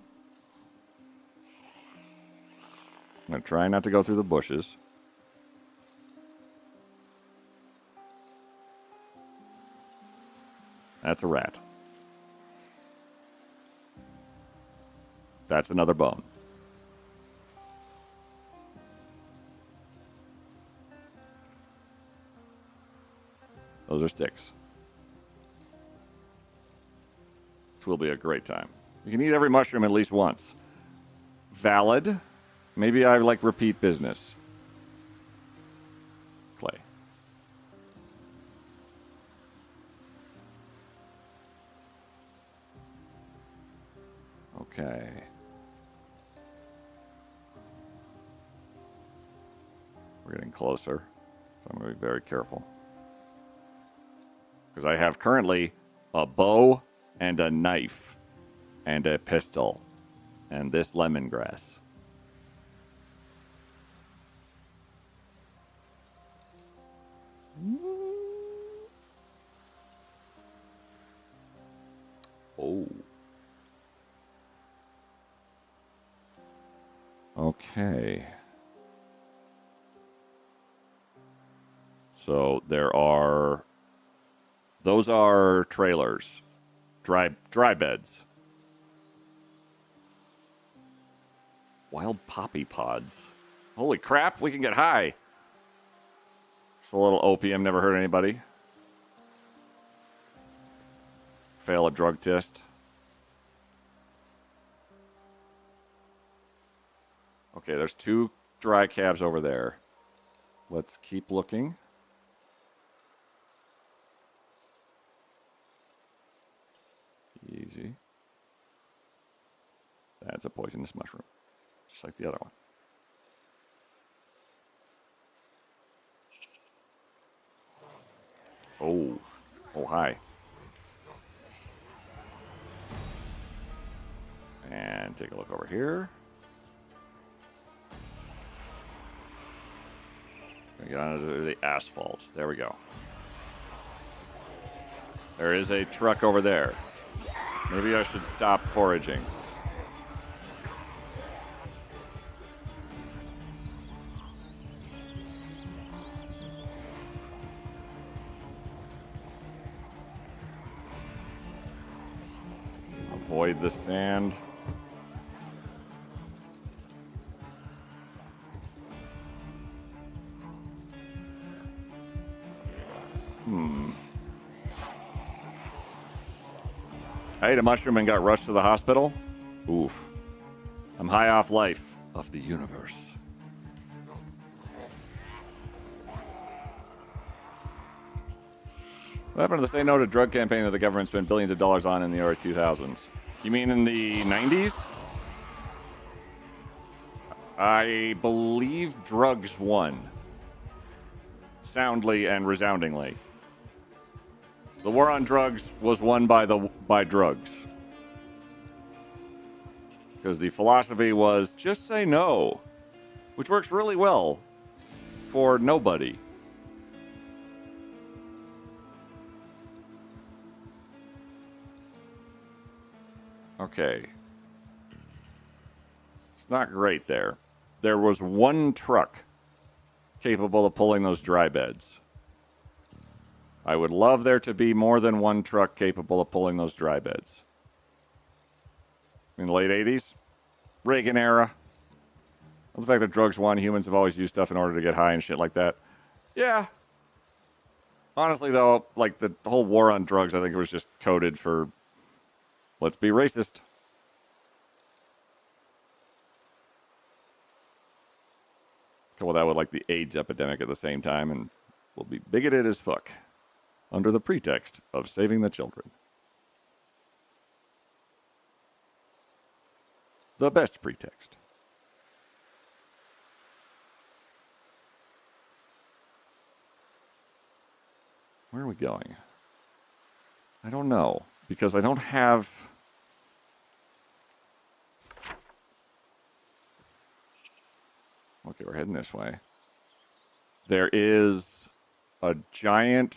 I'm going to try not to go through the bushes. That's a rat. That's another bone. Those are sticks. Which will be a great time. You can eat every mushroom at least once. Valid. Maybe I like repeat business. Clay. Okay. We're getting closer, so I'm going to be very careful. Because I have currently a bow and a knife and a pistol and this lemongrass. Oh. Okay. So those are trailers, dry beds. Wild poppy pods. Holy crap, we can get high. Just a little opium, never hurt anybody. fail a drug test. Okay, there's 2 dry cabs over there. Let's keep looking. Easy. That's a poisonous mushroom, just like the other one. Oh. Oh, hi. And take a look over here. We get onto the asphalt. There we go. There is a truck over there. Maybe I should stop foraging. Avoid the sand. I ate a mushroom and got rushed to the hospital. Oof. I'm high off life of the universe. What happened to the Say No to Drug campaign that the government spent billions of dollars on in the early 2000s? You mean in the 90s? I believe drugs won. Soundly and resoundingly. The war on drugs was won by drugs. Because the philosophy was just say no, which works really well for nobody. Okay. It's not great there. There was 1 truck capable of pulling those dry beds. I would love there to be more than 1 truck capable of pulling those dry beds. In the late 80s? Reagan era. Well, the fact that drugs won, humans have always used stuff in order to get high and shit like that. Yeah. Honestly, though, like the whole war on drugs, I think it was just coded for, let's be racist. Couple that with like the AIDS epidemic at the same time, and we'll be bigoted as fuck under the pretext of saving the children. The best pretext. Where are we going? I don't know, because I don't have... Okay, we're heading this way. There is a giant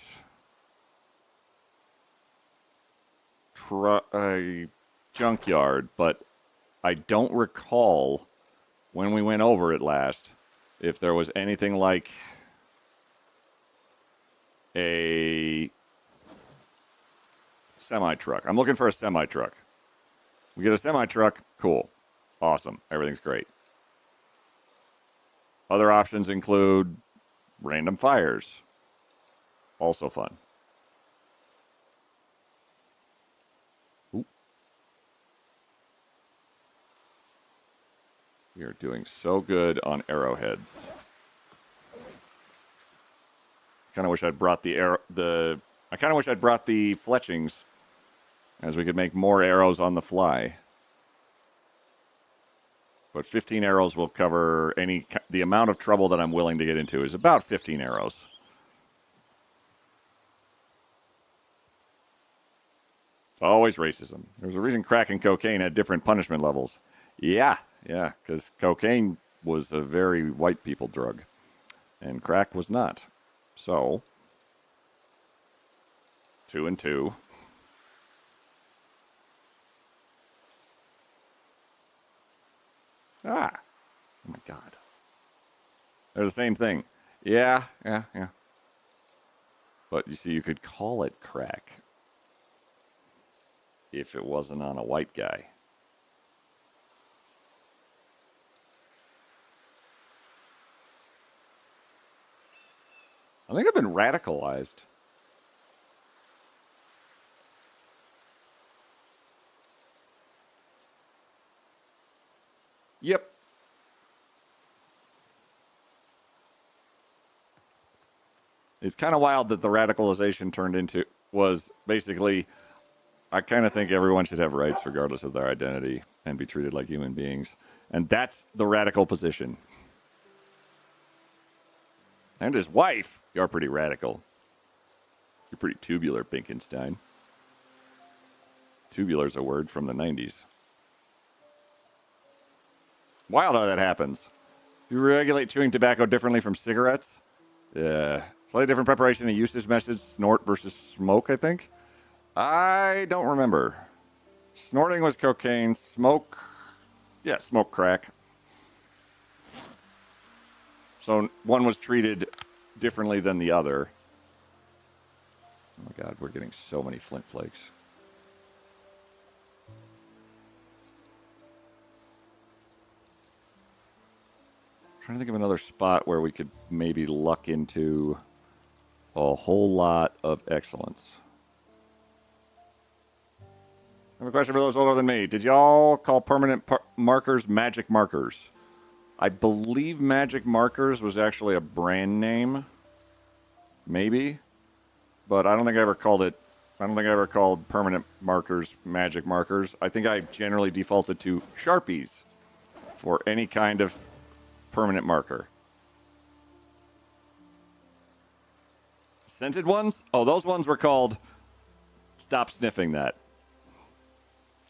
junkyard, but I don't recall when we went over it last if there was anything like a semi-truck. I'm looking for a semi-truck. We get a semi-truck, cool. Awesome. Everything's great. Other options include random fires. Also fun. Ooh. We are doing so good on arrowheads. Kind of wish I'd brought I kind of wish I'd brought the fletchings, as we could make more arrows on the fly. But 15 arrows will cover the amount of trouble that I'm willing to get into is about 15 arrows. It's always racism. There's a reason crack and cocaine had different punishment levels. Yeah, because cocaine was a very white people drug, and crack was not. So, 2 and 2. Ah! Oh my god. They're the same thing. Yeah. But you see, you could call it crack if it wasn't on a white guy. I think I've been radicalized. Yep. It's kind of wild that the radicalization turned into was basically, I kind of think everyone should have rights regardless of their identity and be treated like human beings. And that's the radical position. And his wife, you're pretty radical. You're pretty tubular, Binkenstein. Tubular's a word from the 90s. Wild how that happens. You regulate chewing tobacco differently from cigarettes? Yeah. Slightly different preparation and usage methods, snort versus smoke, I think. I don't remember. Snorting was cocaine. Smoke, smoke crack. So one was treated differently than the other. Oh my God, we're getting so many flint flakes. Trying to think of another spot where we could maybe luck into a whole lot of excellence. I have a question for those older than me. Did y'all call permanent markers magic markers? I believe magic markers was actually a brand name. Maybe. But I don't think I ever called it. I don't think I ever called permanent markers magic markers. I think I generally defaulted to Sharpies for any kind of permanent marker. Scented ones? Oh, those ones were called stop sniffing that.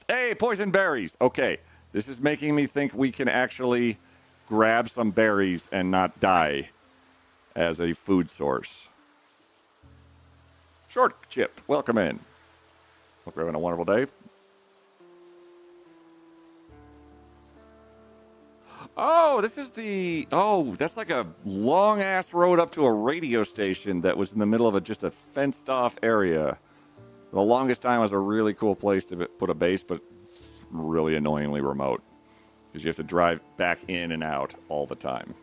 Hey, poison berries. Okay, this is making me think we can actually grab some berries and not die as a food source. Short Chip, welcome in. Hope you're having a wonderful day. Oh, this is the... Oh, that's like a long-ass road up to a radio station that was in the middle of just a fenced-off area. The longest time was a really cool place to put a base, but really annoyingly remote. Because you have to drive back in and out all the time.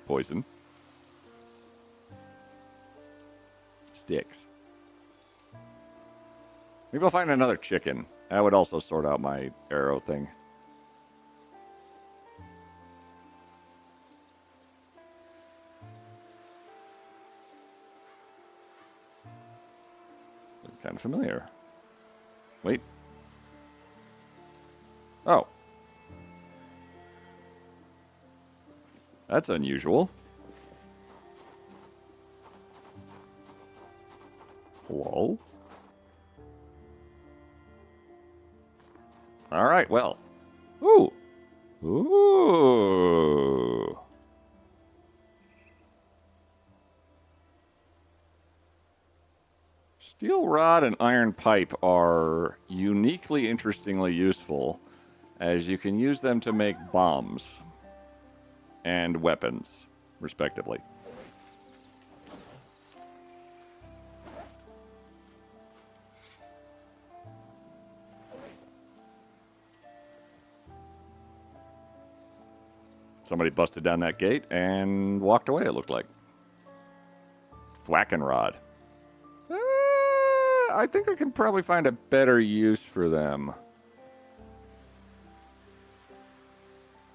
Poison. Sticks. Maybe I'll find another chicken. That would also sort out my arrow thing. Looks kind of familiar. Wait. Oh. That's unusual. Hello? All right, well. Ooh. Ooh. Steel rod and iron pipe are uniquely interestingly useful, as you can use them to make bombs and weapons, respectively. Somebody busted down that gate and walked away, it looked like. Thwack and rod. I think I can probably find a better use for them.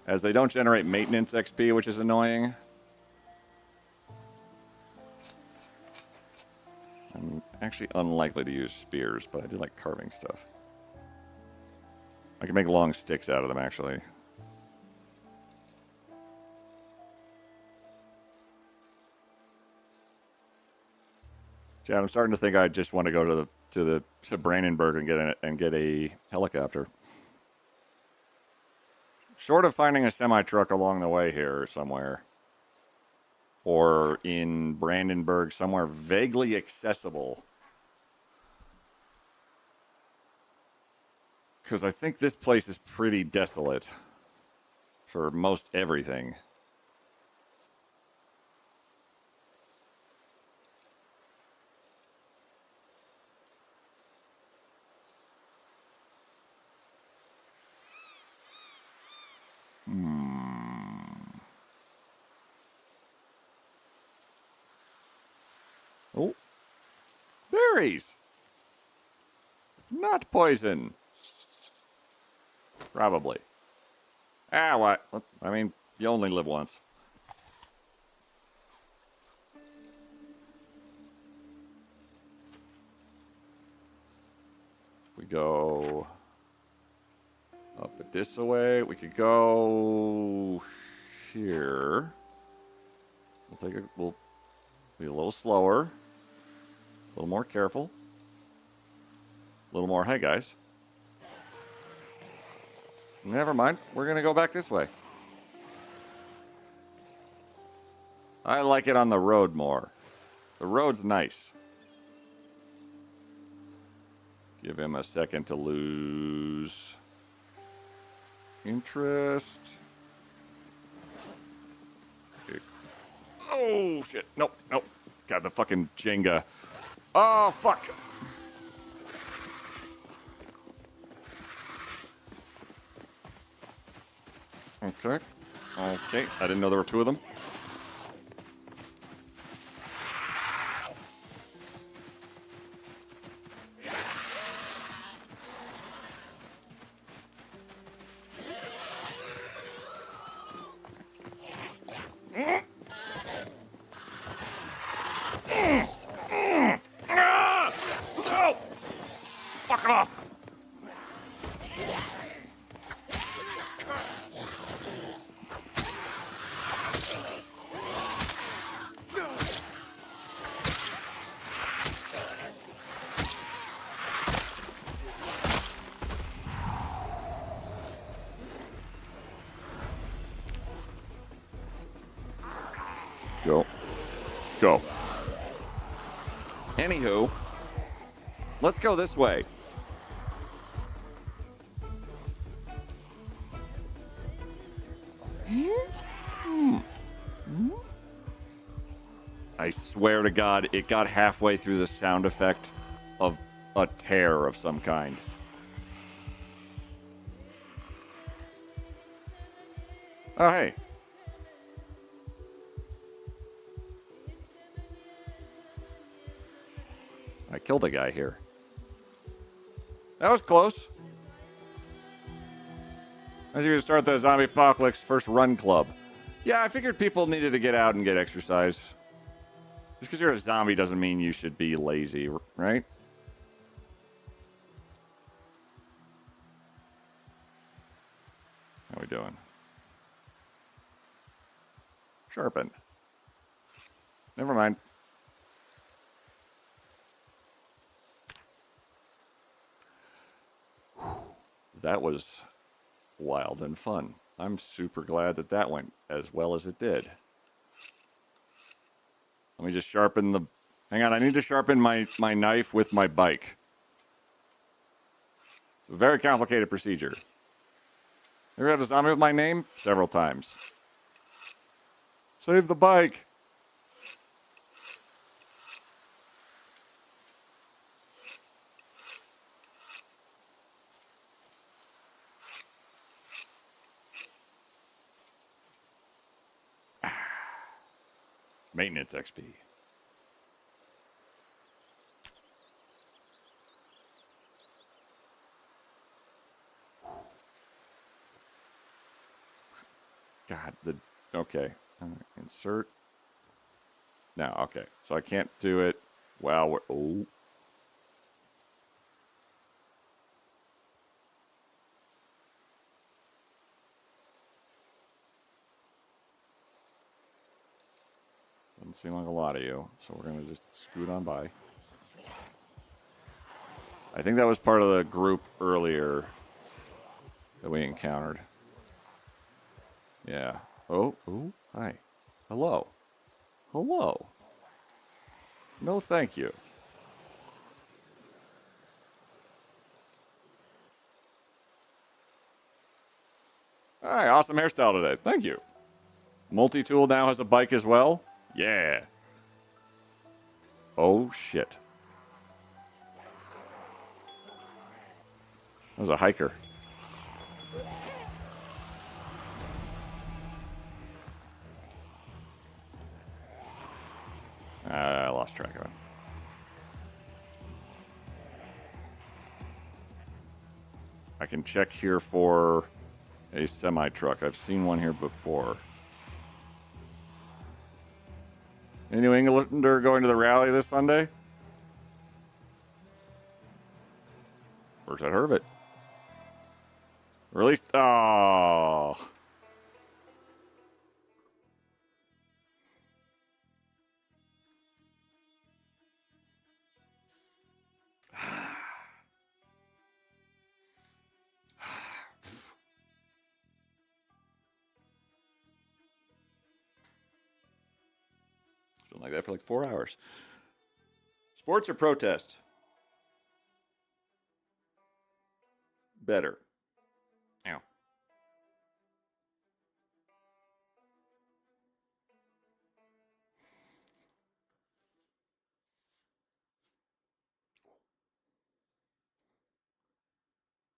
As they don't generate maintenance XP, which is annoying. I'm actually unlikely to use spears, but I do like carving stuff. I can make long sticks out of them, actually. Chad, I'm starting to think I just want to go to Brandenburg and get a helicopter. Short of finding a semi-truck along the way here or somewhere. Or in Brandenburg, somewhere vaguely accessible. Because I think this place is pretty desolate. For most everything. berries. Not poison. Probably. Ah, what? I mean, you only live once. We go up this way. We could go here. We'll be a little slower, a little more careful, a little more. Hey guys, never mind. We're gonna go back this way. I like it on the road more. The road's nice. Give him a second to lose interest. Oh, shit. Nope. God, the fucking Jenga. Oh, fuck. Okay. I didn't know there were two of them. Go. Anywho, let's go this way. I swear to God, it got halfway through the sound effect of a tear of some kind. Oh, hey. I killed a guy here. That was close. I was going to start the Zombie Apocalypse First Run Club. Yeah, I figured people needed to get out and get exercise. Just because you're a zombie doesn't mean you should be lazy, right? How we doing? Sharpen. Never mind. That was wild and fun. I'm super glad that that went as well as it did. Let me just sharpen the... Hang on, I need to sharpen my knife with my bike. It's a very complicated procedure. Ever had a zombie with my name? Several times. Save the bike! Maintenance XP. God, okay. Insert. Now, okay. So I can't do it. Wow. Oh. Doesn't seem like a lot of you, so we're going to just scoot on by. I think that was part of the group earlier that we encountered. Yeah. Oh, hi. Hello. Hello. No, thank you. All right, awesome hairstyle today. Thank you. Multi-tool now has a bike as well. Yeah. Oh, shit. That was a hiker. I lost track of it. I can check here for a semi-truck. I've seen one here before. Any New Englander going to the rally this Sunday? Where's that Herbit? Or at least, oh. Been like that for like 4 hours. Sports or protest? Better. Ow.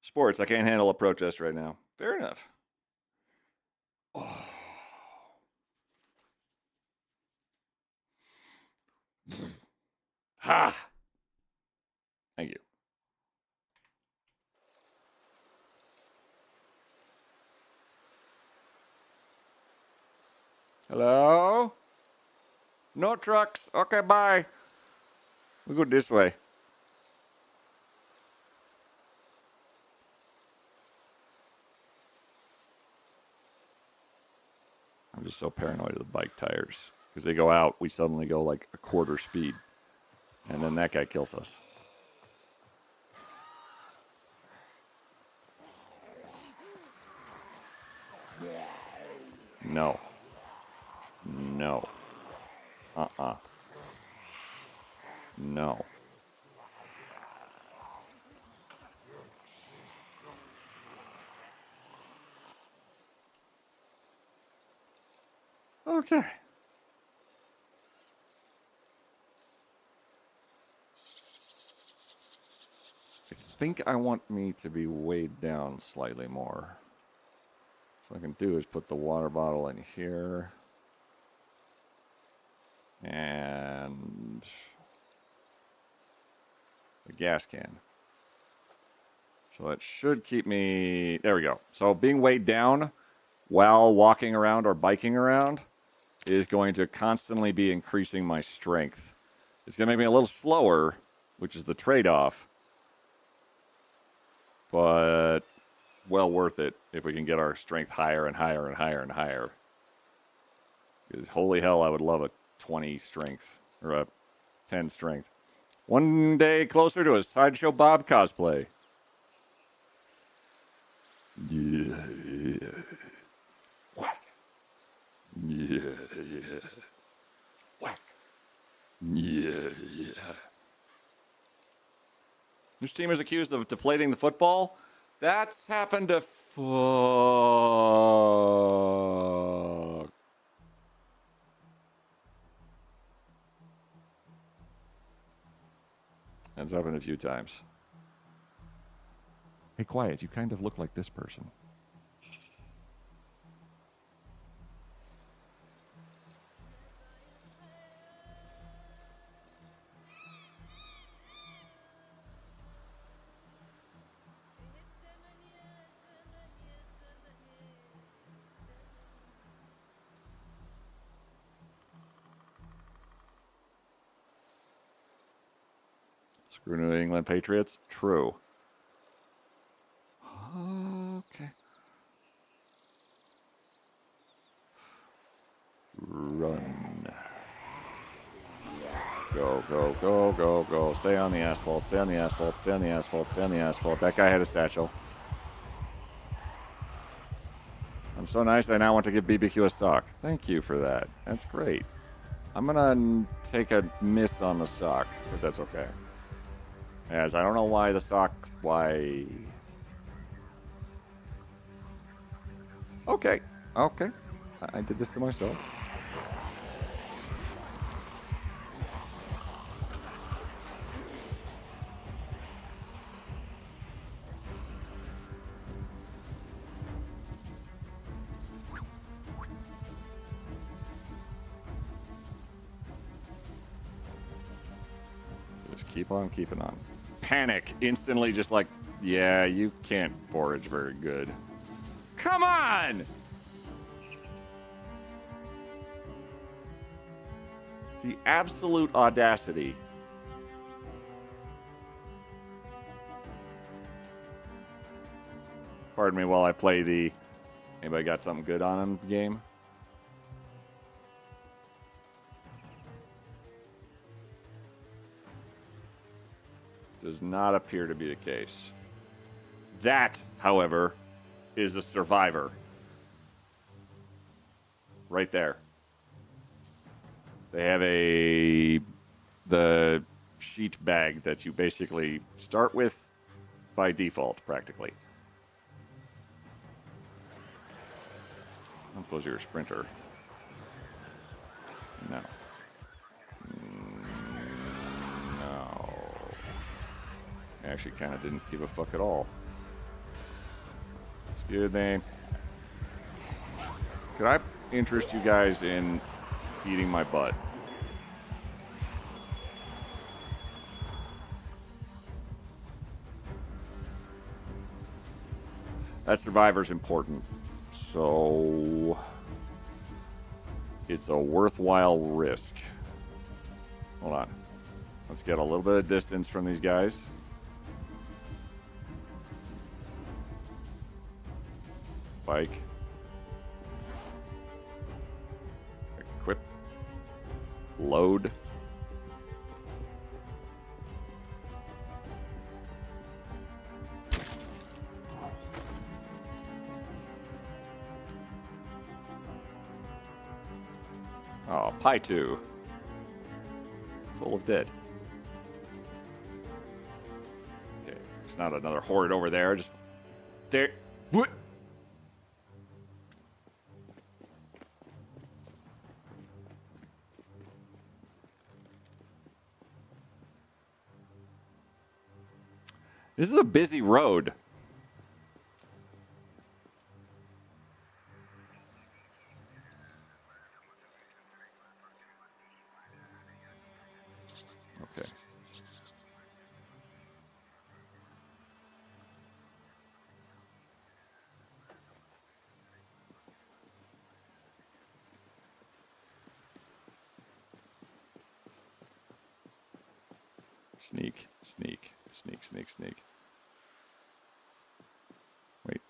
Sports. I can't handle a protest right now. Fair enough. Oh. Ha! Thank you. Hello? No trucks. Okay, bye. We go this way. I'm just so paranoid of the bike tires. Because they go out, we suddenly go like a quarter speed. And then that guy kills us. No. No. No. Okay. I think I want me to be weighed down slightly more. So what I can do is put the water bottle in here. And the gas can. So that should keep me... There we go. So being weighed down while walking around or biking around is going to constantly be increasing my strength. It's going to make me a little slower, which is the trade-off. But well worth it if we can get our strength higher and higher and higher and higher. Because holy hell, I would love a 20 strength or a 10 strength. One day closer to a Sideshow Bob cosplay. Yeah. Whack. Yeah. Whack. Yeah. This team is accused of deflating the football. That's happened to fuck. That's happened a few times. Hey, quiet. You kind of look like this person. Screw New England Patriots? True. Okay. Run. Go, go, go, go, go. Stay on the asphalt, stay on the asphalt, stay on the asphalt, stay on the asphalt. That guy had a satchel. I'm so nice, I now want to give BBQ a sock. Thank you for that. That's great. I'm going to take a miss on the sock, if that's okay. As I don't know why the sock... Why... Okay. Okay. I did this to myself. Just keep on keeping on. Panic. Instantly just like Yeah, you can't forage very good. Come on! The absolute audacity. Pardon me while I play the anybody got something good on him game. Does not appear to be the case. That, however, is a survivor. Right there. They have the sheet bag that you basically start with by default, practically. I suppose you're a sprinter. No. No. I actually kind of didn't give a fuck at all. Excuse me. Could I interest you guys in eating my butt? That survivor's important. So it's a worthwhile risk. Hold on. Let's get a little bit of distance from these guys. Bike. Equip. Load. Oh, Pi 2. Full of dead. Okay, it's not another horde over there. Just there. What? This is a busy road. Okay. Sneak, sneak, sneak, sneak, sneak. Wait.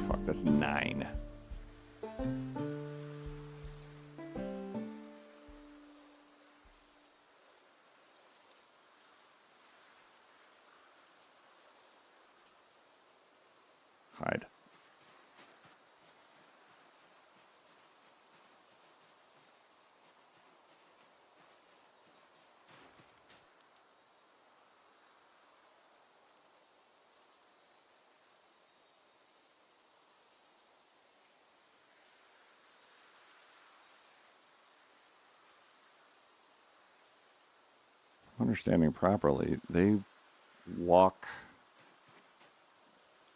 Fuck, that's 9. Hide. Understanding properly, they walk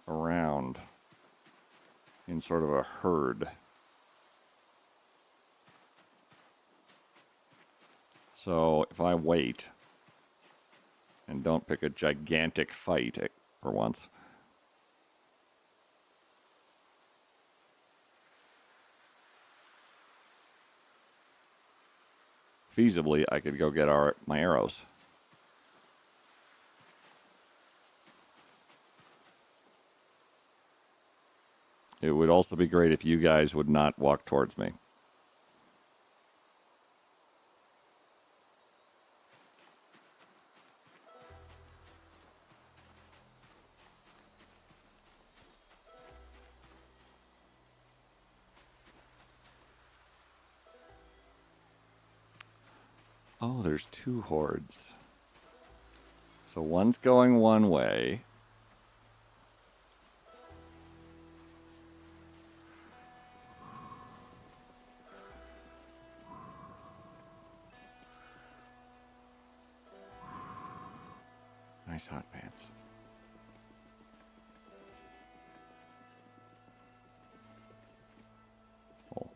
around in sort of a herd. So if I wait and don't pick a gigantic fight for once, feasibly I could go get my arrows. It would also be great if you guys would not walk towards me. Oh, there's 2 hordes. So one's going one way. I Nice hot pants. Oh.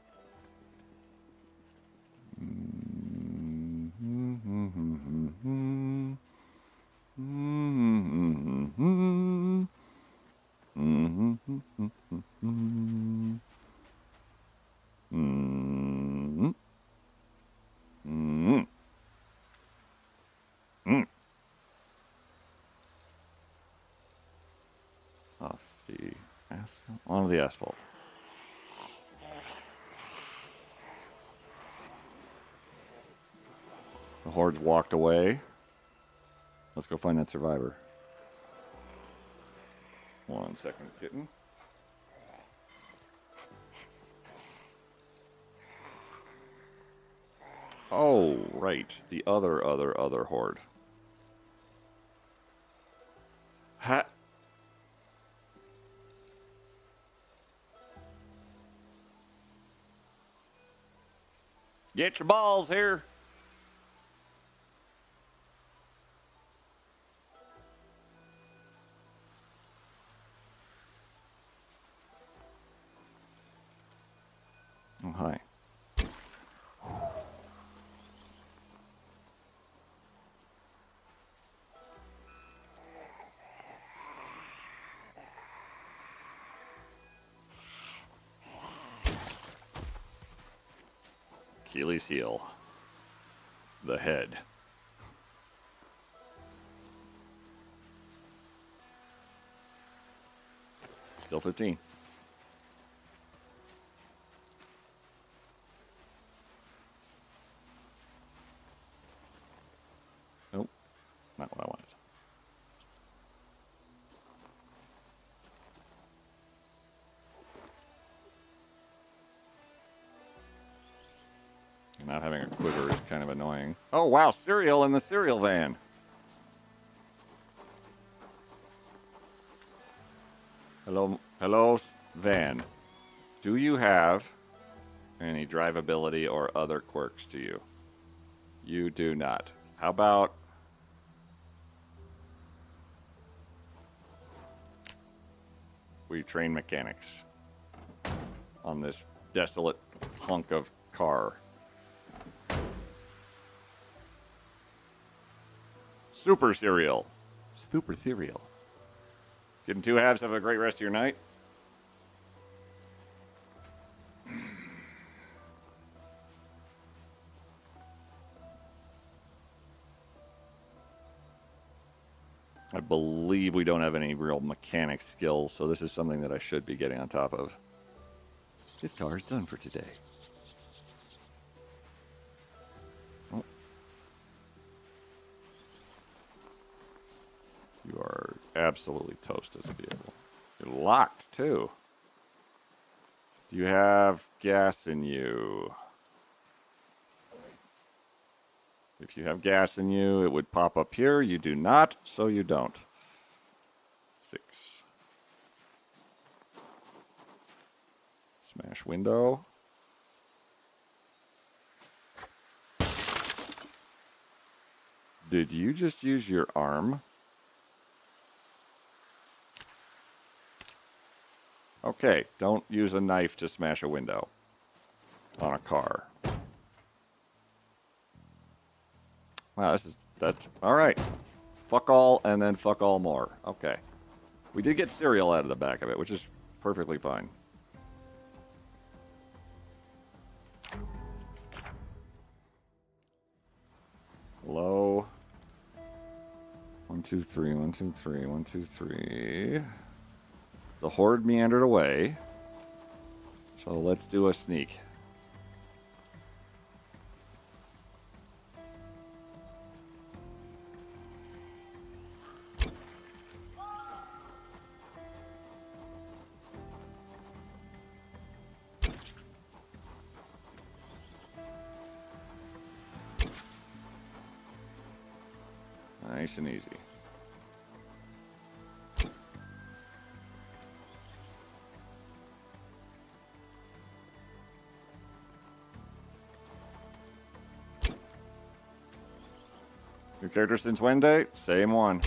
Off the asphalt, onto the asphalt. The horde's walked away. Let's go find that survivor. 1 second, kitten. Oh, right. The other horde. Ha! Get your balls here. Oh, hi. Achilles heel. The head. Still 15. Nope. Not what I wanted. Not having a quiver is kind of annoying. Oh, wow. Cereal in the cereal van. Hello, van. Do you have any drivability or other quirks to you? You do not. How about... we train mechanics on this desolate hunk of car. Super cereal. Super cereal. Getting 2 halves. Have a great rest of your night. I believe we don't have any real mechanic skills, so this is something that I should be getting on top of. This car is done for today. Oh. You are absolutely toast as a vehicle. You're locked, too. Do you have gas in you? If you have gas in you, it would pop up here. You do not, so you don't. 6. Smash window. Did you just use your arm? Okay, don't use a knife to smash a window on a car. Wow, that's all right. Fuck all and then fuck all more. Okay. We did get cereal out of the back of it, which is perfectly fine. Low. 1, 2, 3, 1, 2, 3, 1, 2, 3. The horde meandered away. So let's do a sneak. Nice and easy. New character since Wednesday? Same one.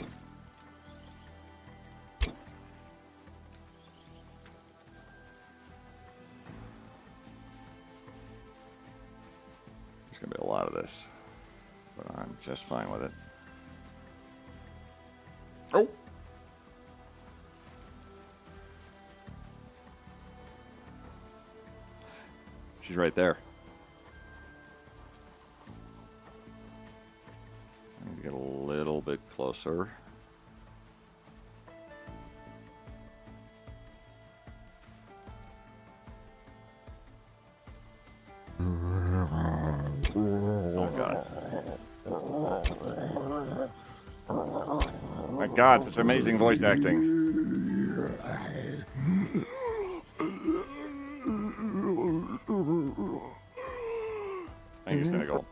going to be a lot of this. But I'm just fine with it. Oh! She's right there. I need to get a little bit closer. Oh, God. My God, such amazing voice acting. Thank you, Senegal.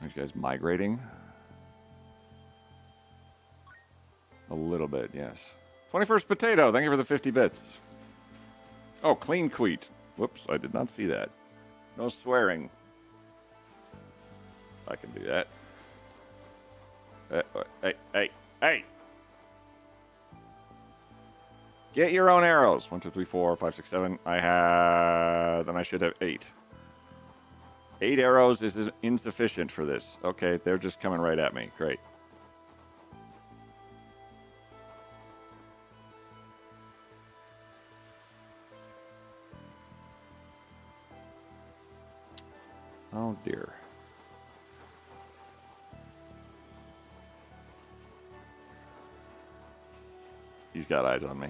Are you guys migrating? A little bit, yes. 21st Potato, thank you for the 50 bits. Oh, clean tweet. Whoops, I did not see that. No swearing. I can do that. Hey! Get your own arrows. 1, 2, 3, 4, 5, 6, 7. Then I should have 8. 8 arrows is insufficient for this. Okay, they're just coming right at me. Great. Oh, dear. He's got eyes on me.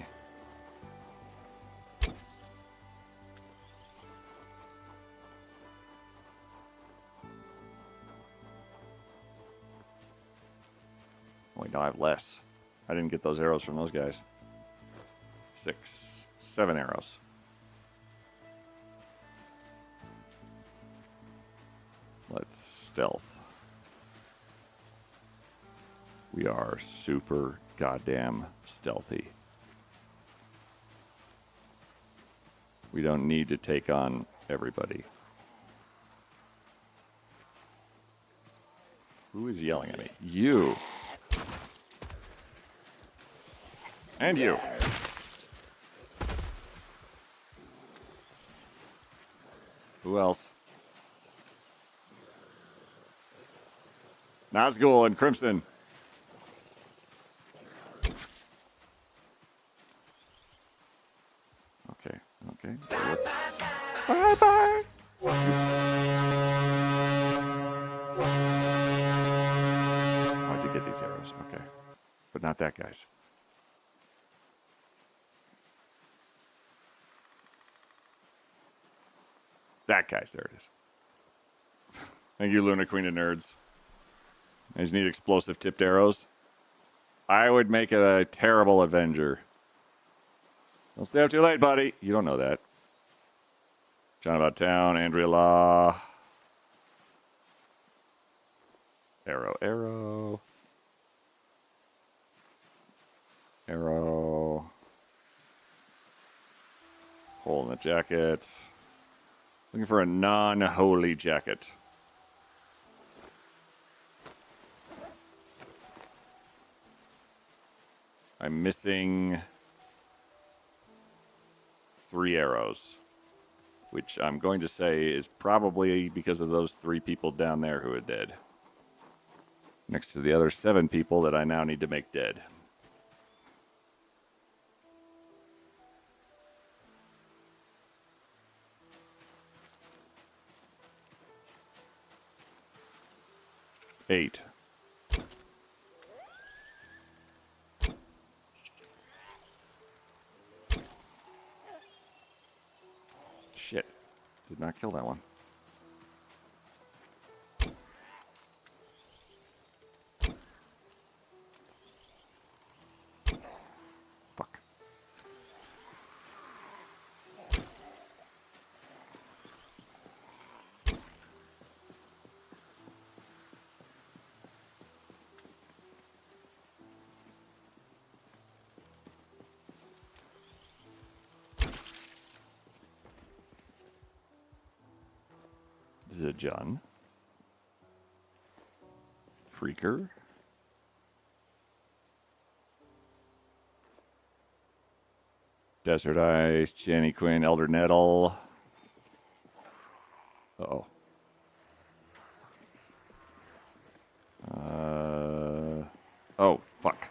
Wait, no, I have less. I didn't get those arrows from those guys. 6, 7 arrows. Let's stealth. We are super goddamn stealthy. We don't need to take on everybody. Who is yelling at me? You. And you. Who else? Nazgul and Crimson. Okay. Bye-bye. I did get these arrows. Okay. But not that guy's. That guy's. There it is. Thank you, Luna Queen of Nerds. I just need explosive tipped arrows. I would make it a terrible Avenger. Don't stay up too late, buddy. You don't know that. John About Town, Andrea Law. Arrow. Hole in the jacket. Looking for a non-holy jacket. I'm missing 3 arrows, which I'm going to say is probably because of those 3 people down there who are dead. Next to the other 7 people that I now need to make dead. Eight. Shit. Did not kill that one. Fuck. Zajan. Freaker. Desert Ice, Jenny Quinn, Elder Nettle. Uh-oh. Oh, fuck.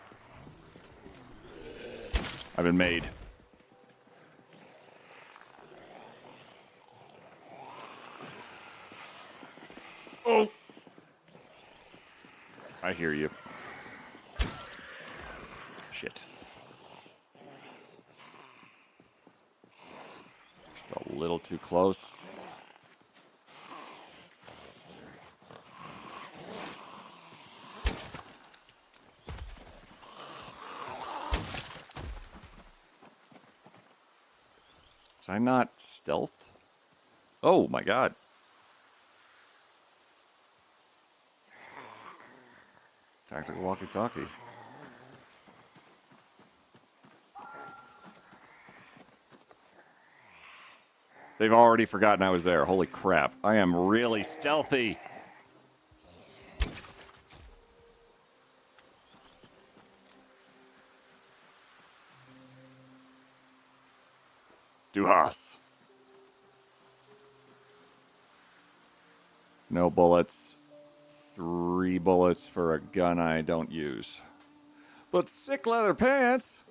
I've been made. Oh! I hear you. Shit. Just a little too close. Was I not stealthed? Oh my god. Tactical walkie-talkie. They've already forgotten I was there. Holy crap. I am really stealthy. Duhas. No bullets. 3 bullets for a gun I don't use. But sick leather pants.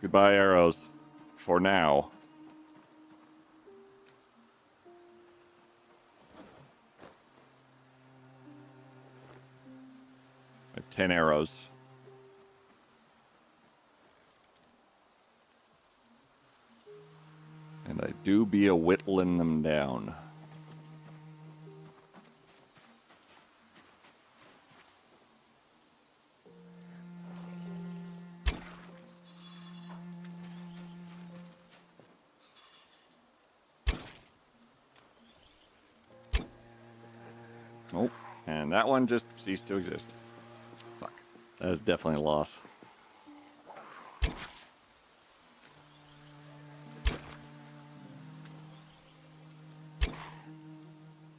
Goodbye, arrows. For now. I have 10 arrows. And I do be a whittling them down. Oh, and that one just ceased to exist. Fuck. That is definitely a loss.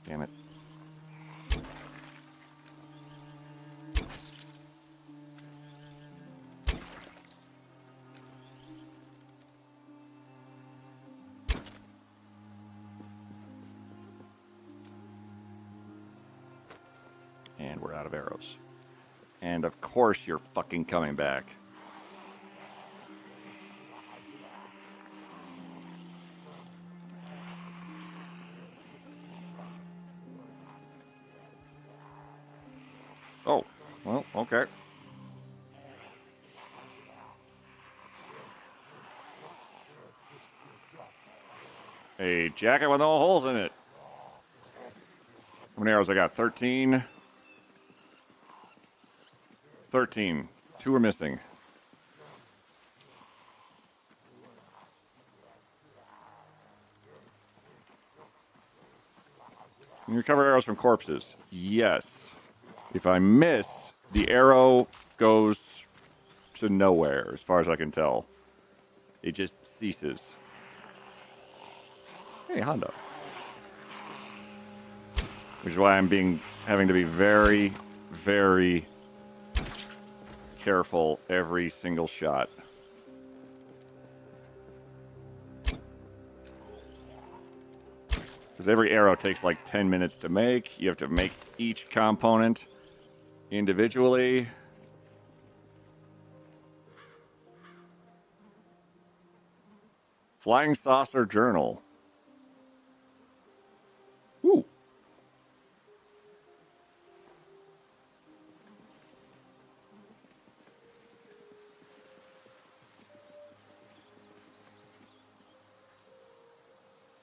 Damn it. And we're out of arrows. And of course you're fucking coming back. Oh, well, okay. A jacket with no holes in it. How many arrows I got? 13. 13. 2 are missing. Can you recover arrows from corpses? Yes. If I miss, the arrow goes to nowhere, as far as I can tell. It just ceases. Hey, Honda. Which is why I'm having to be very, very careful every single shot. Because every arrow takes like 10 minutes to make. You have to make each component individually. Flying Saucer Journal. Ooh.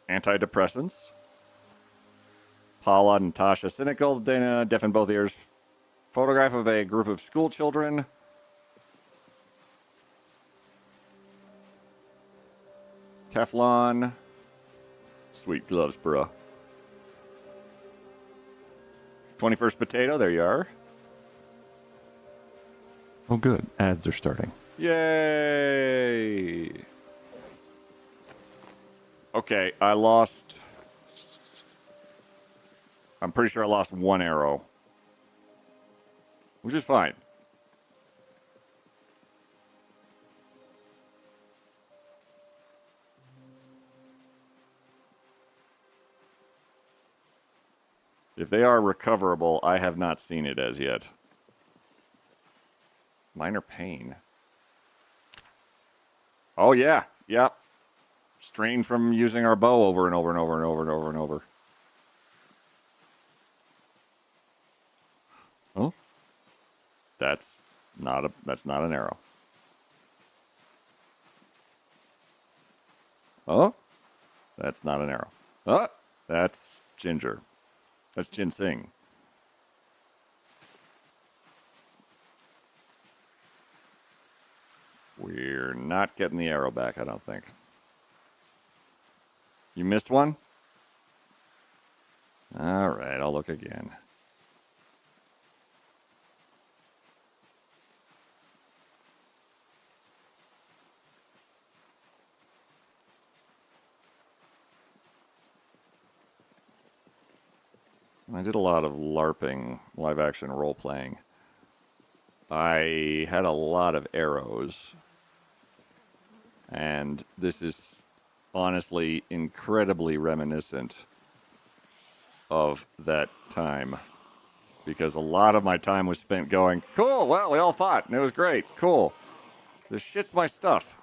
Antidepressants. Paula and Tasha cynical. Dana deaf in both ears. Photograph of a group of school children. Teflon. Sweet gloves, bro. 21st potato, there you are. Oh, good. Ads are starting. Yay! Okay, I lost... I'm pretty sure I lost 1 arrow. Which is fine. If they are recoverable, I have not seen it as yet. Minor pain. Oh, yeah. Yep. Strain from using our bow over and over and over and over and over and over. Oh. That's not an arrow. Oh. That's not an arrow. Oh. That's ginger. That's ginseng. We're not getting the arrow back, I don't think. You missed one? All right, I'll look again. I did a lot of LARPing, live action role playing. I had a lot of arrows. And this is honestly incredibly reminiscent of that time. Because a lot of my time was spent going, cool, well, we all fought, and it was great, cool. This shit's my stuff.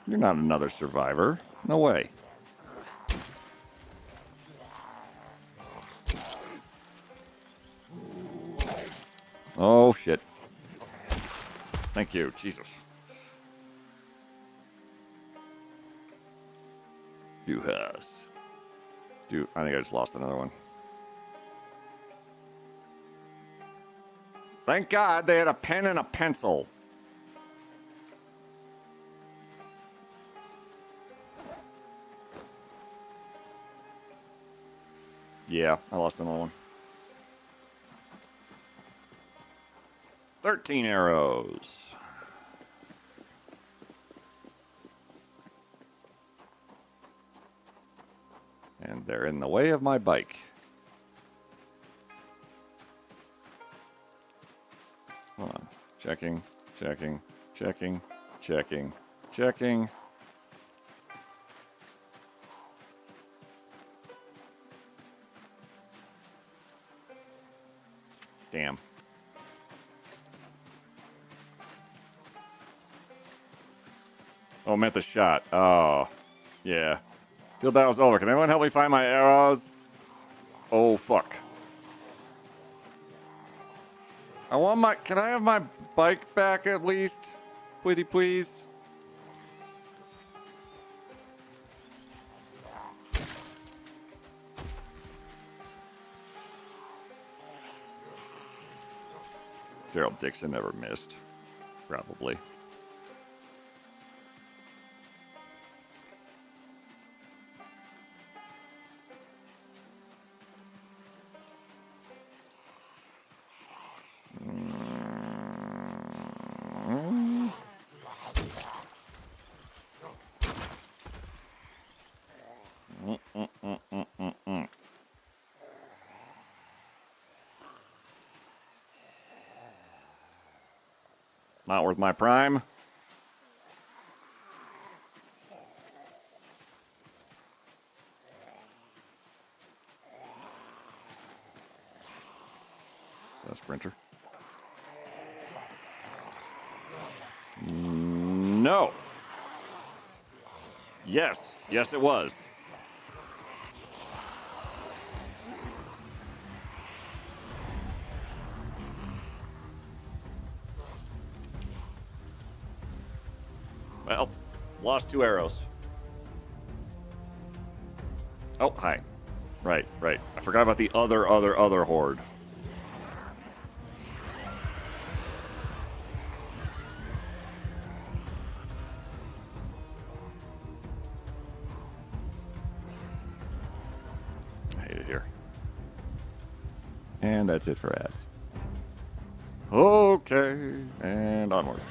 You're not another survivor. No way. Oh, shit. Thank you, Jesus. Du hast. I think I just lost another one. Thank God they had a pen and a pencil. Yeah, I lost another one. 13 arrows. And they're in the way of my bike. Hold on. Checking, checking, checking, checking, checking. Damn. Oh, meant the shot. Oh, yeah. Field battle's over. Can anyone help me find my arrows? Oh, fuck. I want my... Can I have my bike back at least? Pretty please? Daryl Dixon never missed. Probably. Not worth my prime. Is that a sprinter? No. Yes. Yes, it was. Well, lost 2 arrows. Oh, hi. Right. I forgot about the other horde. I hate it here. And that's it for ads. Okay, and onwards.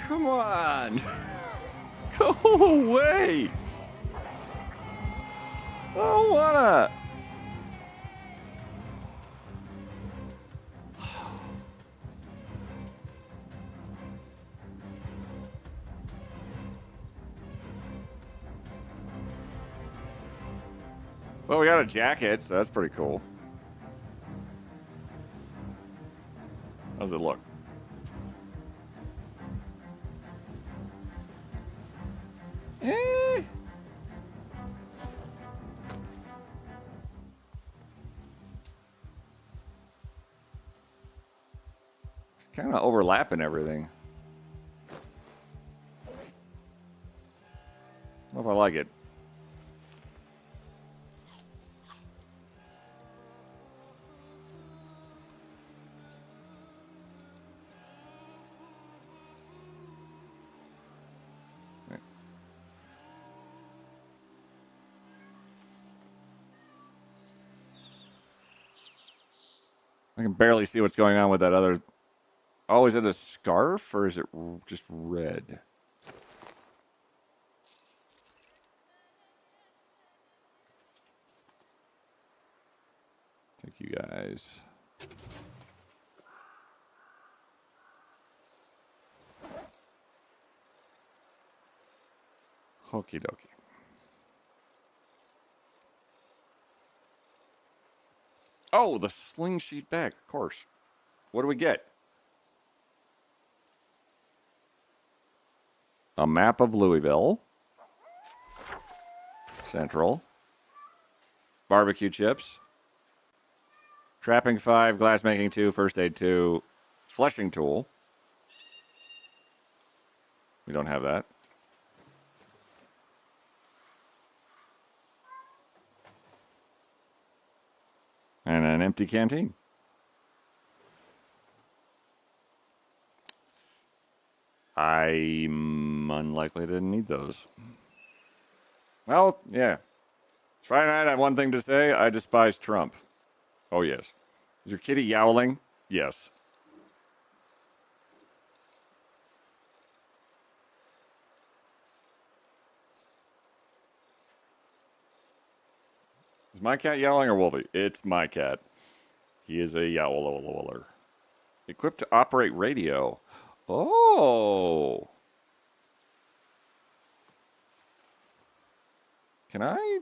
Come on. Go away. I don't wanna. Well, we got a jacket, so that's pretty cool. How's it look? Eh. It's kind of overlapping everything. I don't know if I like it. I can barely see what's going on with that other. Oh, is it a scarf or is it just red? Take you guys. Okie dokie. Oh, the sling sheet bag, of course. What do we get? A map of Louisville. Central. Barbecue chips. Trapping 5, glassmaking 2, first aid 2, fleshing tool. We don't have that. And an empty canteen. I'm unlikely to need those. Well, yeah. Friday night, I have one thing to say. I despise Trump. Oh, yes. Is your kitty yowling? Yes. Is my cat yowling or Wolfie? It's my cat. He is a yowler. Equipped to operate radio. Oh. Can I?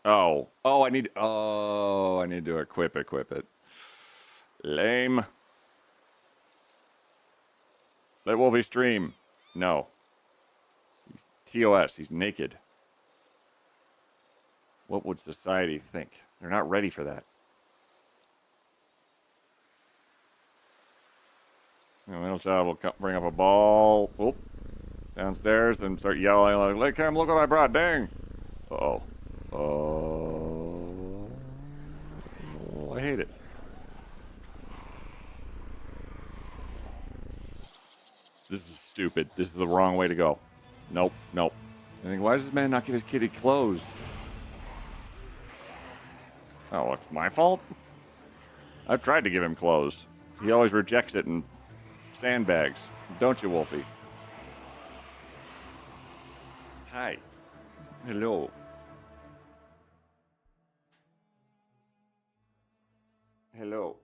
Oh. Oh, I need to equip it. Lame. Let Wolfie stream. No. He's TOS. He's naked. What would society think? They're not ready for that. And middle child will bring up a ball. Oop. Downstairs and start yelling like, "Hey, Cam, look what I brought, dang." Uh-oh. Oh. I hate it. This is stupid. This is the wrong way to go. Nope. I think, why does this man not give his kitty clothes? Oh, it's my fault? I've tried to give him clothes. He always rejects it and sandbags. Don't you, Wolfie? Hi. Hello. Hello.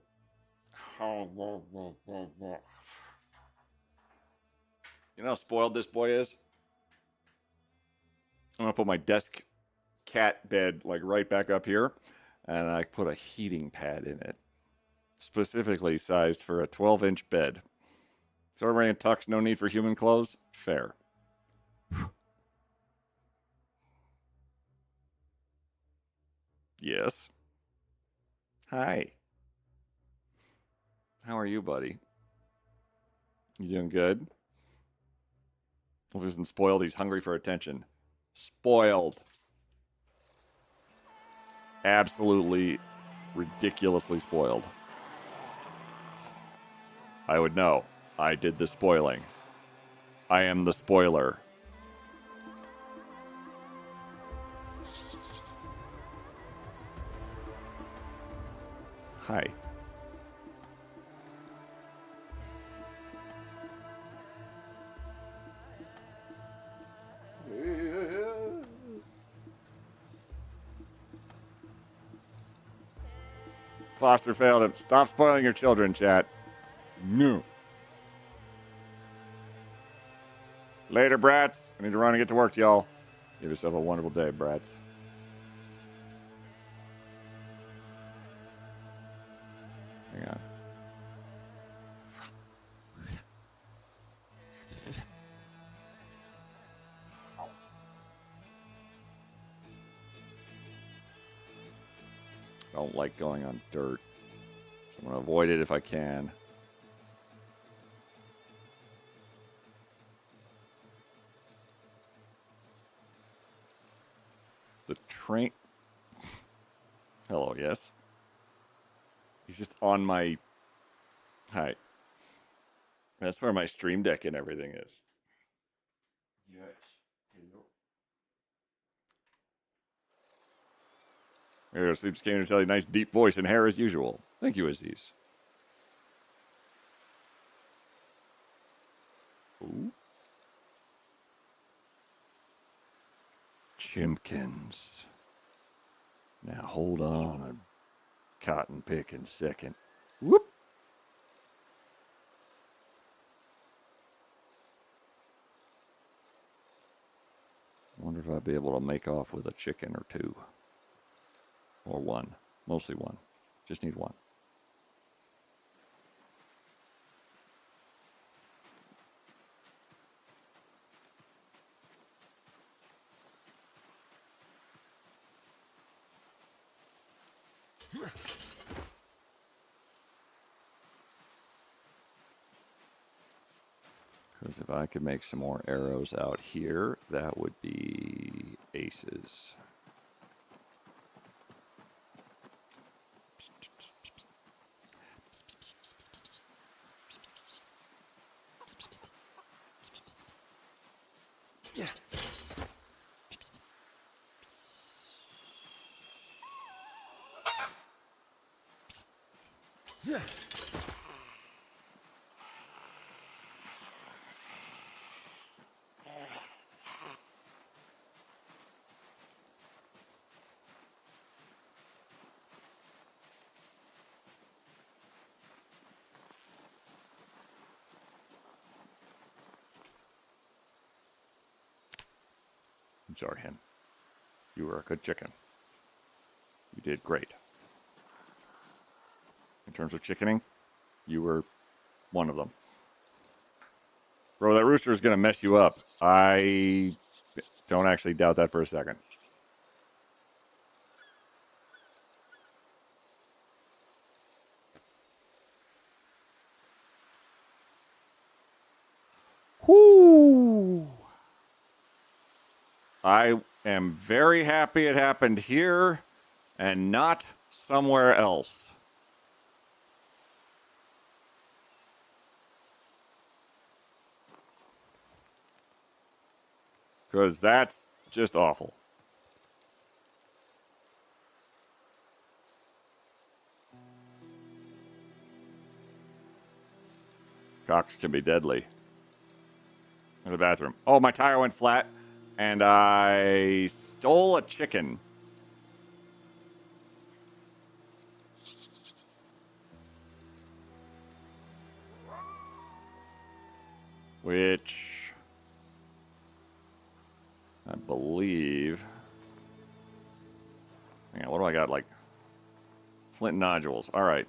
You know how spoiled this boy is? I'm gonna put my desk cat bed like right back up here, and I put a heating pad in it, specifically sized for a 12-inch bed. So we're wearing tux, no need for human clothes? Fair. Yes. Hi. How are you, buddy? You doing good? Wolf isn't spoiled, he's hungry for attention. Spoiled. Absolutely, ridiculously spoiled. I would know. I did the spoiling. I am the spoiler. Hi. Foster failed him. Stop spoiling your children, chat. No. Later, brats. I need to run and get to work, y'all. Give yourself a wonderful day, brats. Hang on. I don't like going on dirt. So I'm going to avoid it if I can. The train. Hello, yes. He's just on my. Hi. That's where my stream deck and everything is. Yes. Here, Sleeps came to tell you nice deep voice and hair as usual. Thank you, Aziz. Ooh. Chimpkins. Now hold on a cotton picking second. Whoop. Wonder if I'd be able to make off with a chicken or two. Or one. Mostly one. Just need one. Because if I could make some more arrows out here, that would be aces. Yeah. Yeah. I'm sorry, hen. You were a good chicken. You did great. In terms of chickening, you were one of them. Bro, that rooster is going to mess you up. I don't actually doubt that for a second. Whoo! I am very happy it happened here and not somewhere else. Because that's just awful. Cocks can be deadly. In the bathroom. Oh, my tire went flat, and I stole a chicken. Which I believe. Hang on, what do I got? Like flint nodules. All right.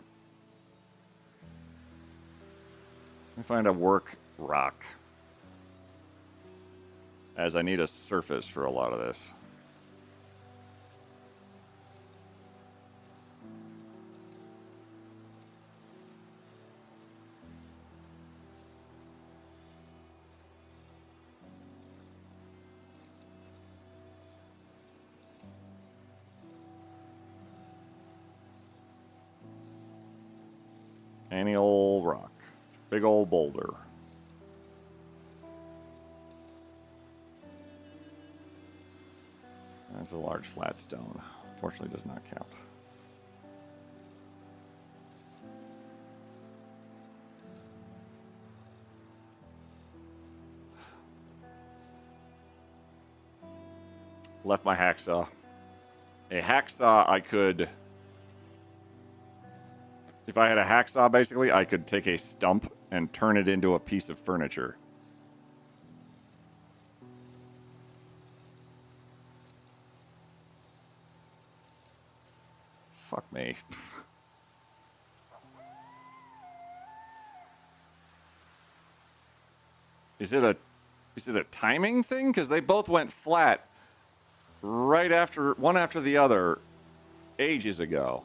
Let me find a work rock. As I need a surface for a lot of this. Any old rock. Big old boulder. That's a large flat stone. Fortunately, does not count. Left my hacksaw. A hacksaw I could If I had a hacksaw, basically, I could take a stump and turn it into a piece of furniture. Fuck me. Is it a timing thing? Because they both went flat right after one after the other ages ago.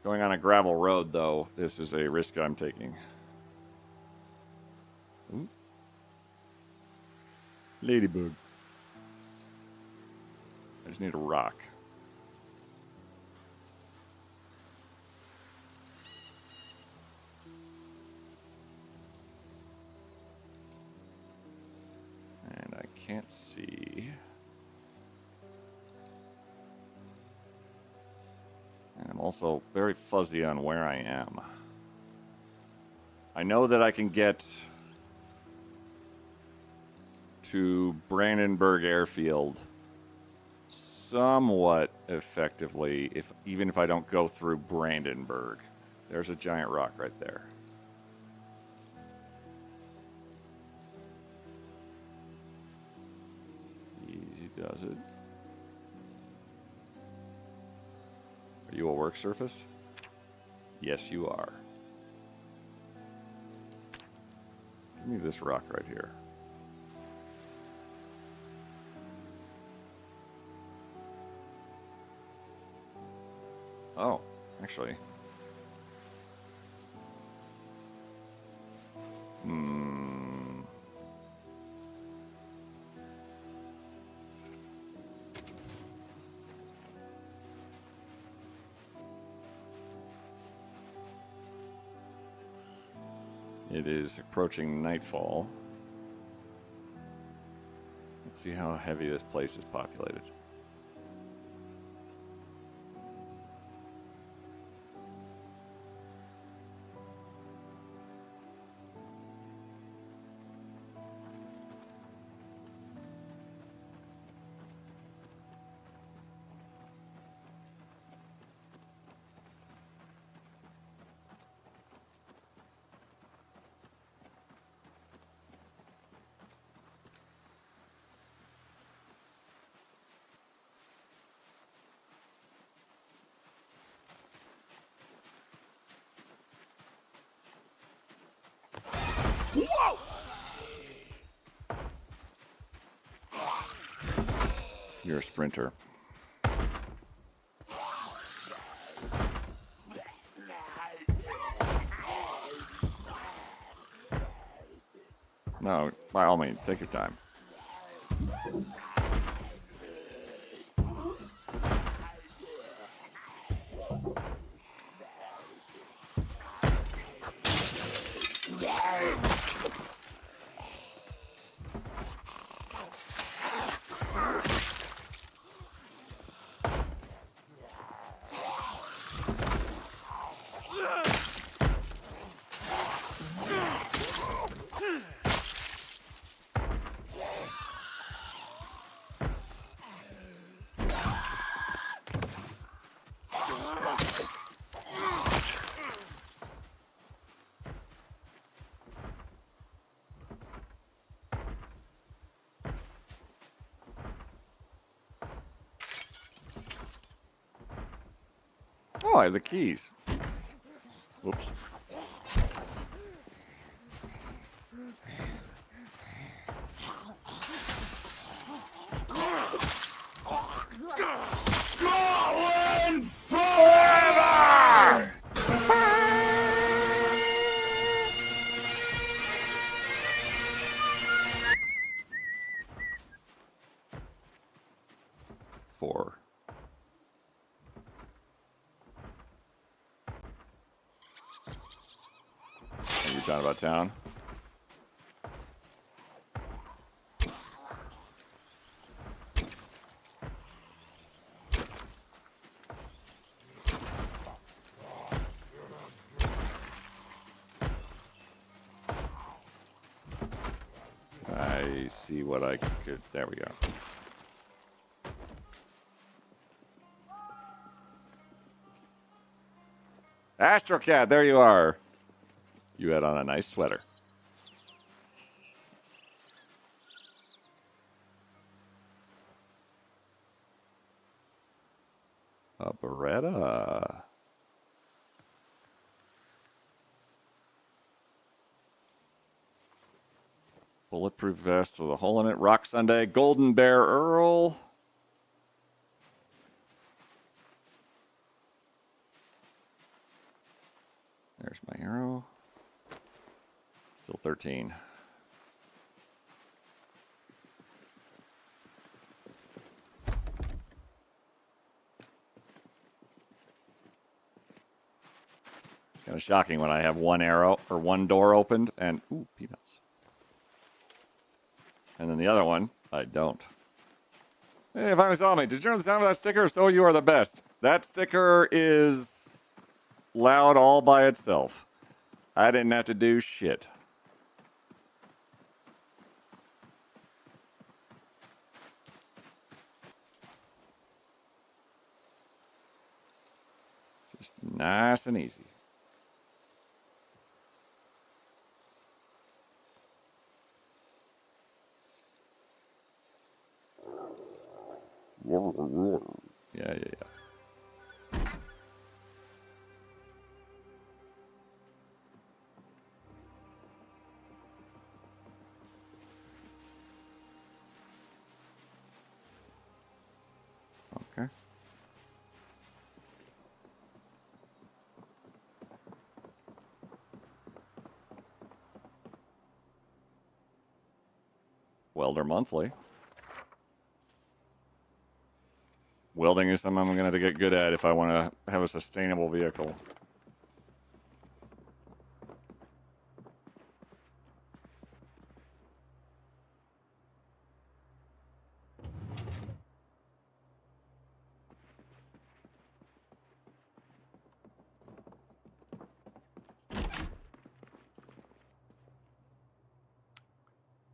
Going on a gravel road, though, this is a risk I'm taking. Ooh. Ladybug. I just need a rock. And I can't see. And I'm also very fuzzy on where I am. I know that I can get to Brandenburg Airfield somewhat effectively, even if I don't go through Brandenburg. There's a giant rock right there. Easy does it. Are you a work surface? Yes, you are. Give me this rock right here. Oh, actually. It is approaching nightfall. Let's see how heavy this place is populated. Whoa! You're a sprinter. No, by all means, take your time. Oh, I have the keys. Whoops. Going forever! Four. Are you done about town? see what I could. There we go. Astrocat, there you are. You had on a nice sweater. A Beretta. Bulletproof vest with a hole in it. Rock Sunday. Golden Bear Earl. There's my arrow. Still 13. Kind of shocking when I have one arrow or one door opened and ooh, peanuts. And then the other one, I don't. Hey, finally saw me. Did you hear the sound of that sticker? So you are the best. That sticker is loud all by itself. I didn't have to do shit. Just nice and easy. Yeah. Okay. Welder Monthly. Welding is something I'm going to have to get good at if I want to have a sustainable vehicle.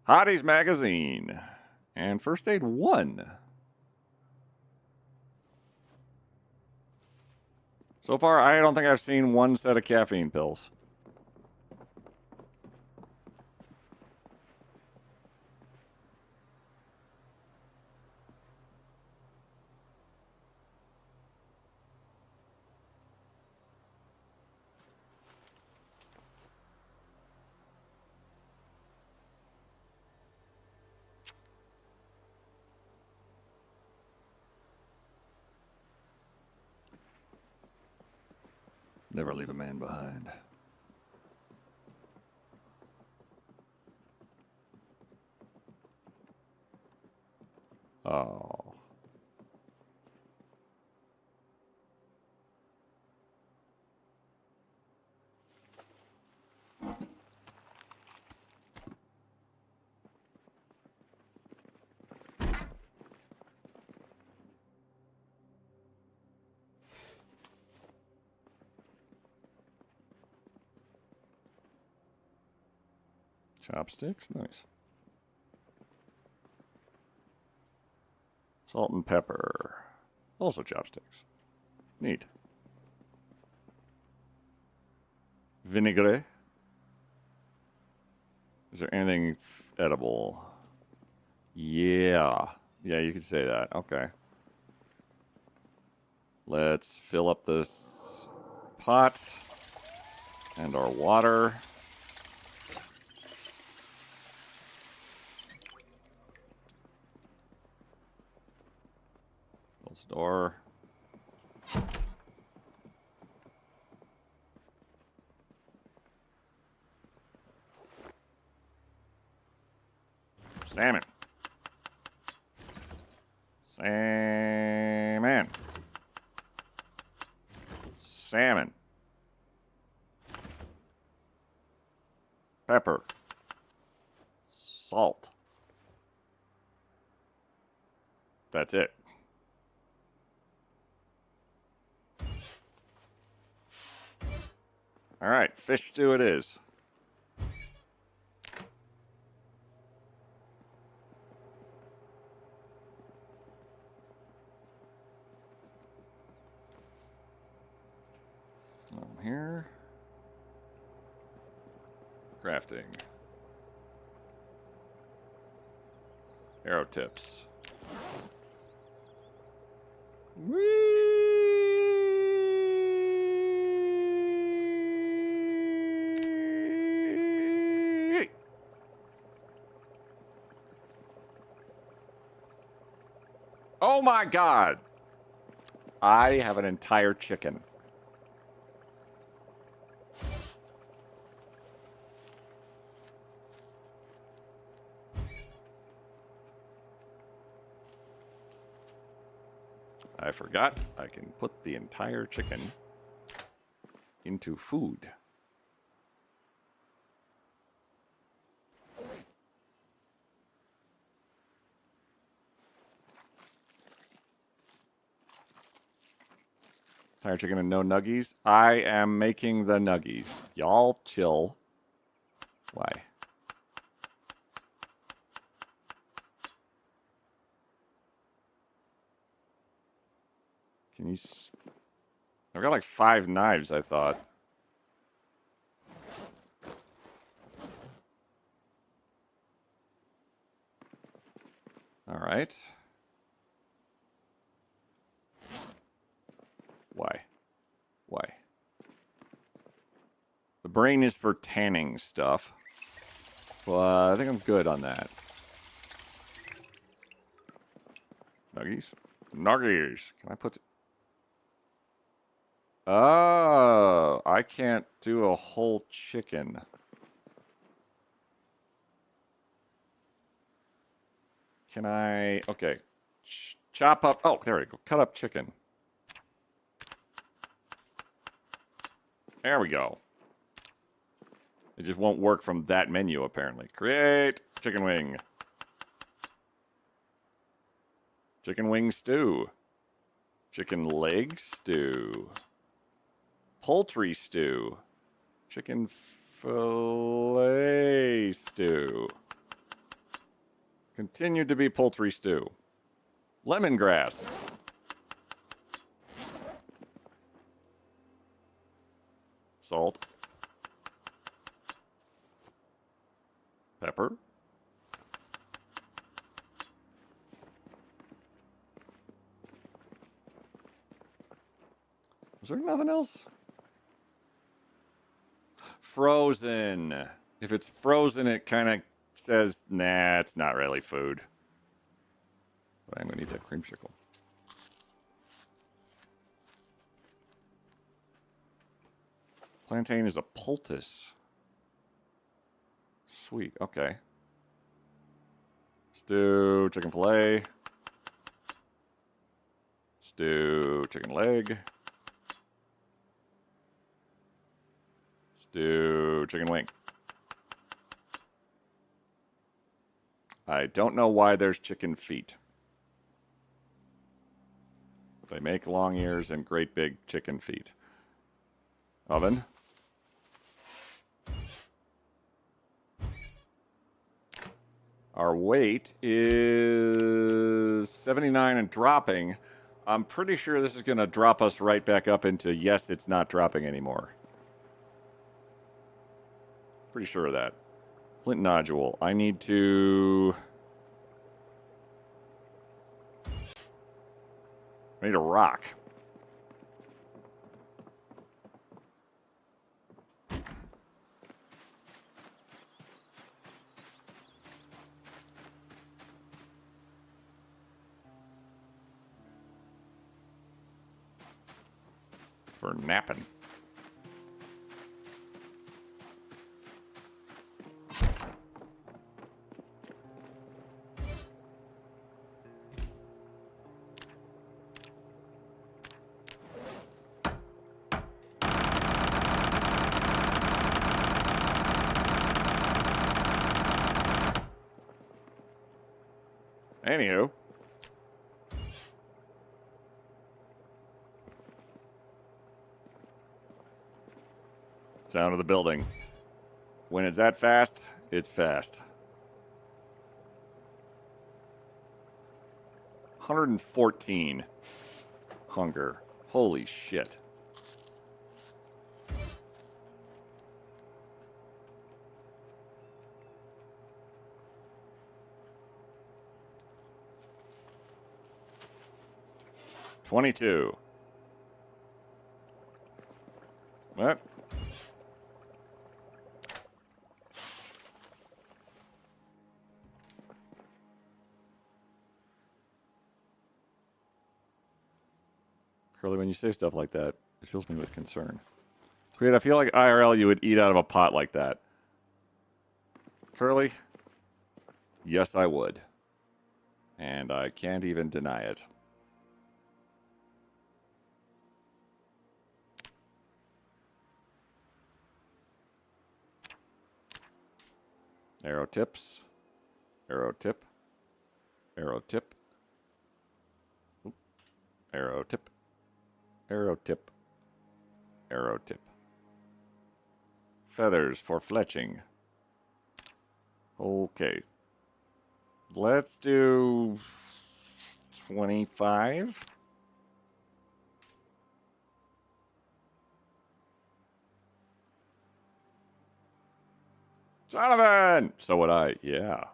Hotties Magazine. And First Aid 1. So far, I don't think I've seen one set of caffeine pills. Never leave a man behind. Oh. Chopsticks, nice. Salt and pepper, also chopsticks. Neat. Vinaigrette. Is there anything edible? Yeah, you could say that. Okay. Let's fill up this pot and our water. Close the door. Salmon. Salmon. Salmon. Pepper. Salt. That's it. All right, fish stew it is. Here. Crafting. Arrow tips. Whee! Oh my god! I have an entire chicken. I forgot I can put the entire chicken into food. Entire chicken and no nuggies. I am making the nuggies. Y'all chill. Why? Can you... I've got like 5 knives, I thought. All right. Why? Why? The brain is for tanning stuff. Well, I think I'm good on that. Nuggies? Nuggies! Can I put... Oh, I can't do a whole chicken. Can I... Okay. Chop up... Oh, there we go. Cut up chicken. There we go. It just won't work from that menu, apparently. Create chicken wing. Chicken wing stew. Chicken leg stew. Poultry stew. Chicken fillet stew. Continued to be poultry stew. Lemongrass. Salt. Pepper. Is there nothing else? Frozen. If it's frozen, it kind of says, nah, it's not really food. But I'm going to need that creamsicle. Plantain is a poultice. Sweet, okay. Stew, chicken fillet. Stew, chicken leg. Stew, chicken wing. I don't know why there's chicken feet. They make long ears and great big chicken feet. Oven. Our weight is 79 and dropping. I'm pretty sure this is going to drop us right back up into, yes, it's not dropping anymore. Pretty sure of that. Flint nodule. I need to... I need a rock. For napping. Anywho. Sound of the building. When it's that fast, it's fast. 114 hunger. Holy shit. 22. What? Curly, when you say stuff like that, it fills me with concern. Creed, I feel like IRL you would eat out of a pot like that. Curly? Yes, I would. And I can't even deny it. Arrow tips. Arrow tip. Arrow tip. Oop. Arrow tip. Arrow tip. Arrow tip. Feathers for fletching. Okay. Let's do 25. Jonathan! So would I, yeah.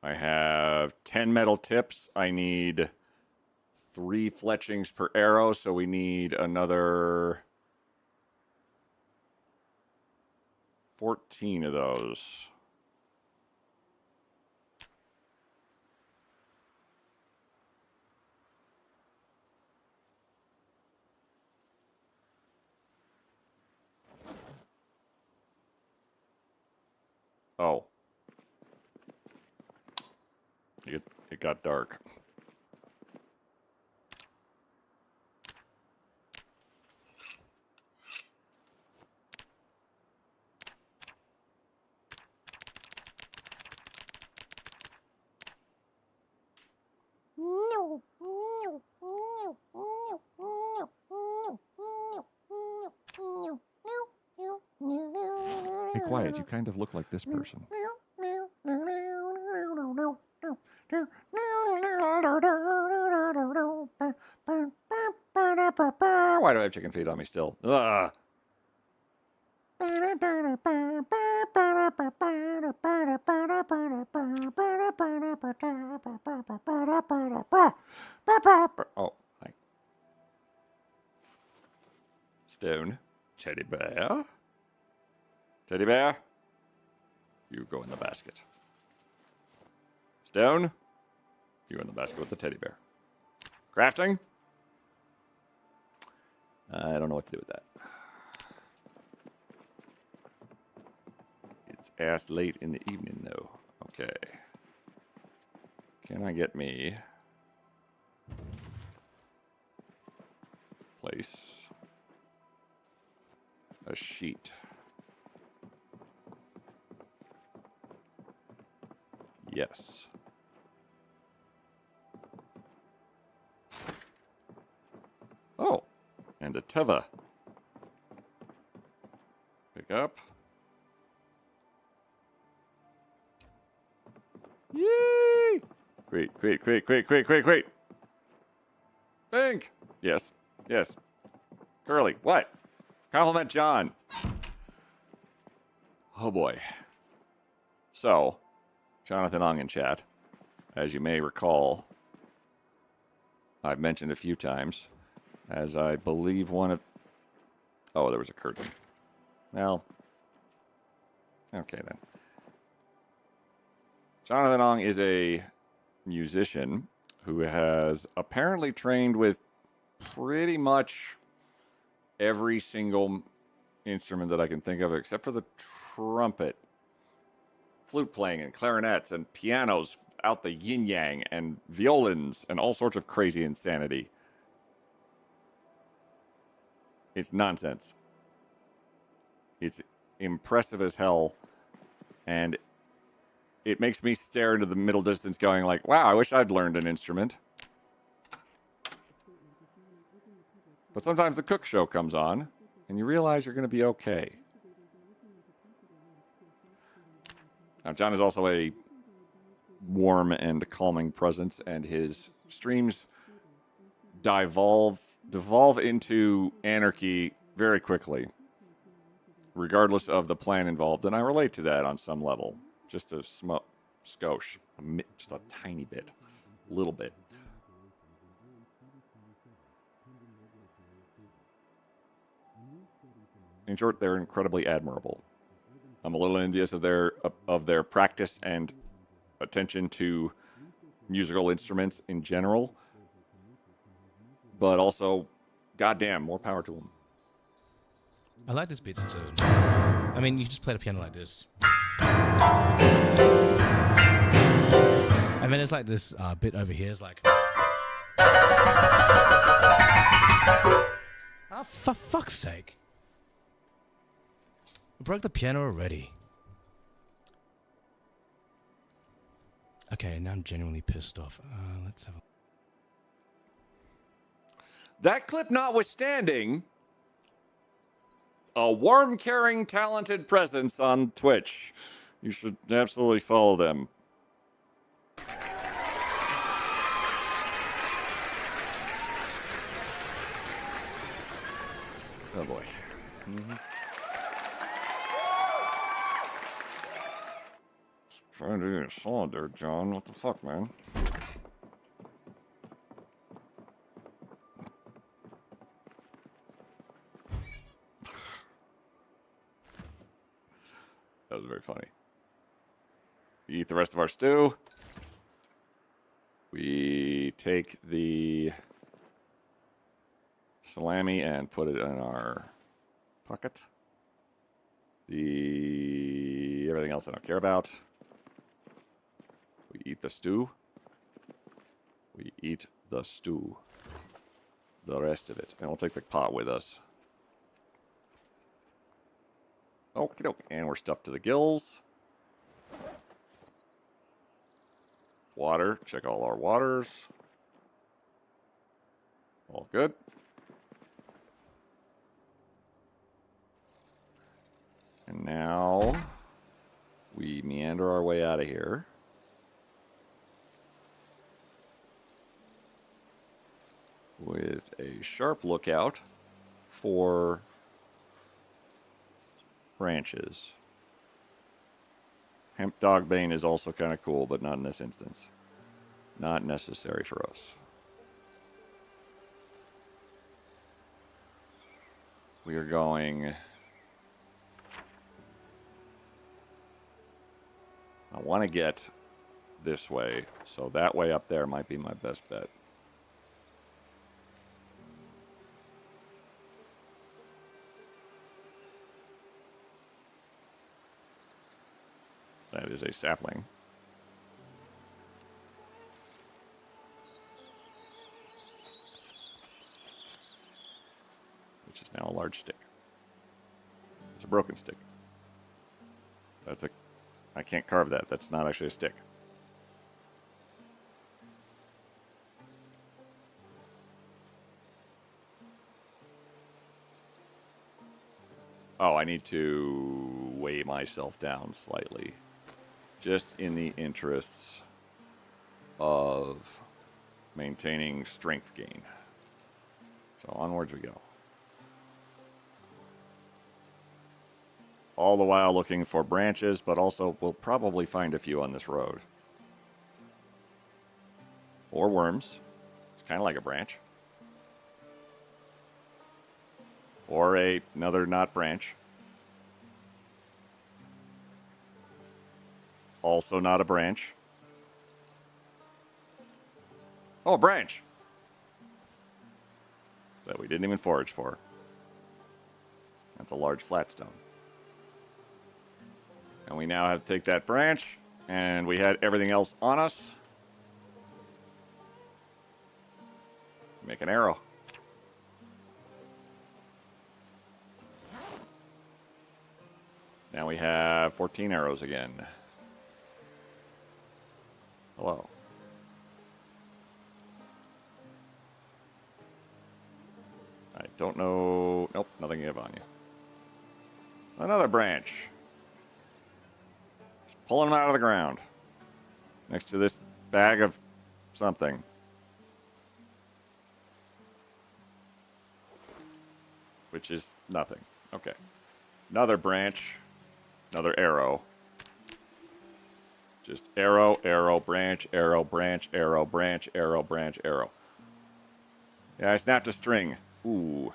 I have 10 metal tips. I need 3 fletchings per arrow, so we need another 14 of those. Oh. It got dark. Be quiet, you kind of look like this person. Why do I have chicken feet on me still? Ugh. Oh, hi. Stone. Teddy bear. Teddy bear. You go in the basket. Stone. You in the basket with the teddy bear. Crafting. I don't know what to do with that. It's ass late in the evening, though. Okay. Can I get me... place... a sheet? Yes. Oh, and a teva. Pick up. Yay! Great. Pink! Yes, yes. Curly, what? Compliment John. Oh boy. So, Jonathan Ong in chat, as you may recall, I've mentioned a few times, as I believe one of... Oh, there was a curtain. Well, okay then. Jonathan Ong is a musician who has apparently trained with pretty much every single instrument that I can think of, except for the trumpet. Flute playing and clarinets and pianos out the yin-yang and violins and all sorts of crazy insanity. It's nonsense. It's impressive as hell, and it makes me stare into the middle distance going like, wow, I wish I'd learned an instrument. But sometimes the cook show comes on, and you realize you're going to be okay. Now, John is also a warm and calming presence, and his streams devolve into anarchy very quickly. regardless of the plan involved, and I relate to that on some level. Just a skosh, just a tiny bit, little bit. In short, they're incredibly admirable. I'm a little envious of their practice and attention to musical instruments in general, but also, goddamn, more power to them. I like this beat since I mean, you just play the piano like this. And then there's like this bit over here. It's like, oh, for fuck's sake! We broke the piano already. Okay, now I'm genuinely pissed off. Let's have a... That clip notwithstanding, a worm-carrying talented presence on Twitch. You should absolutely follow them. Oh boy. Mm-hmm. Trying to do a solid there, John. What the fuck, man? That was very funny. We eat the rest of our stew. We take the salami and put it in our pocket. Everything else I don't care about. We eat the stew. We eat the stew. The rest of it. And we'll take the pot with us. Okie doke. And we're stuffed to the gills. Water. Check all our waters. All good. And now we meander our way out of here. With a sharp lookout for branches. Hemp dogbane is also kind of cool, but not in this instance. Not necessary for us. We are going... I want to get this way, so that way up there might be my best bet. That is a sapling. Which is now a large stick. It's a broken stick. I can't carve that. That's not actually a stick. Oh, I need to weigh myself down slightly. Just in the interests of maintaining strength gain. So onwards we go. All the while looking for branches, but also we'll probably find a few on this road. Or worms. It's kind of like a branch. Or another not branch. Also not a branch. Oh, a branch! That we didn't even forage for. That's a large flat stone. And we now have to take that branch, and we had everything else on us. Make an arrow. Now we have 14 arrows again. Hello. I don't know. Nope, nothing to give on you. Another branch. Just pulling them out of the ground. Next to this bag of something. Which is nothing. Okay. Another branch. Another arrow. Just arrow, arrow, branch, arrow, branch, arrow, branch, arrow, branch, arrow. Yeah, I snapped a string. Ooh.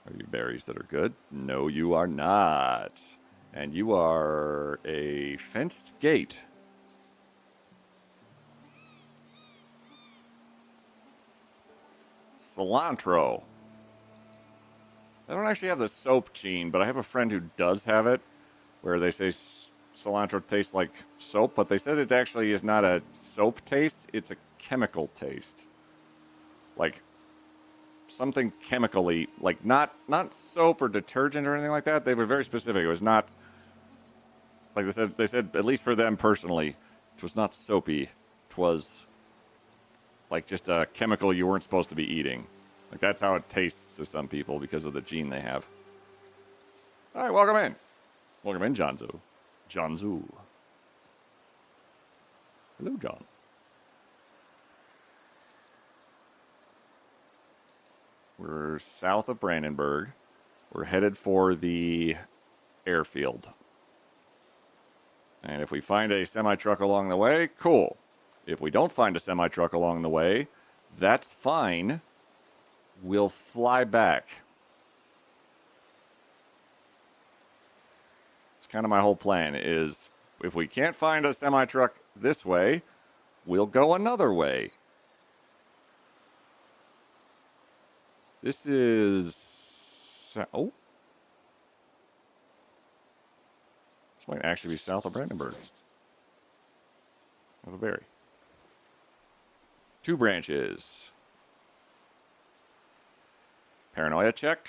Are you berries that are good? No, you are not. And you are a fenced gate. Cilantro. I don't actually have the soap gene, but I have a friend who does have it, where they say cilantro tastes like soap, but they said it actually is not a soap taste, it's a chemical taste. Like something chemically, like not soap or detergent or anything like that. They were very specific. It was not, like they said at least for them personally, it was not soapy. It was like just a chemical you weren't supposed to be eating. Like that's how it tastes to some people because of the gene they have. All right, welcome in. Welcome in, Johnzu. Johnzu. Hello, John. We're south of Brandenburg. We're headed for the airfield. And if we find a semi-truck along the way, cool. If we don't find a semi-truck along the way, that's fine. We'll fly back. It's kind of my whole plan is if we can't find a semi-truck this way, we'll go another way. This is... Oh. This might actually be south of Brandenburg. Of a berry. 2 branches. Paranoia check.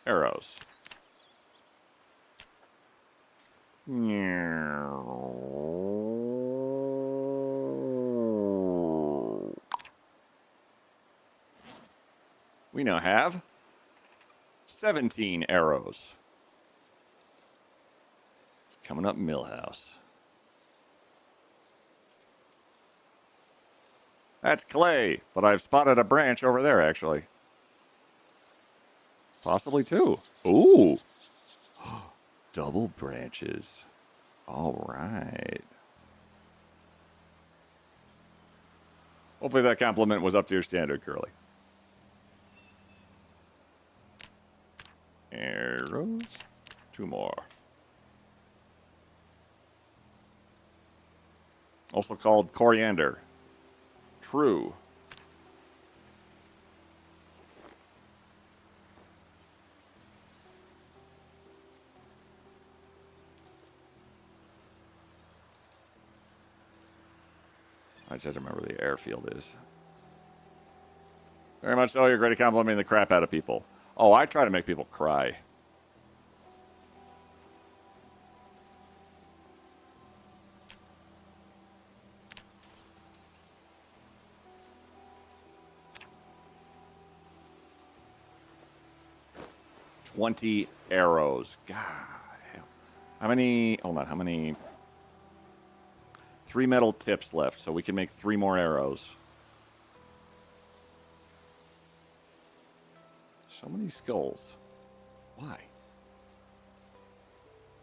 Arrows. We now have 17 arrows. It's coming up Millhouse. That's clay, but I've spotted a branch over there, actually. Possibly 2. Ooh. Double branches. All right. Hopefully that compliment was up to your standard, Curly. Arrows. 2 more. Also called coriander. True. I just have to remember where the airfield is. Very much so, you're great at complimenting the crap out of people. Oh, I try to make people cry. $20 arrows. God, hell. How many... Hold on, how many... 3 metal tips left, so we can make 3 more arrows. So many skulls. Why?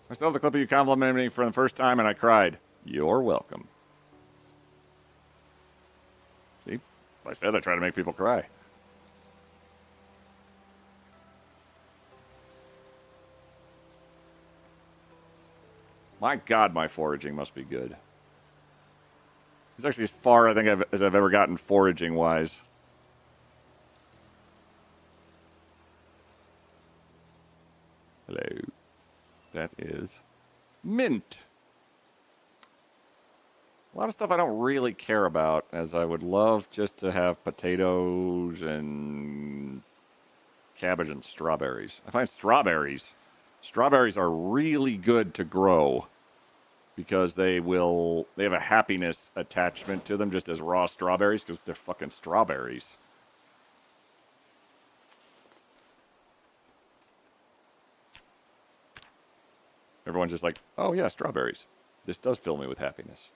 I still have the clip of you complimenting me for the first time, and I cried. You're welcome. See? I said I try to make people cry. My God, my foraging must be good. It's actually as far, I think, as I've ever gotten foraging-wise. Hello. That is mint. A lot of stuff I don't really care about, as I would love just to have potatoes and cabbage and strawberries. I find strawberries are really good to grow. Because they have a happiness attachment to them just as raw strawberries because they're fucking strawberries. Everyone's just like, oh yeah, strawberries. This does fill me with happiness.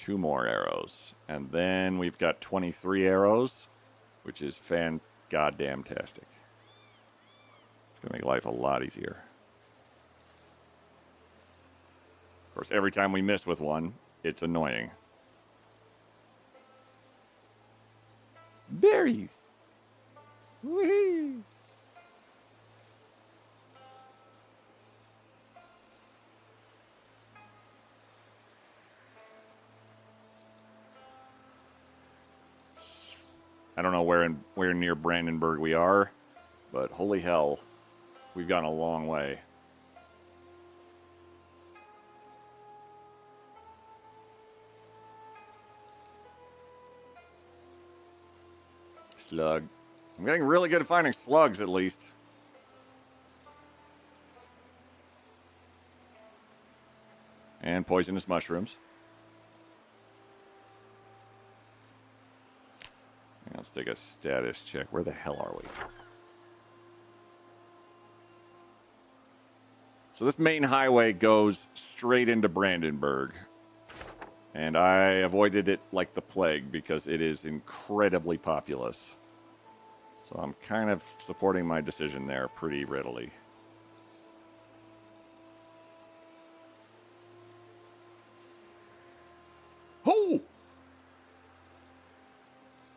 2 more arrows. And then we've got 23 arrows, which is fan-goddamn-tastic. It's going to make life a lot easier. Of course, every time we miss with one, it's annoying. Berries! Woohoo! I don't know where near Brandenburg we are, but holy hell, we've gone a long way. Slug. I'm getting really good at finding slugs, at least. And poisonous mushrooms. Let's take a status check. Where the hell are we? So this main highway goes straight into Brandenburg. And I avoided it like the plague because it is incredibly populous. So I'm kind of supporting my decision there pretty readily. Oh!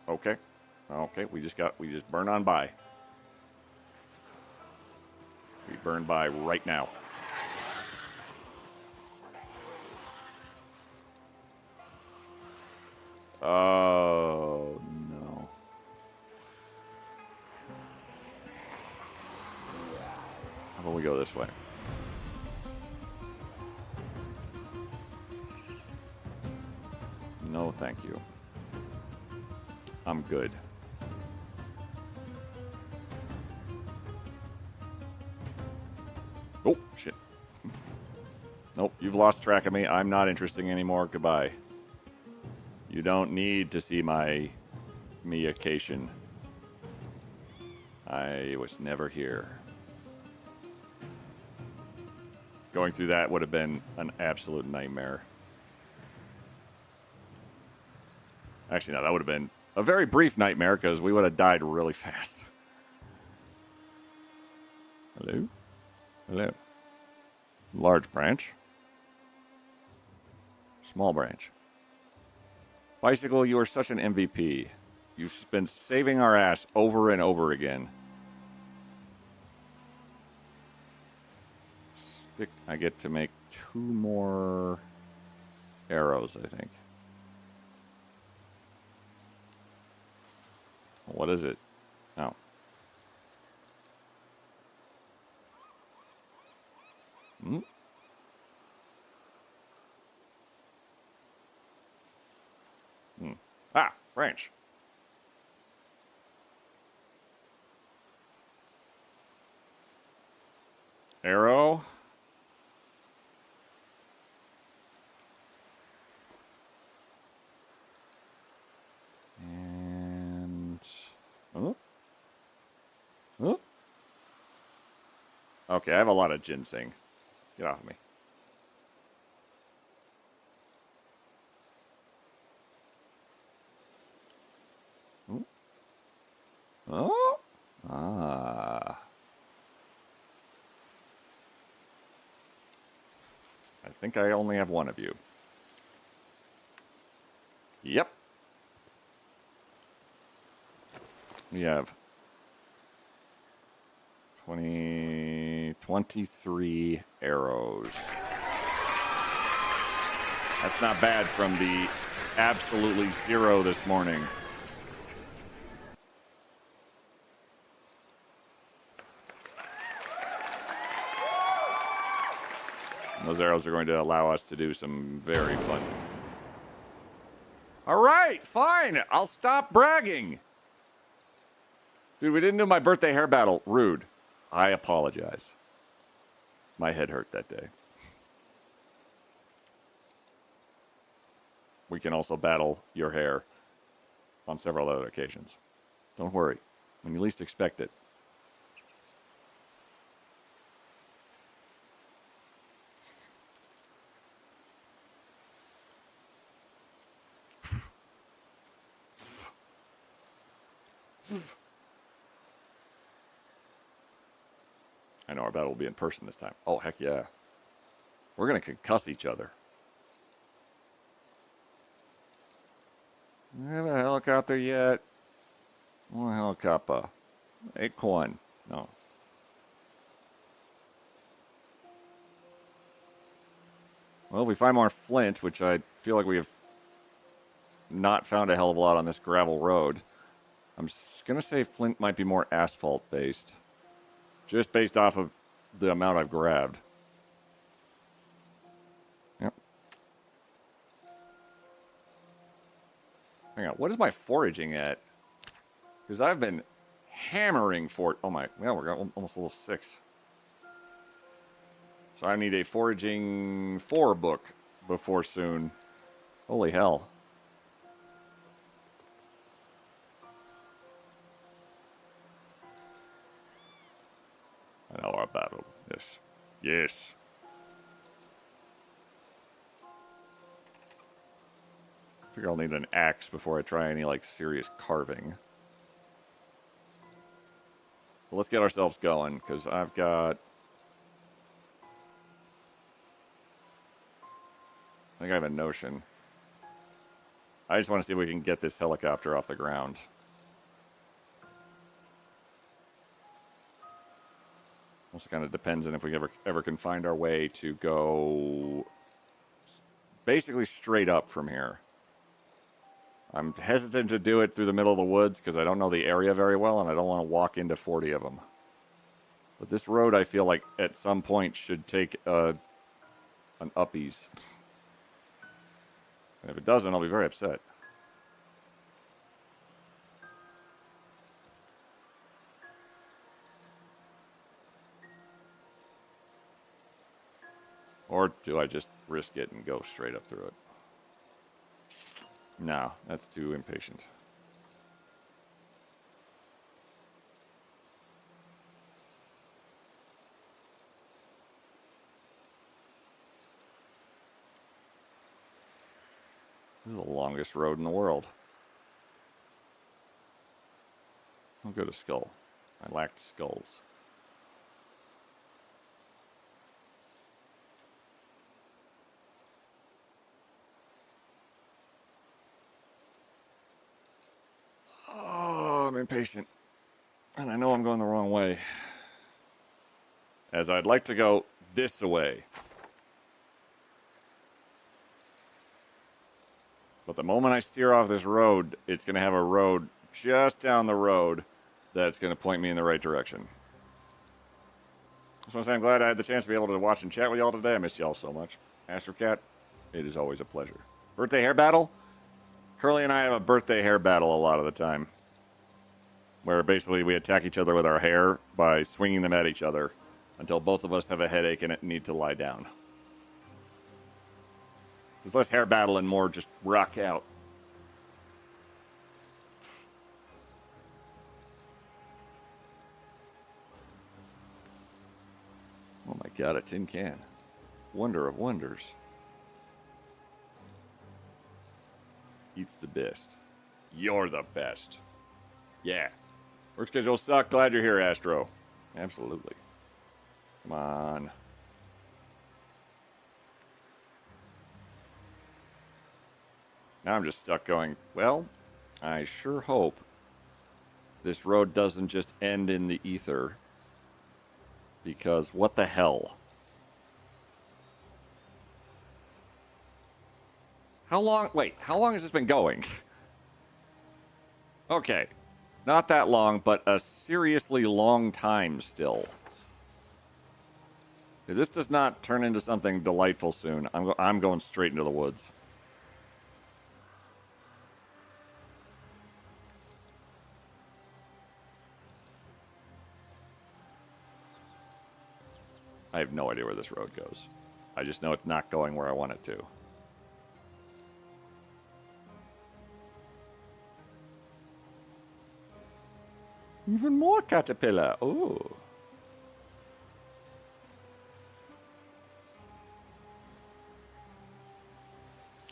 Okay. Okay, we just burn on by. We burn by right now. Oh, no. How about we go this way? No, thank you. I'm good. Oh, shit. Nope, you've lost track of me. I'm not interesting anymore. Goodbye. You don't need to see my me-ication. I was never here. Going through that would have been an absolute nightmare. Actually, no, that would have been a very brief nightmare because we would have died really fast. Hello? Hello. Large branch. Small branch. Bicycle, you are such an MVP. You've been saving our ass over and over again. I get to make 2 more arrows, I think. What is it? Oh. Hmm? Hmm. Ah, branch. Arrow. And... Oh? Oh? Okay, I have a lot of ginseng. Get off of me. Oh? Oh? Ah. I think I only have one of you. Yep. We have 23 arrows. That's not bad from the absolutely 0 this morning. And those arrows are going to allow us to do some very fun. All right, fine. I'll stop bragging. Dude, we didn't do my birthday hair battle. Rude. I apologize. My head hurt that day. We can also battle your hair on several other occasions. Don't worry. When you least expect it. I know our battle will be in person this time. Oh, heck yeah. We're going to concuss each other. Do we have a helicopter yet? Oh, helicopter. Acorn. No. Well, if we find more flint, which I feel like we have not found a hell of a lot on this gravel road. I'm going to say flint might be more asphalt-based. Just based off of the amount I've grabbed. Yep. Hang on, what is my foraging at? Because I've been hammering for... Oh my... Well, we're almost level 6. So I need a foraging 4 book before soon. Holy hell. I know our battle. Yes. Yes. I figure I'll need an axe before I try any, like, serious carving. But let's get ourselves going, because I've got... I think I have a notion. I just want to see if we can get this helicopter off the ground. Also kind of depends on if we ever can find our way to go basically straight up from here. I'm hesitant to do it through the middle of the woods because I don't know the area very well and I don't want to walk into 40 of them. But this road I feel like at some point should take an uppies. And if it doesn't, I'll be very upset. Or do I just risk it and go straight up through it? No, that's too impatient. This is the longest road in the world. I'll go to Skull. I lacked skulls. Oh, I'm impatient. And I know I'm going the wrong way. As I'd like to go this way. But the moment I steer off this road, it's going to have a road just down the road that's going to point me in the right direction. So I'm glad I had the chance to be able to watch and chat with y'all today. I missed y'all so much. Astrocat, it is always a pleasure. Birthday hair battle? Curly and I have a birthday hair battle a lot of the time. Where basically we attack each other with our hair by swinging them at each other until both of us have a headache and need to lie down. There's less hair battle and more just rock out. Oh my god, a tin can. Wonder of wonders. Eats the best. You're the best. Yeah. Work schedule suck. Glad you're here, Astro. Absolutely. Come on. Now I'm just stuck going, well, I sure hope this road doesn't just end in the ether. Because what the hell? How long? Wait, how long has this been going? Okay. Not that long, but a seriously long time still. If this does not turn into something delightful soon, I'm going straight into the woods. I have no idea where this road goes. I just know it's not going where I want it to. Even more caterpillar. Ooh.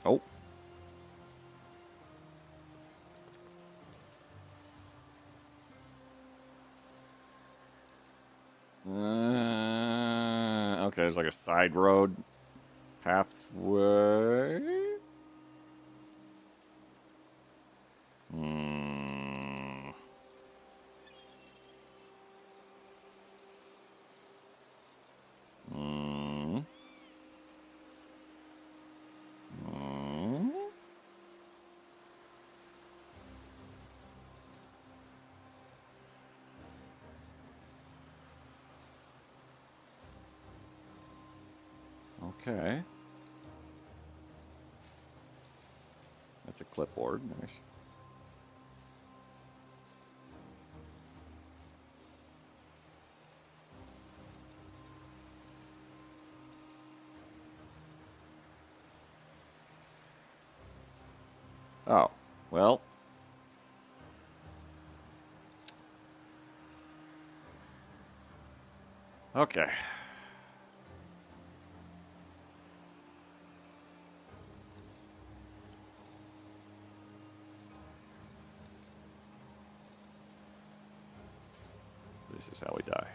Oh. there's like a side road pathway. Hmm. Hmm. Hmm. Okay. That's a clipboard. Nice. Oh, well. Okay. This is how we die.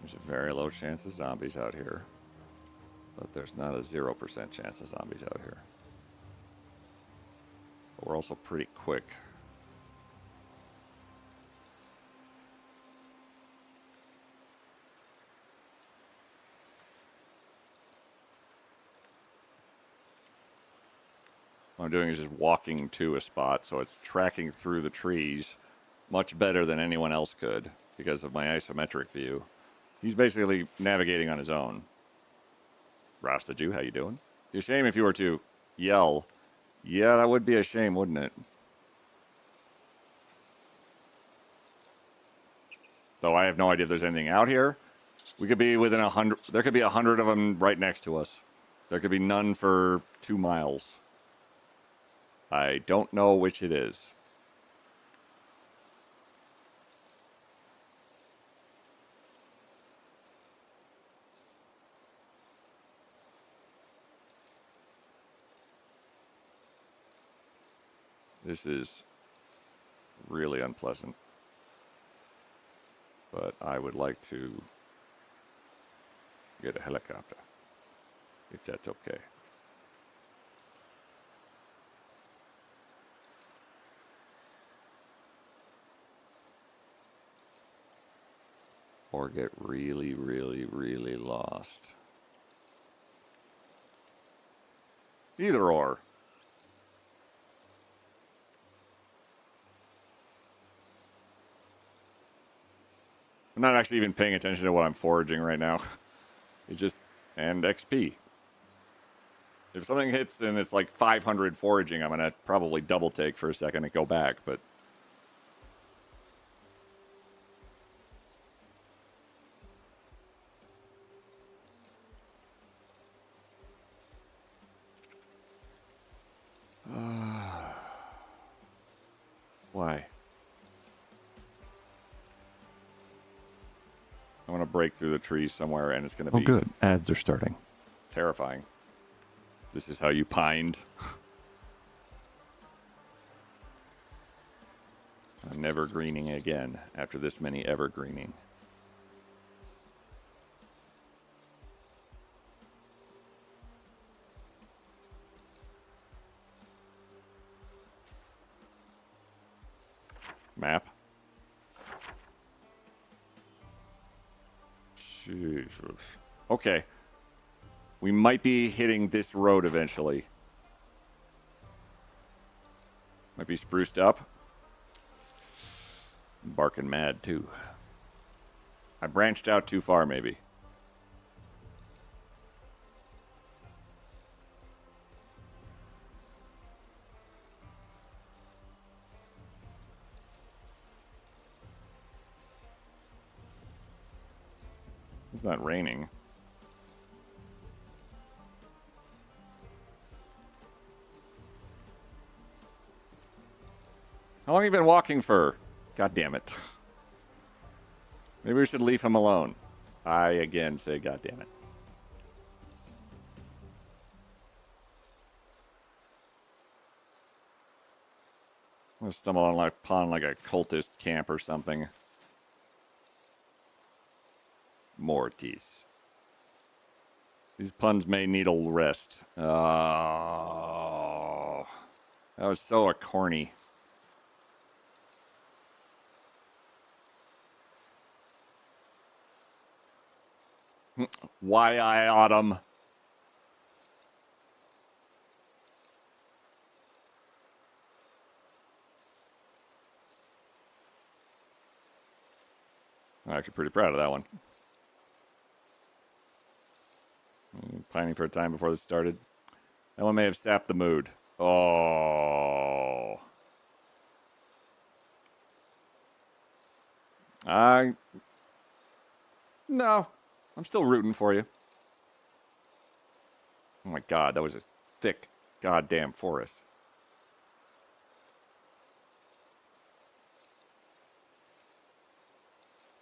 There's a very low chance of zombies out here. But there's not a 0% chance of zombies out here. But we're also pretty quick. What I'm doing is just walking to a spot, so it's tracking through the trees much better than anyone else could because of my isometric view. He's basically navigating on his own. Rasta Jew, how you doing? It'd be a shame if you were to yell. Yeah, that would be a shame, wouldn't it? Though I have no idea if there's anything out here. We could be within 100. There could be 100 of them right next to us. There could be none for 2 miles. I don't know which it is. This is really unpleasant. But I would like to get a helicopter, if that's okay. Or get really, really, really lost. Either or. I'm not actually even paying attention to what I'm foraging right now. It just... and XP. If something hits and it's like 500 foraging, I'm going to probably double take for a second and go back, but... Why? I'm going to break through the trees somewhere, and it's going to be... Oh, good. Ads are starting. Terrifying. This is how you pined. I'm never greening again after this many evergreening. Map. Jesus. Okay. We might be hitting this road eventually. Might be spruced up. I'm barking mad, too. I branched out too far, maybe. It's not raining. How long have you been walking for? God damn it. Maybe we should leave him alone. I again say, God damn it. I'm gonna stumble upon like a cultist camp or something. Mortis. These puns may need a rest. Oh, that was so corny. Why I autumn? I'm actually pretty proud of that one. Pining for a time before this started. That one may have sapped the mood. Oh. No. I'm still rooting for you. Oh my god, that was a thick goddamn forest.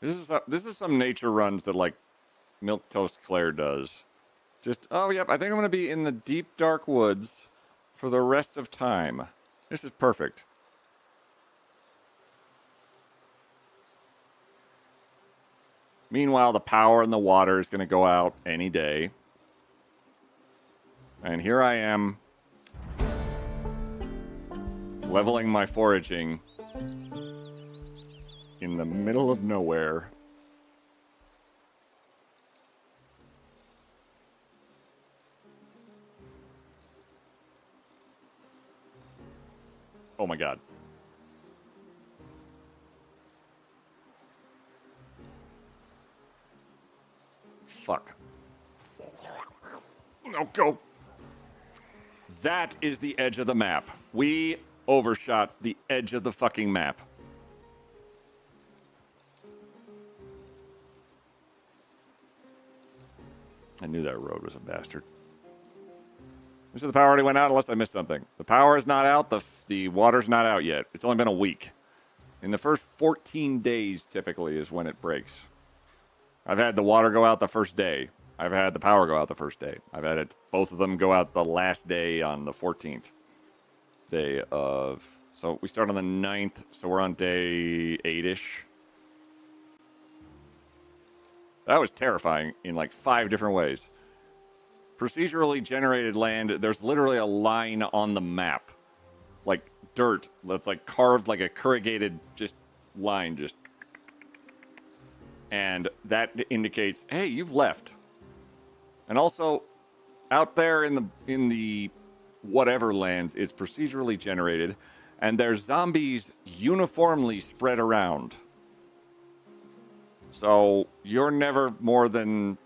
This is some nature runs that like Milk Toast Claire does. Just, oh yep, I think I'm gonna be in the deep dark woods for the rest of time. This is perfect. Meanwhile, the power in the water is gonna go out any day. And here I am, leveling my foraging in the middle of nowhere. Oh my god. Fuck. No, go. That is the edge of the map. We overshot the edge of the fucking map. I knew that road was a bastard. So the power already went out unless I missed something. The power is not out. The water's not out yet. It's only been a week. In the first 14 days, typically, is when it breaks. I've had the water go out the first day. I've had the power go out the first day. I've had both of them go out the last day on the 14th day of... So we start on the 9th, so we're on day 8-ish. That was terrifying in like 5 different ways. Procedurally generated land, there's literally a line on the map. Like dirt that's like carved like a corrugated just line, just. And that indicates, hey, you've left. And also, out there in the whatever lands, it's procedurally generated, and there's zombies uniformly spread around. So you're never more than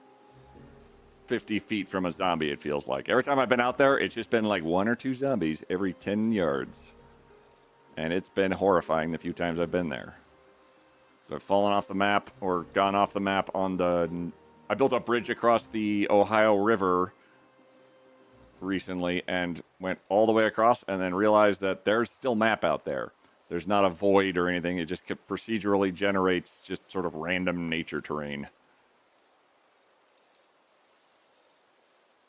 50 feet from a zombie, it feels like. Every time I've been out there, it's just been like 1 or 2 zombies every 10 yards. And it's been horrifying the few times I've been there. So I've fallen off the map or gone off the map on the... I built a bridge across the Ohio River recently and went all the way across and then realized that there's still map out there. There's not a void or anything. It just procedurally generates just sort of random nature terrain.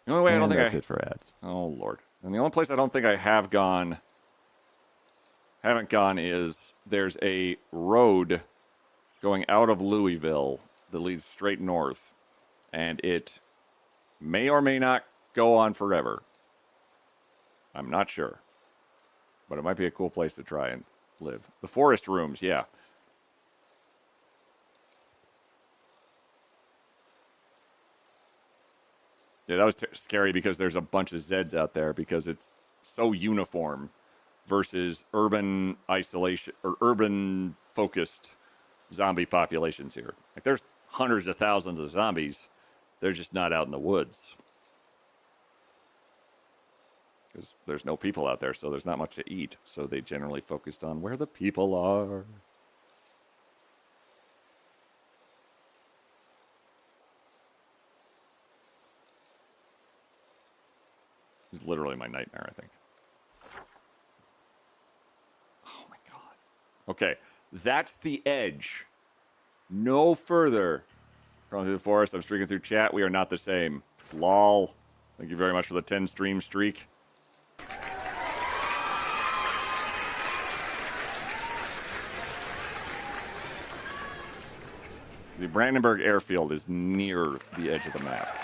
The only way I don't think that's it for ads. Oh, Lord. And the only place I don't think I haven't gone is there's a road going out of Louisville that leads straight north. And it may or may not go on forever. I'm not sure. But it might be a cool place to try and live. The forest rooms, yeah. Yeah, that was scary because there's a bunch of Zeds out there because it's so uniform versus urban isolation or urban focused zombie populations here. Like there's hundreds of thousands of zombies. They're just not out in the woods. Because there's no people out there, so there's not much to eat. So they generally focused on where the people are. It's literally my nightmare, I think. Oh my god. Okay, that's the edge. no further. Crawling through the forest, I'm streaking through chat. We are not the same. Lol. Thank you very much for the 10 stream streak. The Brandenburg airfield is near the edge of the map.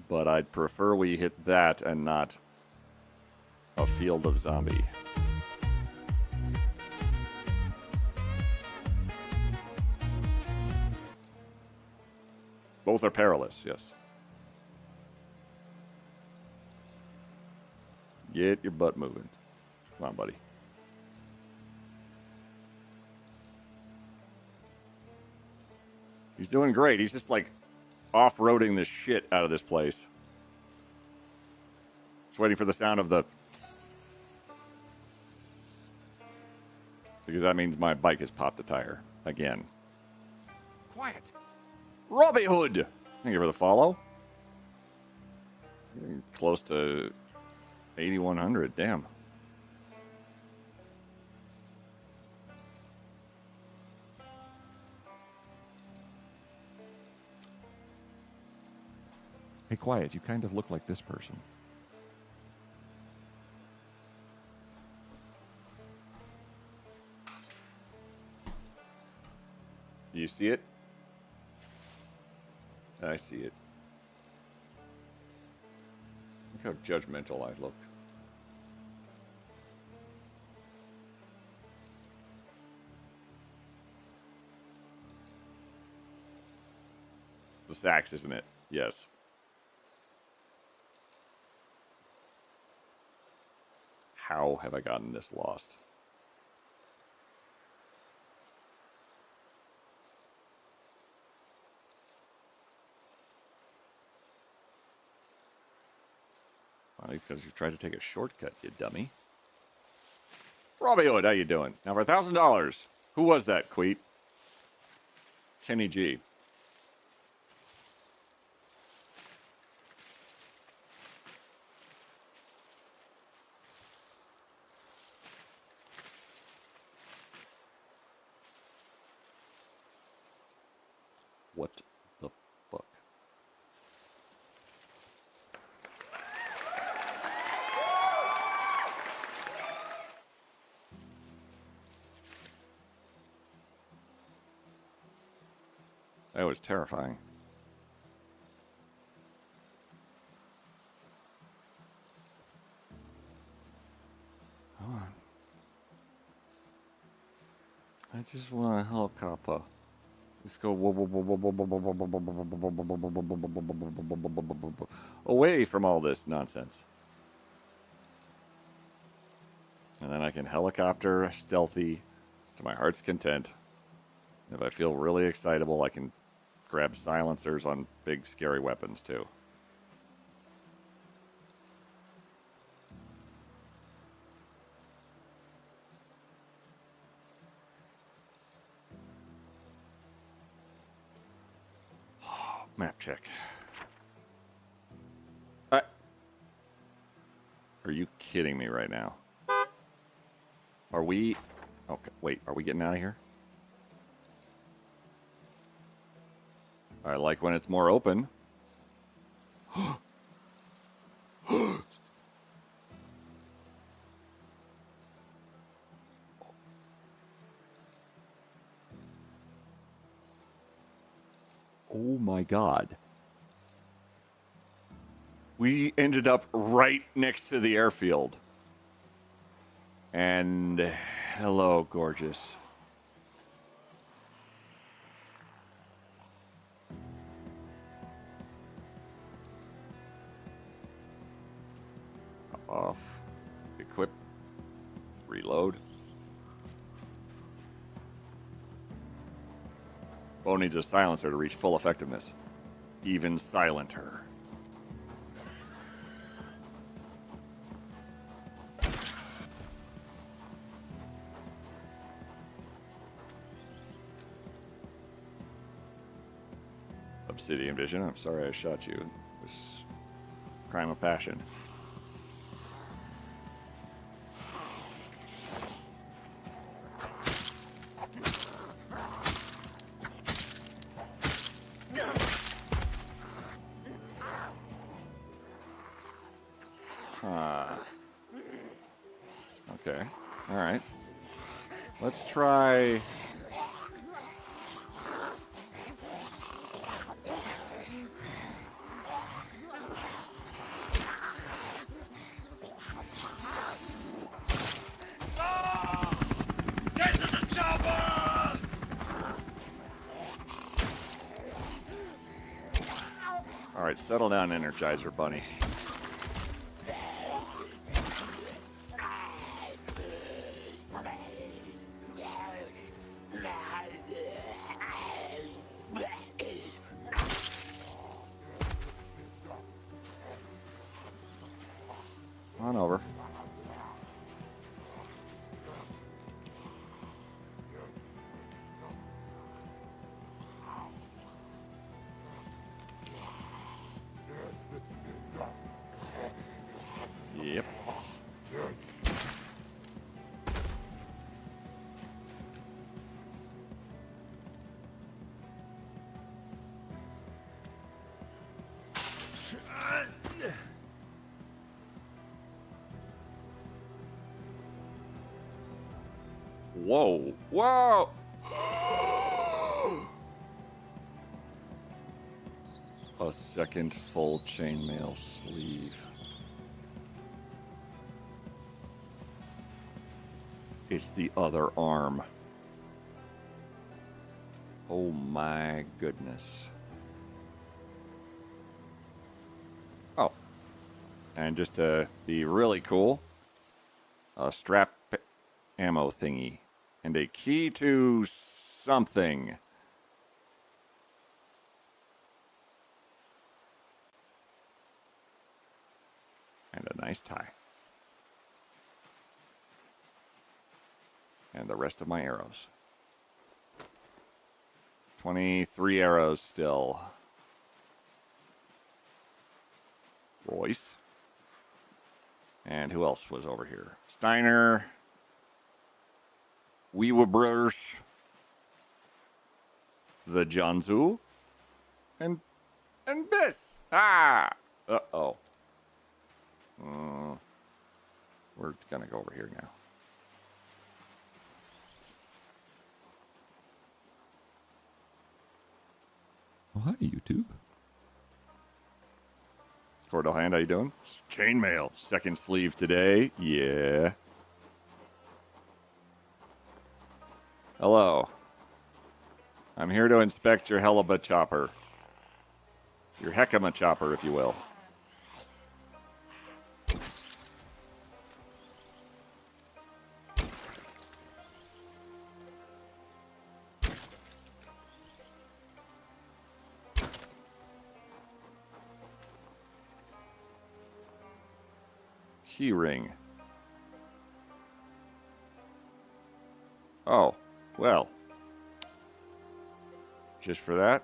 But I'd prefer we hit that and not a field of zombie. Both are perilous, yes. Get your butt moving. Come on, buddy. He's doing great. He's just like off-roading the shit out of this place. Just waiting for the sound of the... because that means my bike has popped a tire. Again. Quiet. Robbie Hood! Thank you for the follow. Getting close to 8,100. Damn. Hey, quiet. You kind of look like this person. Do you see it? I see it. Look how judgmental I look. It's the sax, isn't it? Yes. How have I gotten this lost? Because you tried to take a shortcut, you dummy. Robbie Hood, how you doing? Now for $1,000. Who was that, Queet? Kenny G. What the fuck? That was terrifying. Hold on. I just want a helicopter. Let's go away from all this nonsense. And then I can helicopter stealthy to my heart's content. If I feel really excitable, I can grab silencers on big scary weapons too. Map check. Are you kidding me right now? Are we... okay, wait, are we getting out of here? I like when it's more open. Oh my God. We ended up right next to the airfield. And hello, gorgeous. Off. Equip. Reload. Bo needs a silencer to reach full effectiveness. Even silent her. Obsidian Vision, I'm sorry I shot you. It was a crime of passion. Okay. All right. Let's try. Get to the chopper! All right, settle down, Energizer Bunny. On over. Yep. Whoa. Whoa. A second full chainmail sleeve. It's the other arm. Oh my goodness. Oh. And just to be really cool, a strap ammo thingy. And a key to something. And a nice tie. And the rest of my arrows. 23 arrows still. Royce. And who else was over here? Steiner. Weewa Brothers. The Janzu. And Biss. Ah! Uh-oh. We're gonna go over here now. Oh, hi, YouTube. Cordell Hand, how you doing? Chainmail. Second sleeve today. Yeah. Hello. I'm here to inspect your Helaba chopper. Your Heckama chopper, if you will. Key ring. Oh, well. Just for that,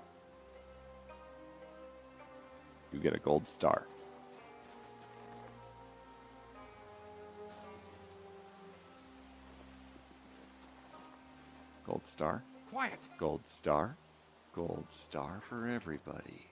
you get a gold star. Gold star. Quiet! Gold star. Gold star for everybody.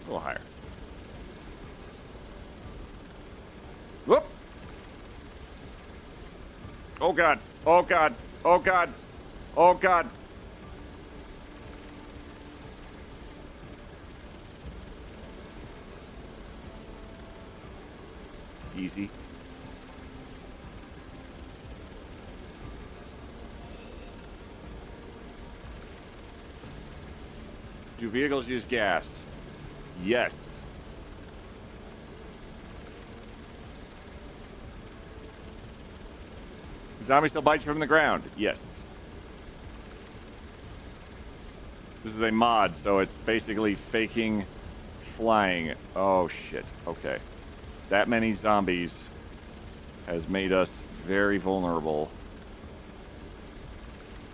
A little higher. Whoop! Oh god! Oh god! Oh god! Oh god! Easy. Do vehicles use gas? Yes. Zombie still bites you from the ground? Yes. This is a mod, so it's basically faking flying. Oh shit. Okay. That many zombies has made us very vulnerable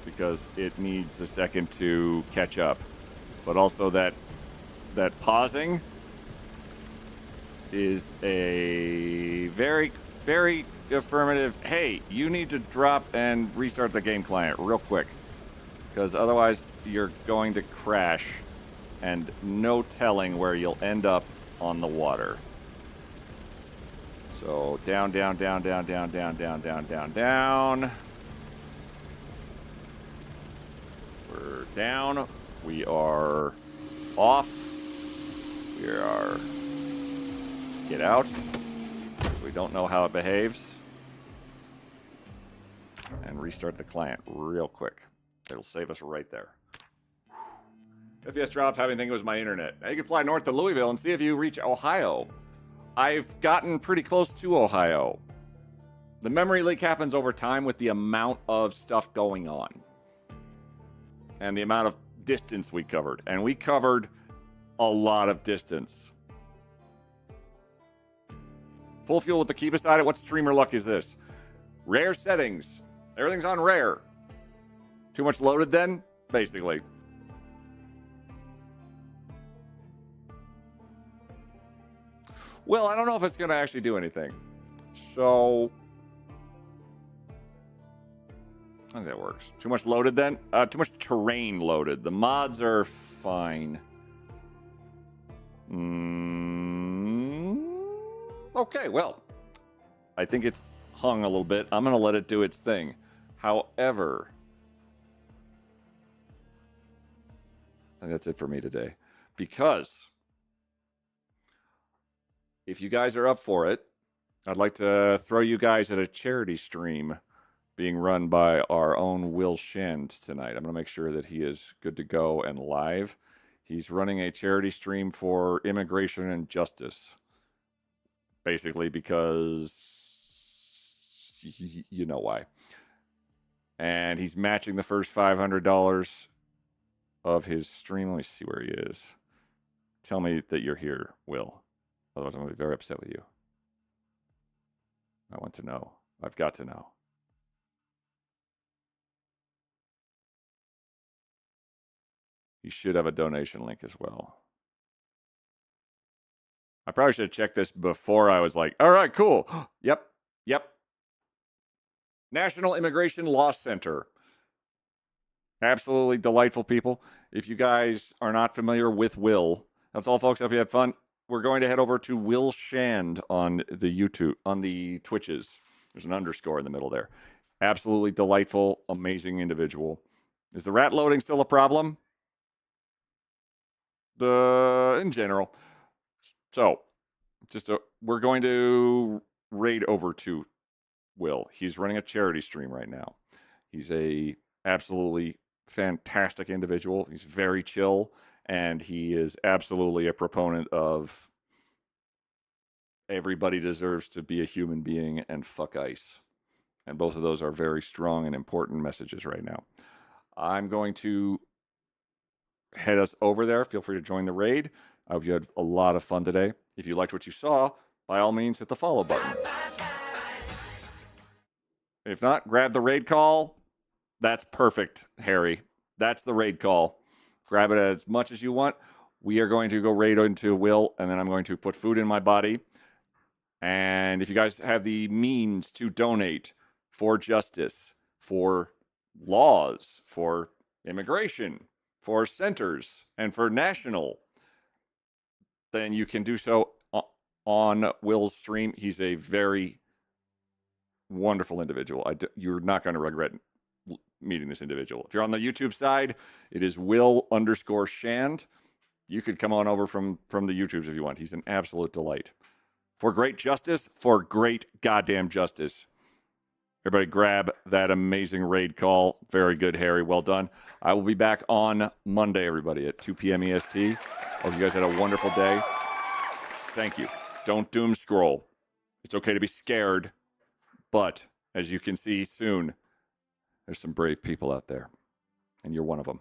because it needs a second to catch up. But also that pausing is a very, very affirmative, hey, you need to drop and restart the game client real quick. Because otherwise you're going to crash and no telling where you'll end up on the water. So down, down, down, down, down, down, down, down, down, down. We're down. We are off. We are... Get out. We don't know how it behaves. And restart the client real quick. It'll save us right there. FPS dropped. How do you think it was my internet? Now you can fly north to Louisville and see if you reach Ohio. I've gotten pretty close to Ohio. The memory leak happens over time with the amount of stuff going on. And the amount of distance we covered. And we covered a lot of distance. Full fuel with the key beside it. What streamer luck is this? Rare settings. Everything's on rare. Too much loaded then? Basically. Well, I don't know if it's going to actually do anything. So... I think that works. Too much loaded then? Too much terrain loaded. The mods are fine. Okay, well. I think it's hung a little bit. I'm going to let it do its thing. However... I think that's it for me today. Because... if you guys are up for it, I'd like to throw you guys at a charity stream being run by our own Will Shand tonight. I'm going to make sure that he is good to go and live. He's running a charity stream for immigration and justice. Basically because you know why. And he's matching the first $500 of his stream. Let me see where he is. Tell me that you're here, Will. Otherwise, I'm going to be very upset with you. I want to know. I've got to know. You should have a donation link as well. I probably should have checked this before I was like, all right, cool. Yep. National Immigration Law Center. Absolutely delightful people. If you guys are not familiar with Will, that's all, folks. Hope you had fun. We're going to head over to Will Shand on the YouTube, on the Twitches. There's an underscore in the middle there. Absolutely delightful, amazing individual. Is the rat loading still a problem? In general. So, we're going to raid over to Will. He's running a charity stream right now. He's a absolutely fantastic individual. He's very chill. And he is absolutely a proponent of everybody deserves to be a human being and fuck ICE. And both of those are very strong and important messages right now. I'm going to head us over there. Feel free to join the raid. I hope you had a lot of fun today. If you liked what you saw, by all means, hit the follow button. If not, grab the raid call. That's perfect, Harry. That's the raid call. Grab it as much as you want. We are going to go raid into Will, and then I'm going to put food in my body. And if you guys have the means to donate for justice, for laws, for immigration, for centers, and for national, then you can do so on Will's stream. He's a very wonderful individual. You're not going to regret meeting this individual. If you're on the YouTube side, it is Will_Shand. You could come on over from the YouTubes if you want. He's an absolute delight. For great justice, for great goddamn justice. Everybody grab that amazing raid call. Very good, Harry. Well done. I will be back on Monday, everybody, at 2 p.m. EST. Hope you guys had a wonderful day. Thank you. Don't doom scroll. It's okay to be scared, but as you can see soon, there's some brave people out there, and you're one of them.